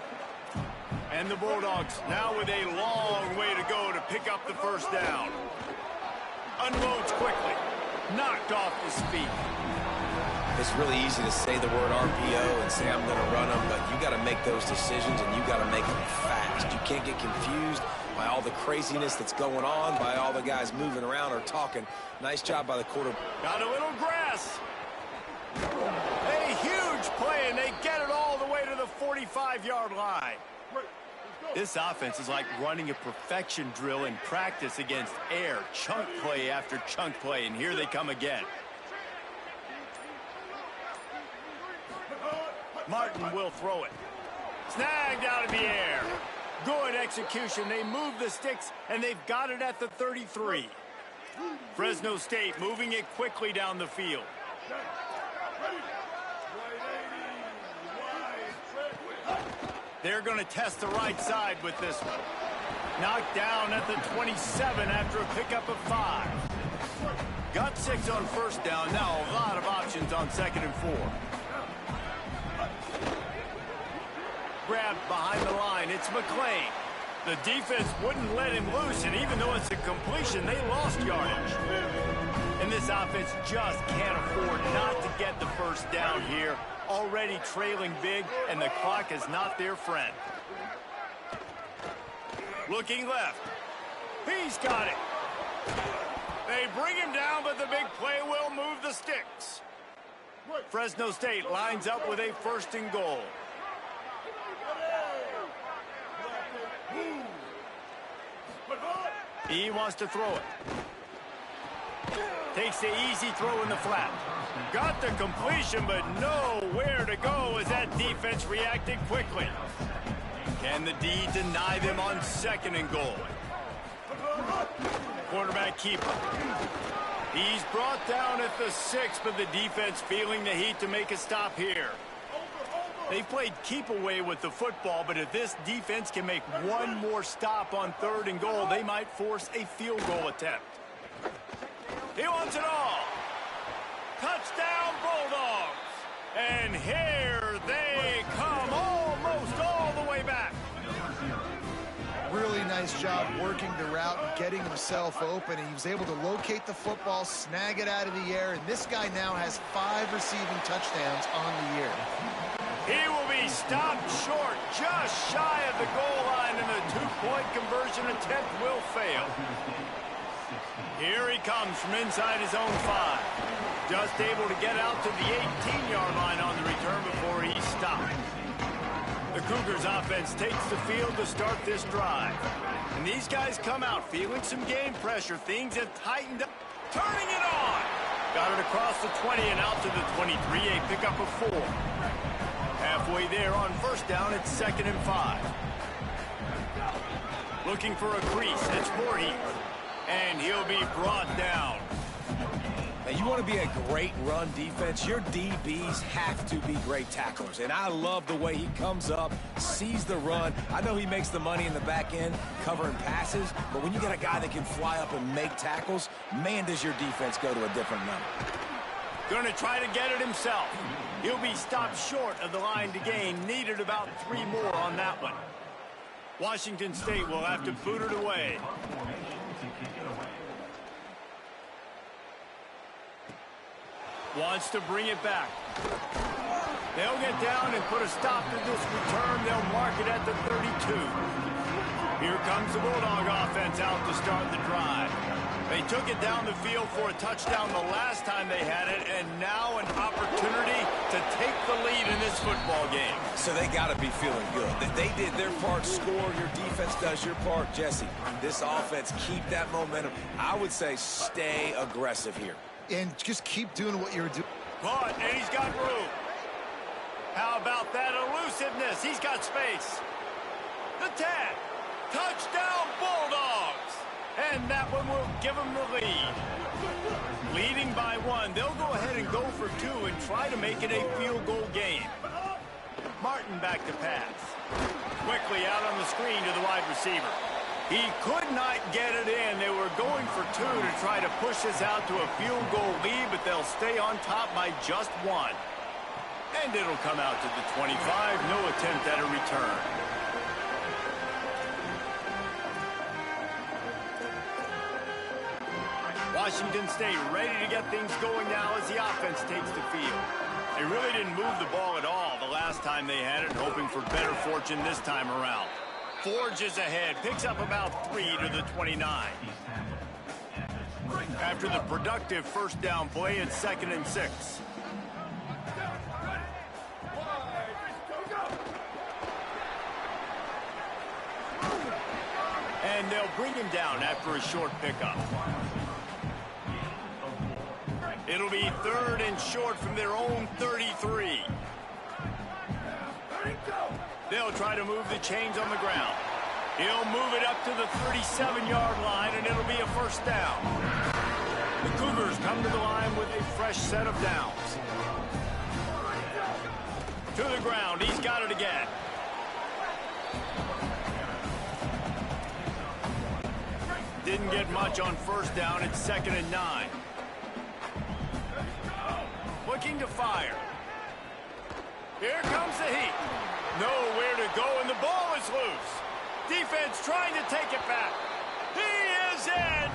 And the Bulldogs now with a long way to go to pick up the first down. Unloads quickly, knocked off his feet. It's really easy to say the word RPO and say I'm going to run them, but you got to make those decisions and you got to make them fast. You can't get confused by all the craziness that's going on, by all the guys moving around or talking. Nice job by the quarterback. Got a little grass. A huge play, and they get it all the way to the 45-yard line. This offense is like running a perfection drill in practice against air. Chunk play after chunk play, and here they come again. Martin will throw it. Snagged out of the air. Good execution. They move the sticks, and they've got it at the 33. Fresno State moving it quickly down the field. They're going to test the right side with this one. Knocked down at the 27 after a pickup of 5. Got 6 on first down. Now a lot of options on 2nd and 4. Grabbed behind the line. It's McClain. The defense wouldn't let him loose, and even though it's a completion, they lost yardage. And this offense just can't afford not to get the first down here. Already trailing big, and the clock is not their friend. Looking left. He's got it. They bring him down, but the big play will move the sticks. Fresno State lines up with a 1st and goal. He wants to throw it. Takes the easy throw in the flat. Got the completion, but nowhere to go as that defense reacted quickly. Can the D deny them on 2nd and goal? Quarterback keeper. He's brought down at the 6, but the defense feeling the heat to make a stop here. They played keep away with the football, but if this defense can make one more stop on 3rd and goal, they might force a field goal attempt. He wants it all. Touchdown, Bulldogs. And here they come, almost all the way back. Really nice job working the route and getting himself open. He was able to locate the football, snag it out of the air, and this guy now has 5 receiving touchdowns on the year. He will be stopped short, just shy of the goal line, and the 2-point conversion attempt will fail. Here he comes from inside his own 5. Just able to get out to the 18-yard line on the return before he's stopped. The Cougars offense takes the field to start this drive. And these guys come out feeling some game pressure. Things have tightened up. Turning it on. Got it across the 20 and out to the 23. A pickup of 4. Halfway there on 1st down, it's 2nd and 5. Looking for a crease. It's Voorhees. And he'll be brought down. Now, you want to be a great run defense, your DBs have to be great tacklers. And I love the way he comes up, sees the run. I know he makes the money in the back end covering passes, but when you got a guy that can fly up and make tackles, man, does your defense go to a different level. Going to try to get it himself. He'll be stopped short of the line to gain. Needed about 3 more on that one. Washington State will have to boot it away. Wants to bring it back. They'll get down and put a stop to this return. They'll mark it at the 32. Here comes the Bulldog offense out to start the drive. They took it down the field for a touchdown the last time they had it, and now an opportunity to take the lead in this football game. So they got to be feeling good. That they did their part, score, your defense does your part. Jesse, this offense, keep that momentum. I would say stay aggressive here. And just keep doing what you're doing. But, and he's got room. How about that elusiveness? He's got space. The 10. Touchdown, Bulldogs. And that one will give them the lead. Leading by 1. They'll go ahead and go for 2 and try to make it a field goal game. Martin back to pass. Quickly out on the screen to the wide receiver. He could not get it in. They were going for 2 to try to push this out to a field goal lead, but they'll stay on top by just 1. And it'll come out to the 25. No attempt at a return. Washington State ready to get things going now as the offense takes the field. They really didn't move the ball at all the last time they had it, hoping for better fortune this time around. Forges ahead, picks up about 3 to the 29. After the productive 1st down play, it's 2nd and 6. And they'll bring him down after a short pickup. It'll be 3rd and short from their own 33. They'll try to move the chains on the ground. He'll move it up to the 37-yard line, and it'll be a 1st down. The Cougars come to the line with a fresh set of downs. To the ground. He's got it again. Didn't get much on 1st down. It's 2nd and 9. Looking to fire. Here comes the heat. Nowhere to go, and the ball is loose. Defense trying to take it back. He is in.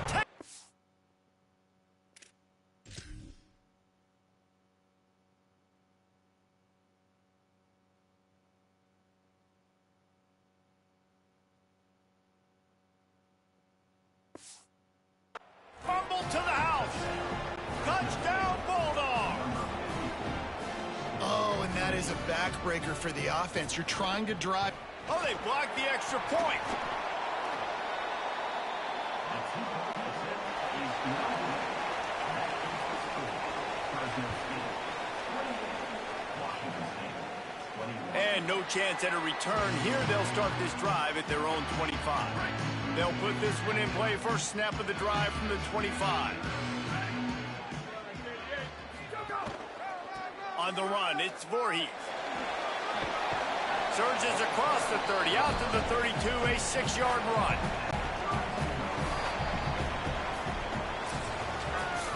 Fumble to the house. Touchdown, Bulldogs. Oh, and that is a backbreaker for the offense. You're trying to drive. Oh, they blocked the extra point. And no chance at a return here. They'll start this drive at their own 25. They'll put this one in play. First snap of the drive from the 25. On the run, it's Voorhees. Surges across the 30, out to the 32, a 6-yard run.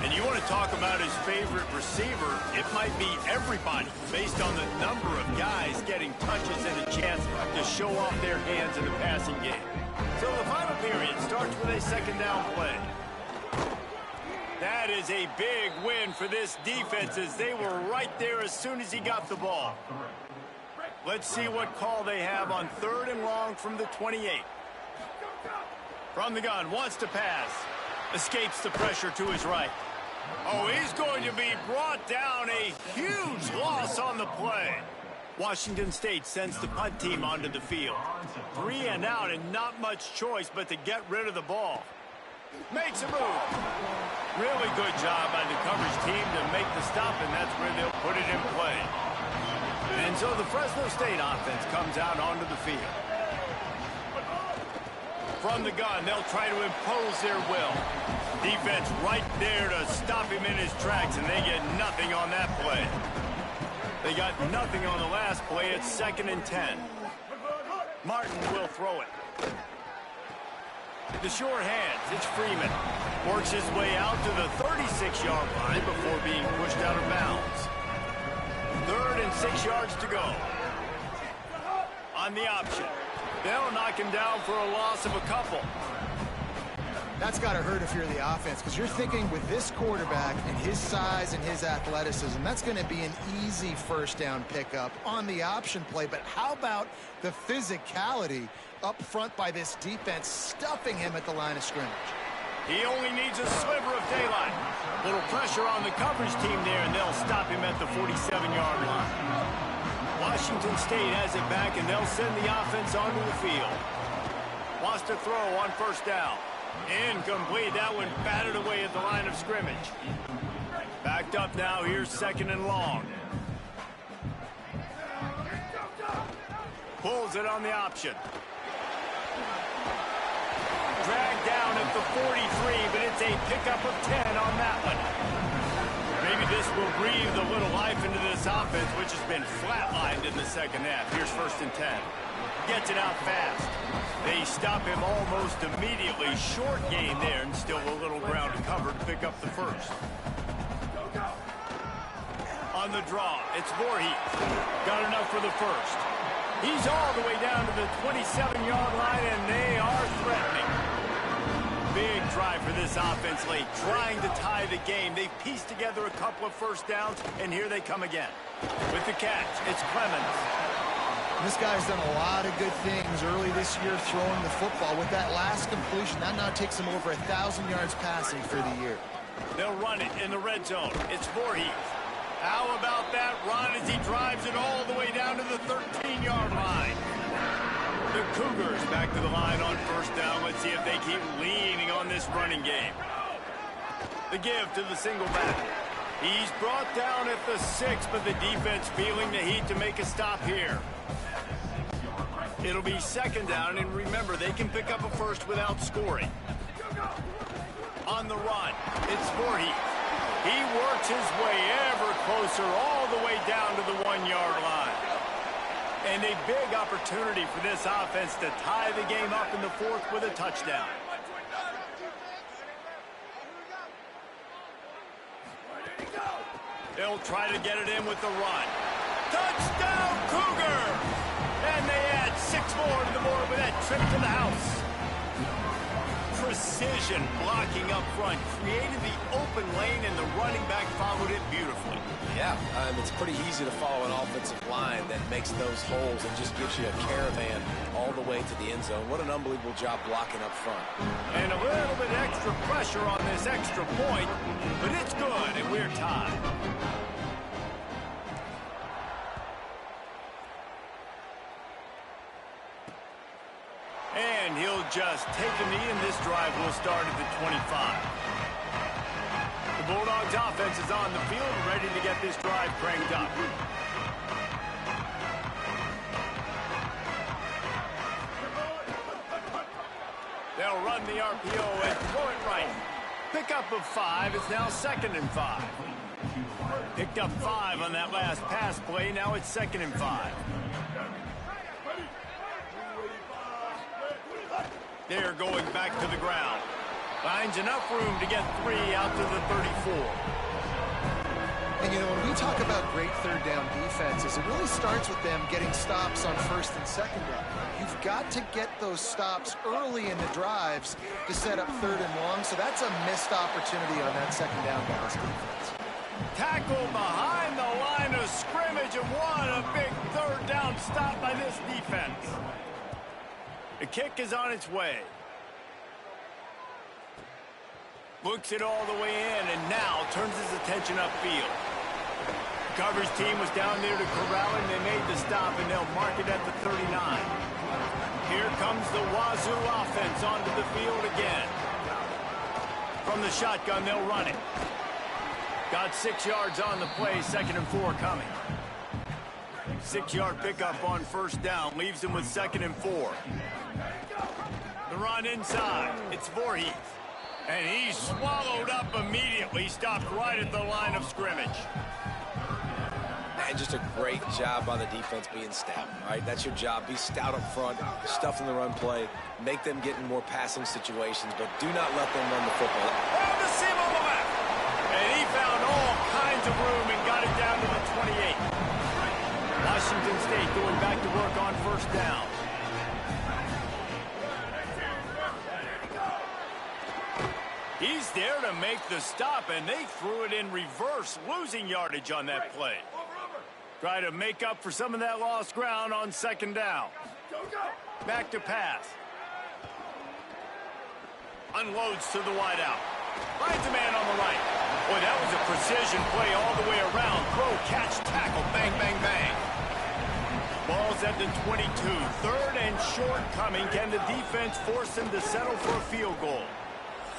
And you want to talk about his favorite receiver, it might be everybody, based on the number of guys getting touches and a chance to show off their hands in the passing game. So the final period starts with a second down play. That is a big win for this defense as they were right there as soon as he got the ball. Let's see what call they have on 3rd and long from the 28. From the gun, wants to pass. Escapes the pressure to his right. Oh, he's going to be brought down. A huge loss on the play. Washington State sends the punt team onto the field. 3 and out and not much choice but to get rid of the ball. Makes a move. Really good job by the coverage team to make the stop, and that's where they'll put it in play. And so the Fresno State offense comes out onto the field. From the gun, they'll try to impose their will. Defense right there to stop him in his tracks, and they get nothing on that play. They got nothing on the last play. It's 2nd and 10. Martin will throw it. The sure hands, it's Freeman. Works his way out to the 36-yard line before being pushed out of bounds. 3rd and 6 yards to go. On the option. They'll knock him down for a loss of a couple. That's got to hurt if you're the offense, because you're thinking with this quarterback and his size and his athleticism, that's going to be an easy first down pickup on the option play. But how about the physicality up front by this defense, stuffing him at the line of scrimmage? He only needs a sliver of daylight. Little pressure on the coverage team there, and they'll stop him at the 47-yard line. Washington State has it back, and they'll send the offense onto the field. Wants to throw on 1st down. Incomplete. That one batted away at the line of scrimmage. Backed up now. Here's 2nd and long. Pulls it on the option. Dragged down at the 43, but it's a pickup of 10 on that one. Maybe this will breathe a little life into this offense, which has been flatlined in the second half. Here's 1st and 10. Gets it out fast. They stop him almost immediately. Short gain there, and still a little ground to cover to pick up the first. On the draw, it's Voorhees. Got enough for the first. He's all the way down to the 27-yard line, and they are threatening. Big drive for this offense late, trying to tie the game. They've pieced together a couple of first downs, and here they come again. With the catch, it's Clemens. This guy's done a lot of good things early this year throwing the football. With that last completion, that now takes him over 1,000 yards passing for the year. They'll run it in the red zone. It's Voorhees. How about that run as he drives it all the way down to the 13-yard line? The Cougars back to the line on 1st down. Let's see if they keep leaning on this running game. The give to the single back. He's brought down at the 6, but the defense feeling the heat to make a stop here. It'll be 2nd down, and remember, they can pick up a first without scoring. On the run, it's Voorhees. He works his way ever closer all the way down to the 1-yard line. And a big opportunity for this offense to tie the game up in the 4th with a touchdown. They'll try to get it in with the run. Touchdown, Cougar! And they add 6 more to the board with that trip to the house. Precision blocking up front created the open lane, and the running back followed it beautifully. Yeah, it's pretty easy to follow an offensive line that makes those holes and just gives you a caravan all the way to the end zone. What an unbelievable job blocking up front. And a little bit extra pressure on this extra point, but it's good, and we're tied. And he'll just take a knee, and this drive will start at the 25. The Bulldogs offense is on the field, ready to get this drive cranked up. They'll run the RPO and throw it right. Pickup of 5. It's now 2nd and 5. Picked up 5 on that last pass play. Now it's 2nd and 5. They're going back to the ground. Finds enough room to get 3 out to the 34. And, you know, when we talk about great third down defenses, it really starts with them getting stops on 1st and 2nd down. You've got to get those stops early in the drives to set up 3rd and long, so that's a missed opportunity on that 2nd down by this defense. Tackle behind the line of scrimmage, and what a big 3rd down stop by this defense. The kick is on its way. Looks it all the way in, and now turns his attention upfield. The coverage team was down there to corral it, and they made the stop, and they'll mark it at the 39. Here comes the Wazoo offense onto the field again. From the shotgun, they'll run it. Got 6 yards on the play, 2nd and 4 coming. 6-yard pickup on 1st down, leaves him with 2nd and 4. The run inside, it's Voorhees. And he's swallowed up immediately, stopped right at the line of scrimmage. And just a great job by the defense being stout, right? That's your job. Be stout up front, stuff in the run play, make them get in more passing situations, but do not let them run the football. Oh, the seam on the left. And he found all kinds of room and got it down to the 28. Washington State going back to work on 1st down. He's there to make the stop, and they threw it in reverse, losing yardage on that play. Try to make up for some of that lost ground on 2nd down. Back to pass. Unloads to the wideout. Finds a man on the right. Boy, that was a precision play all the way around. Throw, catch, tackle, bang, bang, bang. Ball's at the 22. 3rd and short coming. Can the defense force him to settle for a field goal?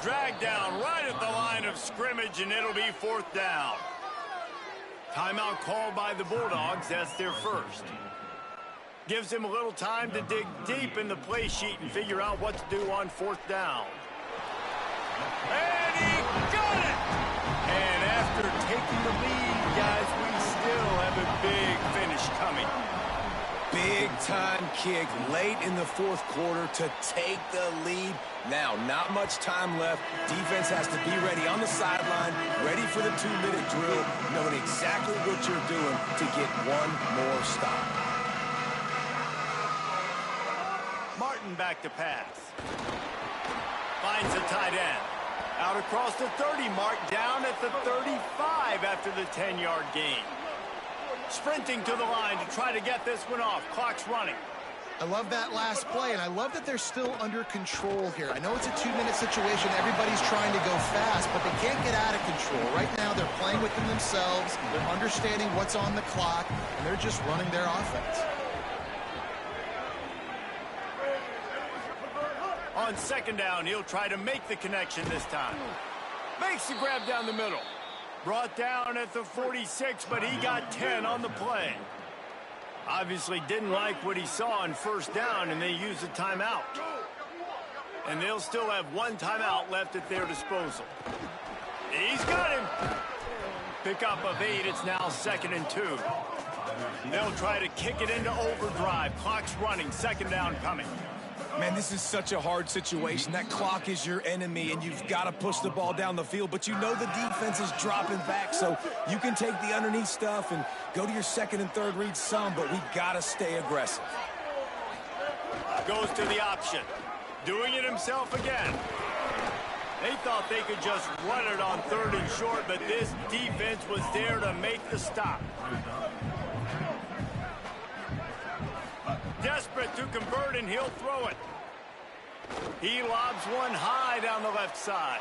Dragged down right at the line of scrimmage, and it'll be 4th down. Timeout called by the Bulldogs. That's their first. Gives him a little time to dig deep in the play sheet and figure out what to do on 4th down. And he got it! And after taking the lead, guys, we still have a big finish coming. Big-time kick late in the 4th quarter to take the lead. Now, not much time left. Defense has to be ready on the sideline, ready for the 2-minute drill, knowing exactly what you're doing to get one more stop. Martin back to pass. Finds the tight end. Out across the 30 mark, down at the 35 after the 10-yard gain. Sprinting to the line to try to get this one off. Clock's running. I love that last play, and I love that they're still under control here. I know it's a 2-minute situation. Everybody's trying to go fast, but they can't get out of control. Right now, they're playing within themselves. They're understanding what's on the clock, and they're just running their offense. On 2nd down, he'll try to make the connection this time. Makes the grab down the middle. Brought down at the 46, but he got 10 on the play. Obviously didn't like what he saw on 1st down, and they used a timeout. And they'll still have 1 timeout left at their disposal. He's got him. Pickup of 8, it's now 2nd and 2. They'll try to kick it into overdrive. Clock's running, 2nd down coming. Man, this is such a hard situation. That clock is your enemy, and you've got to push the ball down the field, but you know the defense is dropping back, so you can take the underneath stuff and go to your 2nd and 3rd read some, but we got to stay aggressive. Goes to the option. Doing it himself again. They thought they could just run it on 3rd and short, but this defense was there to make the stop. Desperate to convert, and he'll throw it. He lobs one high down the left side.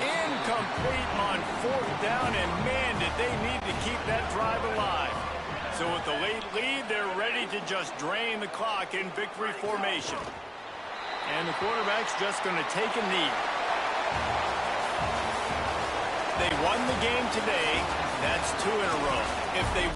Incomplete on 4th down, and man, did they need to keep that drive alive. So with the late lead, they're ready to just drain the clock in victory formation. And the quarterback's just going to take a knee. They won the game today. That's 2 in a row. If they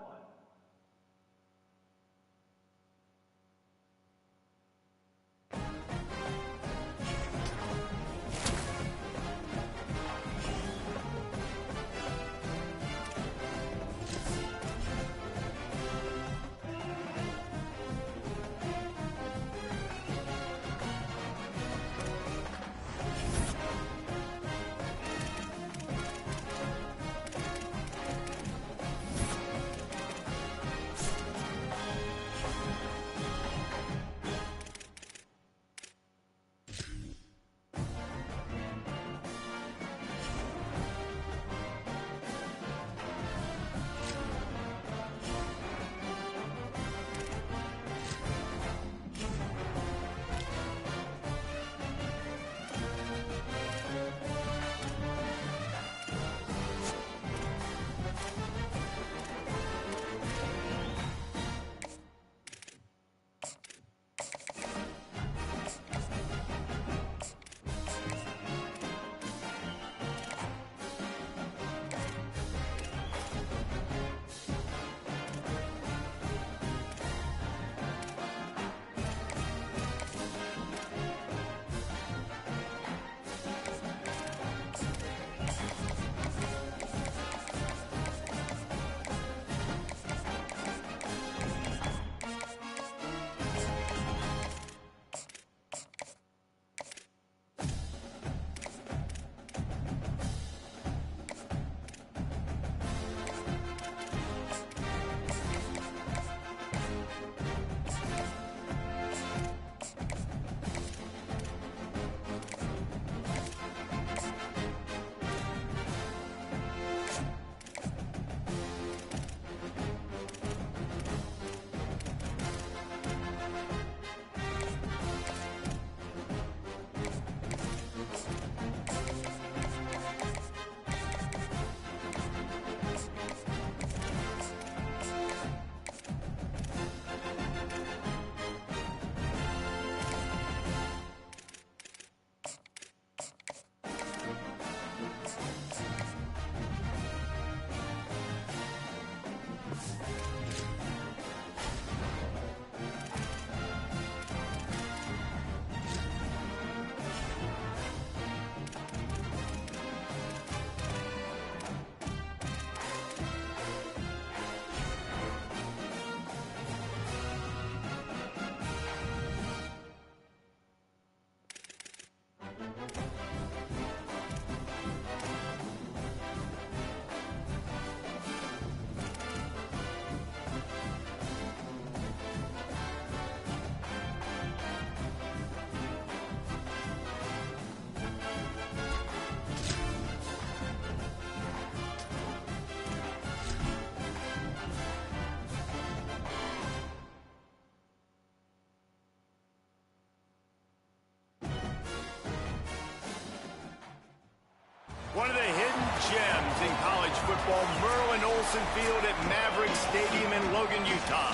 Football, Merlin Olsen Field at Maverick Stadium in Logan, Utah.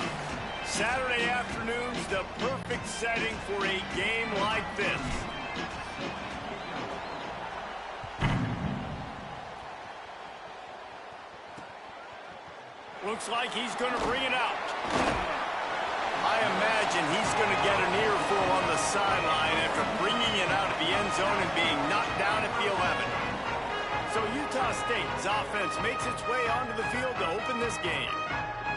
Saturday afternoon's the perfect setting for a game like this. Looks like he's going to bring it out. I imagine he's going to get an earful on the sideline after bringing it out of the end zone and being knocked down at the 11. So Utah State's offense makes its way onto the field to open this game.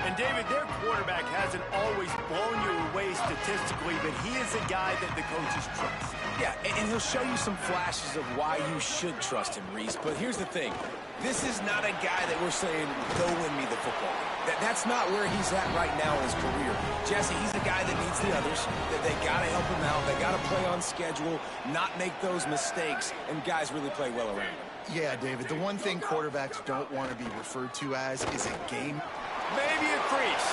And David, their quarterback hasn't always blown you away statistically, but he is a guy that the coaches trust. Yeah, and he'll show you some flashes of why you should trust him, Reese. But here's the thing. This is not a guy that we're saying, go win me the football game. That's not where he's at right now in his career. Jesse, he's a guy that needs the others. They got to help him out. They got to play on schedule, not make those mistakes, and guys really play well around him. Yeah, David, the one thing quarterbacks don't want to be referred to as is a game. Maybe a crease.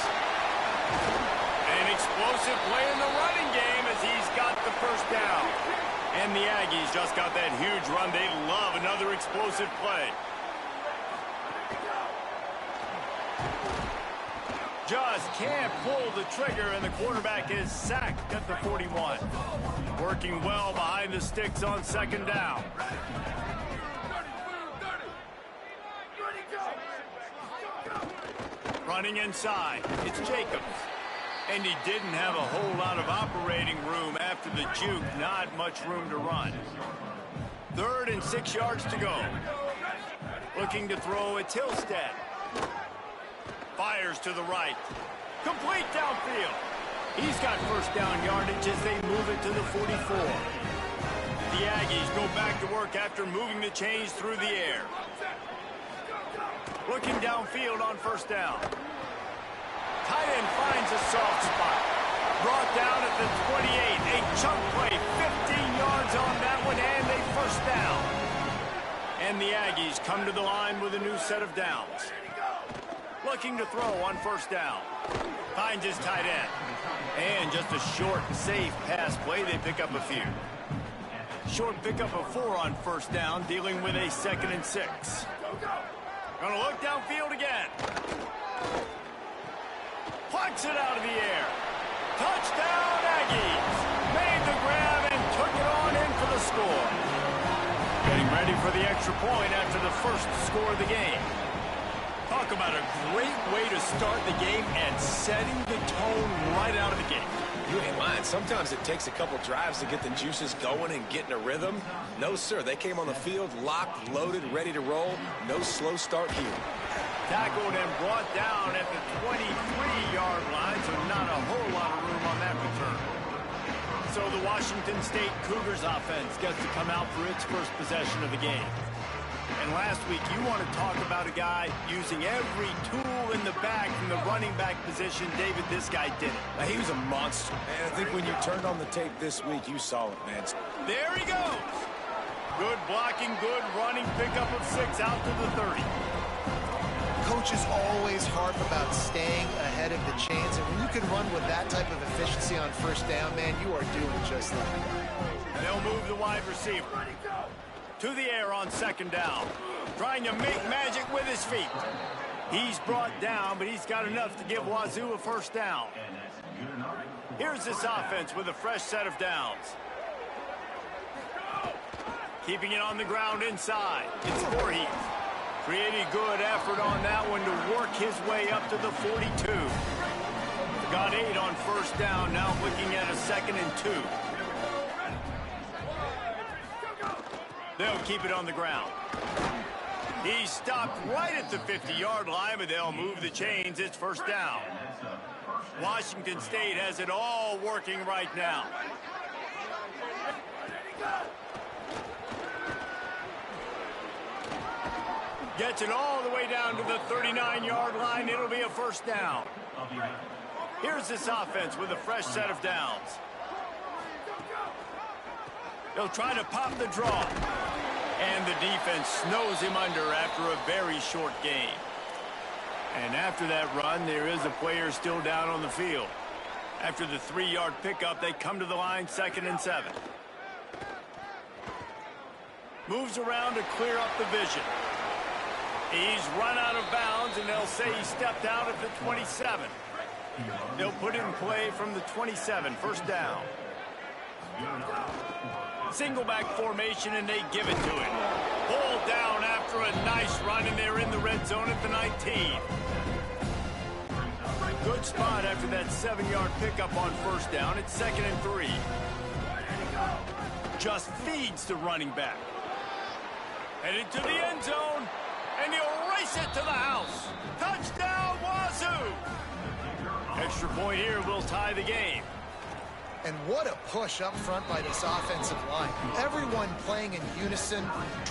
An explosive play in the running game as he's got the first down. And the Aggies just got that huge run. They love another explosive play. Just can't pull the trigger, and the quarterback is sacked at the 41. Working well behind the sticks on second down. Running inside, it's Jacobs. And he didn't have a whole lot of operating room after the juke. Not much room to run. 3rd and 6 yards to go. Looking to throw, it's Hillstead. Fires to the right. Complete downfield. He's got first down yardage as they move it to the 44. The Aggies go back to work after moving the chains through the air. Looking downfield on first down. Tight end finds a soft spot. Brought down at the 28. A chunk play. 15 yards on that one, and a first down. And the Aggies come to the line with a new set of downs. Looking to throw on first down. Finds his tight end. And just a short, safe pass play. They pick up a few. Short pickup of 4 on first down, dealing with a 2nd and 6. Gonna look downfield again. Plucks it out of the air. Touchdown, Aggies. Made the grab and took it on in for the score. Getting ready for the extra point after the first score of the game. Talk about a great way to start the game and setting the tone right out of the gate. You ain't lying. Sometimes it takes a couple drives to get the juices going and get in a rhythm. No, sir. They came on the field locked, loaded, ready to roll. No slow start here. Tackled and brought down at the 23-yard line, so not a whole lot of room on that return. So the Washington State Cougars offense gets to come out for its first possession of the game. And last week, you want to talk about a guy using every tool in the bag from the running back position. David, this guy did it. Now, he was a monster. And I think when you turned on the tape this week, you saw it, man. There he goes. Good blocking, good running, pickup of 6 out to the 30. Coaches always harp about staying ahead of the chains, and when you can run with that type of efficiency on first down, man, you are doing just that. They'll move the wide receiver to the air on second down, trying to make magic with his feet. He's brought down, but he's got enough to give Wazoo a first down. Here's this offense with a fresh set of downs. Keeping it on the ground inside. It's Voorhees. Pretty good effort on that one to work his way up to the 42. Got 8 on first down, now looking at a 2nd and 2. They'll keep it on the ground. He stopped right at the 50-yard line, but they'll move the chains. It's first down. Washington State has it all working right now. Gets it all the way down to the 39-yard line. It'll be a first down. Here's this offense with a fresh set of downs. They'll try to pop the draw. And the defense snows him under after a very short game. And after that run, there is a player still down on the field. After the 3-yard pickup, they come to the line, 2nd and 7. Moves around to clear up the vision. He's run out of bounds, and they'll say he stepped out at the 27. They'll put it in play from the 27, first down. Single back formation, and they give it to him. Pulled down after a nice run, and they're in the red zone at the 19. Good spot after that 7-yard pickup on first down. It's 2nd and 3. Just feeds the running back. Headed to the end zone, and he'll race it to the house. Touchdown, Wazoo! Extra point here will tie the game. And what a push up front by this offensive line. Everyone playing in unison,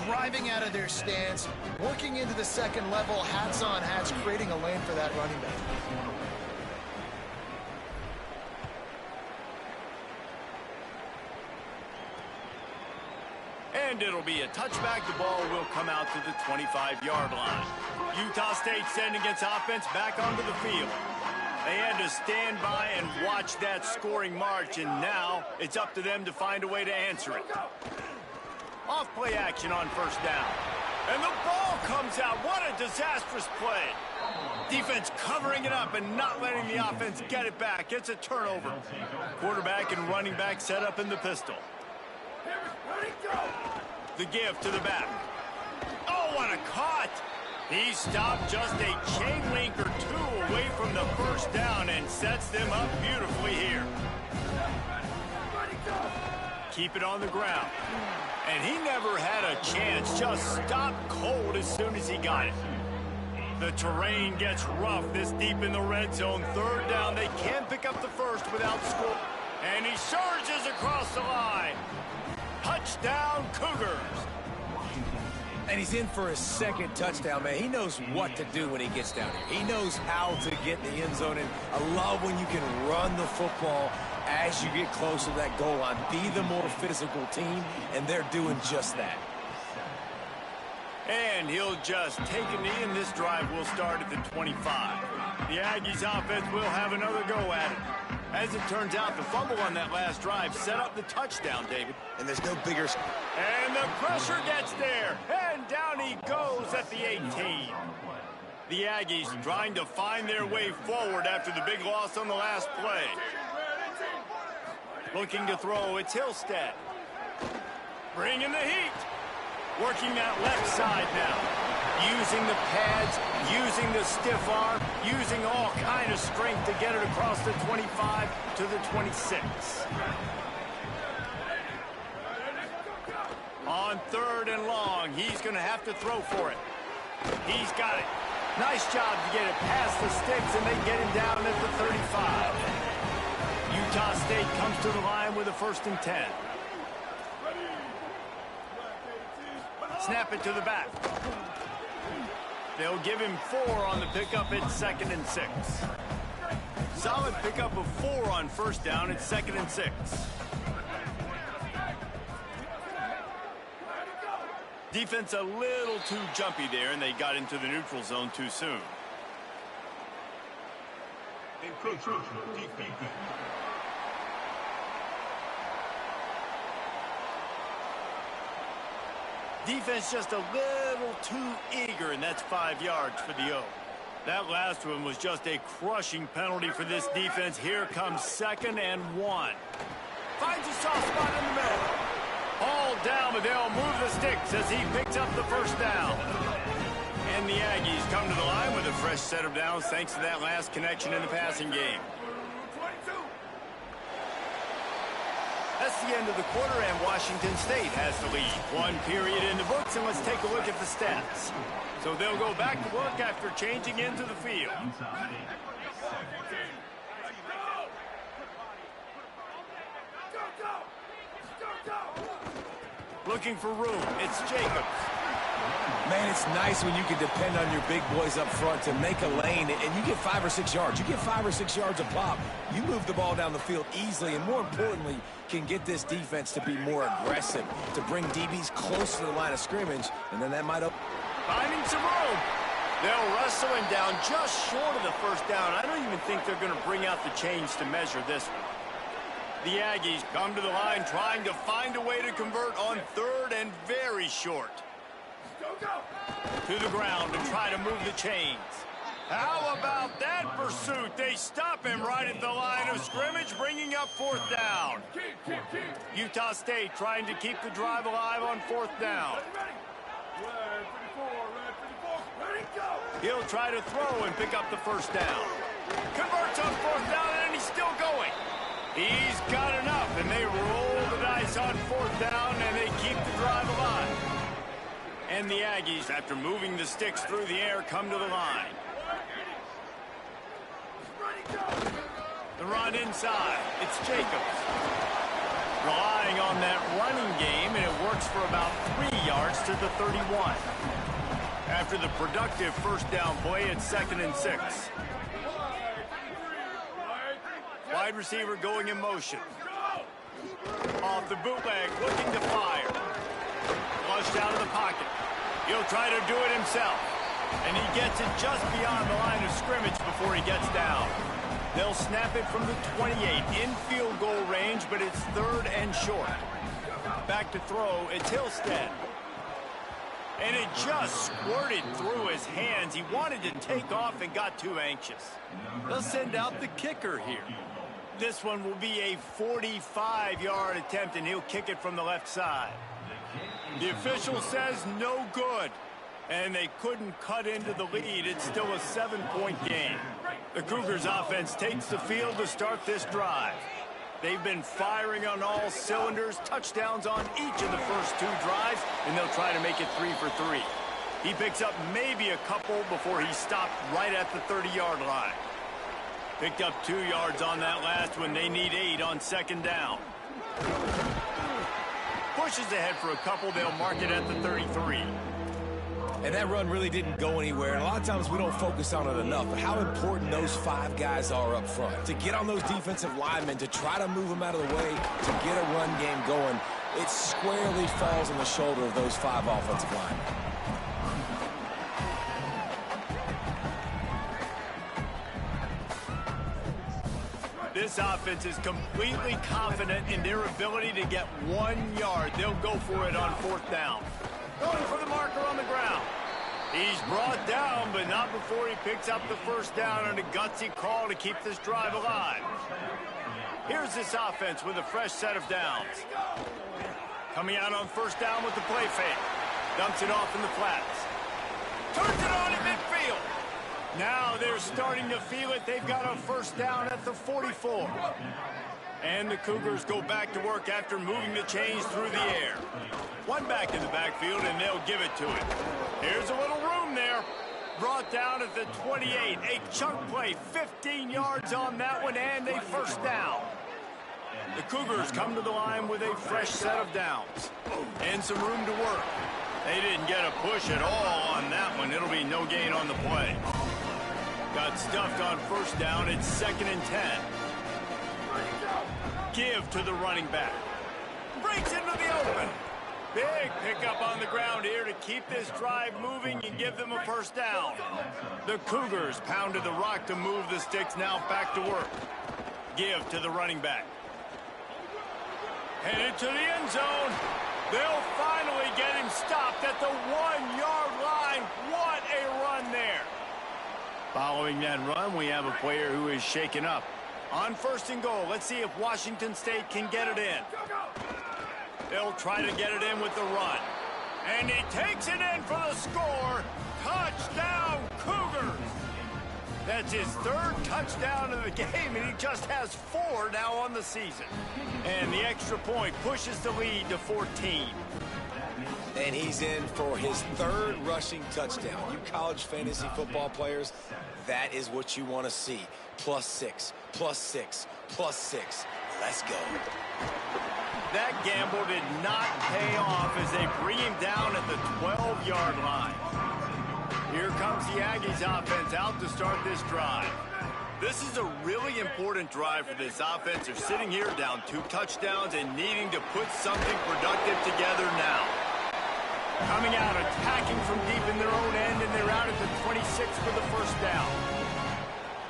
driving out of their stance, working into the second level, hats on hats, creating a lane for that running back. And it'll be a touchback. The ball will come out to the 25-yard line. Utah State sending its offense back onto the field. They had to stand by and watch that scoring march, and now it's up to them to find a way to answer it. Off-play action on first down. And the ball comes out. What a disastrous play. Defense covering it up and not letting the offense get it back. It's a turnover. Quarterback and running back set up in the pistol. The give to the back. Oh, what a cut! He stopped just a chain link or two away from the first down and sets them up beautifully here. Keep it on the ground. And he never had a chance. Just stopped cold as soon as he got it. The terrain gets rough this deep in the red zone. Third down. They can't pick up the first without score. And he surges across the line. Touchdown, Cougars. And he's in for his second touchdown, man. He knows what to do when he gets down here. He knows how to get in the end zone. And I love when you can run the football as you get close to that goal line. Be the more physical team, and they're doing just that. And he'll just take a knee, and this drive will start at the 25. The Aggies offense will have another go at it. As it turns out, the fumble on that last drive set up the touchdown, David. And there's no bigger... And the pressure gets there. And down he goes at the 18. The Aggies trying to find their way forward after the big loss on the last play. Looking to throw, it's Hillstead. Bringing the heat. Working that left side now. Using the pads, using the stiff arm, using all kind of strength to get it across the 25 to the 26. On 3rd and long, he's going to have to throw for it. He's got it. Nice job to get it past the sticks, and they get him down at the 35. Utah State comes to the line with a 1st and 10. Snap it to the back. They'll give him 4 on the pickup at 2nd and 6. Solid pickup of 4 on first down at 2nd and 6. Defense a little too jumpy there, and they got into the neutral zone too soon. Defense just a little too eager, and that's 5 yards for the O. That last one was just a crushing penalty for this defense. Here comes 2nd and 1. Finds a soft spot in the middle. All down, but they'll move the sticks as he picks up the first down. And the Aggies come to the line with a fresh set of downs thanks to that last connection in the passing game. That's the end of the quarter, and Washington State has the lead. 1 period in the books, and let's take a look at the stats. So they'll go back to work after changing into the field. Looking for room, it's Jacobs. Man, it's nice when you can depend on your big boys up front to make a lane, and you get 5 or 6 yards. You get 5 or 6 yards a pop. You move the ball down the field easily, and more importantly, can get this defense to be more aggressive, to bring DBs close to the line of scrimmage, and then that might... Finding some room. They'll wrestle him down just short of the first down. I don't even think they're going to bring out the chains to measure this one. The Aggies come to the line trying to find a way to convert on 3rd and very short. To the ground to try to move the chains. How about that pursuit? They stop him right at the line of scrimmage, bringing up 4th down. Utah State trying to keep the drive alive on 4th down. He'll try to throw and pick up the 1st down. Converts on 4th down, and he's still going. He's got enough, and they roll the dice on 4th down, and they keep the drive alive. And the Aggies, after moving the sticks through the air, come to the line. The run inside. It's Jacobs. Relying on that running game, and it works for about 3 yards to the 31. After the productive 1st down play, it's 2nd and 6. Wide receiver going in motion. Off the bootleg, looking to fire. Flushed out of the pocket. He'll try to do it himself. And he gets it just beyond the line of scrimmage before he gets down. They'll snap it from the 28 in field goal range, but it's 3rd and short. Back to throw, it's Hillstead. And it just squirted through his hands. He wanted to take off and got too anxious. They'll send out the kicker here. This one will be a 45-yard attempt, and he'll kick it from the left side. The official says no good, and they couldn't cut into the lead. It's still a 7-point game. The Cougars offense takes the field to start this drive. They've been firing on all cylinders, touchdowns on each of the first 2 drives, and they'll try to make it 3 for 3. He picks up maybe a couple before he stopped right at the 30-yard line. Picked up 2 yards on that last one. They need 8 on 2nd down. Pushes ahead for a couple. They'll mark it at the 33. And that run really didn't go anywhere. And a lot of times we don't focus on it enough, but how important those 5 guys are up front. To get on those defensive linemen, to try to move them out of the way, to get a run game going, it squarely falls on the shoulder of those 5 offensive linemen. This offense is completely confident in their ability to get 1 yard. They'll go for it on 4th down. Going for the marker on the ground. He's brought down, but not before he picks up the 1st down on a gutsy call to keep this drive alive. Here's this offense with a fresh set of downs. Coming out on 1st down with the play fake. Dumps it off in the flats. Turns it on in midfield. Now they're starting to feel it. They've got a 1st down at the 44. And the Cougars go back to work after moving the chains through the air. 1 back in the backfield, and they'll give it to him. Here's a little room there. Brought down at the 28. A chunk play, 15 yards on that one, and a 1st down. The Cougars come to the line with a fresh set of downs. And some room to work. They didn't get a push at all on that one. It'll be no gain on the play. Got stuffed on 1st down. It's 2nd and 10. Give to the running back. Breaks into the open. Big pickup on the ground here to keep this drive moving and give them a 1st down. The Cougars pounded the rock to move the sticks. Now back to work. Give to the running back. Headed to the end zone. They'll finally get him stopped at the 1-yard line. What a run there. Following that run, we have a player who is shaken up. On 1st and goal, let's see if Washington State can get it in. They'll try to get it in with the run. And he takes it in for the score. Touchdown, Cougars. That's his 3rd touchdown of the game, and he just has 4 now on the season. And the extra point pushes the lead to 14. And he's in for his 3rd rushing touchdown. You college fantasy football players, that is what you want to see. +6, +6, +6. Let's go. That gamble did not pay off as they bring him down at the 12-yard line. Here comes the Aggies offense out to start this drive. This is a really important drive for this offense. They're sitting here down 2 touchdowns and needing to put something productive together now. Coming out, attacking from deep in their own end, and they're out at the 26 for the 1st down.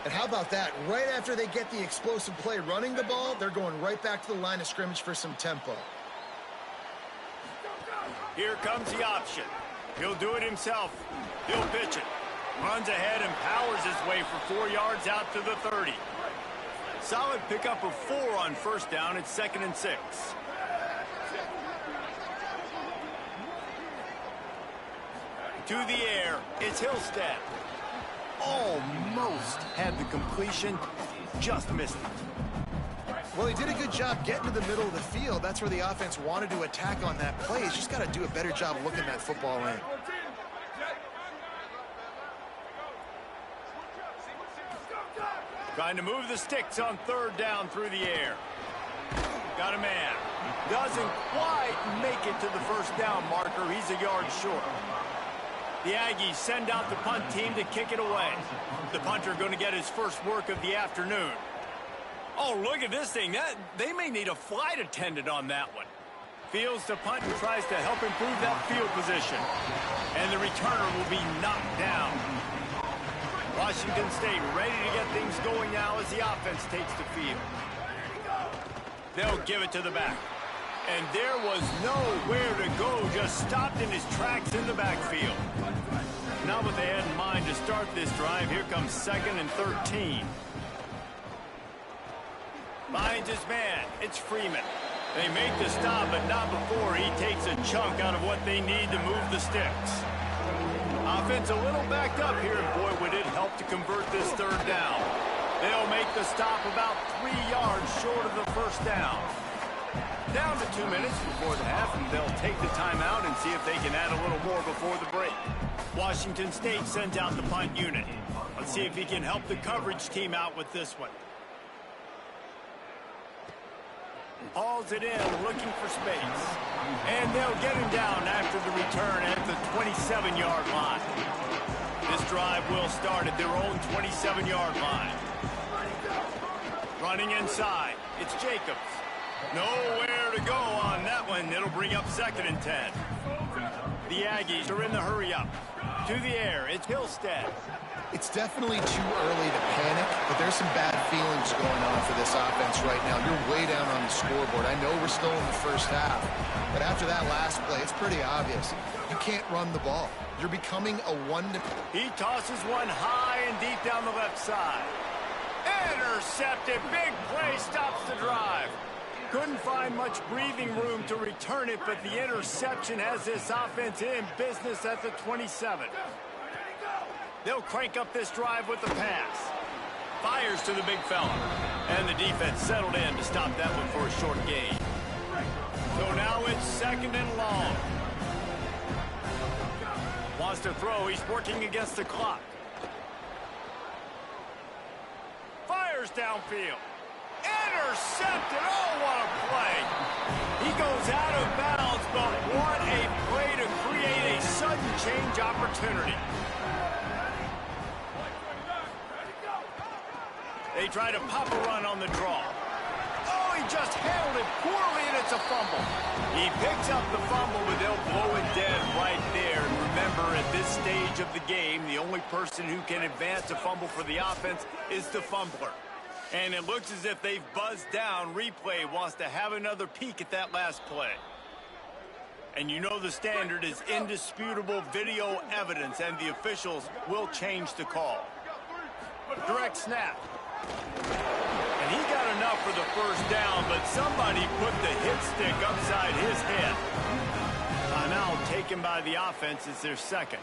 And how about that? Right after they get the explosive play running the ball, they're going right back to the line of scrimmage for some tempo. Here comes the option. He'll do it himself. He'll pitch it. Runs ahead and powers his way for 4 yards out to the 30. Solid pickup of 4 on first down. It's 2nd and 6. To the air. It's Hillstead. Almost had the completion. Just missed it. Well, he did a good job getting to the middle of the field. That's where the offense wanted to attack on that play. He's just got to do a better job looking that football in. Trying to move the sticks on 3rd down through the air. Got a man. Doesn't quite make it to the first down marker. He's a yard short. The Aggies send out the punt team to kick it away. The punter going to get his first work of the afternoon. Oh, look at this thing. They may need a flight attendant on that one. Fields to punt and tries to help improve that field position. And the returner will be knocked down. Washington State ready to get things going now as the offense takes the field. They'll give it to the back. And there was nowhere to go, just stopped in his tracks in the backfield. Not what they had in mind to start this drive. Here comes 2nd and 13. Finds his man. It's Freeman. They make the stop, but not before he takes a chunk out of what they need to move the sticks. Offense a little backed up here, and boy, would it help to convert this 3rd down. They'll make the stop about 3 yards short of the first down. Down to 2 minutes before the half, and they'll take the timeout and see if they can add a little more before the break. Washington State sends out the punt unit. Let's see if he can help the coverage team out with this one. Hauls it in, looking for space. And they'll get him down after the return at the 27-yard line. This drive will start at their own 27-yard line. Running inside, it's Jacobs. Nowhere to go on that one. It'll bring up 2nd and 10. The Aggies are in the hurry up. To the air, it's Hillstead. It's definitely too early to panic, but there's some bad feelings going on for this offense right now. You're way down on the scoreboard. I know we're still in the first half, but after that last play, it's pretty obvious. You can't run the ball. You're becoming a one-to... He tosses one high and deep down the left side. Intercepted. Big play stops the drive. Couldn't find much breathing room to return it, but the interception has this offense in business at the 27. They'll crank up this drive with the pass. Fires to the big fella. And the defense settled in to stop that one for a short gain. So now it's 2nd and long. Wants to throw. He's working against the clock. Fires downfield. Intercepted. Oh, what a play. He goes out of bounds, but what a play to create a sudden change opportunity. They try to pop a run on the draw. Oh, he just handled it poorly, and it's a fumble. He picks up the fumble, but they'll blow it dead right there. And remember, at this stage of the game, the only person who can advance a fumble for the offense is the fumbler. And it looks as if they've buzzed down. Replay wants to have another peek at that last play. And you know the standard is indisputable video evidence, and the officials will change the call. Direct snap. And he got enough for the first down, but somebody put the hit stick upside his head. Timeout taken by the offense is their 2nd.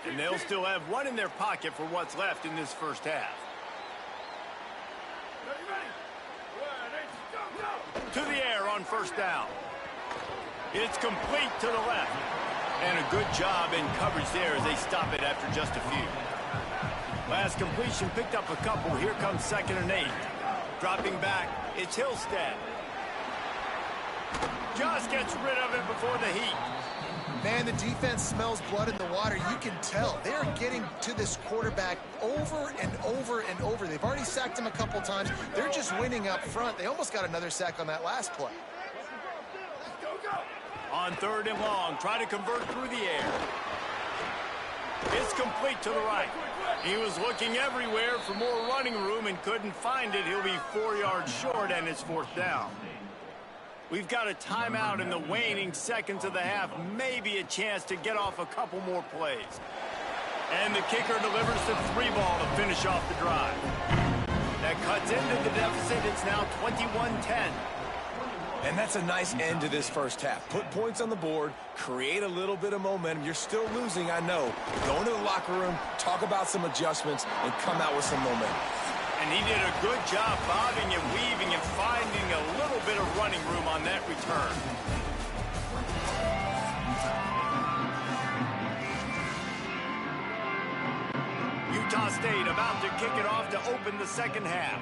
And they'll still have one in their pocket for what's left in this first half. To the air on first down. It's complete to the left. And a good job in coverage there as they stop it after just a few. Last completion picked up a couple. Here comes 2nd and 8. Dropping back, it's Hillstead. Just gets rid of it before the heat. Man, the defense smells blood in the water. You can tell. They're getting to this quarterback over and over and over. They've already sacked him a couple times. They're just winning up front. They almost got another sack on that last play. On 3rd and long, try to convert through the air. It's complete to the right. He was looking everywhere for more running room and couldn't find it. He'll be 4 yards short, and it's 4th down. We've got a timeout in the waning seconds of the half. Maybe a chance to get off a couple more plays. And the kicker delivers the 3-ball to finish off the drive. That cuts into the deficit. It's now 21-10. And that's a nice end to this first half. Put points on the board, create a little bit of momentum. You're still losing, I know. Go into the locker room, talk about some adjustments, and come out with some momentum. And he did a good job bobbing and weaving and finding a little bit of running room on that return. Utah State about to kick it off to open the second half.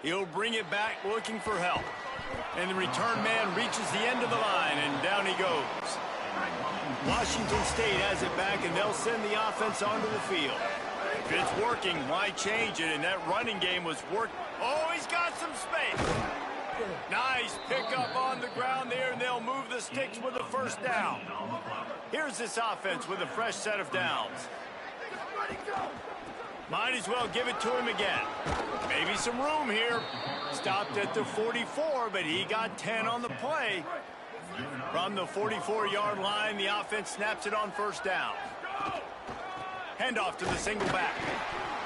He'll bring it back looking for help. And the return man reaches the end of the line, and down he goes. Washington State has it back, and they'll send the offense onto the field. If it's working, why change it? And that running game was working. Oh, he's got some space. Nice pickup on the ground there, and they'll move the sticks with a first down. Here's this offense with a fresh set of downs. Might as well give it to him again. Maybe some room here. Stopped at the 44, but he got 10 on the play. From the 44-yard line, the offense snaps it on first down. Handoff to the single back.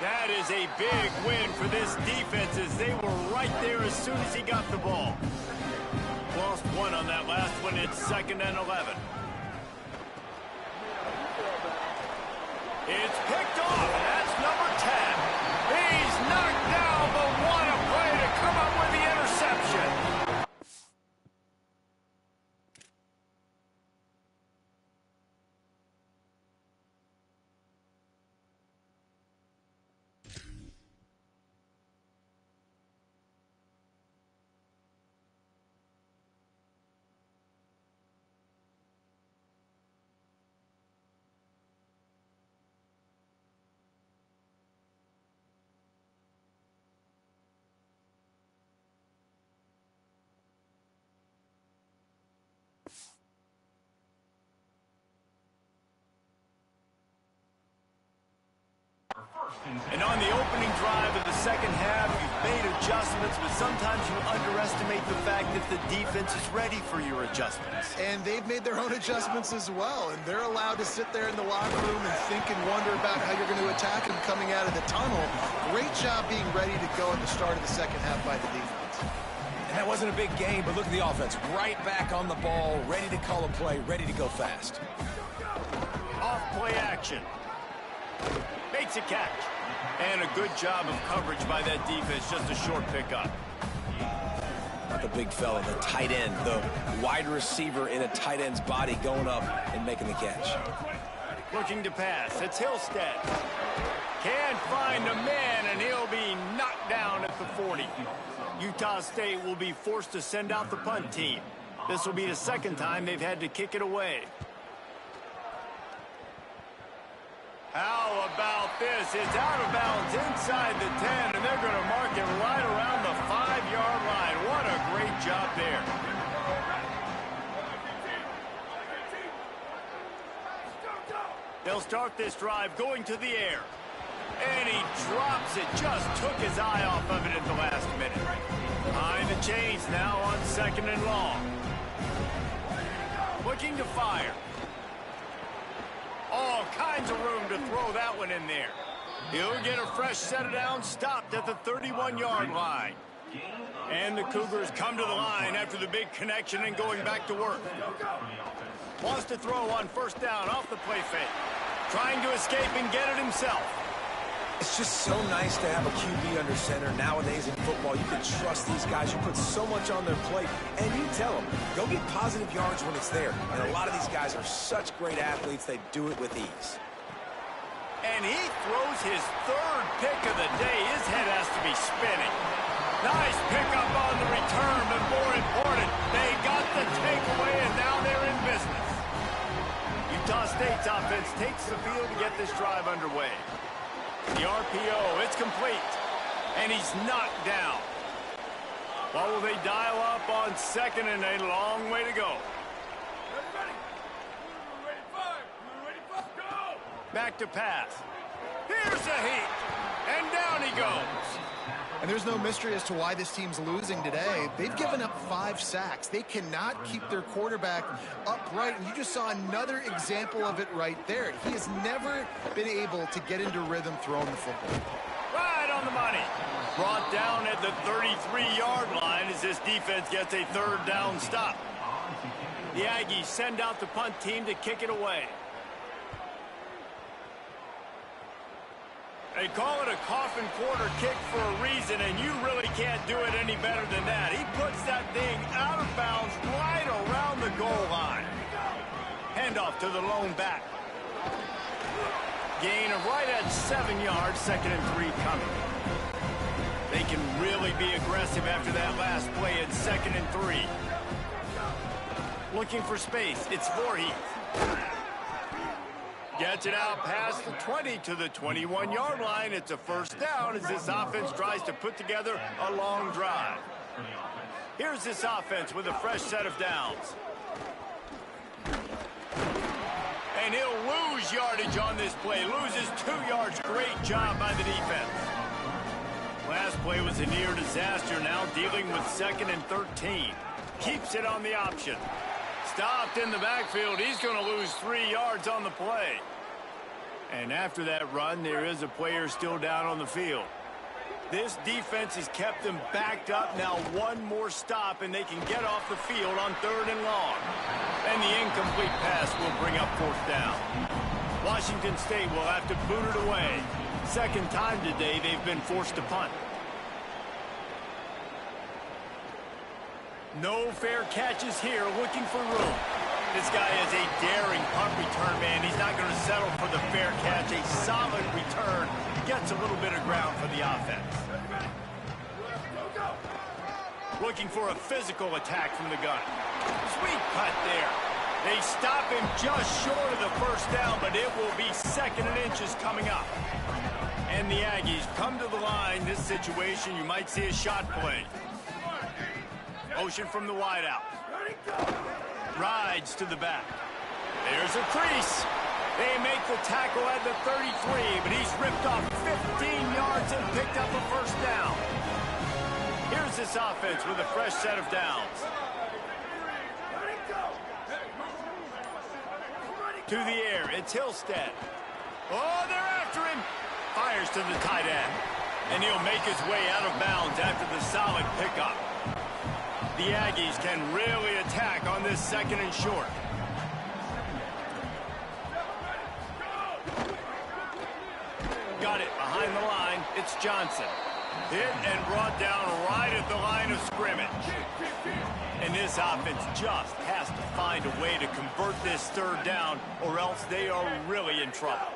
That is a big win for this defense as they were right there as soon as he got the ball. Lost one on that last one. It's 2nd and 11. It's picked off, and that's number 10. He's knocked down, but what a play to come up with the interception. And on the opening drive of the second half, you've made adjustments, but sometimes you underestimate the fact that the defense is ready for your adjustments. And they've made their own adjustments as well, and they're allowed to sit there in the locker room and think and wonder about how you're going to attack them coming out of the tunnel. Great job being ready to go at the start of the second half by the defense. And that wasn't a big game, but look at the offense. Right back on the ball, ready to call a play, ready to go fast. Off play action. Makes a catch. And a good job of coverage by that defense. Just a short pickup. Not the big fella, the tight end, the wide receiver in a tight end's body going up and making the catch. Looking to pass. It's Hillstead. Can't find a man, and he'll be knocked down at the 40. Utah State will be forced to send out the punt team. This will be the second time they've had to kick it away. How about this? It's out of bounds inside the 10, and they're going to mark it right around the 5-yard line. What a great job there. They'll start this drive going to the air. And he drops it. Just took his eye off of it at the last minute. Behind the chains now on 2nd and long. Looking to fire. All kinds of room to throw that one in there. He'll get a fresh set of downs, stopped at the 31-yard line. And the Cougars come to the line after the big connection and going back to work. Wants to throw on first down off the play fake. Trying to escape and get it himself. It's just so nice to have a QB under center. Nowadays in football, you can trust these guys. You put so much on their plate, and you tell them, go get positive yards when it's there. And a lot of these guys are such great athletes, they do it with ease. And he throws his 3rd pick of the day. His head has to be spinning. Nice pickup on the return, but more important, they got the takeaway, and now they're in business. Utah State's offense takes the field to get this drive underway. The RPO, it's complete, and he's knocked down. What will they dial up on 2nd and a long way to go? Back to pass. Here's a heat, and down he goes. And there's no mystery as to why this team's losing today. They've given up 5 sacks. They cannot keep their quarterback upright. And you just saw another example of it right there. He has never been able to get into rhythm throwing the football. Right on the money. Brought down at the 33-yard line as this defense gets a 3rd down stop. The Aggies send out the punt team to kick it away. They call it a coffin quarter kick for a reason, and you really can't do it any better than that. He puts that thing out of bounds right around the goal line. Handoff to the lone back. Gain of right at 7 yards, 2nd and 3 coming. They can really be aggressive after that last play at 2nd and 3. Looking for space, it's Voorhees. Gets it out past the 20 to the 21-yard line. It's a 1st down as this offense tries to put together a long drive. Here's this offense with a fresh set of downs. And he'll lose yardage on this play. Loses 2 yards. Great job by the defense. Last play was a near disaster. Now dealing with 2nd and 13. Keeps it on the option. Stopped in the backfield. He's going to lose 3 yards on the play. And after that run, there is a player still down on the field. This defense has kept them backed up. Now 1 more stop, and they can get off the field on 3rd and long. And the incomplete pass will bring up 4th down. Washington State will have to boot it away. 2nd time today they've been forced to punt. No fair catches here, looking for room. This guy is a daring punt return man. He's not going to settle for the fair catch. A solid return. Gets a little bit of ground for the offense. Looking for a physical attack from the gun. Sweet cut there. They stop him just short of the 1st down, but it will be 2nd and inches coming up. And the Aggies come to the line. This situation, you might see a shot play. Motion from the wideout. Rides to the back. There's a crease. They make the tackle at the 33, but he's ripped off 15 yards and picked up a 1st down. Here's this offense with a fresh set of downs. To the air, it's Hillstead. Oh, they're after him. Fires to the tight end. And he'll make his way out of bounds after the solid pickup. The Aggies can really attack on this 2nd and short. Got it behind the line. It's Johnson. Hit and brought down right at the line of scrimmage. And this offense just has to find a way to convert this 3rd down, or else they are really in trouble.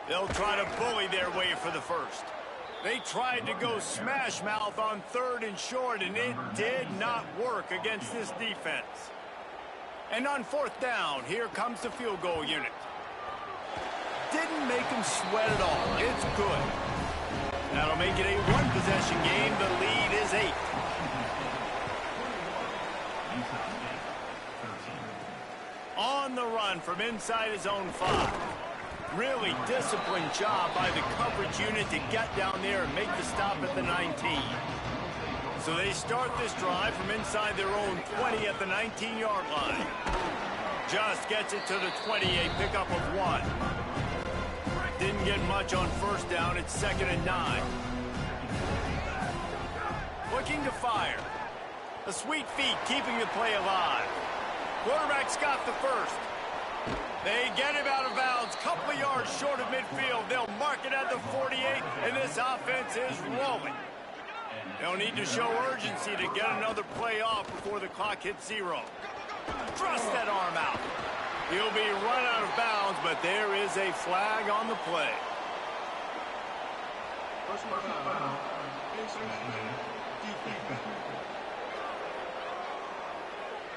They'll try to bully their way for the 1st. They tried to go smash mouth on 3rd and short, and it did not work against this defense. And on 4th down, here comes the field goal unit. Didn't make him sweat at all. It's good. That'll make it a 1-possession game. The lead is 8. On the run from inside his own 5. Really disciplined job by the coverage unit to get down there and make the stop at the 19. So they start this drive from inside their own 20 at the 19-yard line. Just gets it to the 20, a pickup of 1. Didn't get much on 1st down. It's 2nd and 9. Looking to fire. The sweet feet keeping the play alive. Quarterback's got the 1st. They get him out of bounds, couple of yards short of midfield. They'll mark it at the 48, and this offense is rolling. They'll need to show urgency to get another play off before the clock hits 0. Thrust that arm out. He'll be run out of bounds, but there is a flag on the play.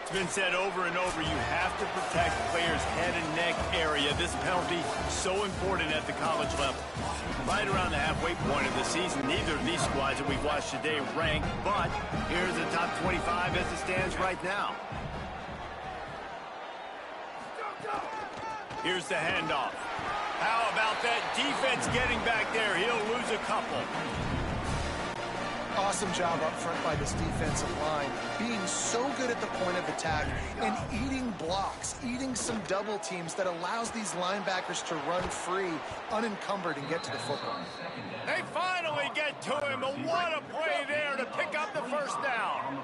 It's been said over and over, you have to protect players' head and neck area. This penalty so important at the college level. Right around the halfway point of the season, neither of these squads that we've watched today rank, but here's the top 25 as it stands right now. Here's the handoff. How about that defense getting back there? He'll lose a couple. Awesome job up front by this defensive line, being so good at the point of attack and eating blocks, eating some double teams that allows these linebackers to run free, unencumbered, and get to the football. They finally get to him, but what a play there to pick up the first down.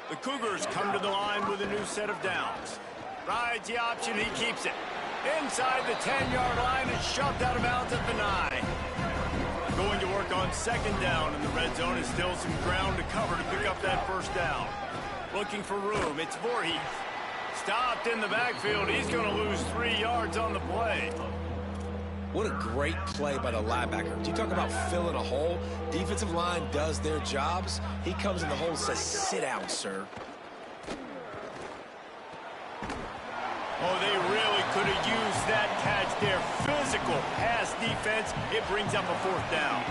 The Cougars come to the line with a new set of downs. Rides the option, he keeps it. Inside the 10-yard line and shoved out of bounds at the 9. Going to work on second down in the red zone is still some ground to cover to pick up that first down. Looking for room, it's Voorhees. Stopped in the backfield, he's going to lose 3 yards on the play. What a great play by the linebacker. Do you talk about filling a hole? Defensive line does their jobs. He comes in the hole and says, sit down, sir. Oh, they really could have used that catch there. Physical pass defense. It brings up a fourth down.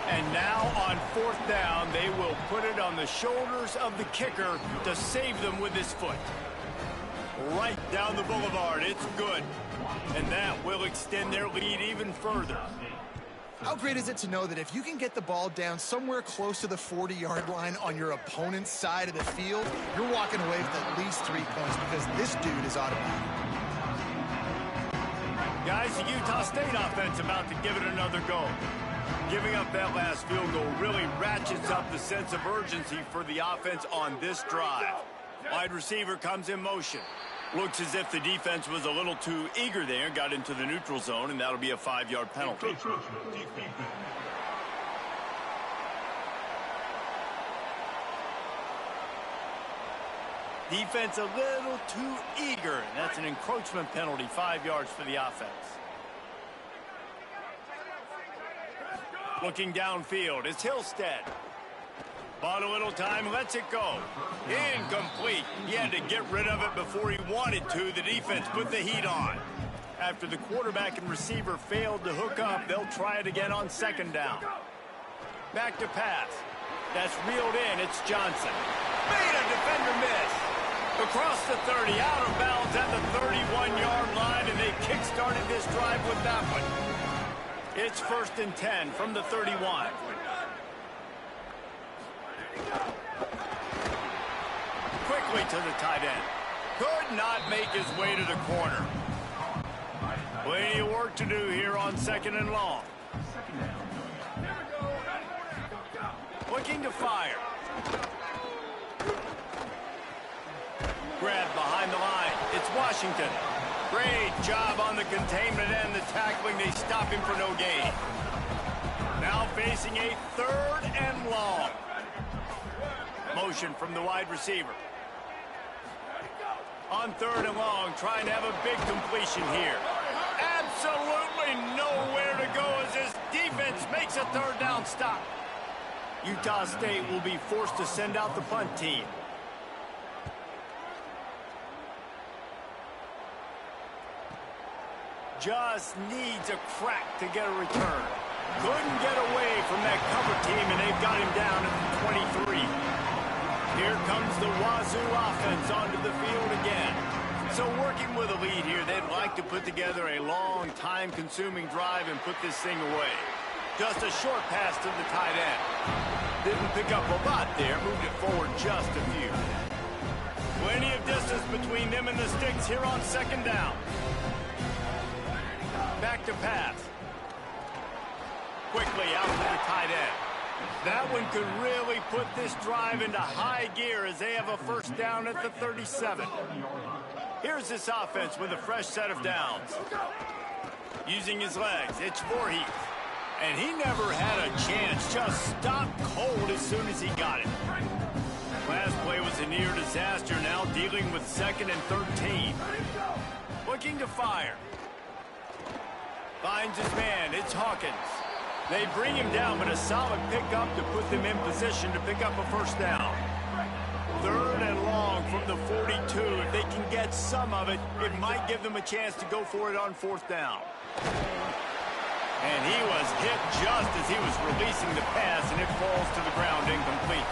And now on fourth down, they will put it on the shoulders of the kicker to save them with his foot. Right down the boulevard. It's good. And that will extend their lead even further. How great is it to know that if you can get the ball down somewhere close to the 40-yard line on your opponent's side of the field, you're walking away with at least 3 points because this dude is automatic. Guys, the Utah State offense about to give it another go. Giving up that last field goal really ratchets up the sense of urgency for the offense on this drive. Wide receiver comes in motion. Looks as if the defense was a little too eager there, got into the neutral zone, and that'll be a 5-yard penalty. Defense a little too eager, and that's an encroachment penalty, 5 yards for the offense. Looking downfield, it's Hillstead. Bought a little time, lets it go. Incomplete. He had to get rid of it before he wanted to. The defense put the heat on. After the quarterback and receiver failed to hook up, they'll try it again on second down. Back to pass. That's reeled in. It's Johnson. Made a defender miss. Across the 30, out of bounds at the 31-yard line, and they kick-started this drive with that one. It's 1st and 10 from the 31. Quickly to the tight end. Could not make his way to the corner. Plenty of work to do here on second and long. Looking to fire. Grab behind the line. It's Washington. Great job on the containment and the tackling. They stop him for no gain. Now facing a 3rd and long. Motion from the wide receiver. On 3rd and long, trying to have a big completion here. Absolutely nowhere to go as this defense makes a 3rd down stop. Utah State will be forced to send out the punt team. Just needs a crack to get a return. Couldn't get away from that cover team, and they've got him down at the 23. Here comes the Wazoo offense onto the field again. So working with a lead here, they'd like to put together a long, time-consuming drive and put this thing away. Just a short pass to the tight end. Didn't pick up a lot there, moved it forward just a few. Plenty of distance between them and the sticks here on second down. Back to pass. Quickly out to the tight end. That one could really put this drive into high gear as they have a first down at the 37. Here's this offense with a fresh set of downs. Using his legs, it's Voorhees. And he never had a chance, just stopped cold as soon as he got it. Last play was a near disaster, now dealing with 2nd and 13. Looking to fire. Finds his man, it's Hawkins. They bring him down, but a solid pickup to put them in position to pick up a first down. 3rd and long from the 42. If they can get some of it, it might give them a chance to go for it on 4th down. And he was hit just as he was releasing the pass, and it falls to the ground incomplete.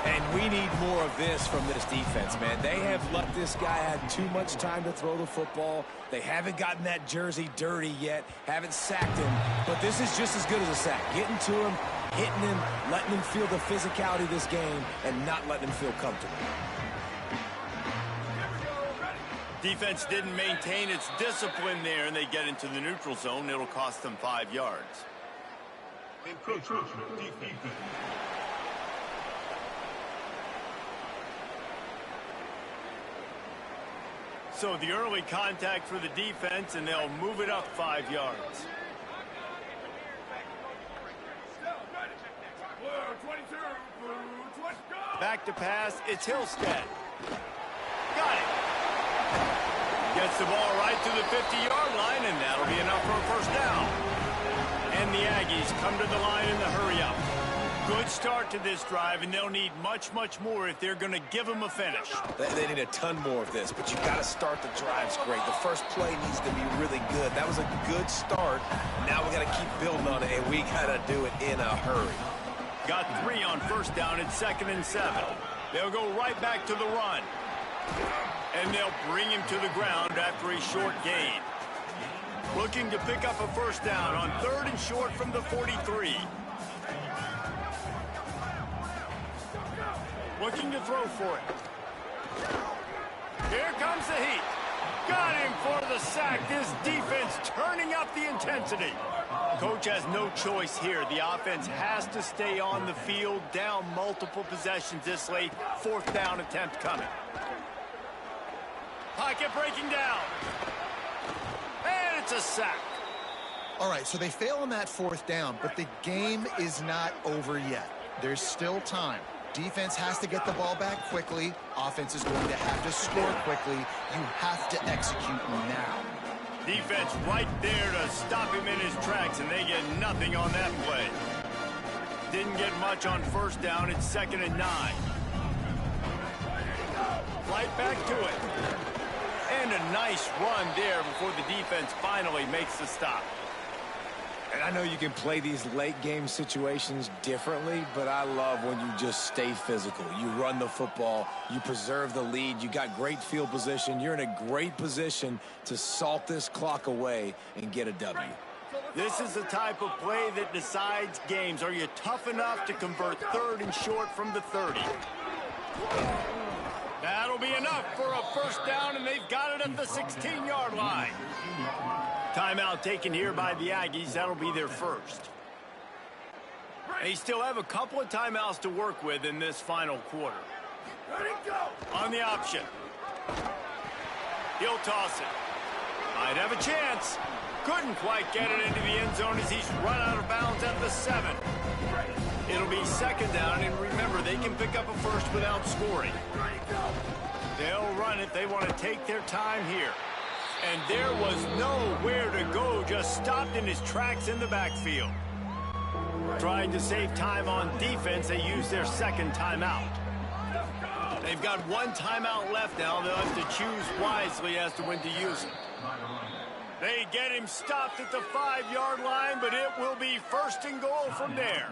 A And we need more of this from this defense, man. They have let this guy have too much time to throw the football. They haven't gotten that jersey dirty yet, haven't sacked him. But this is just as good as a sack. Getting to him, hitting him, letting him feel the physicality of this game, and not letting him feel comfortable. Defense didn't maintain its discipline there, and they get into the neutral zone. It'll cost them 5 yards. So the early contact for the defense, and they'll move it up 5 yards. Back to pass, it's Hillstead. Got it. Gets the ball right to the 50-yard line, and that'll be enough for a first down. And the Aggies come to the line in the hurry-up. Good start to this drive, and they'll need much, much more if they're going to give them a finish. They need a ton more of this, but you got to start the drives great. The first play needs to be really good. That was a good start. Now we got to keep building on it, and we got to do it in a hurry. Got 3 on first down. It's 2nd and 7. They'll go right back to the run. And they'll bring him to the ground after a short gain. Looking to pick up a first down on 3rd and short from the 43. Looking to throw for it. Here comes the heat. Got him for the sack. This defense turning up the intensity. Coach has no choice here. The offense has to stay on the field, down multiple possessions this late. 4th down attempt coming. Pocket breaking down. And it's a sack. All right, so they fail on that 4th down, but the game is not over yet. There's still time. Defense has to get the ball back quickly. Offense is going to have to score quickly. You have to execute now. Defense right there to stop him in his tracks, and they get nothing on that play. Didn't get much on first down. It's 2nd and 9. Right back to it. And a nice run there before the defense finally makes the stop. And I know you can play these late game situations differently, but I love when you just stay physical. You run the football, you preserve the lead, you got great field position. You're in a great position to salt this clock away and get a W. This is the type of play that decides games. Are you tough enough to convert 3rd and short from the 30? That'll be enough for a first down, and they've got it at the 16-yard line. Timeout taken here by the Aggies. That'll be their first. They still have a couple of timeouts to work with in this final quarter. Ready, go! On the option. He'll toss it. Might have a chance. Couldn't quite get it into the end zone as he's run out of bounds at the 7. It'll be 2nd down, and remember, they can pick up a first without scoring. They'll run it. They want to take their time here. And there was nowhere to go, just stopped in his tracks in the backfield. Trying to save time on defense, they use their 2nd timeout. They've got 1 timeout left now. They'll have to choose wisely as to when to use it. They get him stopped at the 5-yard line, but it will be 1st and goal from there.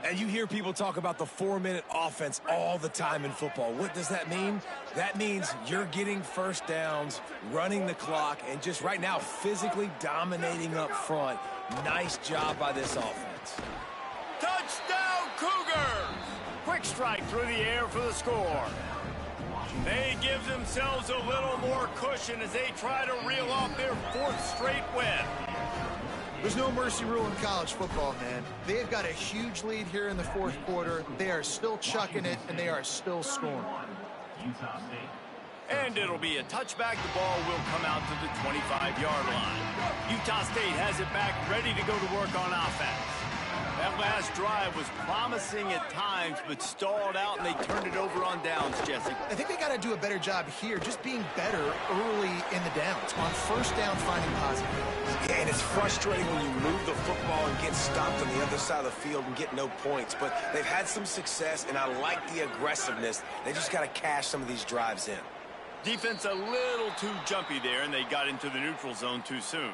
And you hear people talk about the 4-minute offense all the time in football. What does that mean? That means you're getting first downs, running the clock, and just right now physically dominating up front. Nice job by this offense. Touchdown, Cougars! Quick strike through the air for the score. They give themselves a little more cushion as they try to reel off their 4th straight win. There's no mercy rule in college football, man. They've got a huge lead here in the 4th quarter. They are still chucking it, and they are still scoring. And it'll be a touchback. The ball will come out to the 25-yard line. Utah State has it back, ready to go to work on offense. That last drive was promising at times, but stalled out, and they turned it over on downs, Jesse. I think they got to do a better job here, just being better early in the downs. On first down, finding positives. Yeah, and it's frustrating when you move the football and get stopped on the other side of the field and get no points. But they've had some success, and I like the aggressiveness. They just got to cash some of these drives in. Defense a little too jumpy there, and they got into the neutral zone too soon.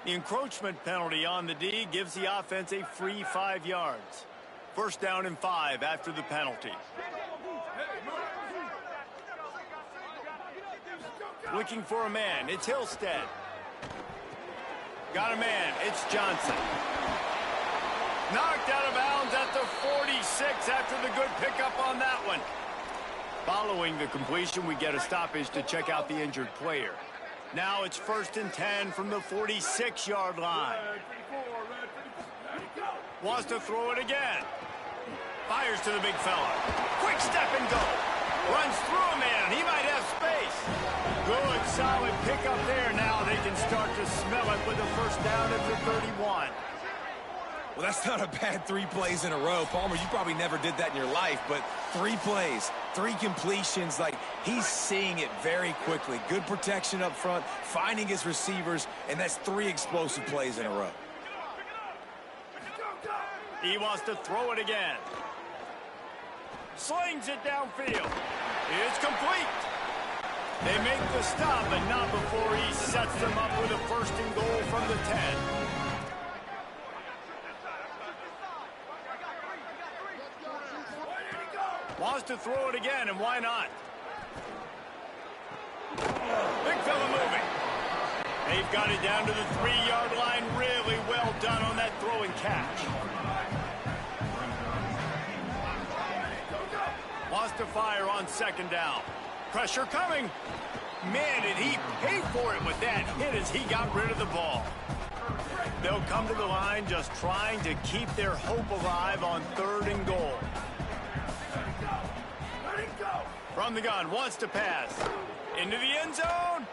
The encroachment penalty on the D gives the offense a free 5 yards. First down and 5 after the penalty. Looking for a man. It's Hillstead. Got a man. It's Johnson. Knocked out of bounds at the 46 after the good pickup on that one. Following the completion, we get a stoppage to check out the injured player. Now it's 1st and 10 from the 46-yard line. Wants to throw it again. Fires to the big fella. Quick step and go. Runs through a man. He might have space. Good, solid pickup there. Now they can start to smell it with a first down at the 31. Well, that's not a bad 3 plays in a row. Palmer, you probably never did that in your life, but 3 plays, 3 completions, like he's seeing it very quickly. Good protection up front, finding his receivers, and that's 3 explosive plays in a row. He wants to throw it again. Slings it downfield. It's complete. They make the stop, but not before he sets them up with a 1st and goal from the 10. Wants to throw it again, and why not? Big fella moving. They've got it down to the 3-yard line. Really well done on that throw and catch. Wants to fire on 2nd down. Pressure coming. Man, did he pay for it with that hit as he got rid of the ball. They'll come to the line just trying to keep their hope alive on 3rd and goal. From the gun, wants to pass. Into the end zone.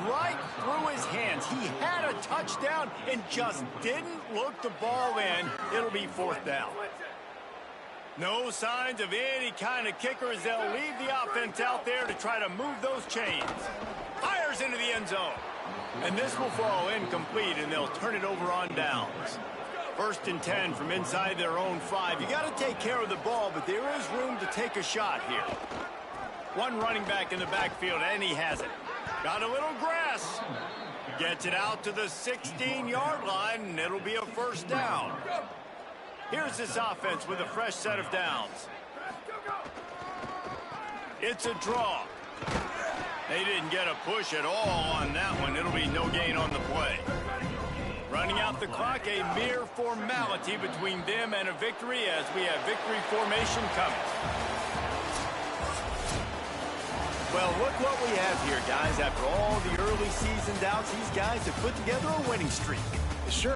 Right through his hands. He had a touchdown and just didn't look the ball in. It'll be 4th down. No signs of any kind of kicker as they'll leave the offense out there to try to move those chains. Fires into the end zone. And this will fall incomplete, and they'll turn it over on downs. 1st and 10 from inside their own 5. You got to take care of the ball, but there is room to take a shot here. One running back in the backfield, and he has it. Got a little grass. Gets it out to the 16-yard line, and it'll be a 1st down. Here's this offense with a fresh set of downs. It's a draw. They didn't get a push at all on that one. It'll be no gain on the play. Running out the clock, a mere formality between them and a victory as we have victory formation coming. Well, look what we have here, guys. After all the early season doubts, these guys have put together a winning streak. Sure